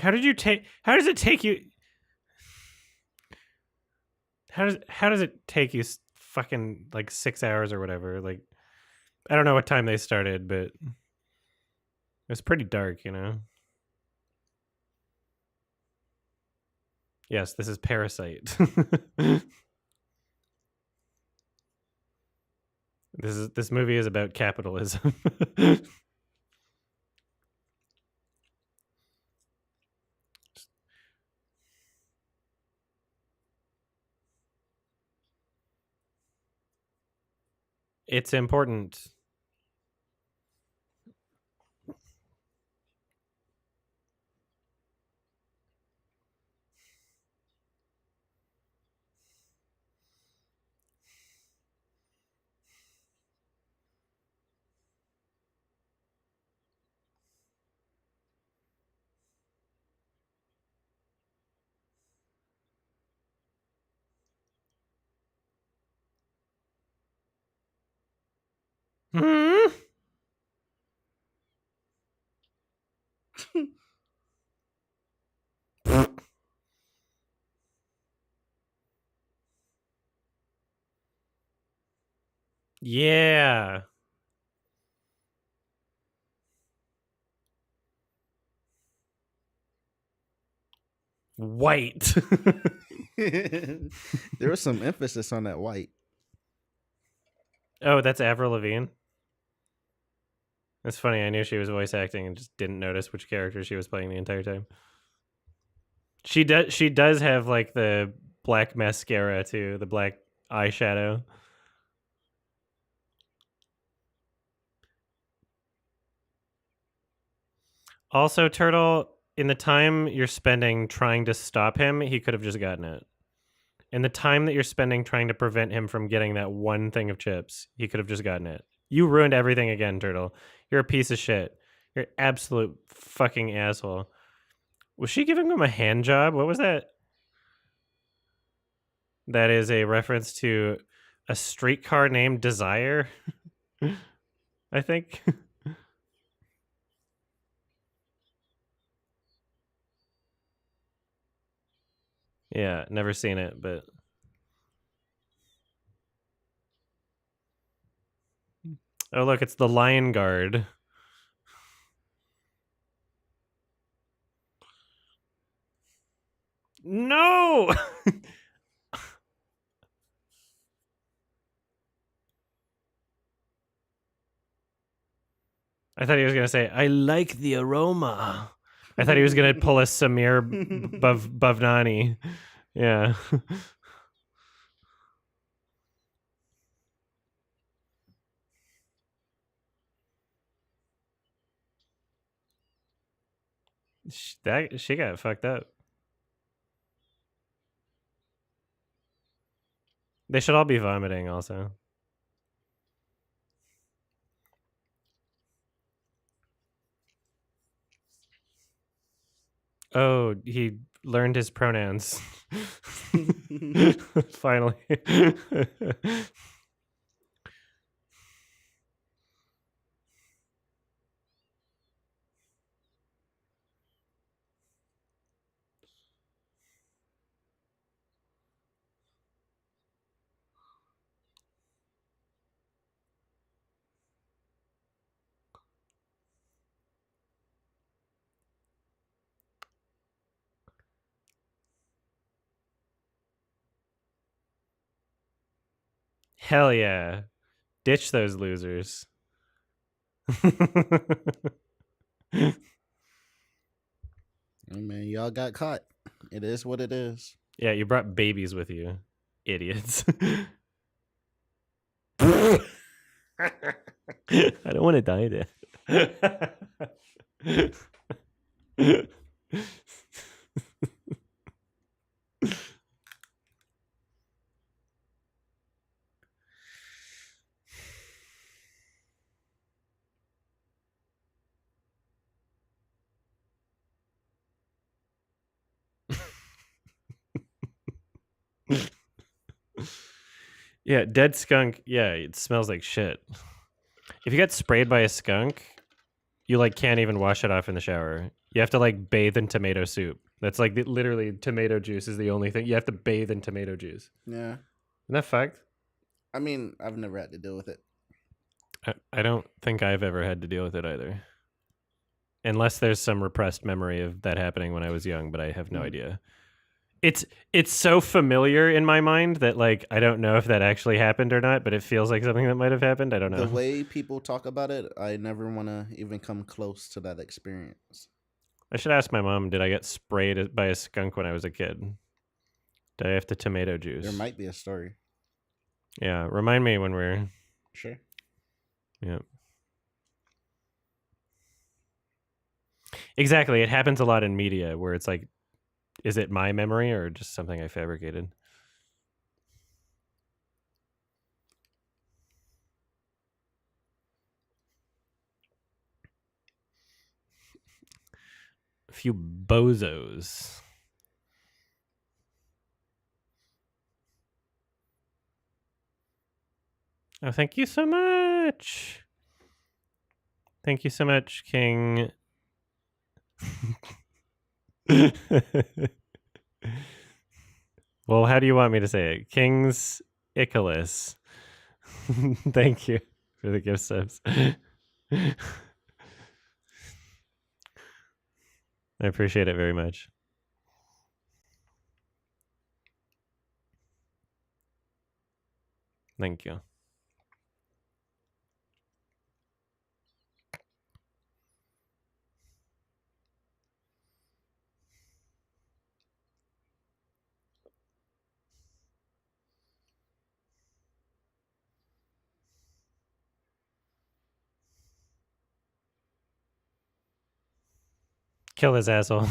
How did you take? How does it take you? How does it take you fucking like 6 hours or whatever? Like, I don't know what time they started, but it was pretty dark, you know. Yes, this is Parasite. This movie is about capitalism. It's important. Hmm? Yeah. White. There was some emphasis on that white. Oh, that's Avril Lavigne. That's funny. I knew she was voice acting and just didn't notice which character she was playing the entire time. She does. She does have like the black mascara too, the black eyeshadow. Also, Turtle, in the time you're spending trying to stop him, he could have just gotten it. In the time that you're spending trying to prevent him from getting that one thing of chips, he could have just gotten it. You ruined everything again, Turtle. You're a piece of shit. You're an absolute fucking asshole. Was she giving him a hand job? What was that? That is a reference to a streetcar named Desire, I think. Yeah, never seen it, but oh look, it's the Lion Guard. No. I thought he was gonna say, "I like the aroma." I thought he was gonna pull a Samir Bavnani. Yeah. She got fucked up. They should all be vomiting also. Oh, he learned his pronouns. Finally. Hell yeah. Ditch those losers. Hey man, y'all got caught. It is what it is. Yeah, you brought babies with you. Idiots. I don't want to die there. Yeah, dead skunk. Yeah, it smells like shit. If you get sprayed by a skunk, you like can't even wash it off in the shower. You have to like bathe in tomato soup. That's like literally tomato juice is the only thing. You have to bathe in tomato juice. Yeah. Isn't that fucked? I mean, I've never had to deal with it. I don't think I've ever had to deal with it either. Unless there's some repressed memory of that happening when I was young, but I have no idea. It's so familiar in my mind that like I don't know if that actually happened or not, but it feels like something that might have happened. I don't know. The way people talk about it, I never want to even come close to that experience. I should ask my mom, did I get sprayed by a skunk when I was a kid? Did I have to tomato juice? There might be a story. Yeah, remind me when we're... Sure. Yeah. Exactly. It happens a lot in media where it's like, is it my memory or just something I fabricated? A few bozos. Oh, thank you so much. Thank you so much, King. Well, how do you want me to say it? King's Icarus. Thank you for the gift subs. I appreciate it very much. Thank you. Kill his asshole.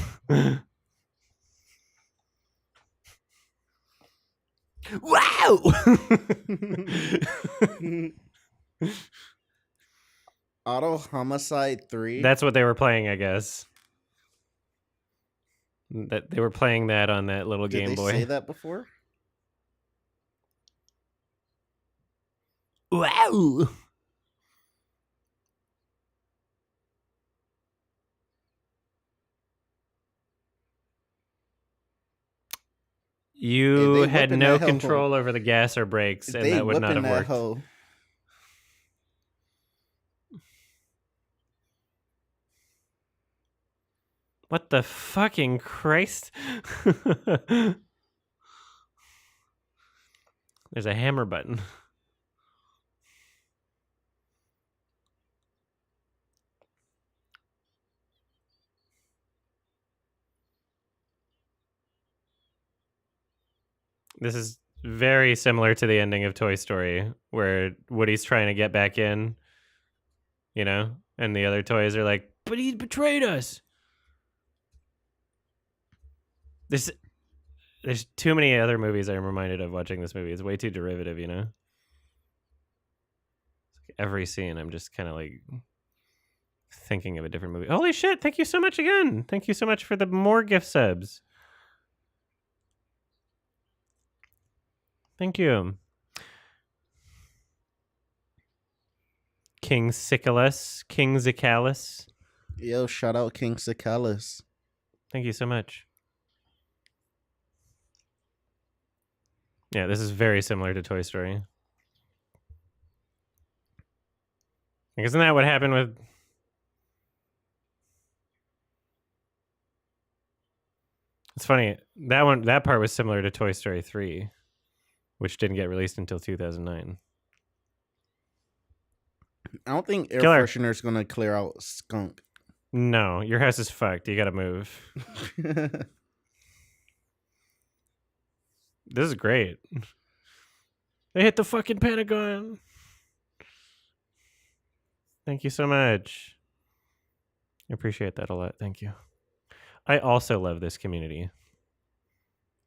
Wow! Auto Homicide 3? That's what they were playing, I guess. That they were playing that on that little Did Game they Boy. say that before? Wow! You had whipping no that hoe. control over the gas or brakes, and They that would not whipping have that worked. hoe. What the fucking Christ? There's a hammer button. This is very similar to the ending of Toy Story, where Woody's trying to get back in, you know, and the other toys are like, but he betrayed us. There's too many other movies I'm reminded of watching this movie. It's way too derivative, you know? Every scene, I'm just kind of like thinking of a different movie. Holy shit, thank you so much again. Thank you so much for the more gift subs. Thank you. King Siculus, King Zicalus. Yo, shout out King Sicalis. Thank you so much. Yeah, this is very similar to Toy Story. Like, isn't that what happened with... It's funny. That part was similar to Toy Story 3, which didn't get released until 2009. I don't think air Killer. freshener's gonna clear out skunk. No, your house is fucked. You gotta move. This is great. They hit the fucking Pentagon. Thank you so much. I appreciate that a lot. Thank you. I also love this community.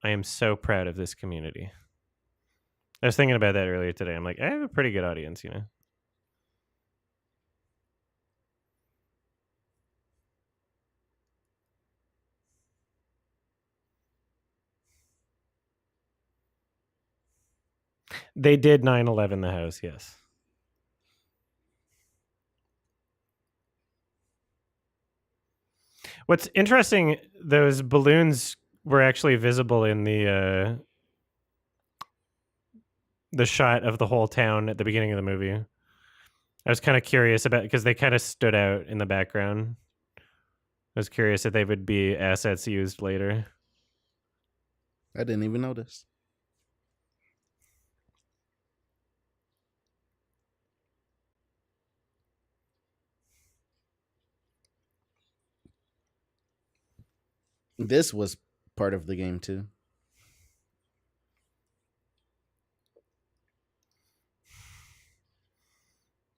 I am so proud of this community. I was thinking about that earlier today. I'm like, I have a pretty good audience, you know? They did 9/11 the house, yes. What's interesting, those balloons were actually visible in the shot of the whole town at the beginning of the movie. I was kind of curious about, because they kind of stood out in the background. I was curious if they would be assets used later. I didn't even notice. This was part of the game too.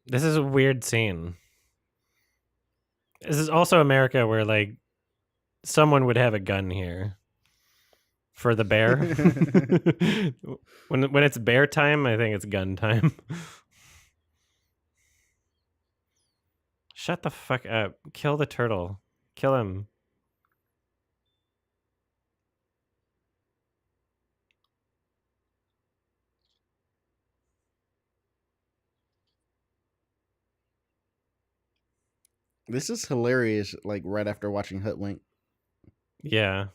This is a weird scene. This is also America where, like, someone would have a gun here for the bear. when it's bear time, I think it's gun time. Shut the fuck up. Kill the turtle. Kill him. This is hilarious, like right after watching Hoodwink. Yeah.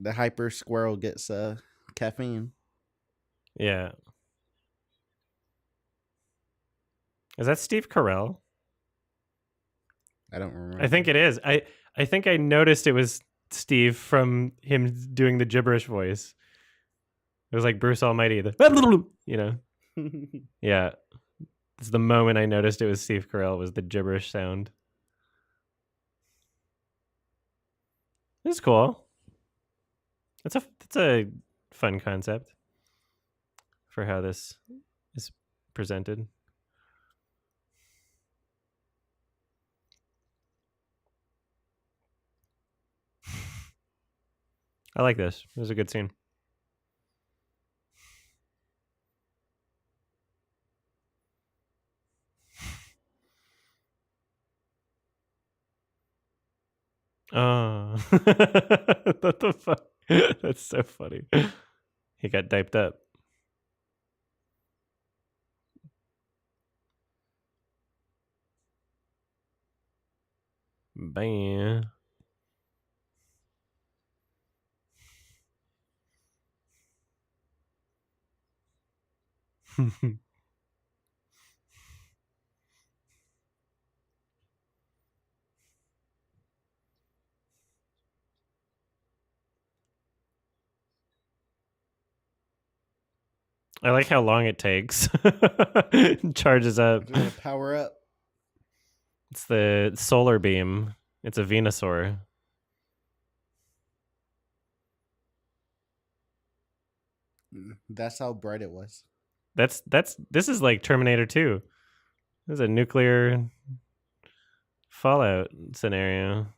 The hyper squirrel gets caffeine. Yeah. Is that Steve Carell? I don't remember. I think it is. I think I noticed it was Steve from him doing the gibberish voice. It was like Bruce Almighty. You know? Yeah. It's the moment I noticed it was Steve Carell, was the gibberish sound. This is cool. It's a fun concept for how this is presented. I like this. It was a good scene. Oh. What the fuck? That's so funny. He got diped up. Bam. I like how long it takes. It charges up. Power up. It's the solar beam. It's a Venusaur. That's how bright it was. This is like Terminator 2. This is a nuclear fallout scenario.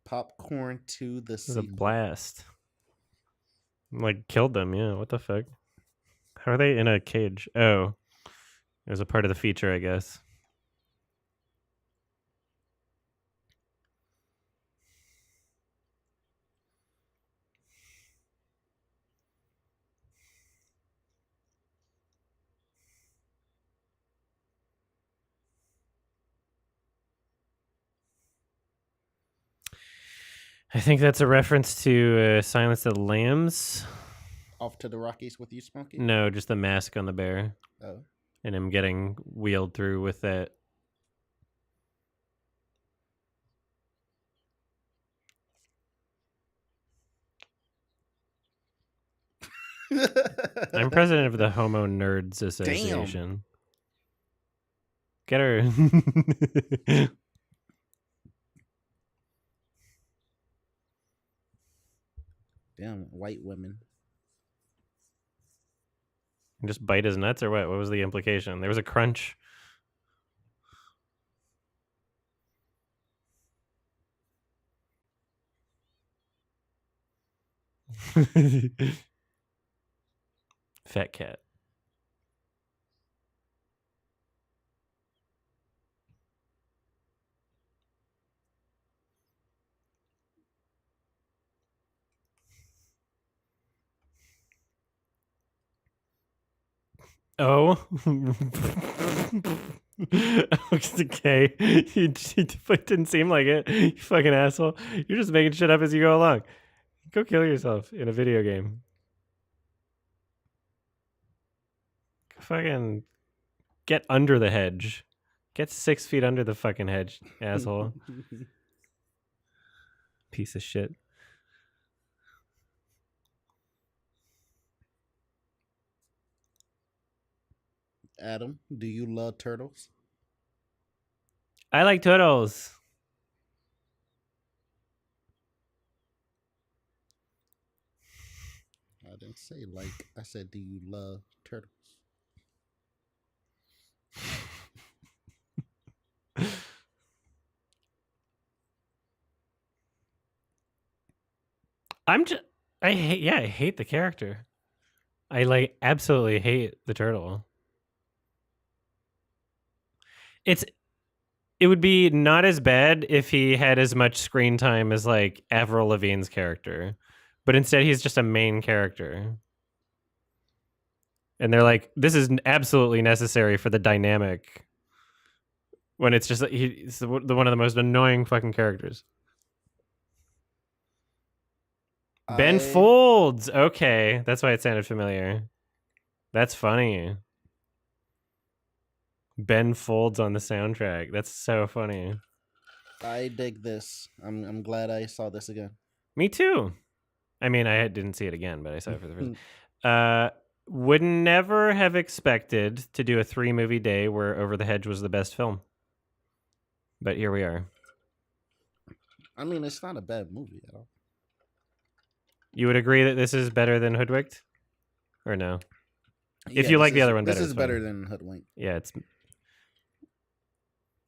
Popcorn to the This is a sequel. blast. Like, killed them, yeah. What the fuck? How are they in a cage? Oh. It was a part of the feature, I guess. I think that's a reference to Silence of the Lambs. Off to the Rockies with you, Smokey? No, just the mask on the bear. Oh. And him getting wheeled through with that. I'm president of the Homo Nerds Association. Get her. Damn, white women. Just bite his nuts or what? What was the implication? There was a crunch. Fat cat. Oh. Okay. You didn't seem like it. You fucking asshole. You're just making shit up as you go along. Go kill yourself in a video game. Fucking get under the hedge. Get 6 feet under the fucking hedge, asshole. Piece of shit. Adam, do you love turtles? I like turtles. I didn't say like. I said, do you love turtles? I hate the character. I absolutely hate the turtle. It would be not as bad if he had as much screen time as like Avril Lavigne's character, but instead he's just a main character. And they're like, this is absolutely necessary for the dynamic. When it's just he's one of the most annoying fucking characters. Ben Folds. Okay, that's why it sounded familiar. That's funny. Ben Folds on the soundtrack. That's so funny. I dig this. I'm glad I saw this again. Me too. I mean, I didn't see it again, but I saw it for the first time. Would never have expected to do a 3-movie day where Over the Hedge was the best film. But here we are. I mean, it's not a bad movie at all. You would agree that this is better than Hoodwinked? Or no? If Yeah, you like this the is- other one better. this is it's better fine. than Hoodwinked. Yeah, it's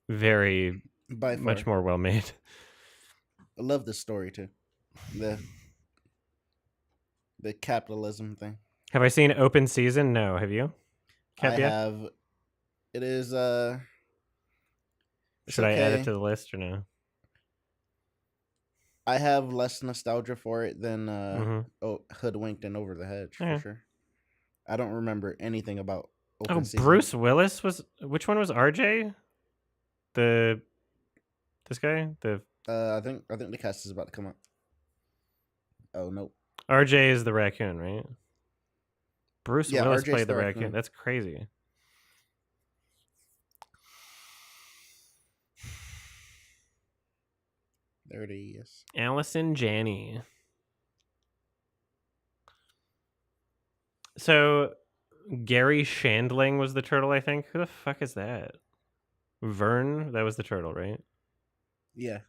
very By far. much more well made. I love this story too. The capitalism thing. Have I seen Open Season? No. Have you? I Yet? have. It is. Should I add it okay. to the list or no? I have less nostalgia for it than Hoodwinked and Over the Hedge Yeah. for sure. I don't remember anything about Open Oh, Season. Bruce Willis was. Which one was RJ? This guy. I think the cast is about to come up. Oh nope. RJ is the raccoon, right? Bruce Yeah, Willis RJ's played the the raccoon. raccoon. That's crazy. There it is. Allison Janney. So, Gary Shandling was the turtle, I think. Who the fuck is that? Vern? That was the turtle, right? Yeah.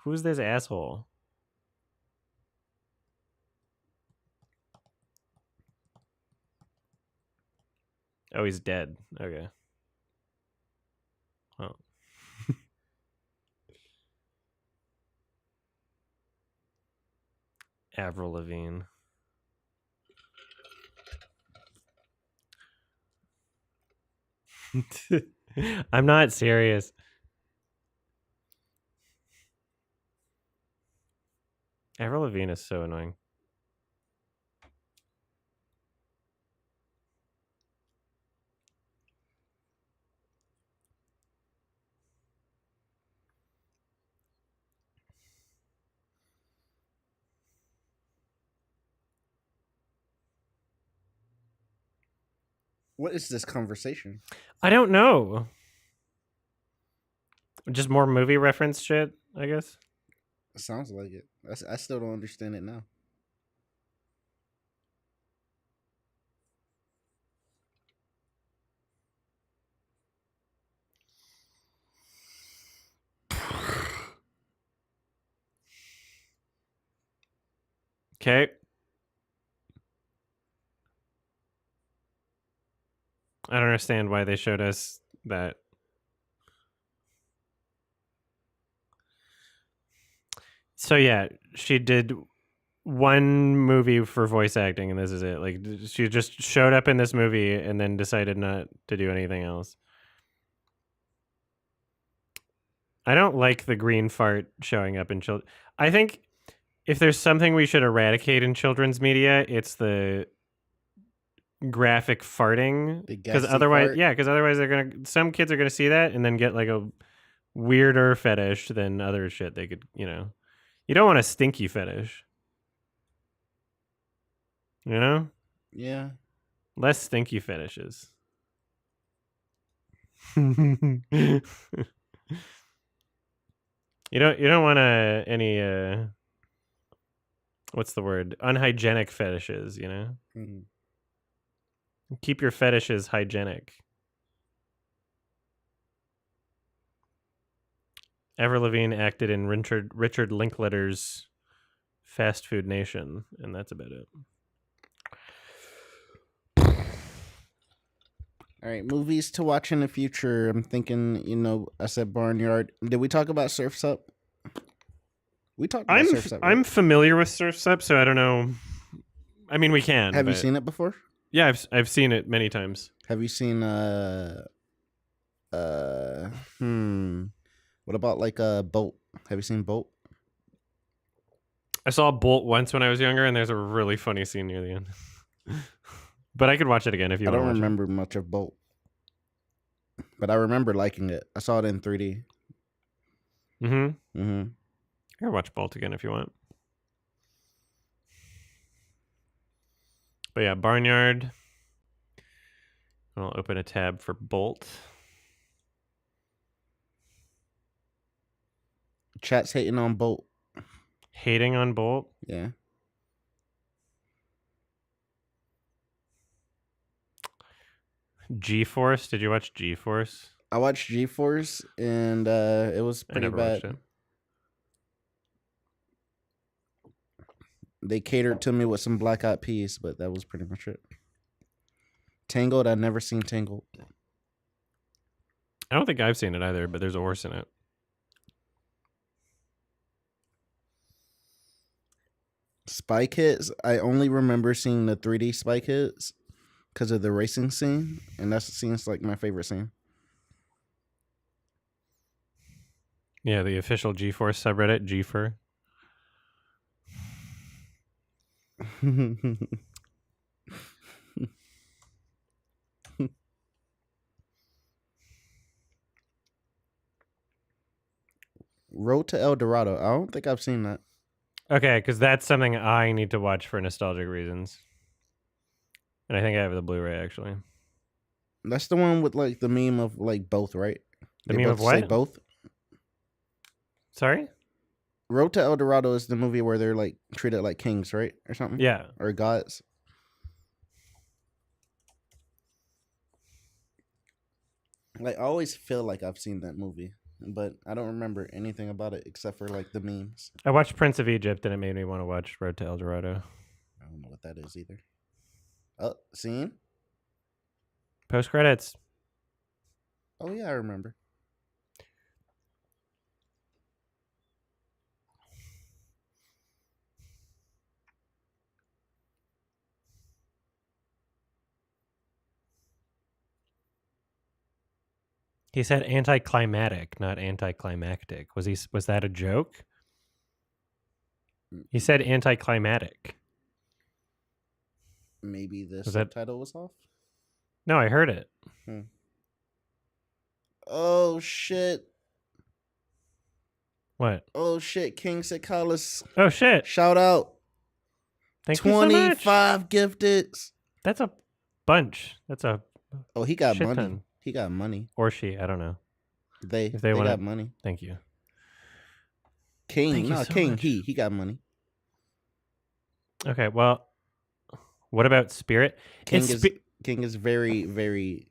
Who's this asshole? Oh, he's dead. Okay. Oh. Avril Lavigne. I'm not serious. Avril Lavigne is so annoying. What is this conversation? I don't know. Just more movie reference shit, I guess. Sounds like it. I still don't understand it now. Okay. I don't understand why they showed us that. So yeah, she did one movie for voice acting, and this is it. Like she just showed up in this movie and then decided not to do anything else. I don't like the green fart showing up in children. I think if there's something we should eradicate in children's media, it's the graphic farting. The Because gassy otherwise, fart? yeah, because otherwise some kids are gonna see that and then get like a weirder fetish than other shit they could, You don't want a stinky fetish. You know? Yeah. Less stinky fetishes. You don't want any what's the word? Unhygienic fetishes, Mhm. Keep your fetishes hygienic. Avril Lavigne acted in Richard Linklater's Fast Food Nation, and that's about it. All right, movies to watch in the future. I'm thinking, I said Barnyard. Did we talk about Surf's Up? We talked about Surf's Up. Right? I'm familiar with Surf's Up, so I don't know. I mean, we can. Have you but- seen it before? Yeah, I've seen it many times. Have you seen what about like Bolt? Have you seen Bolt? I saw Bolt once when I was younger, and there's a really funny scene near the end. But I could watch it again if you I want don't to watch remember much of Bolt, but I remember liking it. I saw it in 3D. it. Mm-hmm. Mm-hmm. I can watch Bolt again if you want. But yeah, Barnyard. I'll open a tab for Bolt. Chat's hating on Bolt. Hating on Bolt? Yeah. G-Force? Did you watch G-Force? I watched G-Force and it was I pretty never bad. watched it. They catered to me with some Black Eyed Peas, but that was pretty much it. Tangled, I've never seen Tangled. I don't think I've seen it either, but there's a horse in it. Spy Kids, I only remember seeing the 3D Spy Kids because of the racing scene, and that scene's like my favorite scene. Yeah, the official G-Force subreddit, G-Fur. Road to El Dorado. I don't think I've seen that. Okay, because that's something I need to watch for nostalgic reasons. And I think I have the Blu-ray, actually. That's the one with like the meme of like both, right? The They meme both of say what? both. Sorry? Road to El Dorado is the movie where they're like treated like kings, right? Or something? Yeah. Or gods. Like I always feel like I've seen that movie, but I don't remember anything about it except for like the memes. I watched Prince of Egypt, and it made me want to watch Road to El Dorado. I don't know what that is either. Oh, scene? Post-credits. Oh yeah, I remember. He said anticlimactic, not anticlimactic. Was that a joke? He said anticlimactic. Maybe the Was that- subtitle was off. No, I heard it. Oh shit! What? Oh shit! King Sikalis. Oh shit! Shout out. Thank you so much. 25 gifted. That's a bunch. That's a Oh, he got shit money. ton. He got money. Or she, I don't know. If they wanna- got money. Thank you. King, Thank you no, so King, much. he got money. Okay, well, what about Spirit? King It's is spi- King is very, very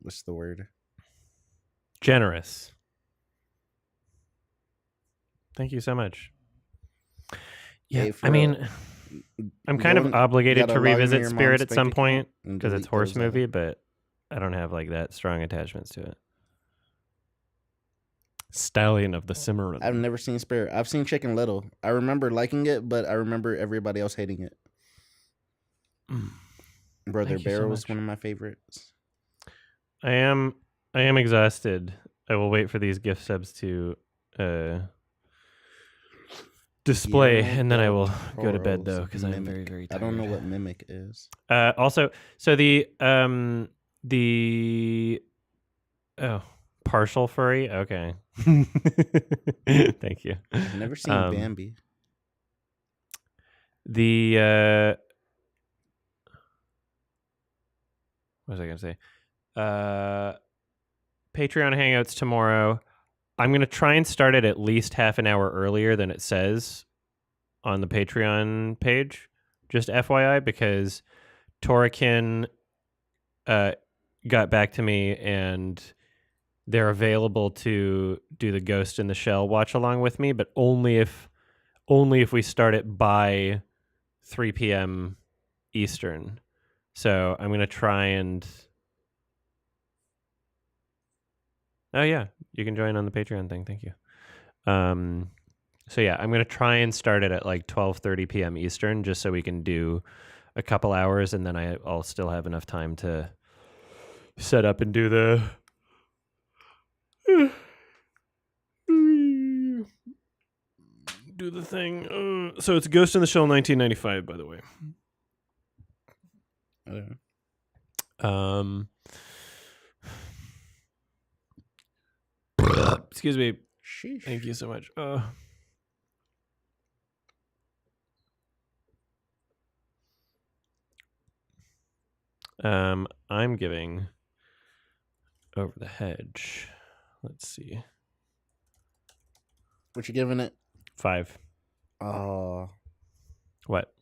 what's the word? generous. Thank you so much. Yeah, Hey, for I mean, real. I'm kind Go of on- obligated you to gotta log into revisit your Spirit mom's at some bank account point and because it's delete horse those, movie, but I don't have like that strong attachments to it. Stallion of the Cimarron. I've never seen Spirit. I've seen Chicken Little. I remember liking it, but I remember everybody else hating it. Brother Thank you so Bear was much. one of my favorites. I am exhausted. I will wait for these gift subs to display, Guillermo and then I del will go to bed Toro's though because I am very, Mimic. very I tired. don't know what Mimic is. Also, so the partial furry. Okay. Thank you. I've never seen Bambi. The what was I gonna say? Patreon hangouts tomorrow. I'm gonna try and start it at least half an hour earlier than it says on the Patreon page. Just FYI, because Torikin got back to me and they're available to do the Ghost in the Shell watch along with me, but only if we start it by 3 p.m. Eastern. So I'm gonna try and oh yeah, you can join on the Patreon thing. Thank you. So yeah, I'm gonna try and start it at like 12:30 p.m. Eastern, just so we can do a couple hours, and then I'll still have enough time to set up and do the thing. So it's Ghost in the Shell 1995, by the way. Okay. Excuse me. Sheesh. Thank you so much. I'm giving Over the Hedge. Let's see. What you giving it? 5. Oh, What?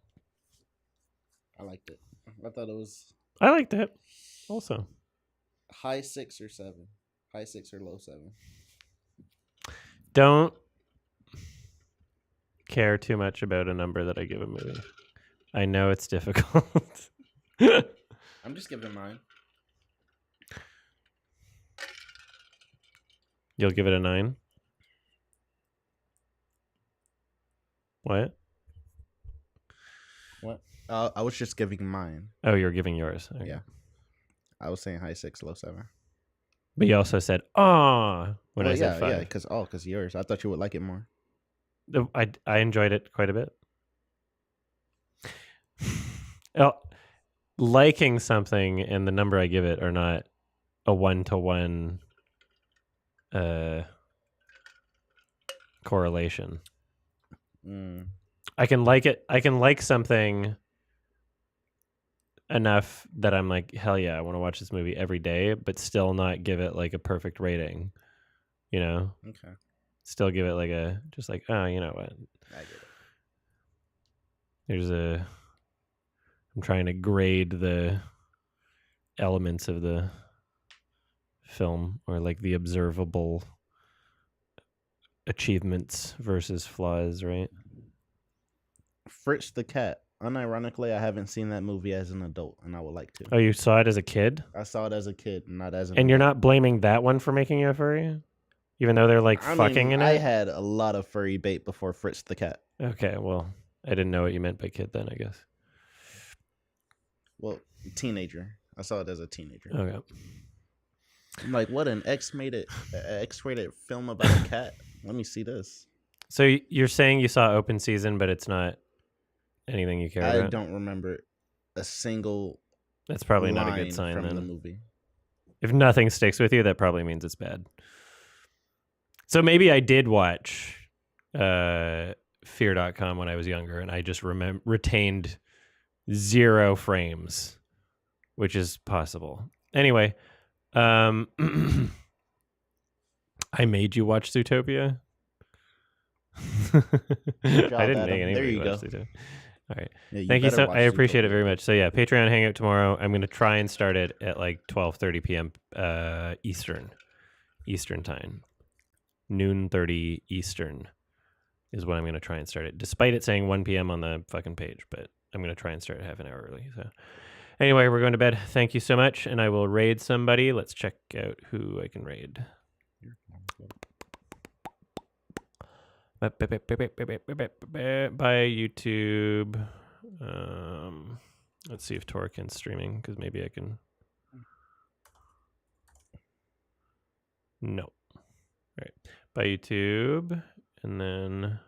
I liked it. I thought it was I liked it. Also, high 6 or 7. High 6 or low 7. don't care too much about a number that I give a movie. I know it's difficult. I'm just giving mine. You'll give it a 9? What? What? I was just giving mine. Oh, you're giving yours. Okay. Yeah. I was saying high 6, low 7. But you also said, "Ah," when I said 5. Yeah, because yours. I thought you would like it more. I enjoyed it quite a bit. Well, liking something and the number I give it are not a 1-to-1 correlation. I can like it. I can like something enough that I'm like, hell yeah, I want to watch this movie every day, but still not give it like a perfect rating. You know? Okay. Still give it like oh, you know what? I get it. I'm trying to grade the elements of the film, or like the observable achievements versus flaws, right? Fritz the Cat. Unironically, I haven't seen that movie as an adult, and I would like to. Oh, you saw it as a kid? I saw it as a kid, not as an And you're adult. not blaming that one for making you a furry? Even though they're like fucking in it? I had a lot of furry bait before Fritz the Cat. Okay, well, I didn't know what you meant by kid then, I guess. Well, teenager. I saw it as a teenager. Okay. I'm like, what, an X-rated film about a cat? Let me see this. So you're saying you saw open season, but it's not anything you care I about? don't remember a single That's probably not a line good sign from then. the movie. If nothing sticks with you, that probably means it's bad. So maybe I did watch Fear.com when I was younger, and I just retained 0 frames, which is possible. Anyway, I made you watch Zootopia. Good job, I didn't Adam. make anybody There you watch go. Zootopia. All right. Yeah, you Thank you better so. watch I appreciate it Zootopia, very bro. much. So yeah, Patreon hangout tomorrow. I'm going to try and start it at like 12:30 p.m. Eastern time. Noon 30 Eastern is when I'm going to try and start it, despite it saying 1 p.m. on the fucking page. But I'm going to try and start it half an hour early. So anyway, we're going to bed. Thank you so much, and I will raid somebody. Let's check out who I can raid. Bye YouTube. Let's see if Torkin's streaming, because maybe I can. No. All right. Bye YouTube, and then